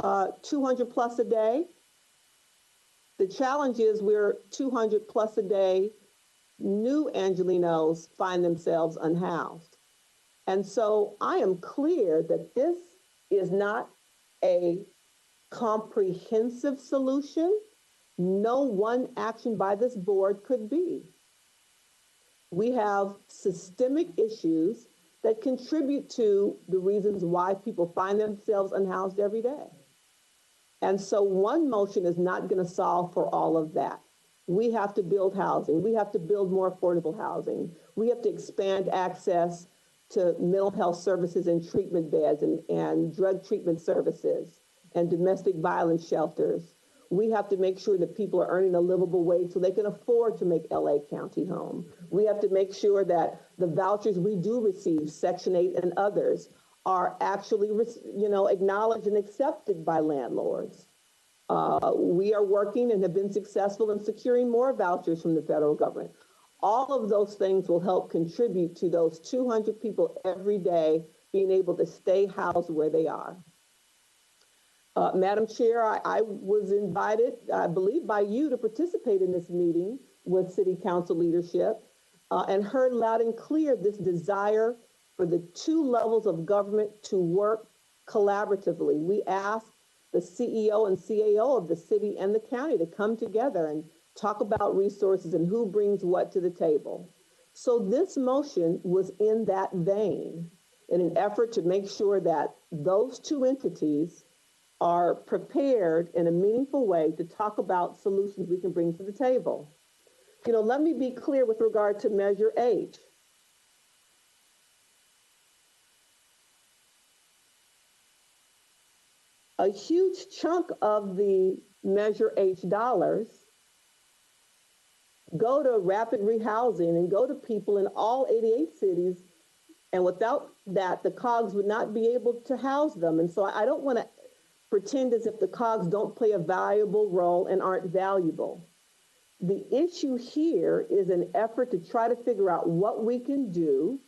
200 plus a day. The challenge is we're 200 plus a day. New Angelinos find themselves unhoused. And so I am clear that this is not a comprehensive solution. No one action by this board could be. We have systemic issues that contribute to the reasons why people find themselves unhoused every day. And so one motion is not going to solve for all of that. We have to build housing. We have to build more affordable housing. We have to expand access to mental health services and treatment beds and drug treatment services and domestic violence shelters. We have to make sure that people are earning a livable wage so they can afford to make LA County home. We have to make sure that the vouchers we do receive, Section 8 and others, are actually, acknowledged and accepted by landlords. We are working and have been successful in securing more vouchers from the federal government. All of those things will help contribute to those 200 people every day being able to stay housed where they are. Madam Chair, I was invited, I believe by you, to participate in this meeting with City Council leadership and heard loud and clear this desire for the two levels of government to work collaboratively. We asked the CEO and CAO of the city and the county to come together and talk about resources and who brings what to the table. So this motion was in that vein, in an effort to make sure that those two entities are prepared in a meaningful way to talk about solutions we can bring to the table. You know, let me be clear with regard to Measure H. A huge chunk of the Measure H dollars go to rapid rehousing and go to people in all 88 cities. And without that, the COGS would not be able to house them. And so I don't want to pretend as if the COGS don't play a valuable role and aren't valuable. The issue here is an effort to try to figure out what we can do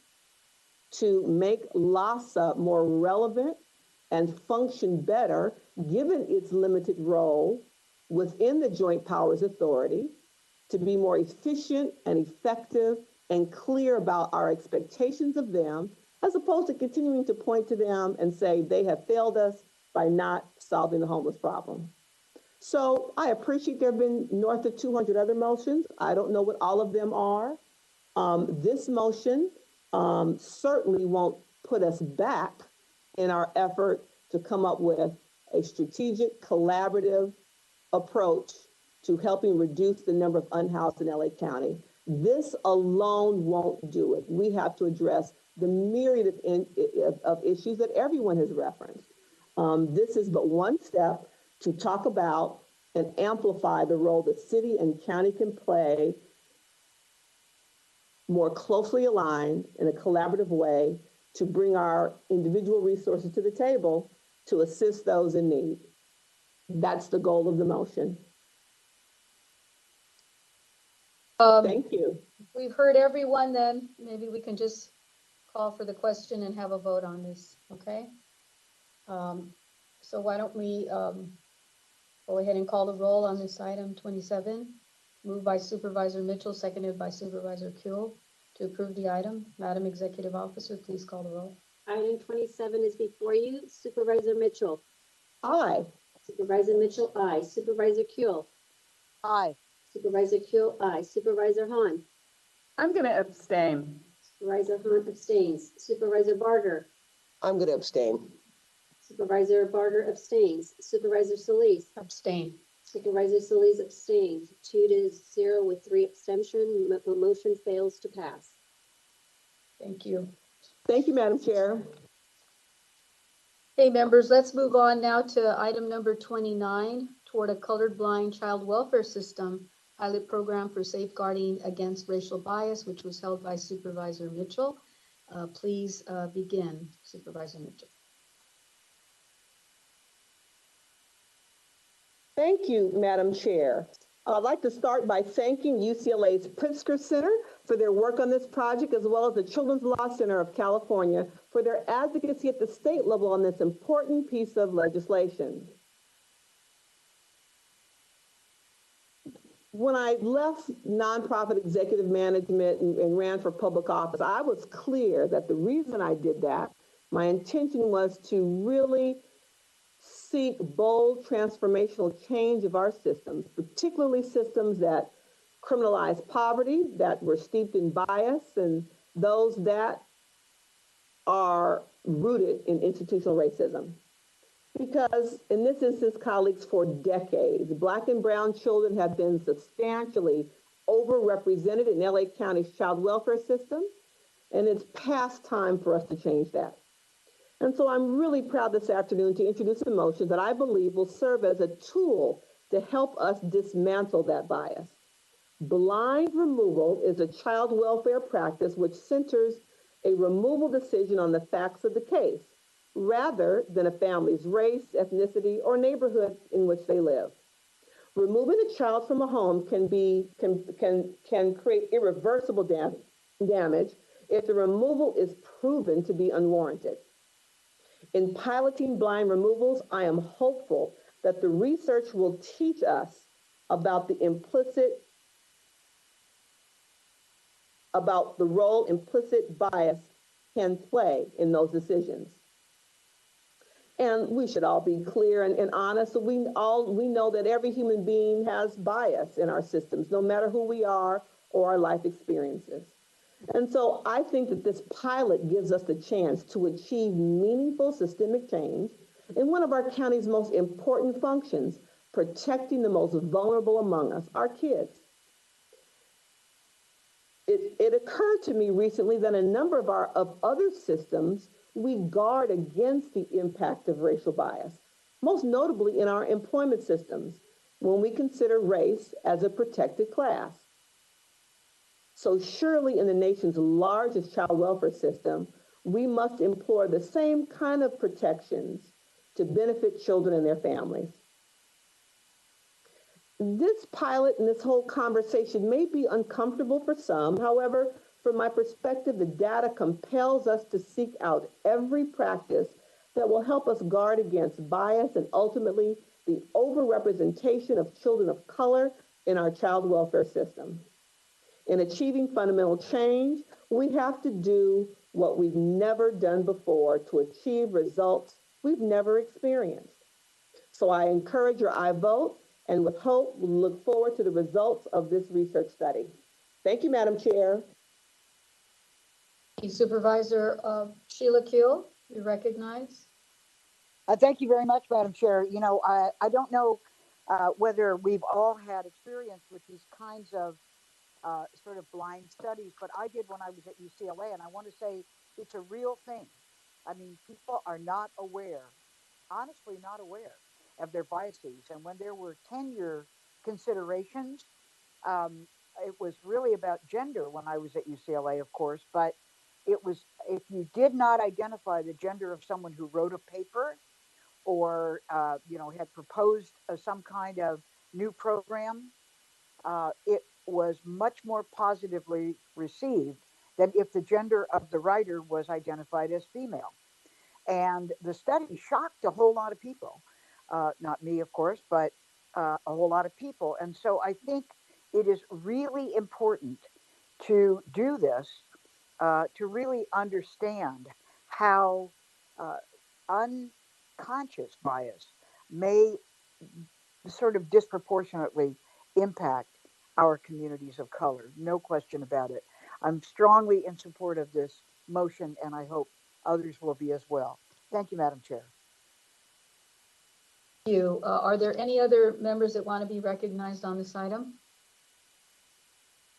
to make LAHSA more relevant and function better, given its limited role within the Joint Powers Authority, to be more efficient and effective and clear about our expectations of them, as opposed to continuing to point to them and say they have failed us by not solving the homeless problem. So I appreciate there have been north of 200 other motions. I don't know what all of them are. This motion certainly won't put us back in our effort to come up with a strategic, collaborative approach to helping reduce the number of unhoused in LA County. This alone won't do it. We have to address the myriad of issues that everyone has referenced. This is but one step to talk about and amplify the role the city and county can play more closely aligned in a collaborative way to bring our individual resources to the table to assist those in need. That's the goal of the motion. Thank you. We've heard everyone, then maybe we can just call for the question and have a vote on this, okay? So why don't we go ahead and call the roll on this item 27, moved by Supervisor Mitchell, seconded by Supervisor Kuehl to approve the item. Madam Executive Officer, please call the roll. Item 27 is before you. Supervisor Mitchell. Aye. Supervisor Mitchell, aye. Supervisor Kuehl. Aye. Supervisor Kuehl, aye. Supervisor Hahn. I'm going to abstain. Supervisor Hahn abstains. Supervisor Barger. I'm going to abstain. Supervisor Barger abstains. Supervisor Solis. Abstain. Supervisor Solis abstained. 2-0 with 3 abstentions. The motion fails to pass. Thank you. Thank you, Madam Chair. Hey, members, let's move on now to item number 29, toward a colorblind child welfare system pilot program for safeguarding against racial bias, which was held by Supervisor Mitchell. Please begin, Supervisor Mitchell. Thank you, Madam Chair. I'd like to start by thanking UCLA's Pritzker Center for their work on this project, as well as the Children's Law Center of California for their advocacy at the state level on this important piece of legislation. When I left nonprofit executive management and ran for public office, I was clear that the reason I did that, my intention was to really seek bold transformational change of our systems, particularly systems that criminalize poverty, that were steeped in bias, and those that are rooted in institutional racism. Because in this instance, colleagues, for decades, Black and brown children have been substantially overrepresented in LA County's child welfare system, and it's past time for us to change that. And so I'm really proud this afternoon to introduce a motion that I believe will serve as a tool to help us dismantle that bias. Blind removal is a child welfare practice which centers a removal decision on the facts of the case, rather than a family's race, ethnicity, or neighborhood in which they live. Removing a child from a home can create irreversible damage if the removal is proven to be unwarranted. In piloting blind removals, I am hopeful that the research will teach us about the role implicit bias can play in those decisions. And we should all be clear and honest. So we know that every human being has bias in our systems, no matter who we are or our life experiences. And so I think that this pilot gives us the chance to achieve meaningful systemic change in one of our county's most important functions, protecting the most vulnerable among us, our kids. It occurred to me recently that a number of other systems, we guard against the impact of racial bias, most notably in our employment systems, when we consider race as a protected class. So surely in the nation's largest child welfare system, we must employ the same kind of protections to benefit children and their families. This pilot and this whole conversation may be uncomfortable for some. However, from my perspective, the data compels us to seek out every practice that will help us guard against bias and ultimately the overrepresentation of children of color in our child welfare system. In achieving fundamental change, we have to do what we've never done before to achieve results we've never experienced. So I encourage your I vote, and with hope, we look forward to the results of this research study. Thank you, Madam Chair. Supervisor Sheila Kuehl, you recognize. Thank you very much, Madam Chair. You know, I don't know whether we've all had experience with these kinds of sort of blind studies, but I did when I was at UCLA, and I want to say it's a real thing. I mean, people are not aware, honestly, not aware of their biases. And when there were tenure considerations, it was really about gender when I was at UCLA, of course, but it was, if you did not identify the gender of someone who wrote a paper or, had proposed some kind of new program, it was much more positively received than if the gender of the writer was identified as female. And the study shocked a whole lot of people, not me, of course, but a whole lot of people. And so I think it is really important to do this, to really understand how unconscious bias may sort of disproportionately impact our communities of color. No question about it. I'm strongly in support of this motion, and I hope others will be as well. Thank you, Madam Chair. Thank you. Are there any other members that want to be recognized on this item?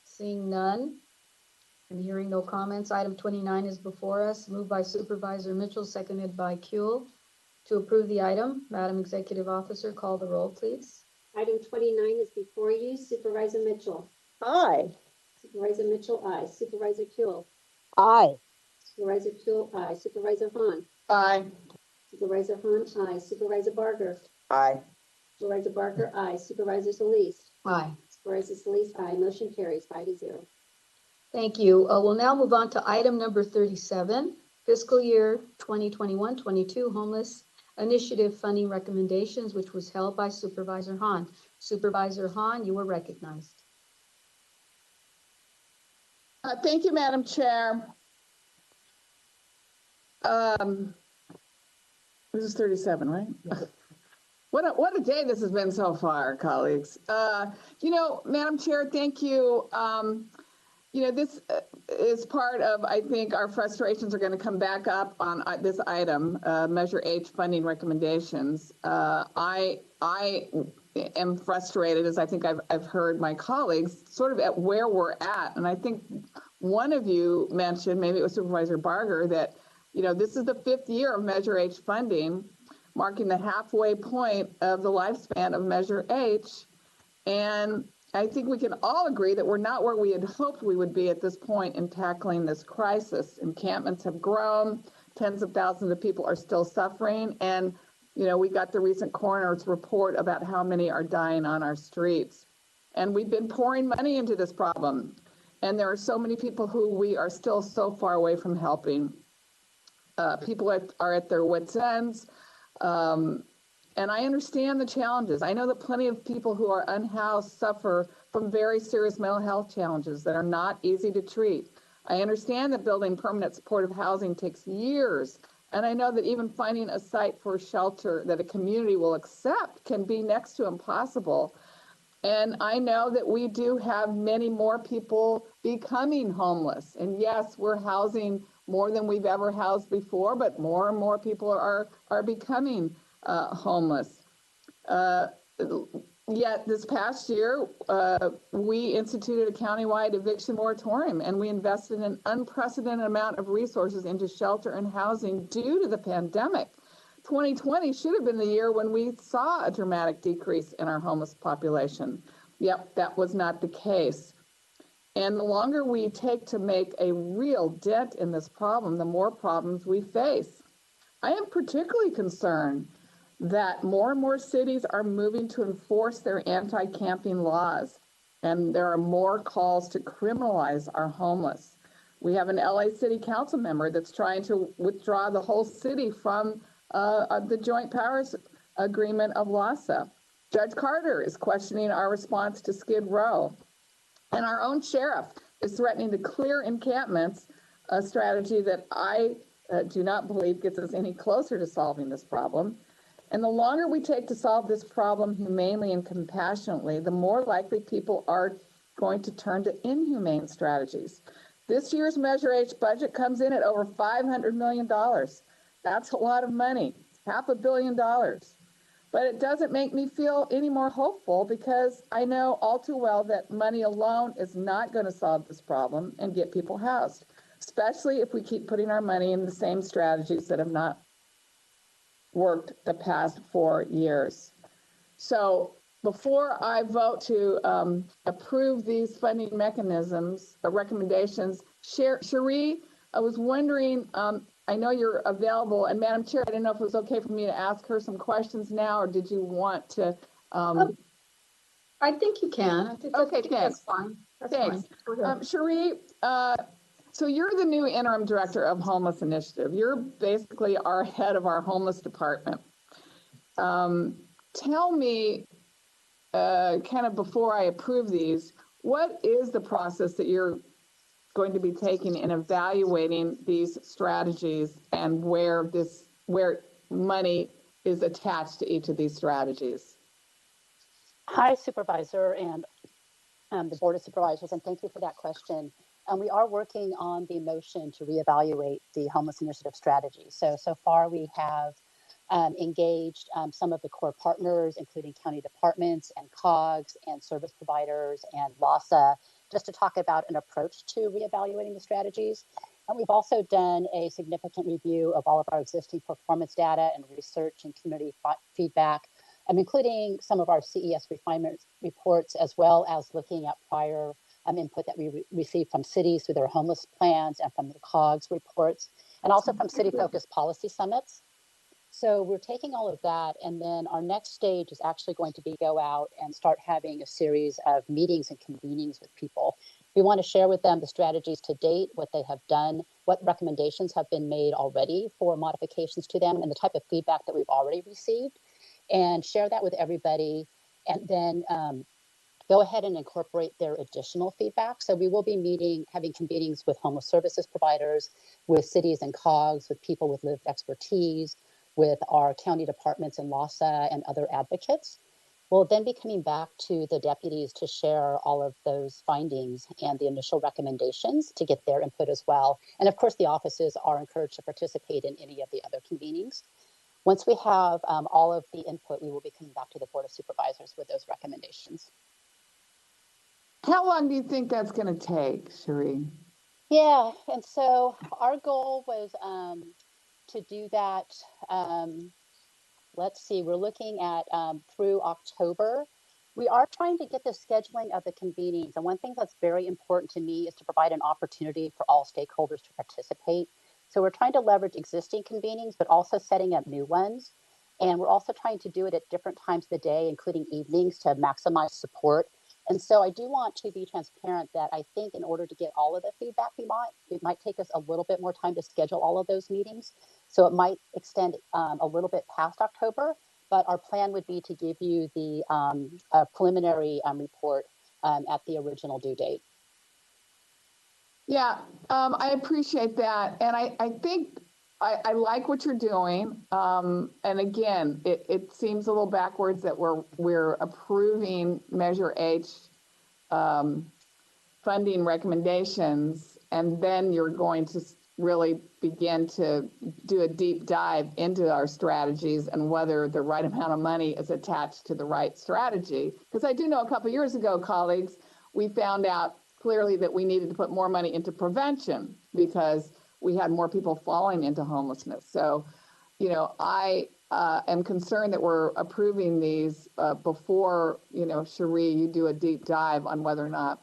Seeing none and hearing no comments, item 29 is before us, moved by Supervisor Mitchell, seconded by Kuehl. To approve the item, Madam Executive Officer, call the roll, please. Item 29 is before you. Supervisor Mitchell. Aye. Supervisor Mitchell, aye. Supervisor Kuehl. Aye. Supervisor Kuehl, aye. Supervisor Hahn. Aye. Supervisor Hahn, aye. Supervisor Barker. Aye. Supervisor Barker, aye. Supervisor Solis. Aye. Supervisor Solis, aye. Motion carries 5-0. Thank you. We'll now move on to item number 37, fiscal year 2021-22 homeless initiative funding recommendations, which was held by Supervisor Hahn. Supervisor Hahn, you are recognized. Thank you, Madam Chair. This is 37, right? Yeah. What a day this has been so far, colleagues. Madam Chair, thank you. This is part of, I think, our frustrations are going to come back up on this item, Measure H funding recommendations. I am frustrated, as I think I've heard my colleagues, sort of at where we're at. And I think one of you mentioned, maybe it was Supervisor Barger, that, this is the 5th year of Measure H funding, marking the halfway point of the lifespan of Measure H. And I think we can all agree that we're not where we had hoped we would be at this point in tackling this crisis. Encampments have grown, tens of thousands of people are still suffering. And, we got the recent coroner's report about how many are dying on our streets. And we've been pouring money into this problem. And there are so many people who we are still so far away from helping. People are at their wits' ends. And I understand the challenges. I know that plenty of people who are unhoused suffer from very serious mental health challenges that are not easy to treat. I understand that building permanent supportive housing takes years. And I know that even finding a site for shelter that a community will accept can be next to impossible. And I know that we do have many more people becoming homeless. And yes, we're housing more than we've ever housed before, but more and more people are becoming homeless. Yet this past year, we instituted a countywide eviction moratorium, and we invested an unprecedented amount of resources into shelter and housing due to the pandemic. 2020 should have been the year when we saw a dramatic decrease in our homeless population. Yep, that was not the case. And the longer we take to make a real dent in this problem, the more problems we face. I am particularly concerned that more and more cities are moving to enforce their anti-camping laws, and there are more calls to criminalize our homeless. We have an LA City Council member that's trying to withdraw the whole city from the Joint Powers Agreement of LASA. Judge Carter is questioning our response to Skid Row. And our own sheriff is threatening to clear encampments, a strategy that I do not believe gets us any closer to solving this problem. And the longer we take to solve this problem humanely and compassionately, the more likely people are going to turn to inhumane strategies. This year's Measure H budget comes in at over $500 million. That's a lot of money, $500 million. But it doesn't make me feel any more hopeful, because I know all too well that money alone is not going to solve this problem and get people housed, especially if we keep putting our money in the same strategies that have not worked the past 4 years. So before I vote to approve these funding mechanisms, recommendations, Cherie, I was wondering, I know you're available, and Madam Chair, I didn't know if it was okay for me to ask her some questions now, or did you want to? I think you can. I think Okay, that's thanks. fine. That's Thanks. fine. Go ahead. Cherie, so you're the new interim director of Homeless Initiative. You're basically our head of our homeless department. Tell me, kind of before I approve these, what is the process that you're going to be taking in evaluating these strategies and where money is attached to each of these strategies? Hi, Supervisor and the Board of Supervisors, and thank you for that question. We are working on the motion to reevaluate the homeless initiative strategy. So far we have engaged some of the core partners, including county departments and COGS and service providers and LASA, just to talk about an approach to reevaluating the strategies. And we've also done a significant review of all of our existing performance data and research and community feedback, including some of our CES refinement reports, as well as looking at prior input that we received from cities through their homeless plans and from the COGS reports, and also from city-focused policy summits. So we're taking all of that, and then our next stage is actually going to be go out and start having a series of meetings and convenings with people. We want to share with them the strategies to date, what they have done, what recommendations have been made already for modifications to them, and the type of feedback that we've already received, and share that with everybody, and then go ahead and incorporate their additional feedback. So we will be having convenings with homeless services providers, with cities and COGS, with people with lived expertise, with our county departments and LASA and other advocates. We'll then be coming back to the deputies to share all of those findings and the initial recommendations to get their input as well. And of course, the offices are encouraged to participate in any of the other convenings. Once we have all of the input, we will be coming back to the Board of Supervisors with those recommendations. How long do you think that's going to take, Cherie? Yeah, and so our goal was to do that. Let's see, we're looking at through October. We are trying to get the scheduling of the convenings. And one thing that's very important to me is to provide an opportunity for all stakeholders to participate. So we're trying to leverage existing convenings, but also setting up new ones. And we're also trying to do it at different times of the day, including evenings, to maximize support. And so I do want to be transparent that I think in order to get all of the feedback it might take us a little bit more time to schedule all of those meetings. So it might extend a little bit past October, but our plan would be to give you the preliminary report at the original due date. Yeah, I appreciate that. And I think I like what you're doing. And again, it seems a little backwards that we're approving Measure H funding recommendations, and then you're going to really begin to do a deep dive into our strategies and whether the right amount of money is attached to the right strategy. Because I do know a couple of years ago, colleagues, we found out clearly that we needed to put more money into prevention because we had more people falling into homelessness. So, I am concerned that we're approving these before, Cherie, you do a deep dive on whether or not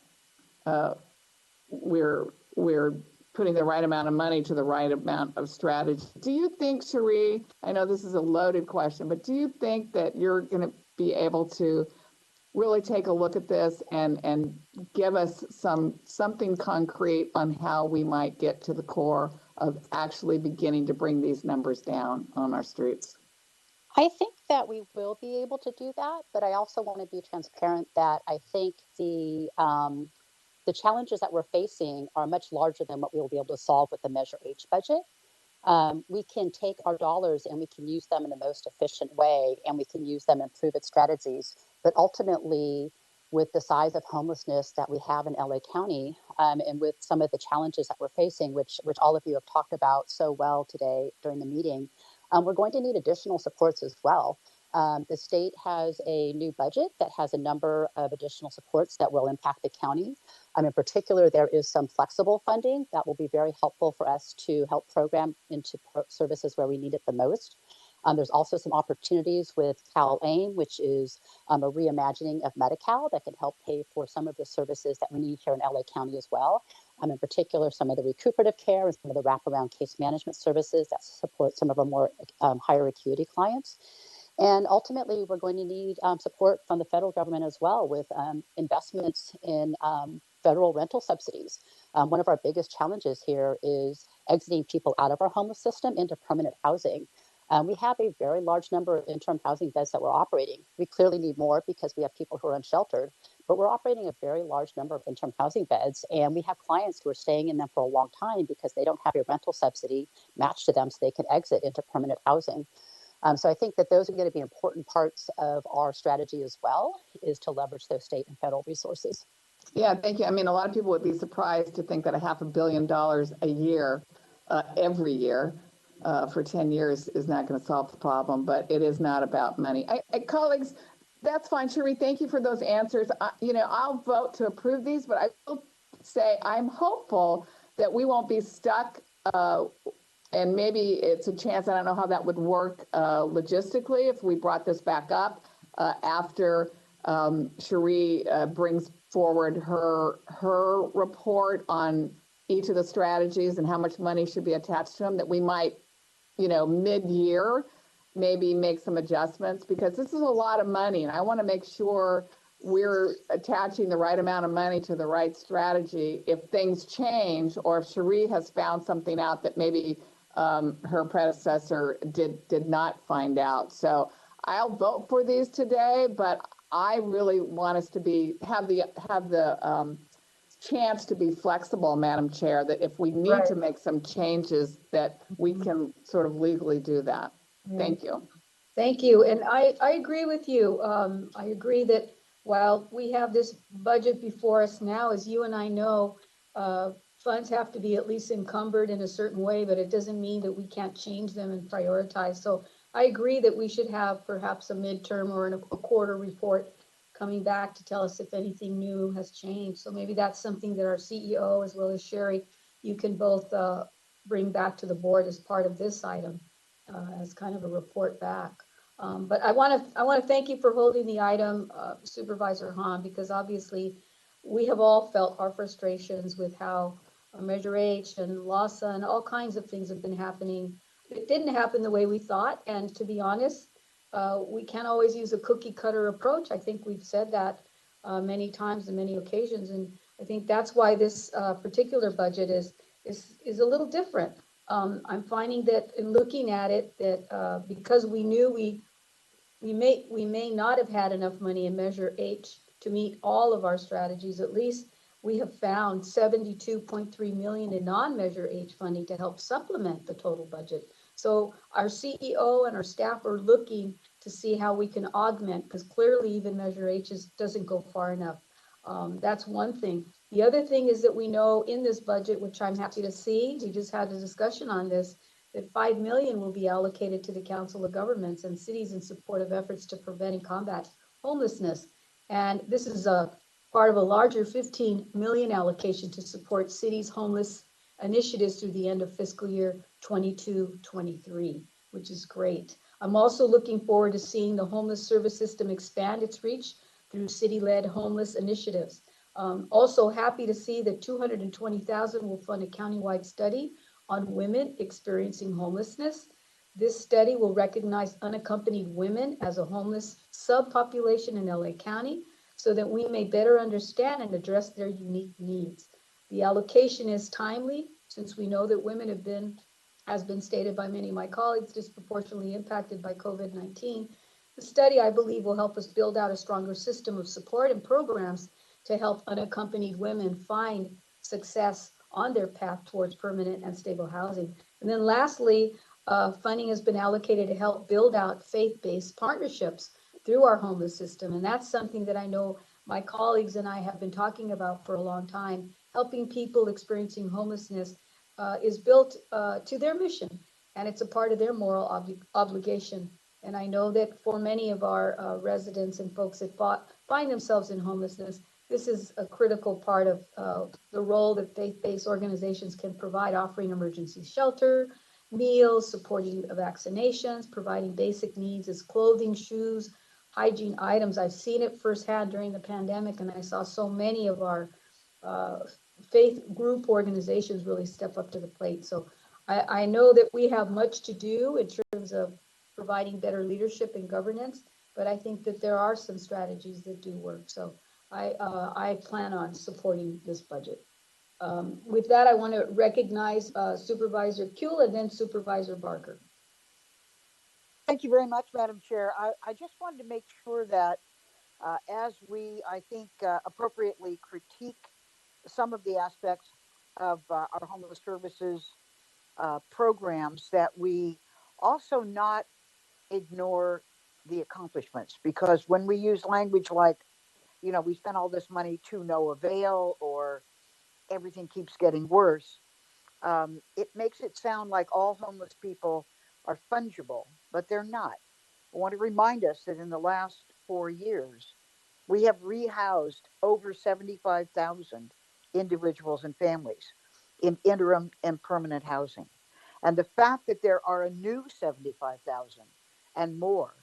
we're putting the right amount of money to the right amount of strategy. Do you think, Cherie, I know this is a loaded question, but do you think that you're going to be able to really take a look at this and give us something concrete on how we might get to the core of actually beginning to bring these numbers down on our streets? I think that we will be able to do that, but I also want to be transparent that I think the challenges that we're facing are much larger than what we will be able to solve with the Measure H budget. We can take our dollars and we can use them in the most efficient way, and we can use them and improve its strategies. But ultimately, with the size of homelessness that we have in LA County, and with some of the challenges that we're facing, which all of you have talked about so well today during the meeting, we're going to need additional supports as well. The state has a new budget that has a number of additional supports that will impact the county. In particular, there is some flexible funding that will be very helpful for us to help program into services where we need it the most. There's also some opportunities with Cal-AIM, which is a reimagining of Medi-Cal that can help pay for some of the services that we need here in LA County as well. in particular, some of the recuperative care and some of the wraparound case management services that support some of our more higher acuity clients. And ultimately, we're going to need support from the federal government as well with investments in federal rental subsidies. One of our biggest challenges here is exiting people out of our homeless system into permanent housing. We have a very large number of interim housing beds that we're operating. We clearly need more because we have people who are unsheltered, but we're operating a very large number of interim housing beds, and we have clients who are staying in them for a long time because they don't have a rental subsidy matched to them so they can exit into permanent housing. So I think that those are going to be important parts of our strategy as well, is to leverage those state and federal resources. Yeah, thank you. I mean, a lot of people would be surprised to think that $500 million a year, every year, for 10 years is not going to solve the problem, but it is not about money. Colleagues, that's fine. Cherie, thank you for those answers. I'll vote to approve these, but I will say I'm hopeful that we won't be stuck, and maybe it's a chance, I don't know how that would work logistically if we brought this back up after Cherie brings forward her report on each of the strategies and how much money should be attached to them, that we might, mid-year, maybe make some adjustments, because this is a lot of money and I want to make sure we're attaching the right amount of money to the right strategy if things change, or if Cherie has found something out that maybe her predecessor did not find out. So I'll vote for these today, but I really want us to have the chance to be flexible, Madam Chair, that if we need to make some changes, that we can sort of legally do that. Thank you. Thank you. And I agree with you. I agree that while we have this budget before us now, as you and I know, funds have to be at least encumbered in a certain way, but it doesn't mean that we can't change them and prioritize. So I agree that we should have perhaps a midterm or a quarter report coming back to tell us if anything new has changed. So maybe that's something that our CEO, as well as Sherry, you can both bring back to the board as part of this item, as kind of a report back. But I want to thank you for holding the item, Supervisor Hahn, because obviously we have all felt our frustrations with how Measure H and LASA and all kinds of things have been happening. It didn't happen the way we thought, and to be honest, we can't always use a cookie cutter approach. I think we've said that many times and many occasions, and I think that's why this particular budget is a little different. I'm finding that in looking at it, that because we knew we may not have had enough money in Measure H to meet all of our strategies, at least we have found 72.3 million in non-Measure H funding to help supplement the total budget. So our CEO and our staff are looking to see how we can augment, because clearly even Measure H doesn't go far enough. That's one thing. The other thing is that we know in this budget, which I'm happy to see, we just had a discussion on this, that 5 million will be allocated to the Council of Governments and Cities in support of efforts to prevent and combat homelessness. And this is a part of a larger 15 million allocation to support cities' homeless initiatives through the end of fiscal year 22-23, which is great. I'm also looking forward to seeing the homeless service system expand its reach through city-led homeless initiatives. Also happy to see that 220,000 will fund a countywide study on women experiencing homelessness. This study will recognize unaccompanied women as a homeless subpopulation in LA County so that we may better understand and address their unique needs. The allocation is timely since we know that women have been, as been stated by many of my colleagues, disproportionately impacted by COVID-19. The study, I believe, will help us build out a stronger system of support and programs to help unaccompanied women find success on their path towards permanent and stable housing. And then lastly, funding has been allocated to help build out faith-based partnerships through our homeless system. And that's something that I know my colleagues and I have been talking about for a long time. Helping people experiencing homelessness is built to their mission, and it's a part of their moral obligation. And I know that for many of our residents and folks that find themselves in homelessness, this is a critical part of the role that faith-based organizations can provide, offering emergency shelter, meals, supporting vaccinations, providing basic needs as clothing, shoes, hygiene items. I've seen it firsthand during the pandemic, and I saw so many of our faith group organizations really step up to the plate. So I know that we have much to do in terms of providing better leadership and governance, but I think that there are some strategies that do work. So I plan on supporting this budget. With that, I want to recognize Supervisor Kuehl and then Supervisor Barker. Thank you very much, Madam Chair. I just wanted to make sure that as we, I think, appropriately critique some of the aspects of our homeless services programs, that we also not ignore the accomplishments. Because when we use language like, you know, we spent all this money to no avail, or everything keeps getting worse, it makes it sound like all homeless people are fungible, but they're not. I want to remind us that in the last 4 years, we have rehoused over 75,000 individuals and families in interim and permanent housing. And the fact that there are a new 75,000 and more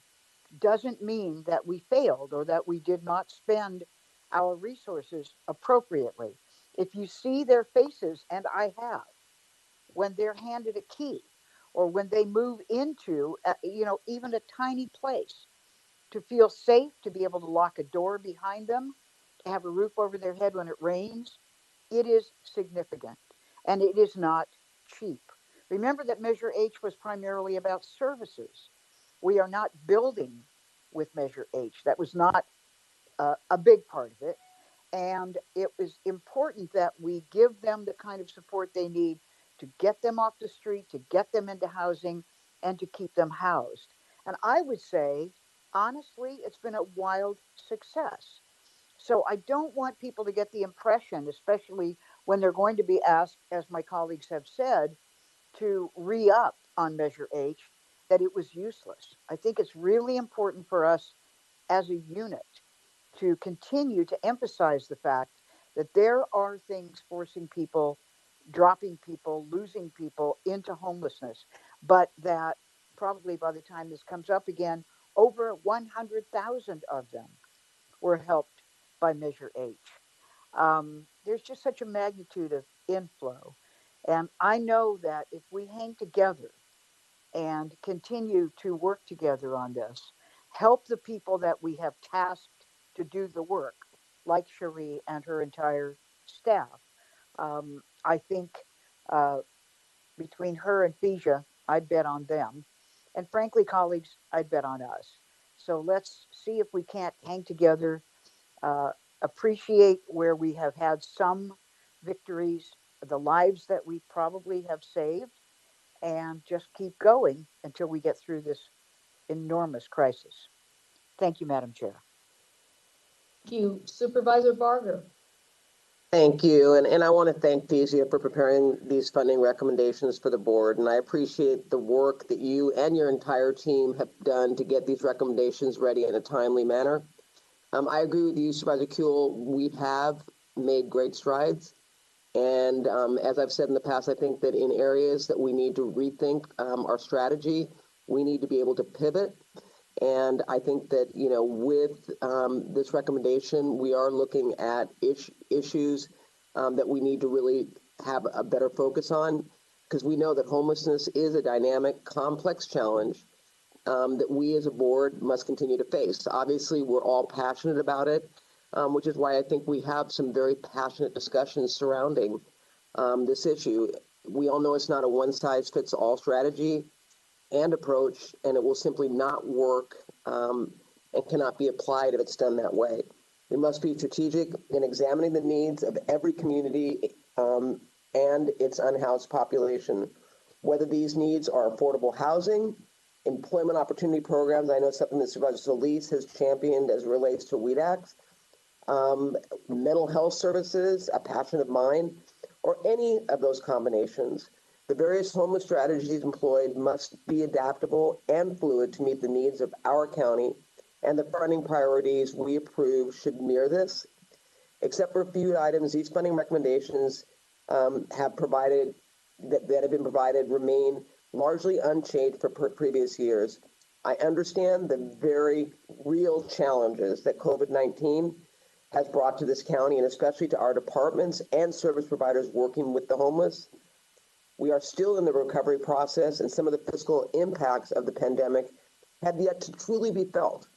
doesn't mean that we failed or that we did not spend our resources appropriately. If you see their faces, and I have, when they're handed a key or when they move into, even a tiny place, to feel safe, to be able to lock a door behind them, to have a roof over their head when it rains, it is significant, and it is not cheap. Remember that Measure H was primarily about services. We are not building with Measure H. That was not a big part of it. And it was important that we give them the kind of support they need to get them off the street, to get them into housing, and to keep them housed. And I would say, honestly, it's been a wild success. So I don't want people to get the impression, especially when they're going to be asked, as my colleagues have said, to re up on Measure H, that it was useless. I think it's really important for us as a unit to continue to emphasize the fact that there are things forcing people, dropping people, losing people into homelessness, but that probably by the time this comes up again, over 100,000 of them were helped by Measure H. There's just such a magnitude of inflow. And I know that if we hang together and continue to work together on this, help the people that we have tasked to do the work, like Cherie and her entire staff. I think uh, between her and Phasia, I'd bet on them. And frankly, colleagues, I'd bet on us. So let's see if we can't hang together, uh, appreciate where we have had some victories, the lives that we probably have saved, and just keep going until we get through this enormous crisis. Thank you, Madam Chair. Thank you, Supervisor Barger. Thank you. And I want to thank Phasia for preparing these funding recommendations for the board. And I appreciate the work that you and your entire team have done to get these recommendations ready in a timely manner. I agree with you, Supervisor Kuehl. We have made great strides. And as I've said in the past, I think that in areas that we need to rethink our strategy, we need to be able to pivot. And I think that, with this recommendation, we are looking at issues that we need to really have a better focus on, because we know that homelessness is a dynamic, complex challenge that we as a board must continue to face. Obviously, we're all passionate about it, which is why I think we have some very passionate discussions surrounding this issue. We all know it's not a one-size-fits-all strategy and approach, and it will simply not work and cannot be applied if it's done that way. We must be strategic in examining the needs of every community and its unhoused population, whether these needs are affordable housing, employment opportunity programs. I know something that Supervisor Solis has championed as it relates to WEDACs, mental health services, a passion of mine, or any of those combinations. The various homeless strategies employed must be adaptable and fluid to meet the needs of our county, and the funding priorities we approve should mirror this. Except for a few items, these funding recommendations have provided that have been provided remain largely unchanged for previous years. I understand the very real challenges that COVID-19 has brought to this county, and especially to our departments and service providers working with the homeless. We are still in the recovery process, and some of the fiscal impacts of the pandemic have yet to truly be felt.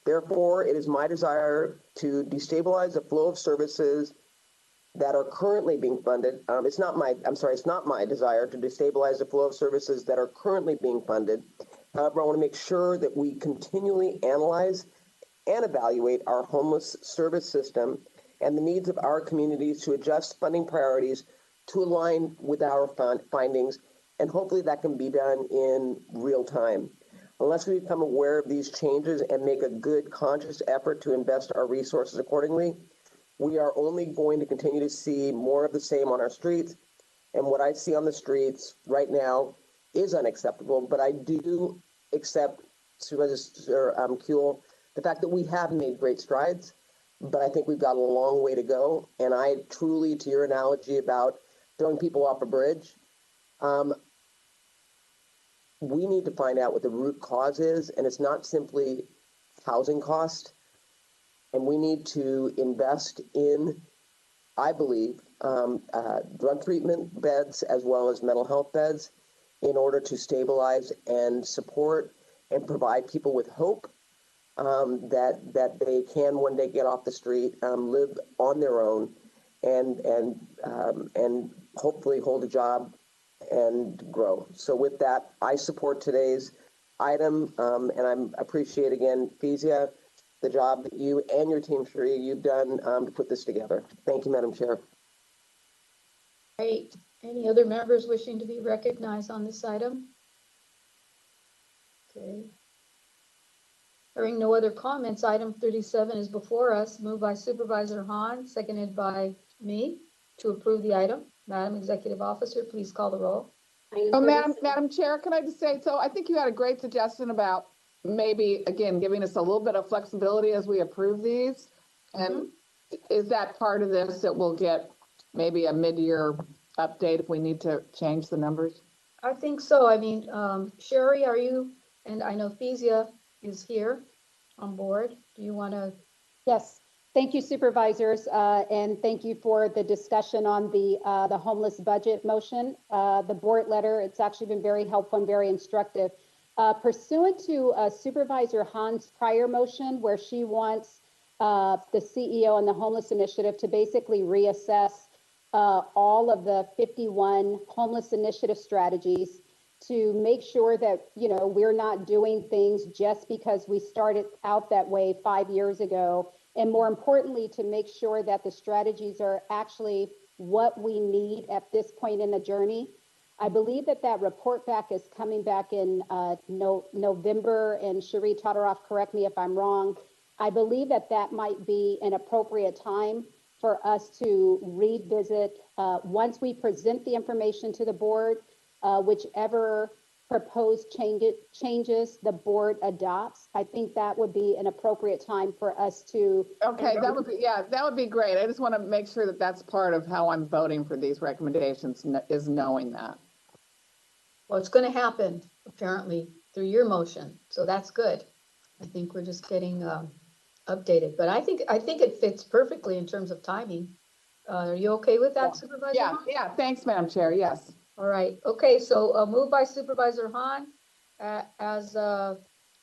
Therefore, it is my desire to destabilize the flow of services that are currently being funded. It's not my desire to destabilize the flow of services that are currently being funded. However, I want to make sure that we continually analyze and evaluate our homeless service system and the needs of our communities to adjust funding priorities to align with our findings, and hopefully that can be done in real time. Unless we become aware of these changes and make a good, conscious effort to invest our resources accordingly, we are only going to continue to see more of the same on our streets. And what I see on the streets right now is unacceptable, but I do accept, Supervisor Kuehl, the fact that we have made great strides, but I think we've got a long way to go. And I truly, to your analogy about throwing people off a bridge, we need to find out what the root cause is, and it's not simply housing cost. And we need to invest in, I believe, drug treatment beds as well as mental health beds in order to stabilize and support and provide people with hope that they can one day get off the street, live on their own, and hopefully hold a job and grow. So with that, I support today's item, and I appreciate again, Fezia, the job that you and your team, Sheree, you've done to put this together. Thank you, Madam Chair. Great. Any other members wishing to be recognized on this item? Okay. Hearing no other comments, item 37 is before us, moved by Supervisor Hahn, seconded by me to approve the item. Madam Executive Officer, please call the roll. Oh, Madam Chair, can I just say, so I think you had a great suggestion about maybe, again, giving us a little bit of flexibility as we approve these. And is that part of this that we'll get maybe a mid-year update if we need to change the numbers? I think so. I mean, Sherry, are you, and I know Fezia is here on board. Do you want to? Yes. Thank you, supervisors, and thank you for the discussion on the homeless budget motion. The board letter, it's actually been very helpful and very instructive. Pursuant to Supervisor Hahn's prior motion, where she wants the CEO and the homeless initiative to basically reassess all of the 51 homeless initiative strategies to make sure that, you know, we're not doing things just because we started out that way 5 years ago. And more importantly, to make sure that the strategies are actually what we need at this point in the journey. I believe that that report back is coming back in November, and Sheree Todoroff, correct me if I'm wrong. I believe that that might be an appropriate time for us to revisit once we present the information to the board, whichever proposed changes the board adopts. I think that would be an appropriate time for us to. Okay, that would be great. I just want to make sure that that's part of how I'm voting for these recommendations, is knowing that. Well, it's going to happen apparently through your motion, so that's good. I think we're just getting updated, but I think it fits perfectly in terms of timing. Are you okay with that, Supervisor? Yeah. Thanks, Madam Chair. Yes. All right. Okay. So moved by Supervisor Hahn, as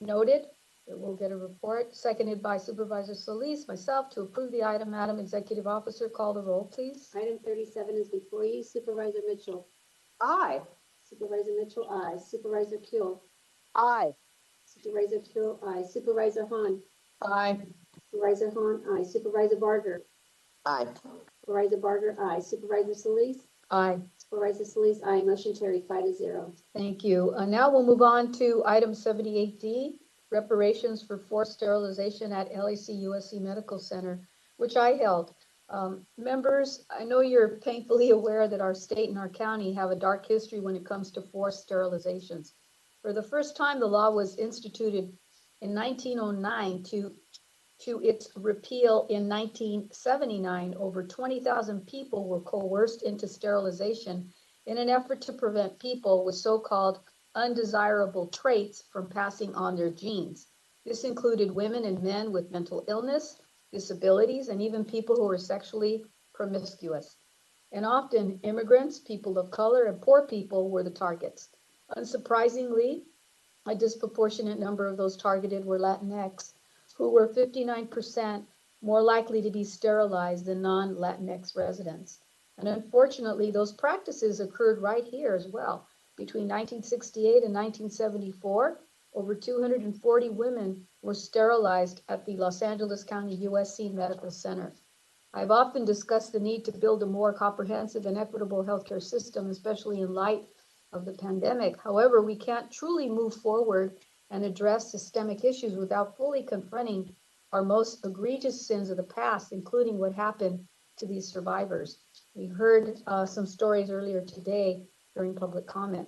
noted, that we'll get a report. Seconded by Supervisor Solis, myself, to approve the item. Madam Executive Officer, call the roll, please. Item 37 is before you. Supervisor Mitchell. Aye. Supervisor Mitchell, aye. Supervisor Kuehl. Aye. Supervisor Kuehl, aye. Supervisor Hahn. Aye. Supervisor Hahn, aye. Supervisor Barger. Aye. Supervisor Barger, aye. Supervisor Solis. Aye. Supervisor Solis, aye. Motion carried 5-0. Thank you. Now we'll move on to item 78D, reparations for forced sterilization at LAC USC Medical Center, which I held. Members, I know you're painfully aware that our state and our county have a dark history when it comes to forced sterilizations. For the first time, the law was instituted in 1909 to its repeal in 1979. Over 20,000 people were coerced into sterilization in an effort to prevent people with so-called undesirable traits from passing on their genes. This included women and men with mental illness, disabilities, and even people who are sexually promiscuous. And often immigrants, people of color, and poor people were the targets. Unsurprisingly, a disproportionate number of those targeted were Latinx, who were 59% more likely to be sterilized than non-Latinx residents. And unfortunately, those practices occurred right here as well. Between 1968 and 1974, over 240 women were sterilized at the Los Angeles County USC Medical Center. I've often discussed the need to build a more comprehensive and equitable healthcare system, especially in light of the pandemic. However, we can't truly move forward and address systemic issues without fully confronting our most egregious sins of the past, including what happened to these survivors. We heard some stories earlier today during public comment.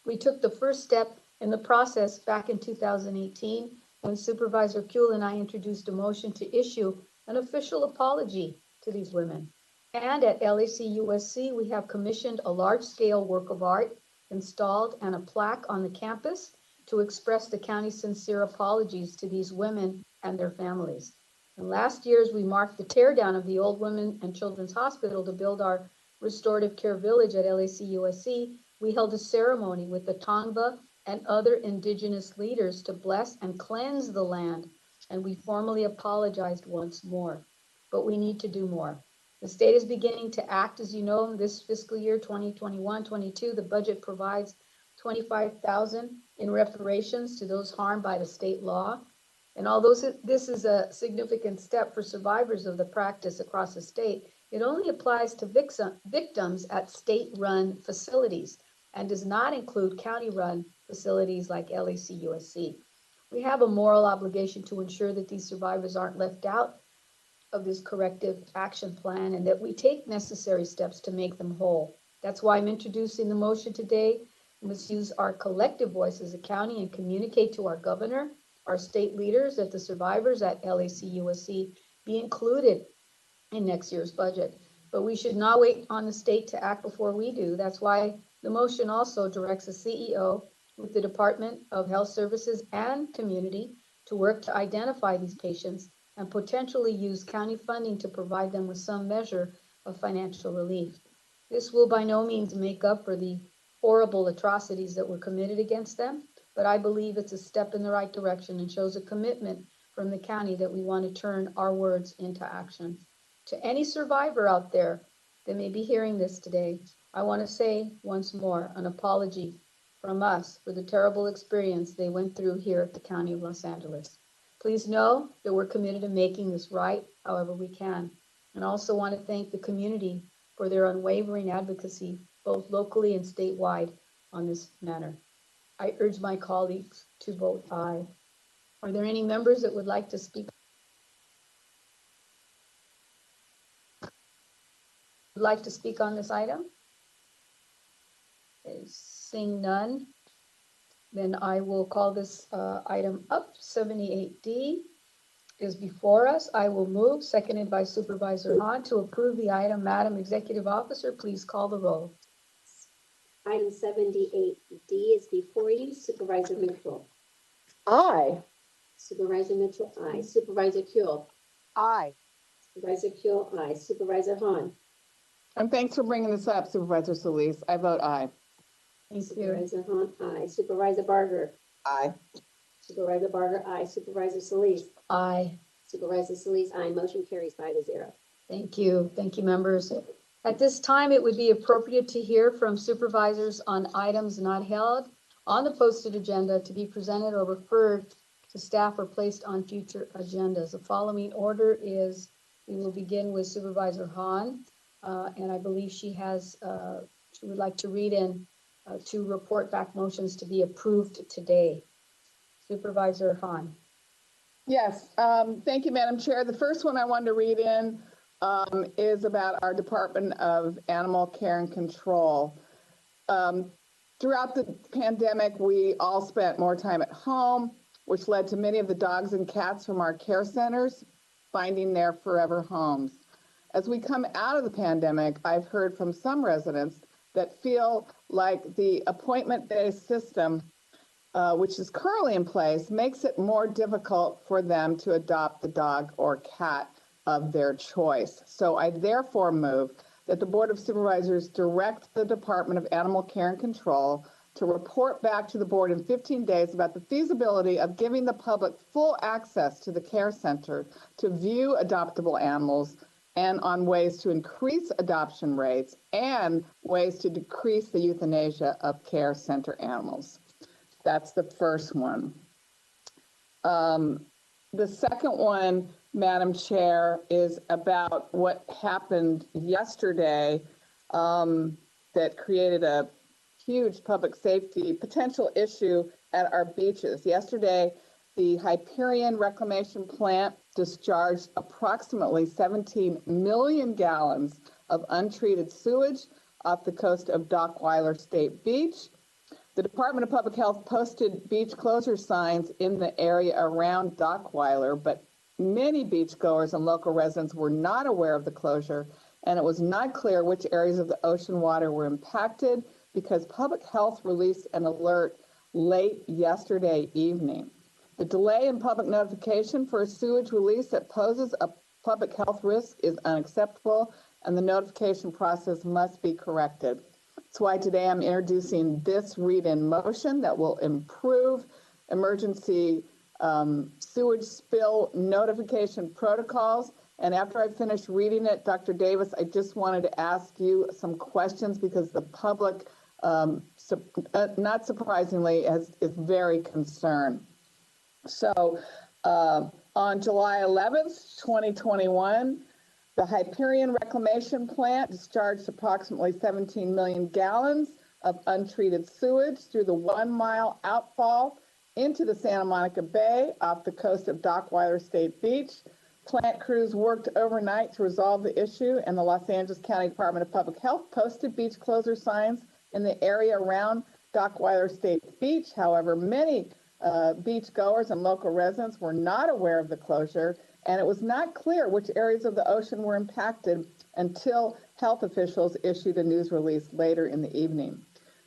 We took the first step in the process back in 2018 when Supervisor Kuehl and I introduced a motion to issue an official apology to these women. And at LAC-USC, we have commissioned a large-scale work of art, installed, and a plaque on the campus to express the county's sincere apologies to these women and their families. And last year, as we marked the teardown of the Old Women and Children's Hospital to build our restorative care village at LAC-USC, we held a ceremony with the Tongva and other indigenous leaders to bless and cleanse the land, and we formally apologized once more. But we need to do more. The state is beginning to act. As you know, this fiscal year 2021-22, the budget provides $25,000 in reparations to those harmed by the state law. And although this is a significant step for survivors of the practice across the state, it only applies to victims at state-run facilities and does not include county-run facilities like LAC-USC. We have a moral obligation to ensure that these survivors aren't left out of this corrective action plan and that we take necessary steps to make them whole. That's why I'm introducing the motion today. We must use our collective voice as a county and communicate to our governor, our state leaders, that the survivors at LAC-USC be included in next year's budget. But we should not wait on the state to act before we do. That's why the motion also directs the CEO with the Department of Health Services and Community to work to identify these patients and potentially use county funding to provide them with some measure of financial relief. This will by no means make up for the horrible atrocities that were committed against them, but I believe it's a step in the right direction and shows a commitment from the county that we want to turn our words into action. To any survivor out there that may be hearing this today, I want to say once more an apology from us for the terrible experience they went through here at the County of Los Angeles. Please know that we're committed to making this right however we can. And I also want to thank the community for their unwavering advocacy, both locally and statewide, on this matter. I urge my colleagues to vote aye. Are there any members that would like to speak? Would like to speak on this item? Okay, seeing none, then I will call this item up. 78D is before us. I will move, seconded by Supervisor Hahn, to approve the item. Madam Executive Officer, please call the roll. Item 78D is before you. Supervisor Mitchell. Aye. Supervisor Mitchell, aye. Supervisor Kuehl. Aye. Supervisor Kuehl, aye. Supervisor Hahn. And thanks for bringing this up, Supervisor Solis. I vote aye. Thank Supervisor Hahn, aye. Supervisor Barger. Aye. Supervisor Barger, aye. Supervisor Solis. Aye. Supervisor Solis, aye. Motion carries 5-0. Thank you. Thank you, members. At this time, it would be appropriate to hear from supervisors on items not held on the posted agenda to be presented or referred to staff or placed on future agendas. The following order is, we will begin with Supervisor Hahn, and I believe she would like to read in to report back motions to be approved today. Supervisor Hahn. Yes, thank you, Madam Chair. The first one I wanted to read in is about our Department of Animal Care and Control. Throughout the pandemic, we all spent more time at home, which led to many of the dogs and cats from our care centers finding their forever homes. As we come out of the pandemic, I've heard from some residents that feel like the appointment-based system which is currently in place, makes it more difficult for them to adopt the dog or cat of their choice. So I therefore move that the Board of Supervisors direct the Department of Animal Care and Control to report back to the board in 15 days about the feasibility of giving the public full access to the care center to view adoptable animals and on ways to increase adoption rates and ways to decrease the euthanasia of care center animals. That's the first one. The second one, Madam Chair, is about what happened yesterday that created a huge public safety potential issue at our beaches. Yesterday, the Hyperion Reclamation Plant discharged approximately 17 million gallons of untreated sewage off the coast of Dockweiler State Beach. The Department of Public Health posted beach closure signs in the area around Dockweiler, but many beachgoers and local residents were not aware of the closure, and it was not clear which areas of the ocean water were impacted because Public Health released an alert late yesterday evening. The delay in public notification for a sewage release that poses a public health risk is unacceptable, and the notification process must be corrected. That's why today I'm introducing this read-in motion that will improve emergency sewage spill notification protocols. And after I finish reading it, Dr. Davis, I just wanted to ask you some questions because the public, not surprisingly, is very concerned. So on July 11th, 2021, the Hyperion Reclamation Plant discharged approximately 17 million gallons of untreated sewage through the 1 mile outfall into the Santa Monica Bay off the coast of Dockweiler State Beach. Plant crews worked overnight to resolve the issue, and the Los Angeles County Department of Public Health posted beach closure signs in the area around Dockweiler State Beach. However, many beach goers and local residents were not aware of the closure, and it was not clear which areas of the ocean were impacted until health officials issued a news release later in the evening.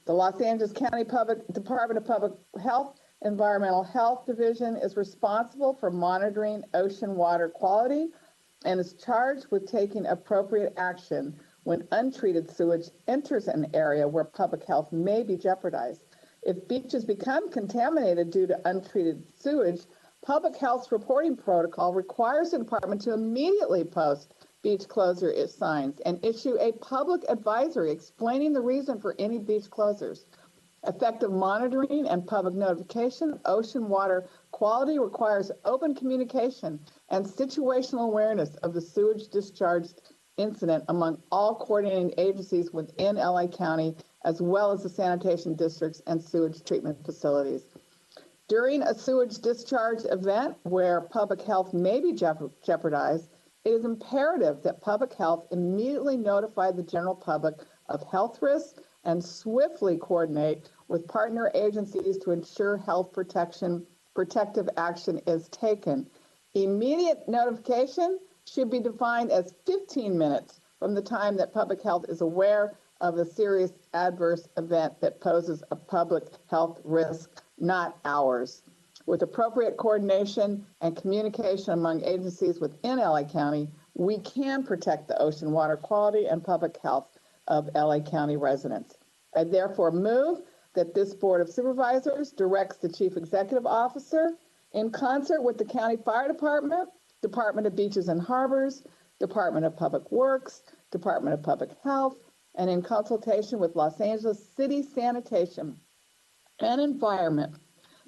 The Los Angeles County Department of Public Health Environmental Health Division is responsible for monitoring ocean water quality and is charged with taking appropriate action when untreated sewage enters an area where public health may be jeopardized. If beaches become contaminated due to untreated sewage, Public Health's reporting protocol requires the department to immediately post beach closure signs and issue a public advisory explaining the reason for any beach closures. Effective monitoring and public notification of ocean water quality requires open communication and situational awareness of the sewage discharge incident among all coordinating agencies within LA County, as well as the sanitation districts and sewage treatment facilities. During a sewage discharge event where public health may be jeopardized, it is imperative that public health immediately notify the general public of health risks and swiftly coordinate with partner agencies to ensure health protective action is taken. Immediate notification should be defined as 15 minutes from the time that public health is aware of a serious adverse event that poses a public health risk, not hours. With appropriate coordination and communication among agencies within LA County, we can protect the ocean water quality and public health of LA County residents. I therefore move that this Board of Supervisors directs the Chief Executive Officer in concert with the County Fire Department, Department of Beaches and Harbors, Department of Public Works, Department of Public Health, and in consultation with Los Angeles City Sanitation and Environment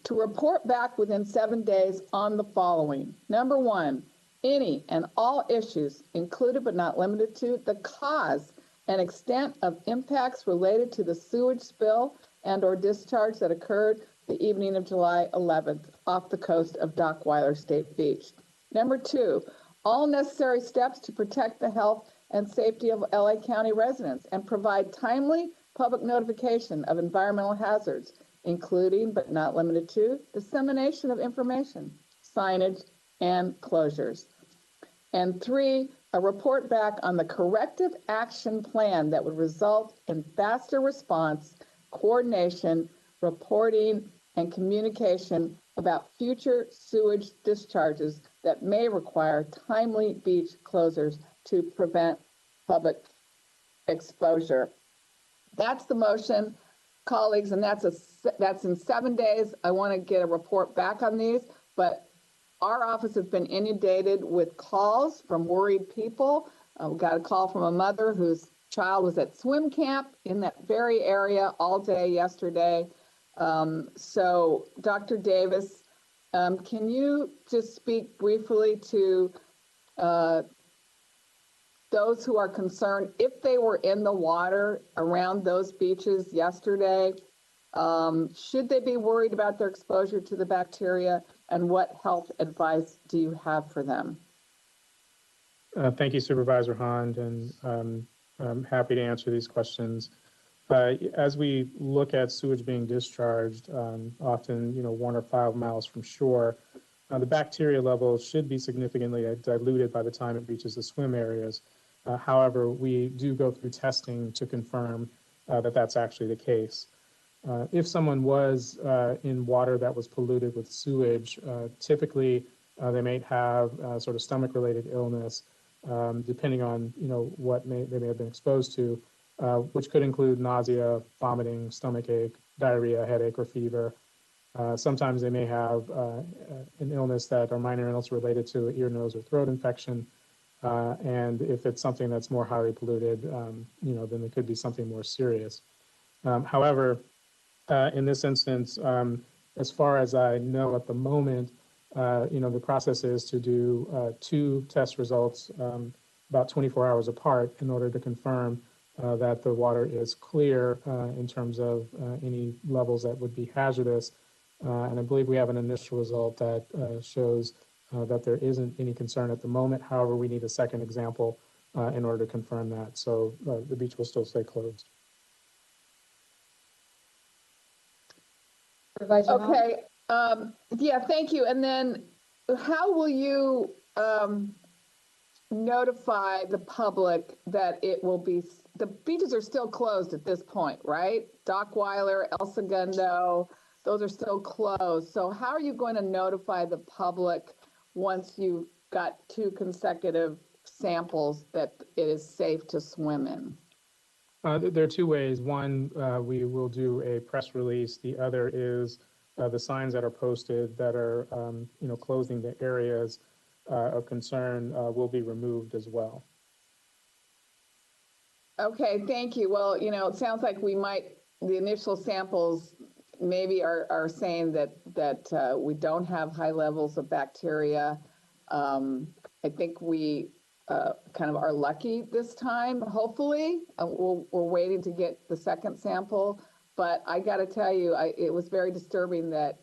to report back within 7 days on the following. Number one, any and all issues included but not limited to the cause and extent of impacts related to the sewage spill and or discharge that occurred the evening of July 11th off the coast of Dockweiler State Beach. Number two, all necessary steps to protect the health and safety of LA County residents and provide timely public notification of environmental hazards, including but not limited to dissemination of information, signage, and closures. And three, a report back on the corrective action plan that would result in faster response, coordination, reporting, and communication about future sewage discharges that may require timely beach closures to prevent public exposure. That's the motion, colleagues, and that's in 7 days. I want to get a report back on these, but our office has been inundated with calls from worried people. We got a call from a mother whose child was at swim camp in that very area all day yesterday. So Dr. Davis, can you just speak briefly to those who are concerned, if they were in the water around those beaches yesterday, should they be worried about their exposure to the bacteria, and what health advice do you have for them? Thank you, Supervisor Hahn, and I'm happy to answer these questions. As we look at sewage being discharged, often 1 or 5 miles from shore, the bacteria levels should be significantly diluted by the time it reaches the swim areas. However, we do go through testing to confirm that that's actually the case. If someone was in water that was polluted with sewage, typically they may have sort of stomach-related illness, depending on what they may have been exposed to, which could include nausea, vomiting, stomach ache, diarrhea, headache, or fever. Sometimes they may have an illness that are minor illness related to ear, nose, or throat infection. And if it's something that's more highly polluted, then it could be something more serious. However, in this instance, as far as I know at the moment, the process is to do 2 test results about 24 hours apart in order to confirm that the water is clear in terms of any levels that would be hazardous. And I believe we have an initial result that shows that there isn't any concern at the moment. However, we need a second example in order to confirm that. So the beach will still stay closed. Okay. Yeah, thank you. And then how will you notify the public that it will be, the beaches are still closed at this point, right? Dockweiler, El Segundo, those are still closed. So how are you going to notify the public once you've got 2 consecutive samples that it is safe to swim in? There are 2 ways. One, we will do a press release. The other is the signs that are posted that are, closing the areas of concern will be removed as well. Okay, thank you. Well, it sounds like the initial samples maybe are saying that we don't have high levels of bacteria. I think we kind of are lucky this time, hopefully. We're waiting to get the second sample, but I got to tell you, it was very disturbing that,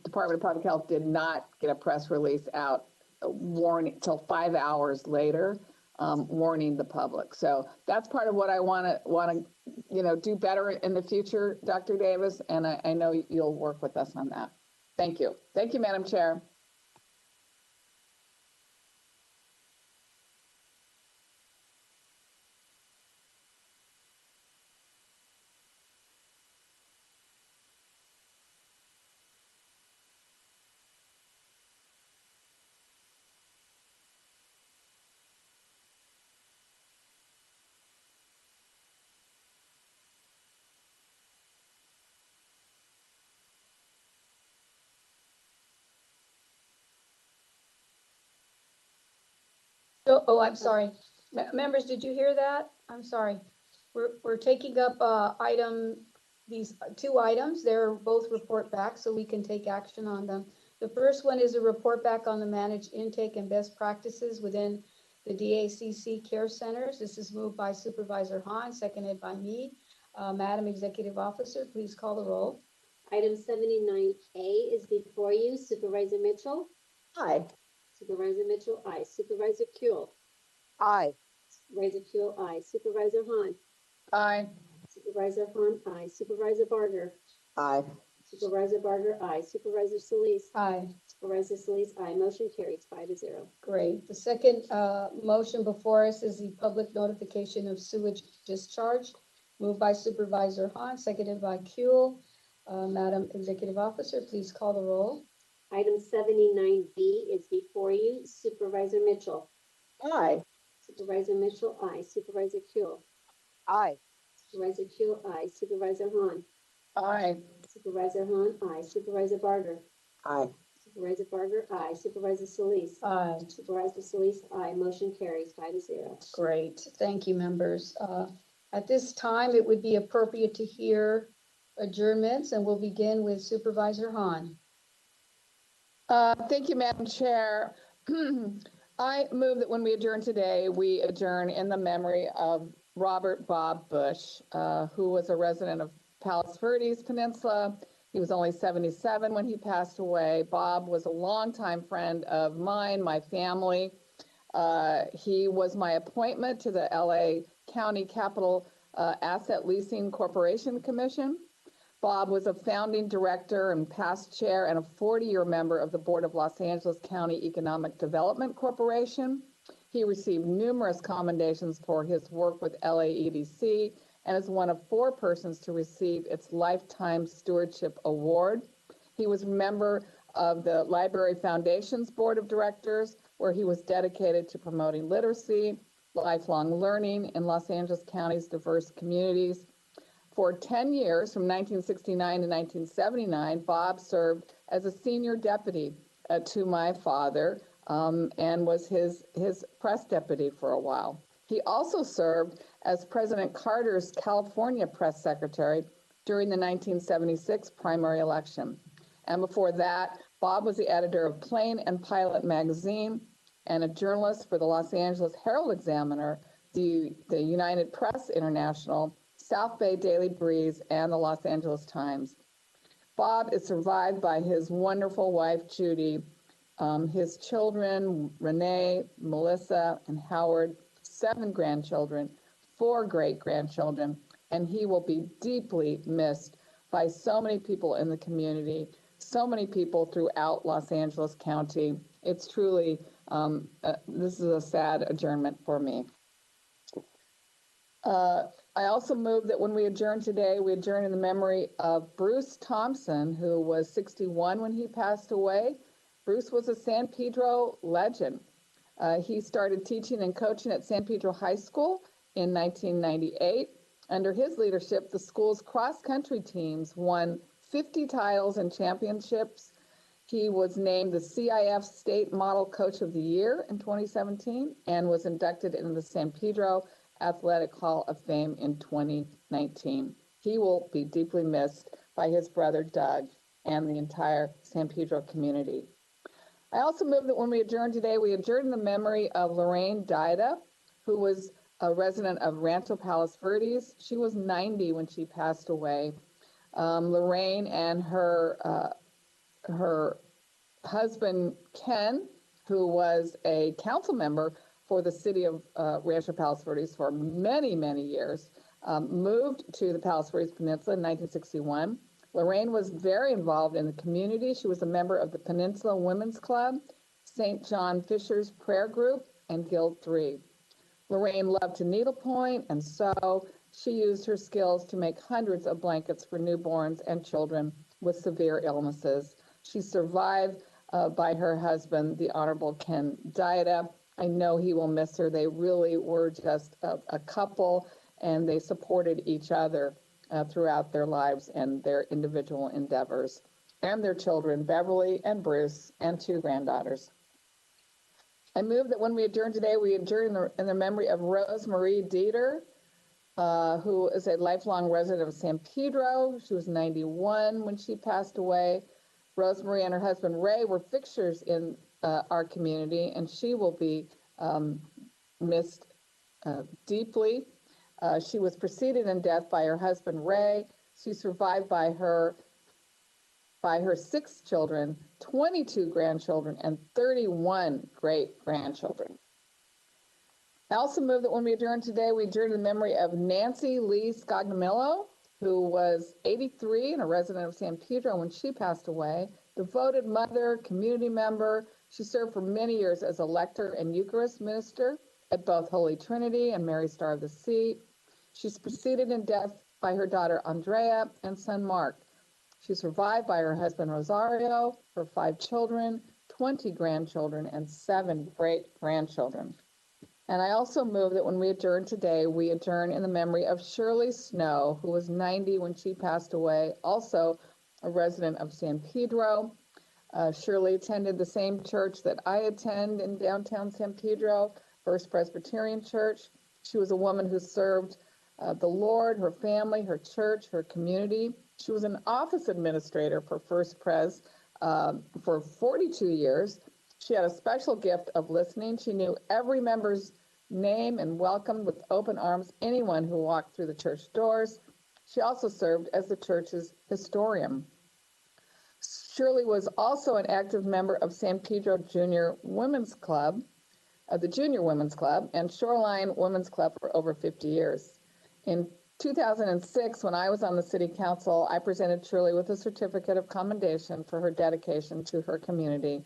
Department of Public Health did not get a press release out warning till 5 hours later, warning the public. So that's part of what I want to do better in the future, Dr. Davis, and I know you'll work with us on that. Thank you. Thank you, Madam Chair. Oh, I'm sorry. Members, did you hear that? I'm sorry. We're taking up these 2 items. They're both report back, so we can take action on them. The first one is a report back on the managed intake and best practices within the DACC care centers. This is moved by Supervisor Hahn, seconded by me. Madam Executive Officer, please call the roll. Item 79A is before you. Supervisor Mitchell? Aye. Supervisor Mitchell, aye. Supervisor Kuehl? Aye. Supervisor Kuehl, aye. Supervisor Hahn? Aye. Supervisor Hahn, aye. Supervisor Barger? Aye. Supervisor Barger, aye. Supervisor Solis? Aye. Supervisor Solis, aye. Motion carries 5-0. Great. The second motion before us is the public notification of sewage discharge, moved by Supervisor Hahn, seconded by Kuehl. Madam Executive Officer, please call the roll. Item 79B is before you. Supervisor Mitchell. Aye. Supervisor Mitchell, aye. Supervisor Kuehl. Aye. Supervisor Kuehl, aye. Supervisor Hahn. Aye. Supervisor Hahn, aye. Supervisor Barger. Aye. Supervisor Barger, aye. Supervisor Solis. Aye. Supervisor Solis, aye. Motion carries 5-0. Great. Thank you, members. At this time, it would be appropriate to hear adjournments, and we'll begin with Supervisor Hahn. Thank you, Madam Chair. I move that when we adjourn today, we adjourn in the memory of Robert Bob Bush, who was a resident of Palos Verdes Peninsula. He was only 77 when he passed away. Bob was a longtime friend of mine, my family. He was my appointment to the LA County Capital Asset Leasing Corporation Commission. Bob was a founding director and past chair and a 40-year member of the board of Los Angeles County Economic Development Corporation. He received numerous commendations for his work with LAEDC and is one of 4 persons to receive its Lifetime Stewardship Award. He was a member of the Library Foundation's board of directors, where he was dedicated to promoting literacy, lifelong learning in Los Angeles County's diverse communities. For 10 years, from 1969 to 1979, Bob served as a senior deputy to my father and was his press deputy for a while. He also served as President Carter's California press secretary during the 1976 primary election. And before that, Bob was the editor of Plane and Pilot magazine and a journalist for the Los Angeles Herald-Examiner, the United Press International, South Bay Daily Breeze, and the Los Angeles Times. Bob is survived by his wonderful wife, Judy, his children, Renee, Melissa, and Howard, 7 grandchildren, 4 great-grandchildren, and he will be deeply missed by so many people in the community, so many people throughout Los Angeles County. It's truly, this is a sad adjournment for me. I also move that when we adjourn today, we adjourn in the memory of Bruce Thompson, who was 61 when he passed away. Bruce was a San Pedro legend. He started teaching and coaching at San Pedro High School in 1998. Under his leadership, the school's cross-country teams won 50 titles and championships. He was named the CIF State Model Coach of the Year in 2017 and was inducted into the San Pedro Athletic Hall of Fame in 2019. He will be deeply missed by his brother Doug and the entire San Pedro community. I also move that when we adjourn today, we adjourn in the memory of Lorraine Dida, who was a resident of Rancho Palos Verdes. She was 90 when she passed away. Lorraine and her husband, Ken, who was a council member for the city of Rancho Palos Verdes for many, many years, moved to the Palos Verdes Peninsula in 1961. Lorraine was very involved in the community. She was a member of the Peninsula Women's Club, St. John Fisher's Prayer Group, and Guild 3. Lorraine loved to needlepoint and sew. She used her skills to make hundreds of blankets for newborns and children with severe illnesses. She's survived by her husband, the Honorable Ken Dida. I know he will miss her. They really were just a couple, and they supported each other throughout their lives and their individual endeavors, and their children, Beverly and Bruce, and 2 granddaughters. I move that when we adjourn today, we adjourn in the memory of Rose Marie Dieter, who is a lifelong resident of San Pedro. She was 91 when she passed away. Rose Marie and her husband, Ray, were fixtures in our community, and she will be missed deeply. She was preceded in death by her husband, Ray. She's survived by her 6 children, 22 grandchildren, and 31 great-grandchildren. I also move that when we adjourn today, we adjourn in memory of Nancy Lee Scognamillo, who was 83 and a resident of San Pedro when she passed away. Devoted mother, community member. She served for many years as a lector and Eucharist minister at both Holy Trinity and Mary Star of the Sea. She's preceded in death by her daughter Andrea and son Mark. She's survived by her husband, Rosario, her 5 children, 20 grandchildren, and 7 great-grandchildren. And I also move that when we adjourn today, we adjourn in the memory of Shirley Snow, who was 90 when she passed away, also a resident of San Pedro. Shirley attended the same church that I attend in downtown San Pedro, First Presbyterian Church. She was a woman who served the Lord, her family, her church, her community. She was an office administrator for First Pres for 42 years. She had a special gift of listening. She knew every member's name and welcomed with open arms anyone who walked through the church doors. She also served as the church's historian. Shirley was also an active member of San Pedro Junior Women's Club, the Junior Women's Club, and Shoreline Women's Club for over 50 years. In 2006, when I was on the city council, I presented Shirley with a certificate of commendation for her dedication to her community.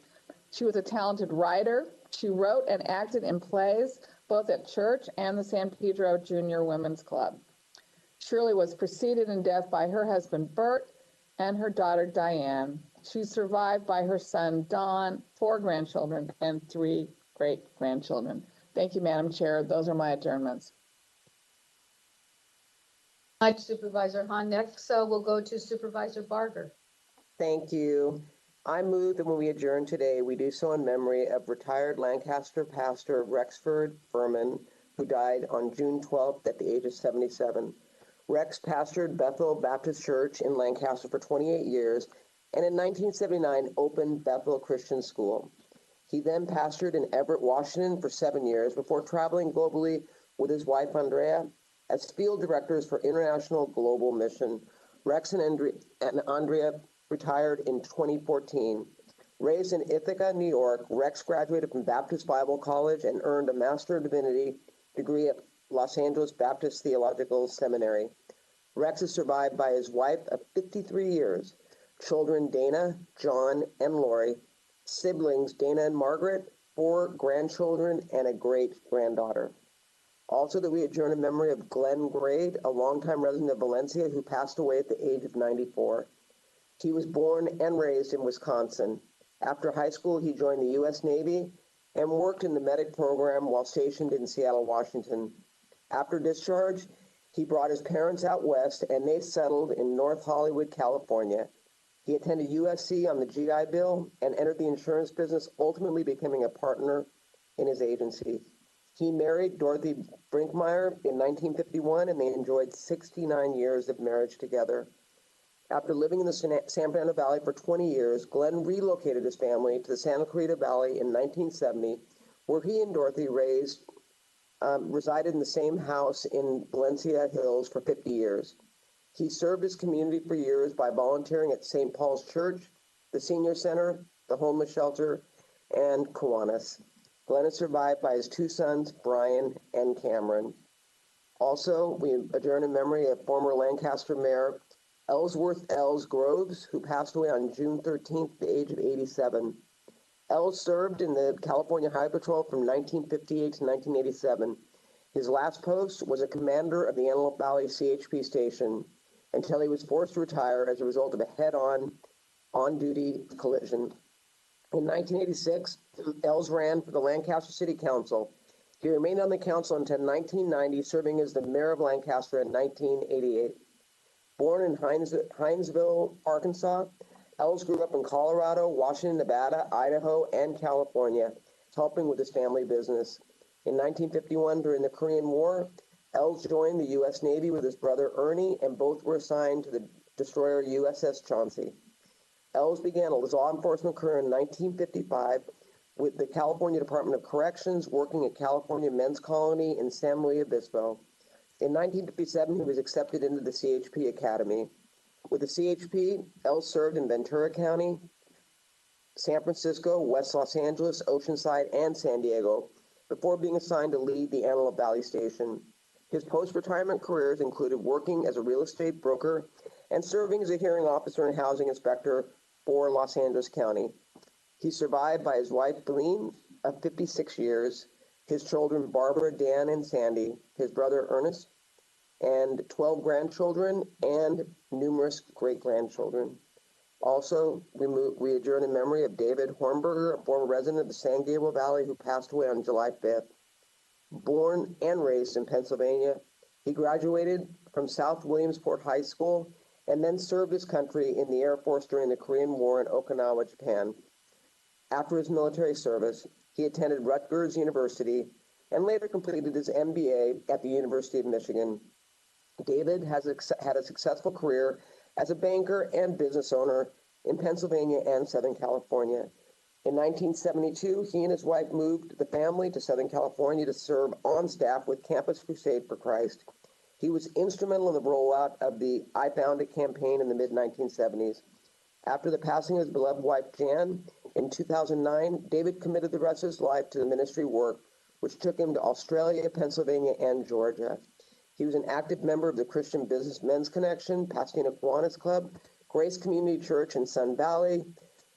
She was a talented writer. She wrote and acted in plays, both at church and the San Pedro Junior Women's Club. Shirley was preceded in death by her husband, Bert, and her daughter, Diane. She's survived by her son, Don, 4 grandchildren, and 3 great-grandchildren. Thank you, Madam Chair. Those are my adjournments. Thank you, Supervisor Hahn. Next, we'll go to Supervisor Barger. Thank you. I move that when we adjourn today, we do so in memory of retired Lancaster pastor Rexford Furman, who died on June 12th at the age of 77. Rex pastored Bethel Baptist Church in Lancaster for 28 years, and in 1979 opened Bethel Christian School. He then pastored in Everett, Washington for 7 years before traveling globally with his wife, Andrea, as field directors for International Global Mission. Rex and Andrea retired in 2014. Raised in Ithaca, New York, Rex graduated from Baptist Bible College and earned a Master of Divinity degree at Los Angeles Baptist Theological Seminary. Rex is survived by his wife of 53 years, children Dana, John, and Lori, siblings Dana and Margaret, 4 grandchildren, and a great-granddaughter. Also, that we adjourn in memory of Glenn Grade, a longtime resident of Valencia who passed away at the age of 94. He was born and raised in Wisconsin. After high school, he joined the U.S. Navy and worked in the medic program while stationed in Seattle, Washington. After discharge, he brought his parents out west and they settled in North Hollywood, California. He attended USC on the GI Bill and entered the insurance business, ultimately becoming a partner in his agency. He married Dorothy Brinkmeyer in 1951 and they enjoyed 69 years of marriage together. After living in the San Fernando Valley for 20 years, Glenn relocated his family to the Santa Clarita Valley in 1970, where he and Dorothy resided in the same house in Valencia Hills for 50 years. He served his community for years by volunteering at St. Paul's Church, the Senior Center, the Homeless Shelter, and Kiwanis. Glenn is survived by his 2 sons, Brian and Cameron. Also, we adjourn in memory of former Lancaster Mayor Ellsworth Els Groves, who passed away on June 13th at the age of 87. Els served in the California Highway Patrol from 1958 to 1987. His last post was a commander of the Antelope Valley CHP station until he was forced to retire as a result of a head-on, on-duty collision. In 1986, Els ran for the Lancaster City Council. He remained on the council until 1990, serving as the mayor of Lancaster in 1988. Born in Hinesville, Arkansas, Els grew up in Colorado, Washington, Nevada, Idaho, and California, helping with his family business. In 1951, during the Korean War, Els joined the U.S. Navy with his brother Ernie, and both were assigned to the destroyer USS Chauncey. Els began a law enforcement career in 1955 with the California Department of Corrections, working at California Men's Colony in San Luis Obispo. In 1957, he was accepted into the CHP Academy. With the CHP, Els served in Ventura County, San Francisco, West Los Angeles, Oceanside, and San Diego, before being assigned to lead the Antelope Valley Station. His post-retirement careers included working as a real estate broker and serving as a hearing officer and housing inspector for Los Angeles County. He's survived by his wife, Belen, of 56 years, his children, Barbara, Dan, and Sandy, his brother, Ernest, and 12 grandchildren and numerous great-grandchildren. Also, we adjourn in memory of David Hornberger, a former resident of the San Gabriel Valley who passed away on July 5th. Born and raised in Pennsylvania, he graduated from South Williamsport High School and then served his country in the Air Force during the Korean War in Okinawa, Japan. After his military service, he attended Rutgers University and later completed his MBA at the University of Michigan. David has had a successful career as a banker and business owner in Pennsylvania and Southern California. In 1972, he and his wife moved the family to Southern California to serve on staff with Campus Crusade for Christ. He was instrumental in the rollout of the I Found It campaign in the mid-1970s. After the passing of his beloved wife, Jan, in 2009, David committed the rest of his life to the ministry work, which took him to Australia, Pennsylvania, and Georgia. He was an active member of the Christian Business Men's Connection, Pasadena Kiwanis Club, Grace Community Church in Sun Valley,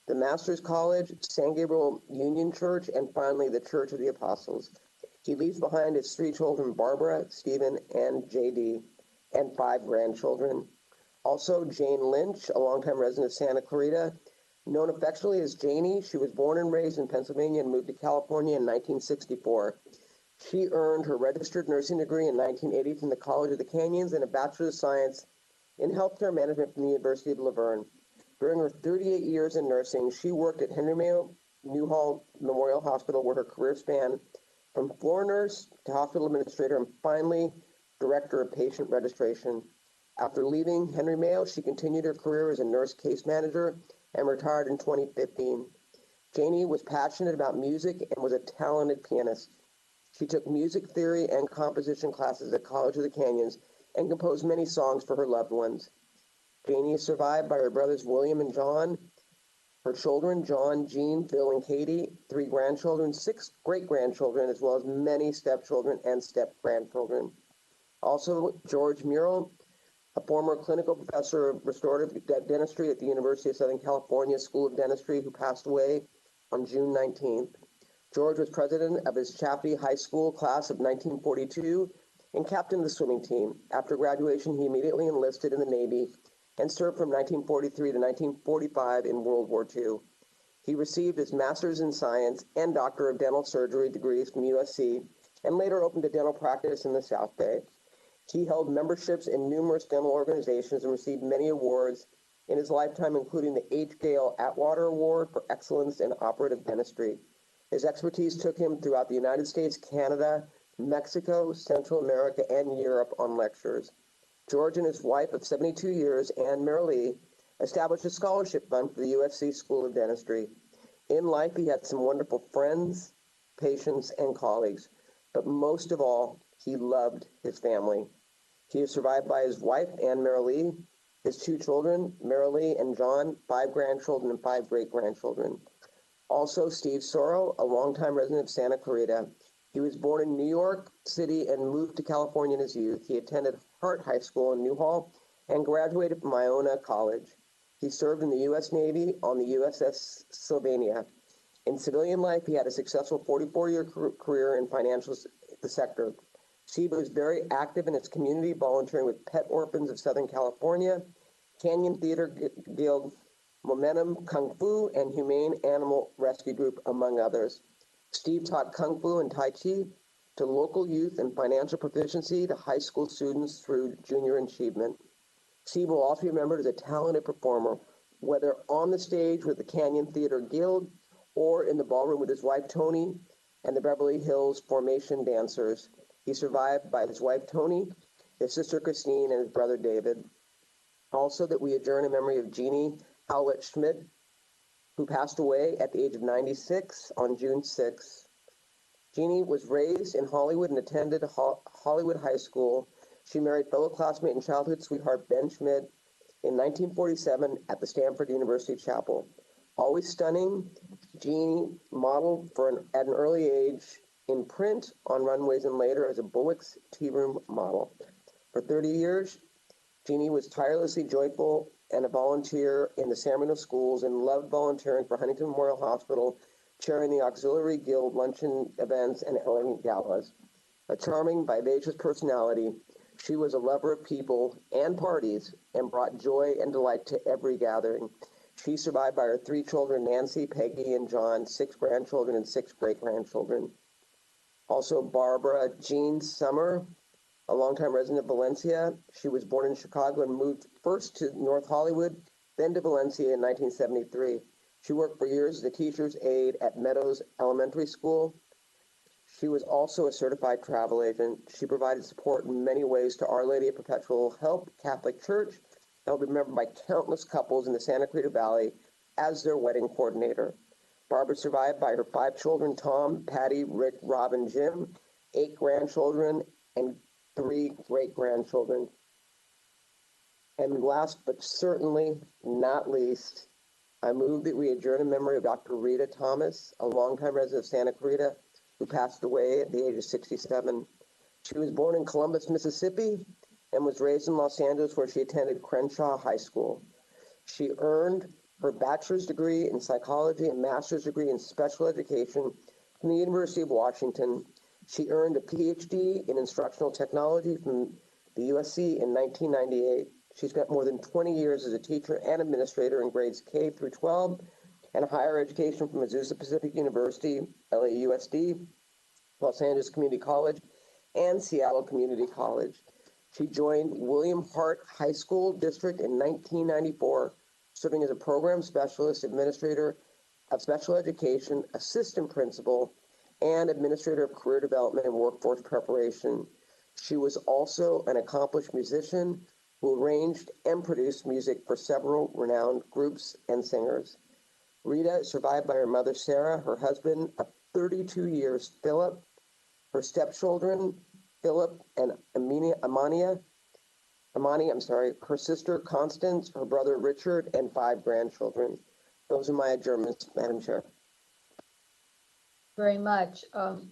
the Masters College, San Gabriel Union Church, and finally the Church of the Apostles. He leaves behind his 3 children, Barbara, Stephen, and JD, and 5 grandchildren. Also, Jane Lynch, a longtime resident of Santa Clarita, known affectionately as Janie. She was born and raised in Pennsylvania and moved to California in 1964. She earned her registered nursing degree in 1980 from the College of the Canyons and a Bachelor of Science in Healthcare Management from the University of La Verne. During her 38 years in nursing, she worked at Henry Mayo Newhall Memorial Hospital, where her career spanned from floor nurse to hospital administrator and finally director of patient registration. After leaving Henry Mayo, she continued her career as a nurse case manager and retired in 2015. Janie was passionate about music and was a talented pianist. She took music theory and composition classes at College of the Canyons and composed many songs for her loved ones. Janie is survived by her brothers William and John, her children John, Jean, Phil, and Katie, 3 grandchildren, 6 great-grandchildren, as well as many stepchildren and step-grandchildren. Also, George Murrell, a former clinical professor of restorative dentistry at the University of Southern California School of Dentistry, who passed away on June 19th. George was president of his Chaffee High School class of 1942 and captained the swimming team. After graduation, he immediately enlisted in the Navy and served from 1943 to 1945 in World War II. He received his Master's in Science and Doctor of Dental Surgery degrees from USC and later opened a dental practice in the South Bay. He held memberships in numerous dental organizations and received many awards in his lifetime, including the H. Gale Atwater Award for Excellence in Operative Dentistry. His expertise took him throughout the United States, Canada, Mexico, Central America, and Europe on lectures. George and his wife of 72 years, Anne Marilee, established a scholarship fund for the USC School of Dentistry. In life, he had some wonderful friends, patients, and colleagues, but most of all, he loved his family. He is survived by his wife, Anne Marilee, his 2 children, Marilee and John, 5 grandchildren, and 5 great-grandchildren. Also, Steve Sorrow, a longtime resident of Santa Clarita. He was born in New York City and moved to California in his youth. He attended Hart High School in Newhall and graduated from Iona College. He served in the U.S. Navy on the USS Sylvania. In civilian life, he had a successful 44-year career in financial sector. Steve was very active in his community, volunteering with Pet Orphans of Southern California, Canyon Theater Guild, Momentum Kung Fu, and Humane Animal Rescue Group, among others. Steve taught Kung Fu and Tai Chi to local youth and financial proficiency to high school students through junior achievement. Steve will also be remembered as a talented performer, whether on the stage with the Canyon Theater Guild or in the ballroom with his wife, Tony, and the Beverly Hills Formation Dancers. He's survived by his wife, Tony, his sister, Christine, and his brother, David. Also, that we adjourn in memory of Jeannie Howlett Schmidt, who passed away at the age of 96 on June 6. Jeannie was raised in Hollywood and attended Hollywood High School. She married fellow classmate and childhood sweetheart Ben Schmidt in 1947 at the Stanford University Chapel. Always stunning, Jeannie modeled at an early age in print, on runways, and later as a Bullock's Tea Room model. For 30 years, Jeannie was tirelessly joyful and a volunteer in the San Bernardino schools and loved volunteering for Huntington Memorial Hospital, chairing the Auxiliary Guild luncheon events and elegant galas. A charming, vivacious personality, she was a lover of people and parties and brought joy and delight to every gathering. She's survived by her 3 children, Nancy, Peggy, and John, 6 grandchildren, and 6 great-grandchildren. Also, Barbara Jean Summer, a longtime resident of Valencia. She was born in Chicago and moved first to North Hollywood, then to Valencia in 1973. She worked for years as a teacher's aide at Meadows Elementary School. She was also a certified travel agent. She provided support in many ways to Our Lady of Perpetual Help Catholic Church, and will be remembered by countless couples in the Santa Clarita Valley as their wedding coordinator. Barbara survived by her 5 children, Tom, Patty, Rick, Rob, and Jim, 8 grandchildren, and 3 great-grandchildren. And last but certainly not least, I move that we adjourn in memory of Dr. Rita Thomas, a longtime resident of Santa Clarita, who passed away at the age of 67. She was born in Columbus, Mississippi, and was raised in Los Angeles, where she attended Crenshaw High School. She earned her bachelor's degree in psychology and master's degree in special education from the University of Washington. She earned a PhD in instructional technology from the USC in 1998. She spent more than 20 years as a teacher and administrator in grades K through 12 and higher education from Azusa Pacific University, LAUSD, Los Angeles Community College, and Seattle Community College. She joined William Hart High School District in 1994, serving as a program specialist, administrator of special education, assistant principal, and administrator of career development and workforce preparation. She was also an accomplished musician who arranged and produced music for several renowned groups and singers. Rita is survived by her mother, Sarah, her husband of 32 years, Philip, her stepchildren, Philip and Amani, her sister, Constance, her brother, Richard, and 5 grandchildren. Those are my adjournments, Madam Chair. Very much.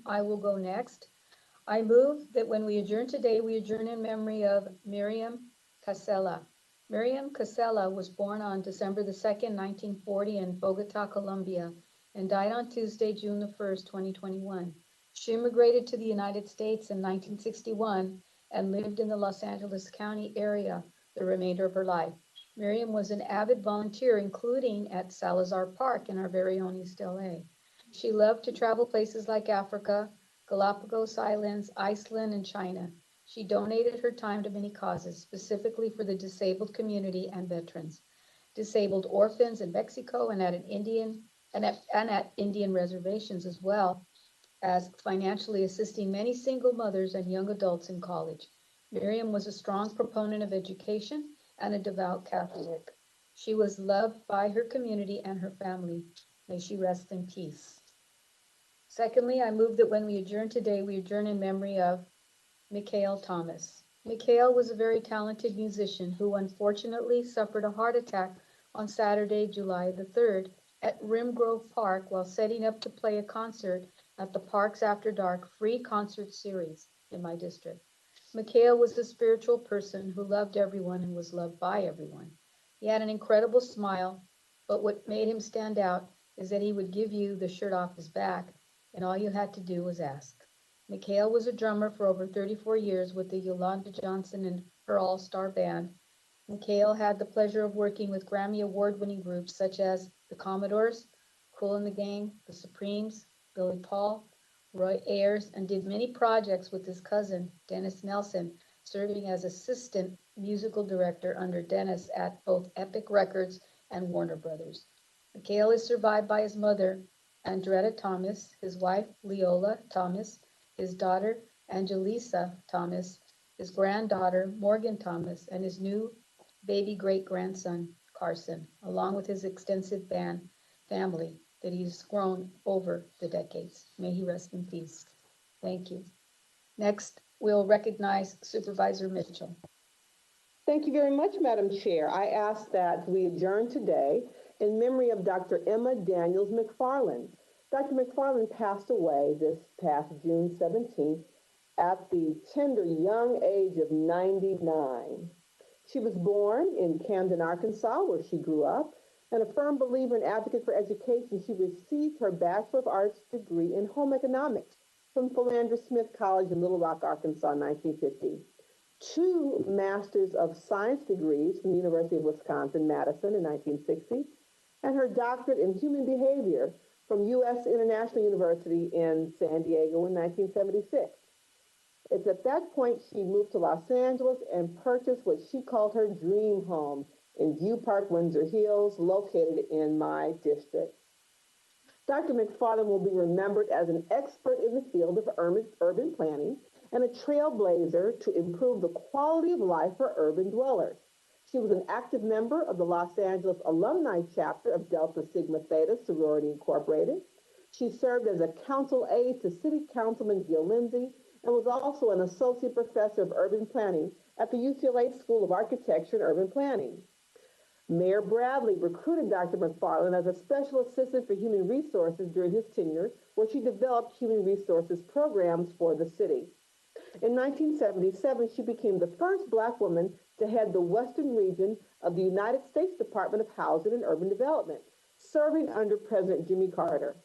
I will go next. I move that when we adjourn today, we adjourn in memory of Miriam Casella. Miriam Casella was born on December the 2nd, 1940 in Bogota, Colombia, and died on Tuesday, June the 1st, 2021. She immigrated to the United States in 1961 and lived in the Los Angeles County area the remainder of her life. Miriam was an avid volunteer, including at Salazar Park in our very own East LA. She loved to travel places like Africa, Galapagos Islands, Iceland, and China. She donated her time to many causes, specifically for the disabled community and veterans, disabled orphans in Mexico and at Indian reservations, as well as financially assisting many single mothers and young adults in college. Miriam was a strong proponent of education and a devout Catholic. She was loved by her community and her family. May she rest in peace. Secondly, I move that when we adjourn today, we adjourn in memory of Mikhail Thomas. Mikhail was a very talented musician who unfortunately suffered a heart attack on Saturday, July the 3rd at Rimgrove Park while setting up to play a concert at the Parks After Dark free concert series in my district. Mikhail was a spiritual person who loved everyone and was loved by everyone. He had an incredible smile, but what made him stand out is that he would give you the shirt off his back, and all you had to do was ask. Mikhail was a drummer for over 34 years with the Yolanda Johnson and her all-star band. Mikhail had the pleasure of working with Grammy award-winning groups such as the Commodores, Kool and the Gang, the Supremes, Billy Paul, Roy Ayers, and did many projects with his cousin, Dennis Nelson, serving as assistant musical director under Dennis at both Epic Records and Warner Brothers. Mikhail is survived by his mother, Andretta Thomas, his wife, Leola Thomas, his daughter, Angelisa Thomas, his granddaughter, Morgan Thomas, and his new baby great-grandson, Carson, along with his extensive family that he's grown over the decades. May he rest in peace. Thank you. Next, we'll recognize Supervisor Mitchell. Thank you very much, Madam Chair. I ask that we adjourn today in memory of Dr. Emma Daniels McFarland. Dr. McFarland passed away this past June 17th at the tender young age of 99. She was born in Camden, Arkansas, where she grew up, and a firm believer and advocate for education. She received her Bachelor of Arts degree in home economics from Philander Smith College in Little Rock, Arkansas, in 1950. 2 Masters of Science degrees from the University of Wisconsin-Madison in 1960, and her doctorate in human behavior from U.S. International University in San Diego in 1976. It's at that point she moved to Los Angeles and purchased what she called her dream home in View Park, Windsor Hills, located in my district. Dr. McFarland will be remembered as an expert in the field of urban planning and a trailblazer to improve the quality of life for urban dwellers. She was an active member of the Los Angeles alumni chapter of Delta Sigma Theta Sorority Incorporated. She served as a council aide to City Councilman Gil Lindsay and was also an associate professor of urban planning at the UCLA School of Architecture and Urban Planning. Mayor Bradley recruited Dr. McFarland as a special assistant for human resources during his tenure, where she developed human resources programs for the city. In 1977, she became the first Black woman to head the Western region of the United States Department of Housing and Urban Development, serving under President Jimmy Carter.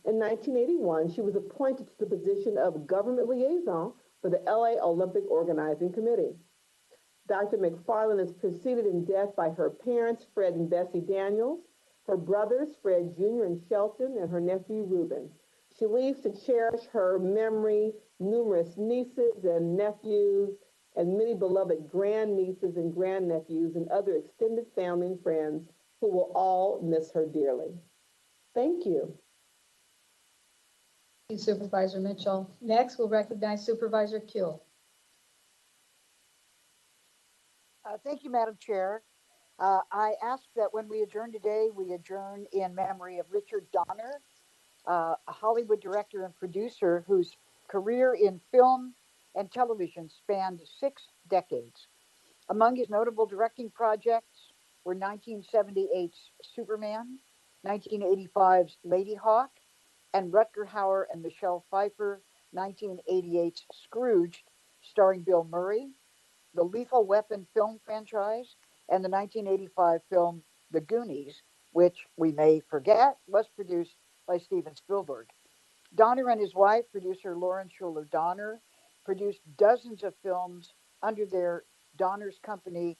In 1981, she was appointed to the position of government liaison for the LA Olympic Organizing Committee. Dr. McFarland is preceded in death by her parents, Fred and Bessie Daniels, her brothers, Fred Jr. and Shelton, and her nephew, Reuben. She leaves to cherish her memory numerous nieces and nephews and many beloved grandnieces and grandnephews and other extended family and friends who will all miss her dearly. Thank you. Thank you, Supervisor Mitchell. Next, we'll recognize Supervisor Kuehl. Thank you, Madam Chair. I ask that when we adjourn today, we adjourn in memory of Richard Donner, a Hollywood director and producer whose career in film and television spanned 6 decades. Among his notable directing projects were 1978's Superman, 1985's Lady Hawk, and Rutger Hauer and Michelle Pfeiffer 1988's Scrooge, starring Bill Murray, the Lethal Weapon film franchise, and the 1985 film The Goonies, which we may forget was produced by Steven Spielberg. Donner and his wife, producer Lauren Schuler Donner, produced dozens of films under their Donner's Company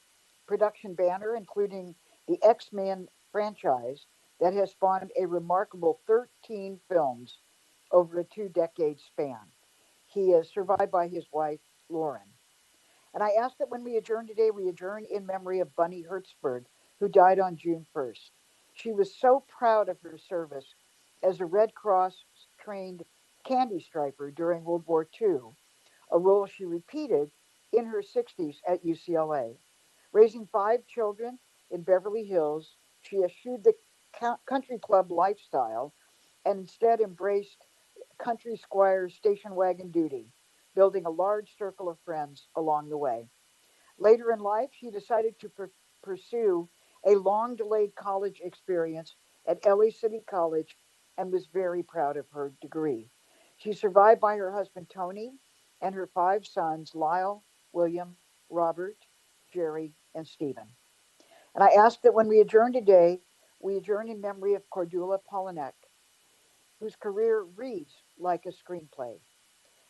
production banner, including the X-Men franchise that has spawned a remarkable 13 films over a 2-decade span. He is survived by his wife, Lauren. And I ask that when we adjourn today, we adjourn in memory of Bunny Hertzberg, who died on June 1st. She was so proud of her service as a Red Cross trained candy striper during World War II, a role she repeated in her 60s at UCLA. Raising 5 children in Beverly Hills, she eschewed the country club lifestyle and instead embraced country squire station wagon duty, building a large circle of friends along the way. Later in life, she decided to pursue a long delayed college experience at LA City College and was very proud of her degree. She's survived by her husband Tony and her 5 sons Lyle, William, Robert, Jerry, and Stephen. And I ask that when we adjourn today, we adjourn in memory of Cordula Polinek, whose career reads like a screenplay.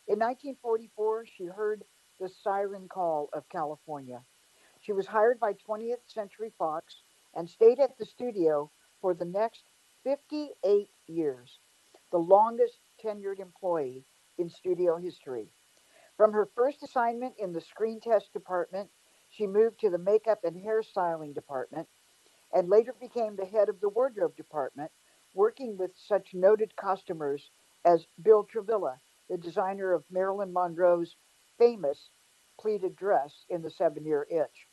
In 1944, she heard the siren call of California. She was hired by 20th Century Fox and stayed at the studio for the next 58 years, the longest tenured employee in studio history. From her first assignment in the screen test department, she moved to the makeup and hairstyling department and later became the head of the wardrobe department, working with such noted costumers as Bill Travilla, the designer of Marilyn Monroe's famous pleated dress in The 7-Year Itch.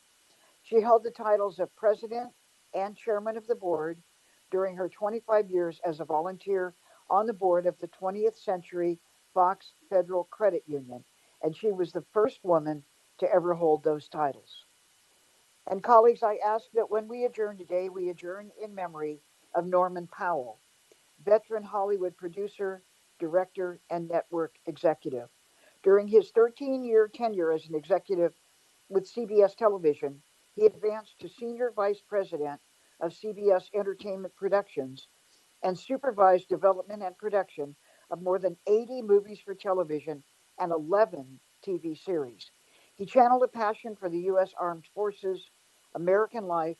She held the titles of president and chairman of the board during her 25 years as a volunteer on the board of the 20th Century Fox Federal Credit Union, and she was the first woman to ever hold those titles. And colleagues, I ask that when we adjourn today, we adjourn in memory of Norman Powell, veteran Hollywood producer, director, and network executive. During his 13-year tenure as an executive with CBS Television, he advanced to senior vice president of CBS Entertainment Productions and supervised development and production of more than 80 movies for television and 11 TV series. He channeled a passion for the U.S. Armed Forces, American life,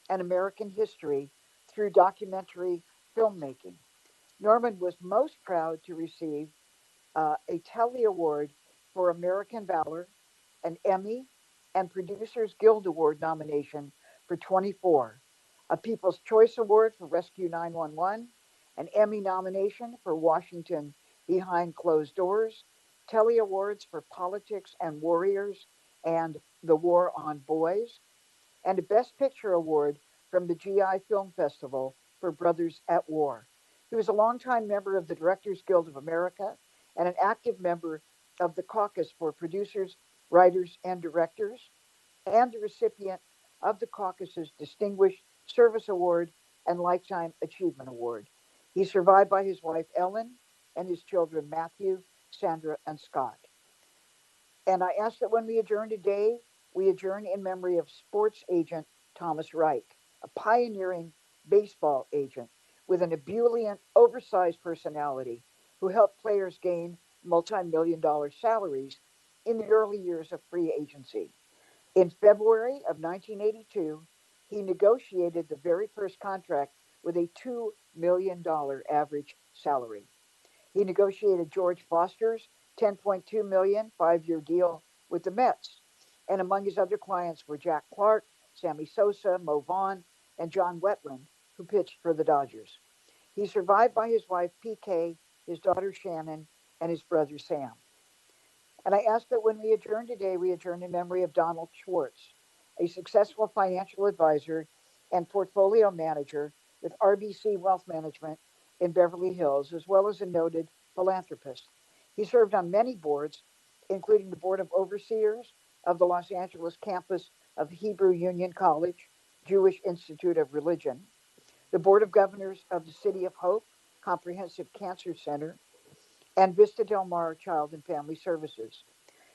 and American history through documentary filmmaking. Norman was most proud to receive a Telly Award for American Valor, an Emmy, and Producers Guild Award nomination for 24, a People's Choice Award for Rescue 911, an Emmy nomination for Washington Behind Closed Doors, Telly Awards for Politics and Warriors and The War on Boys, and a Best Picture award from the GI Film Festival for Brothers at War. He was a longtime member of the Directors Guild of America and an active member of the Caucus for Producers, Writers, and Directors, and the recipient of the Caucus's Distinguished Service Award and Lifetime Achievement Award. He's survived by his wife Ellen and his children Matthew, Sandra, and Scott. And I ask that when we adjourn today, we adjourn in memory of sports agent Thomas Reich, a pioneering baseball agent with an ebullient, oversized personality who helped players gain multi-million dollar salaries in the early years of free agency. In February of 1982, he negotiated the very first contract with a $2 million average salary. He negotiated George Foster's 10.2 million 5-year deal with the Mets. And among his other clients were Jack Clark, Sammy Sosa, Mo Vaughn, and John Wetland, who pitched for the Dodgers. He's survived by his wife PK, his daughter Shannon, and his brother Sam. And I ask that when we adjourn today, we adjourn in memory of Donald Schwartz, a successful financial advisor and portfolio manager with RBC Wealth Management in Beverly Hills, as well as a noted philanthropist. He served on many boards, including the Board of Overseers of the Los Angeles campus of Hebrew Union College, Jewish Institute of Religion, the Board of Governors of the City of Hope Comprehensive Cancer Center, and Vista Del Mar Child and Family Services.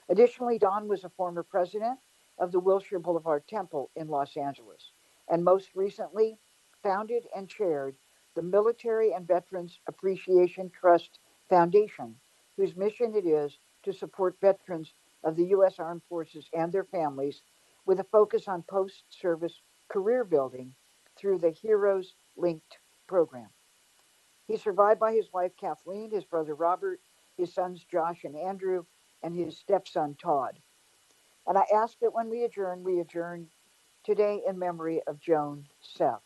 Additionally, Don was a former president of the Wilshire Boulevard Temple in Los Angeles, and most recently founded and chaired the Military and Veterans Appreciation Trust Foundation, whose mission it is to support veterans of the U.S. Armed Forces and their families with a focus on post-service career building through the Heroes Linked program. He's survived by his wife Kathleen, his brother Robert, his sons Josh and Andrew, and his stepson Todd. And I ask that when we adjourn today in memory of Joan Seth.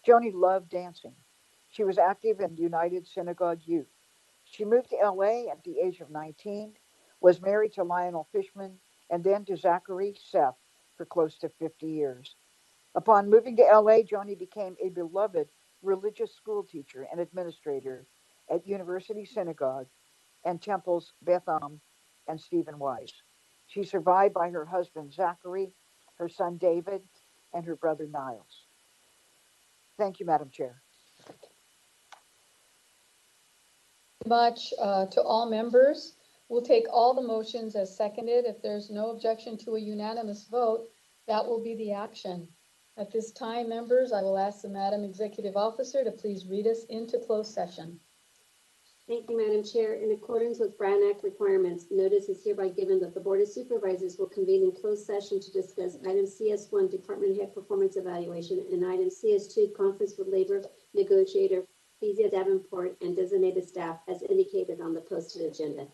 Joni loved dancing. She was active in United Synagogue Youth. She moved to LA at the age of 19, was married to Lionel Fishman, and then to Zachary Seth for close to 50 years. Upon moving to LA, Joni became a beloved religious school teacher and administrator at University Synagogue and Temple's Beth Am and Stephen Wise. She's survived by her husband Zachary, her son David, and her brother Niles. Thank you, Madam Chair. Much to all members. We'll take all the motions as seconded. If there's no objection to a unanimous vote, that will be the action. At this time, members, I will ask the Madam Executive Officer to please read us into closed session. Thank you, Madam Chair. In accordance with Brown Act requirements, notice is hereby given that the Board of Supervisors will convene in closed session to discuss item CS1, Department Head Performance Evaluation, and item CS2, Conference with Labor Negotiator Kezia Davenport and designated staff as indicated on the posted agenda.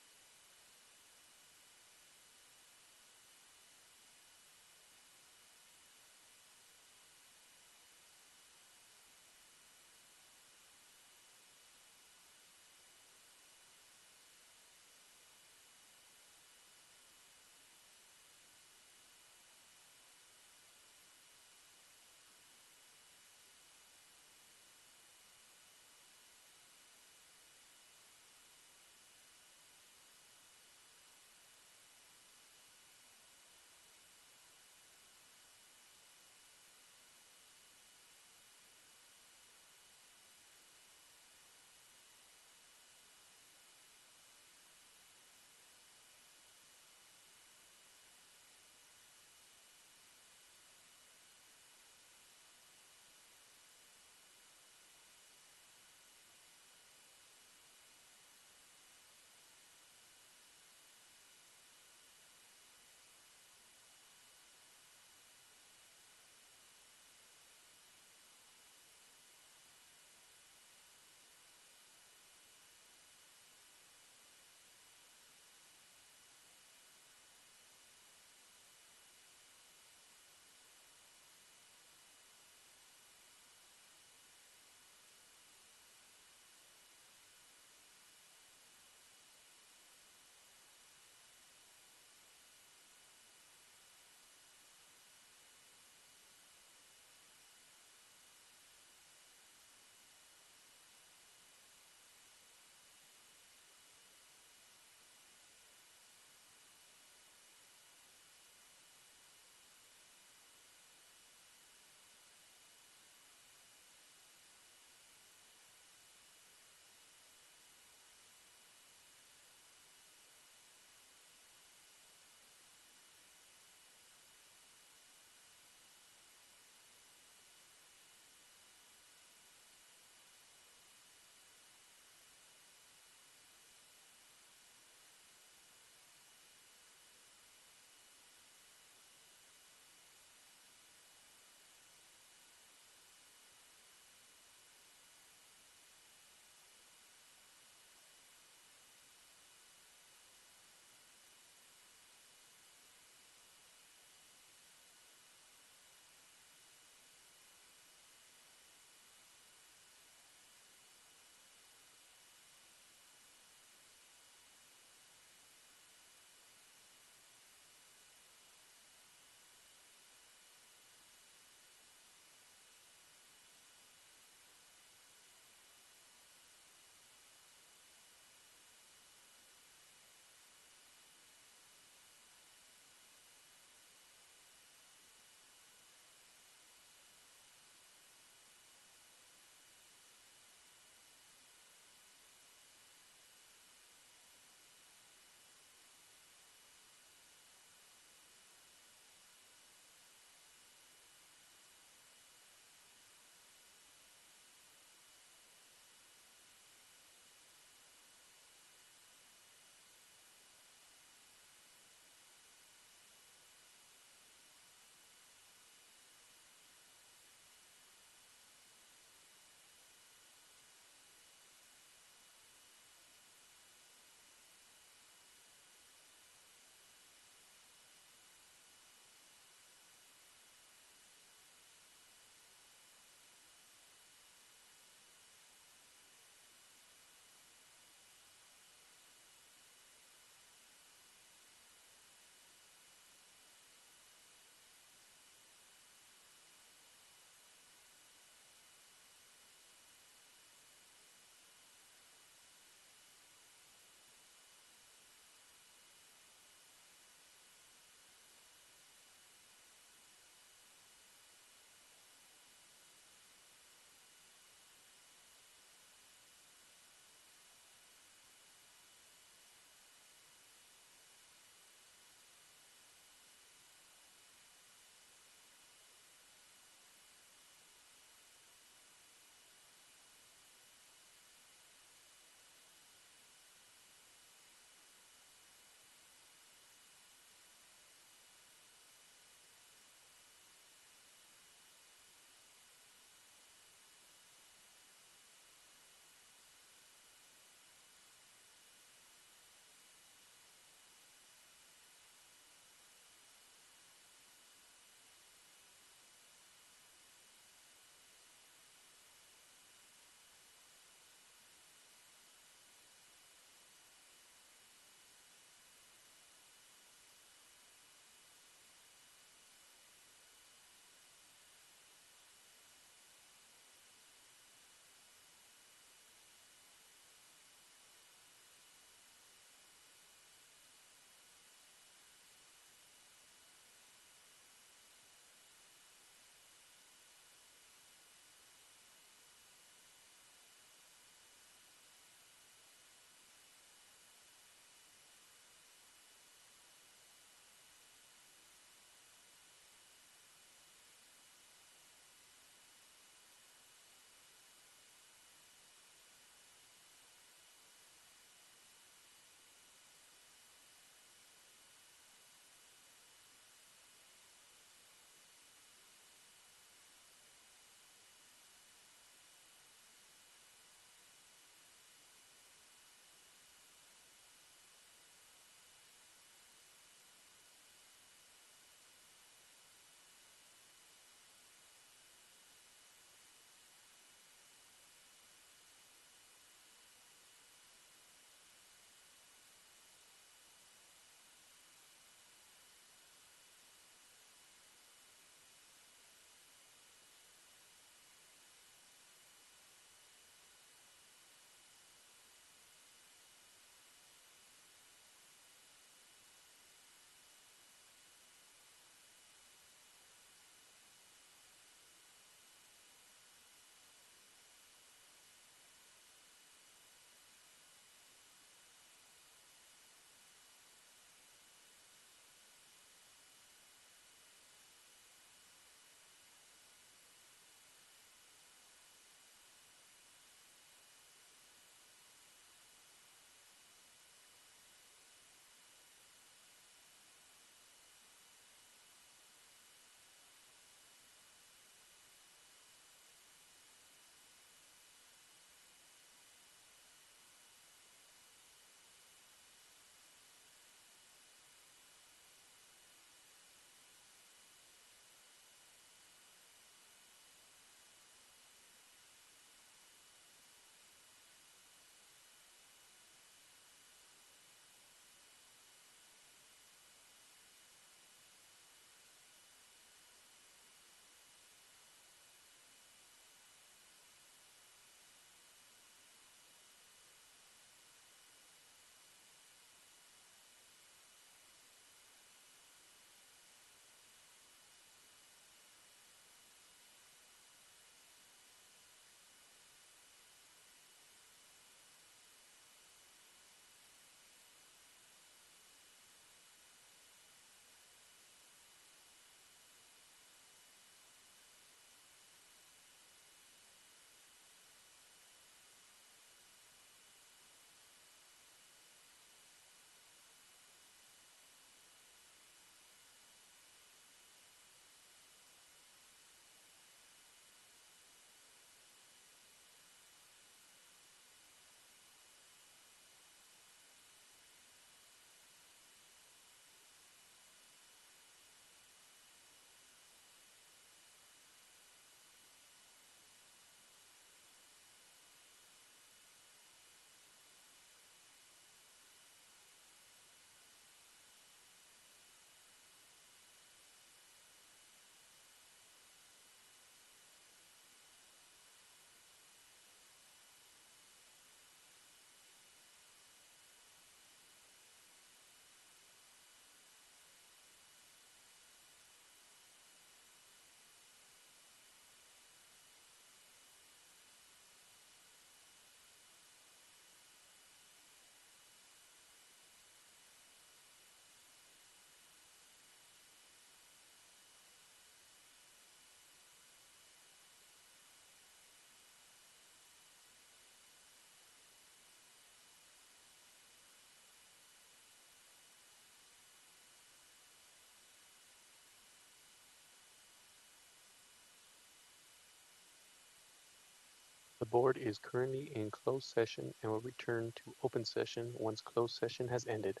The board is currently in closed session and will return to open session once closed session has ended.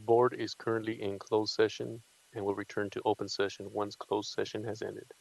The board is currently in closed session and will return to open session once closed session has ended.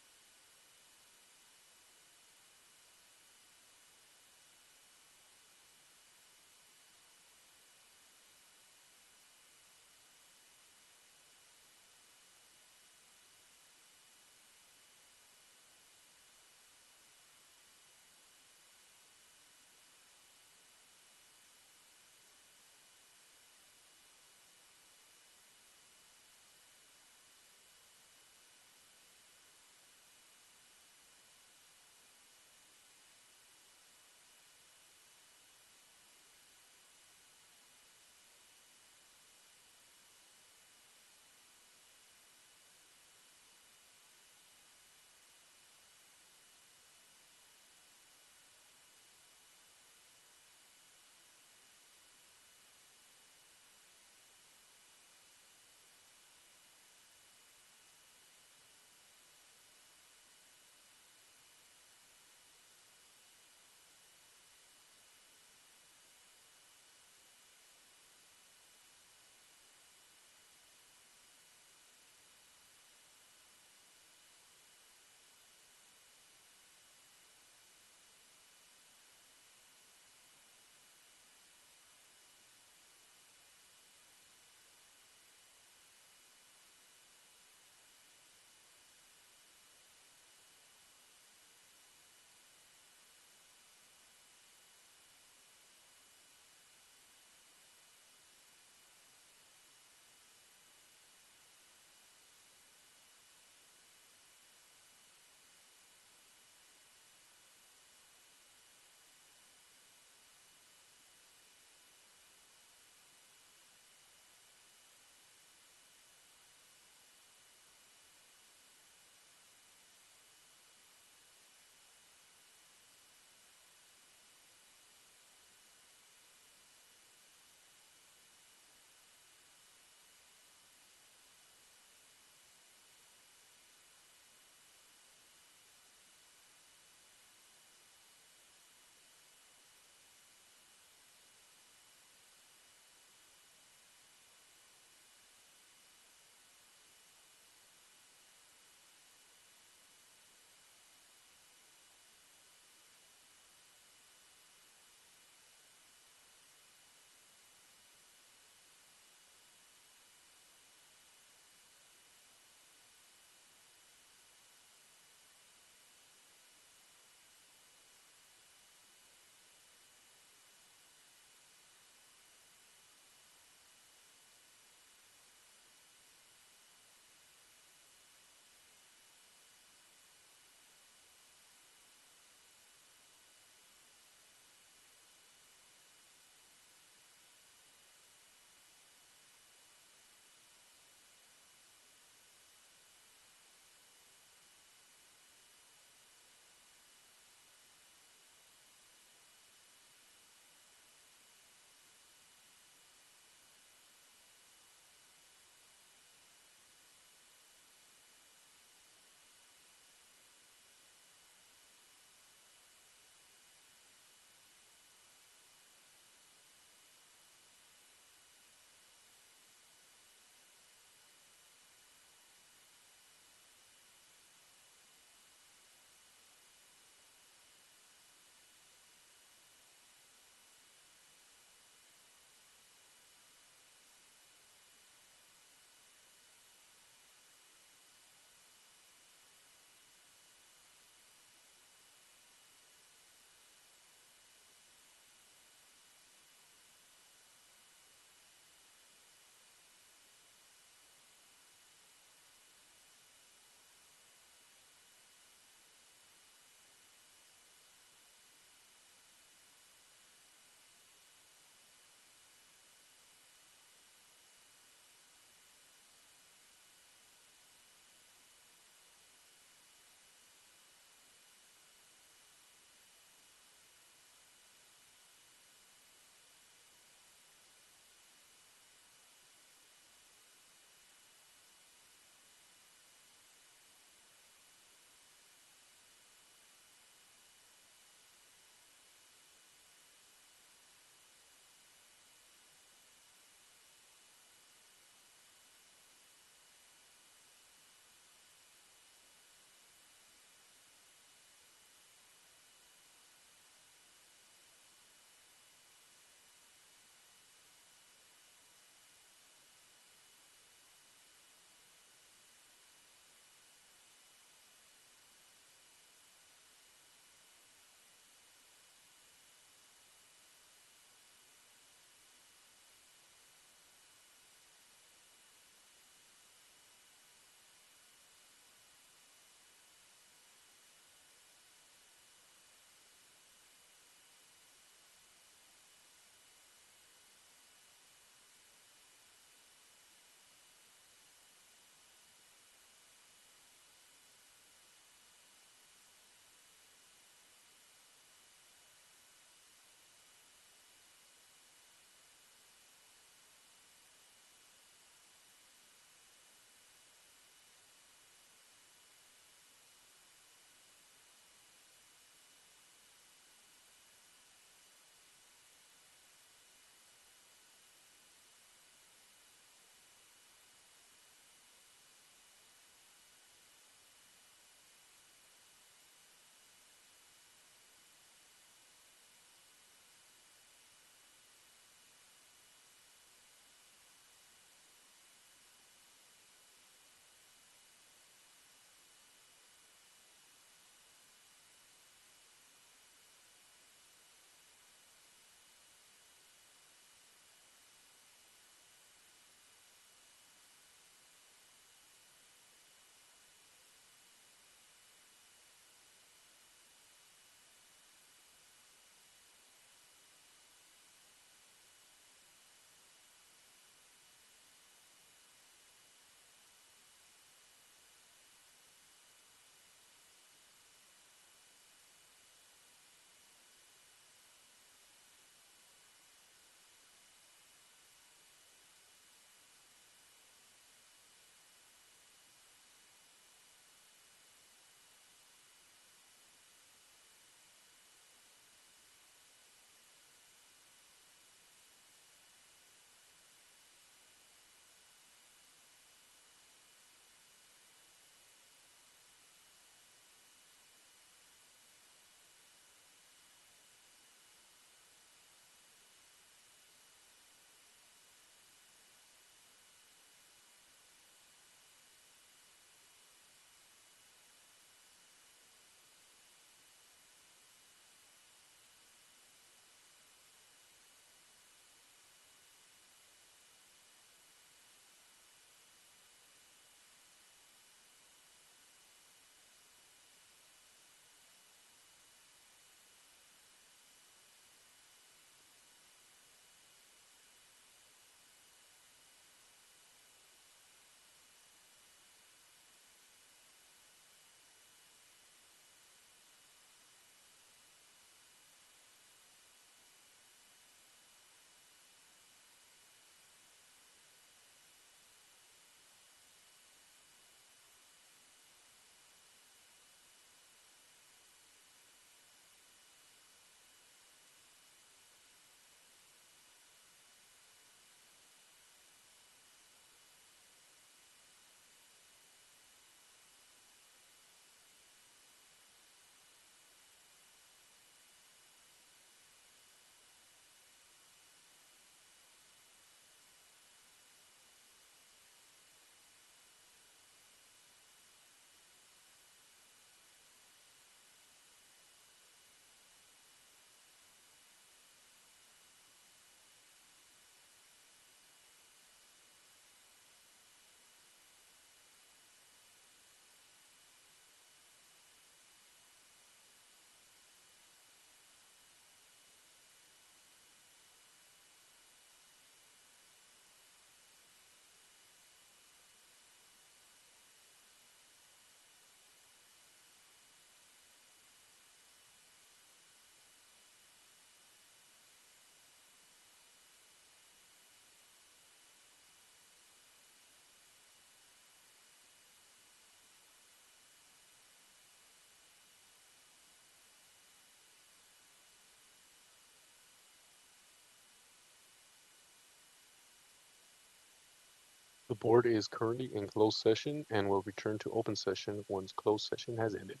The board is currently in closed session and will return to open session once closed session has ended.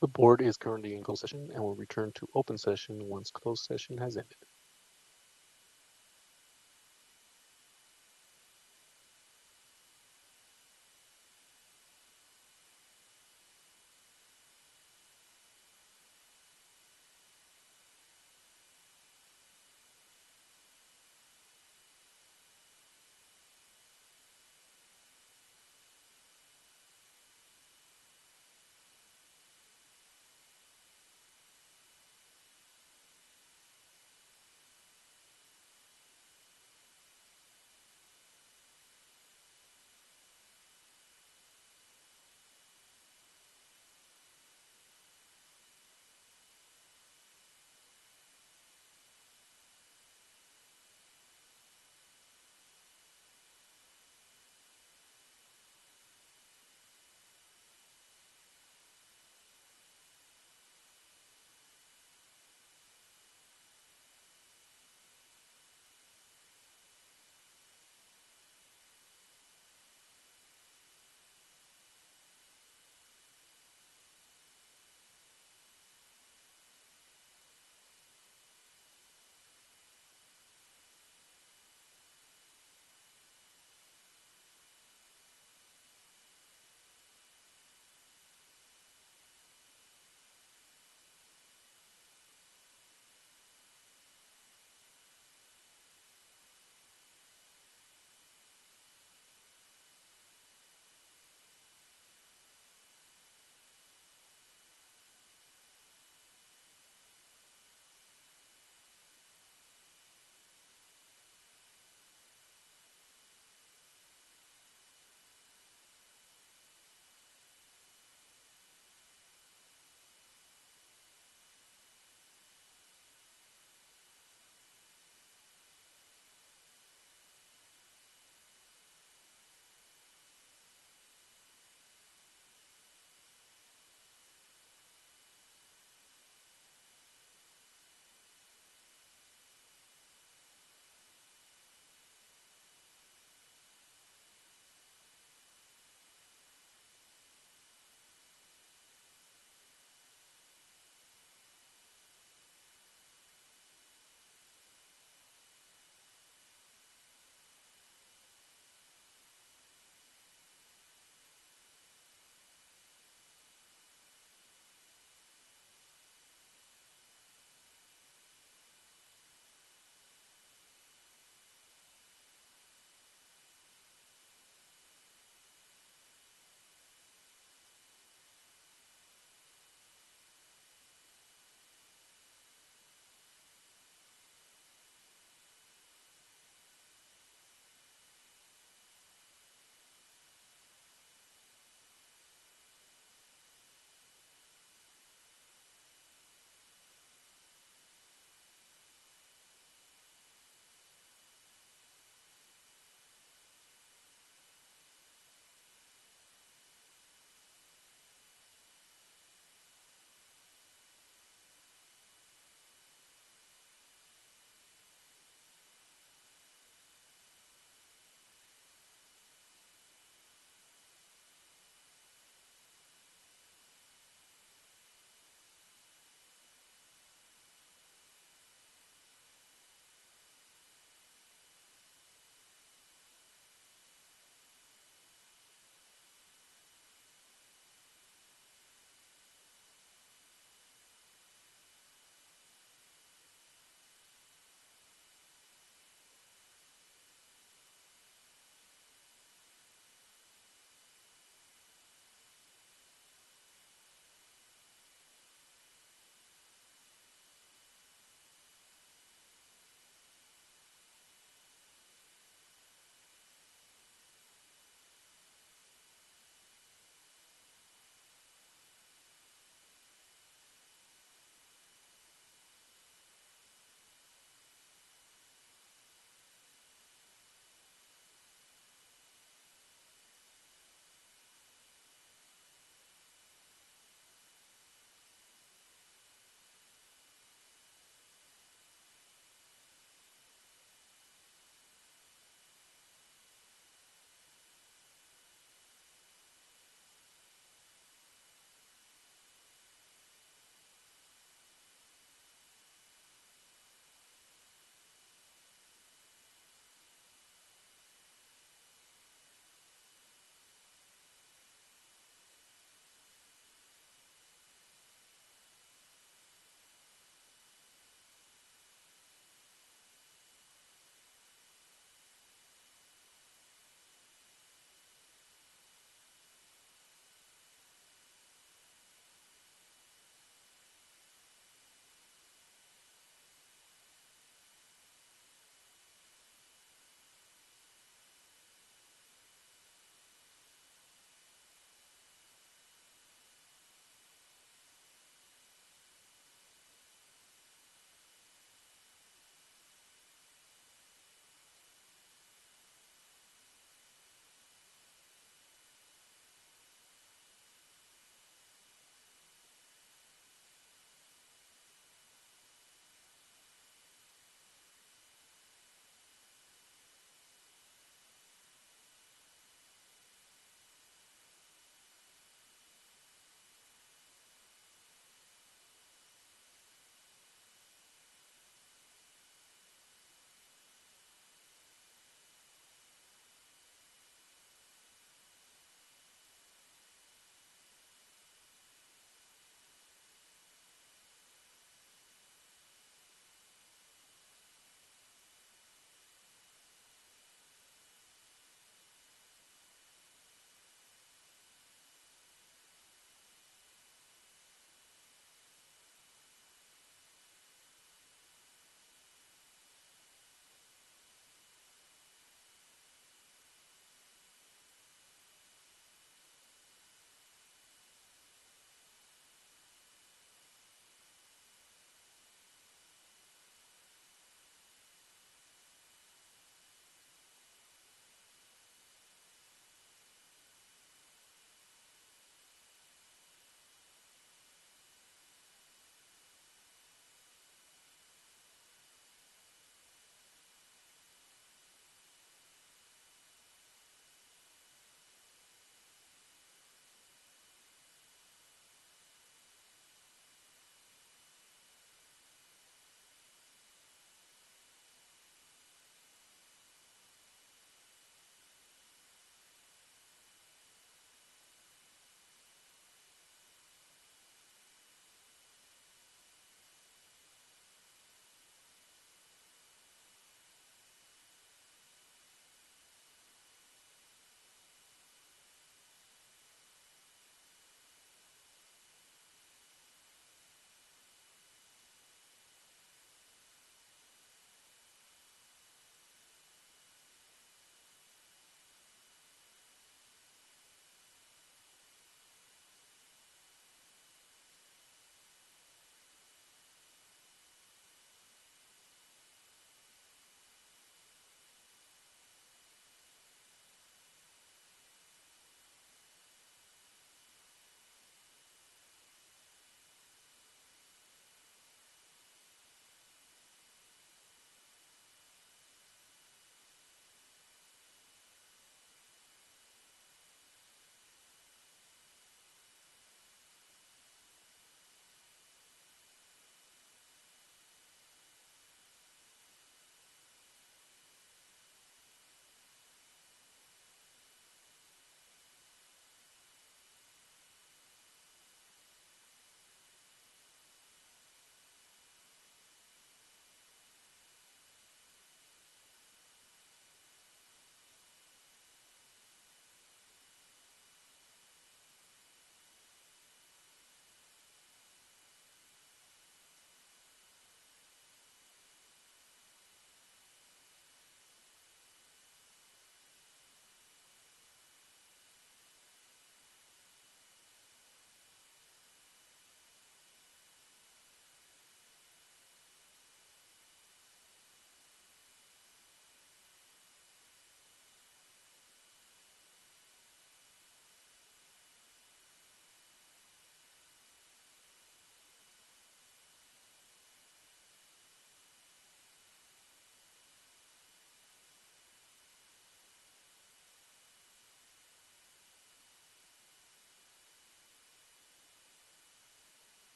The board is currently in closed session and will return to open session once closed session has ended.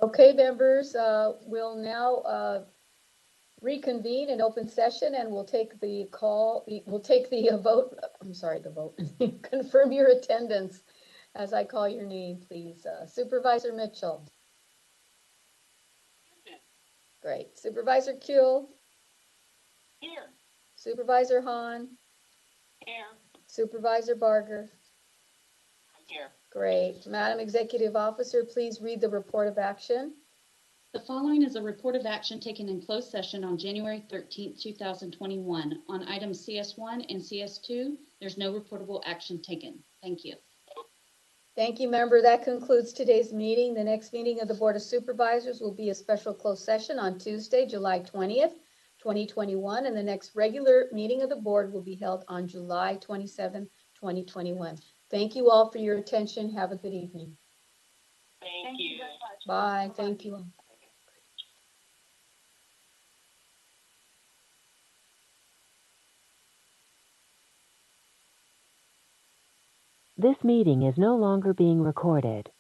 Okay, members, we'll now reconvene in open session and we'll take the vote. I'm sorry, the vote. Confirm your attendance as I call your name, please. Supervisor Mitchell. Great. Supervisor Kuehl. Here. Supervisor Hahn. Here. Supervisor Barger. Here. Great. Madam Executive Officer, please read the report of action. The following is a report of action taken in closed session on January 13th, 2021. On items CS1 and CS2, there's no reportable action taken. Thank you. Thank you, member. That concludes today's meeting. The next meeting of the Board of Supervisors will be a special closed session on Tuesday, July 20th, 2021, and the next regular meeting of the board will be held on July 27th, 2021. Thank you all for your attention. Have a good evening. Thank you. Bye. Thank you all. This meeting is no longer being recorded.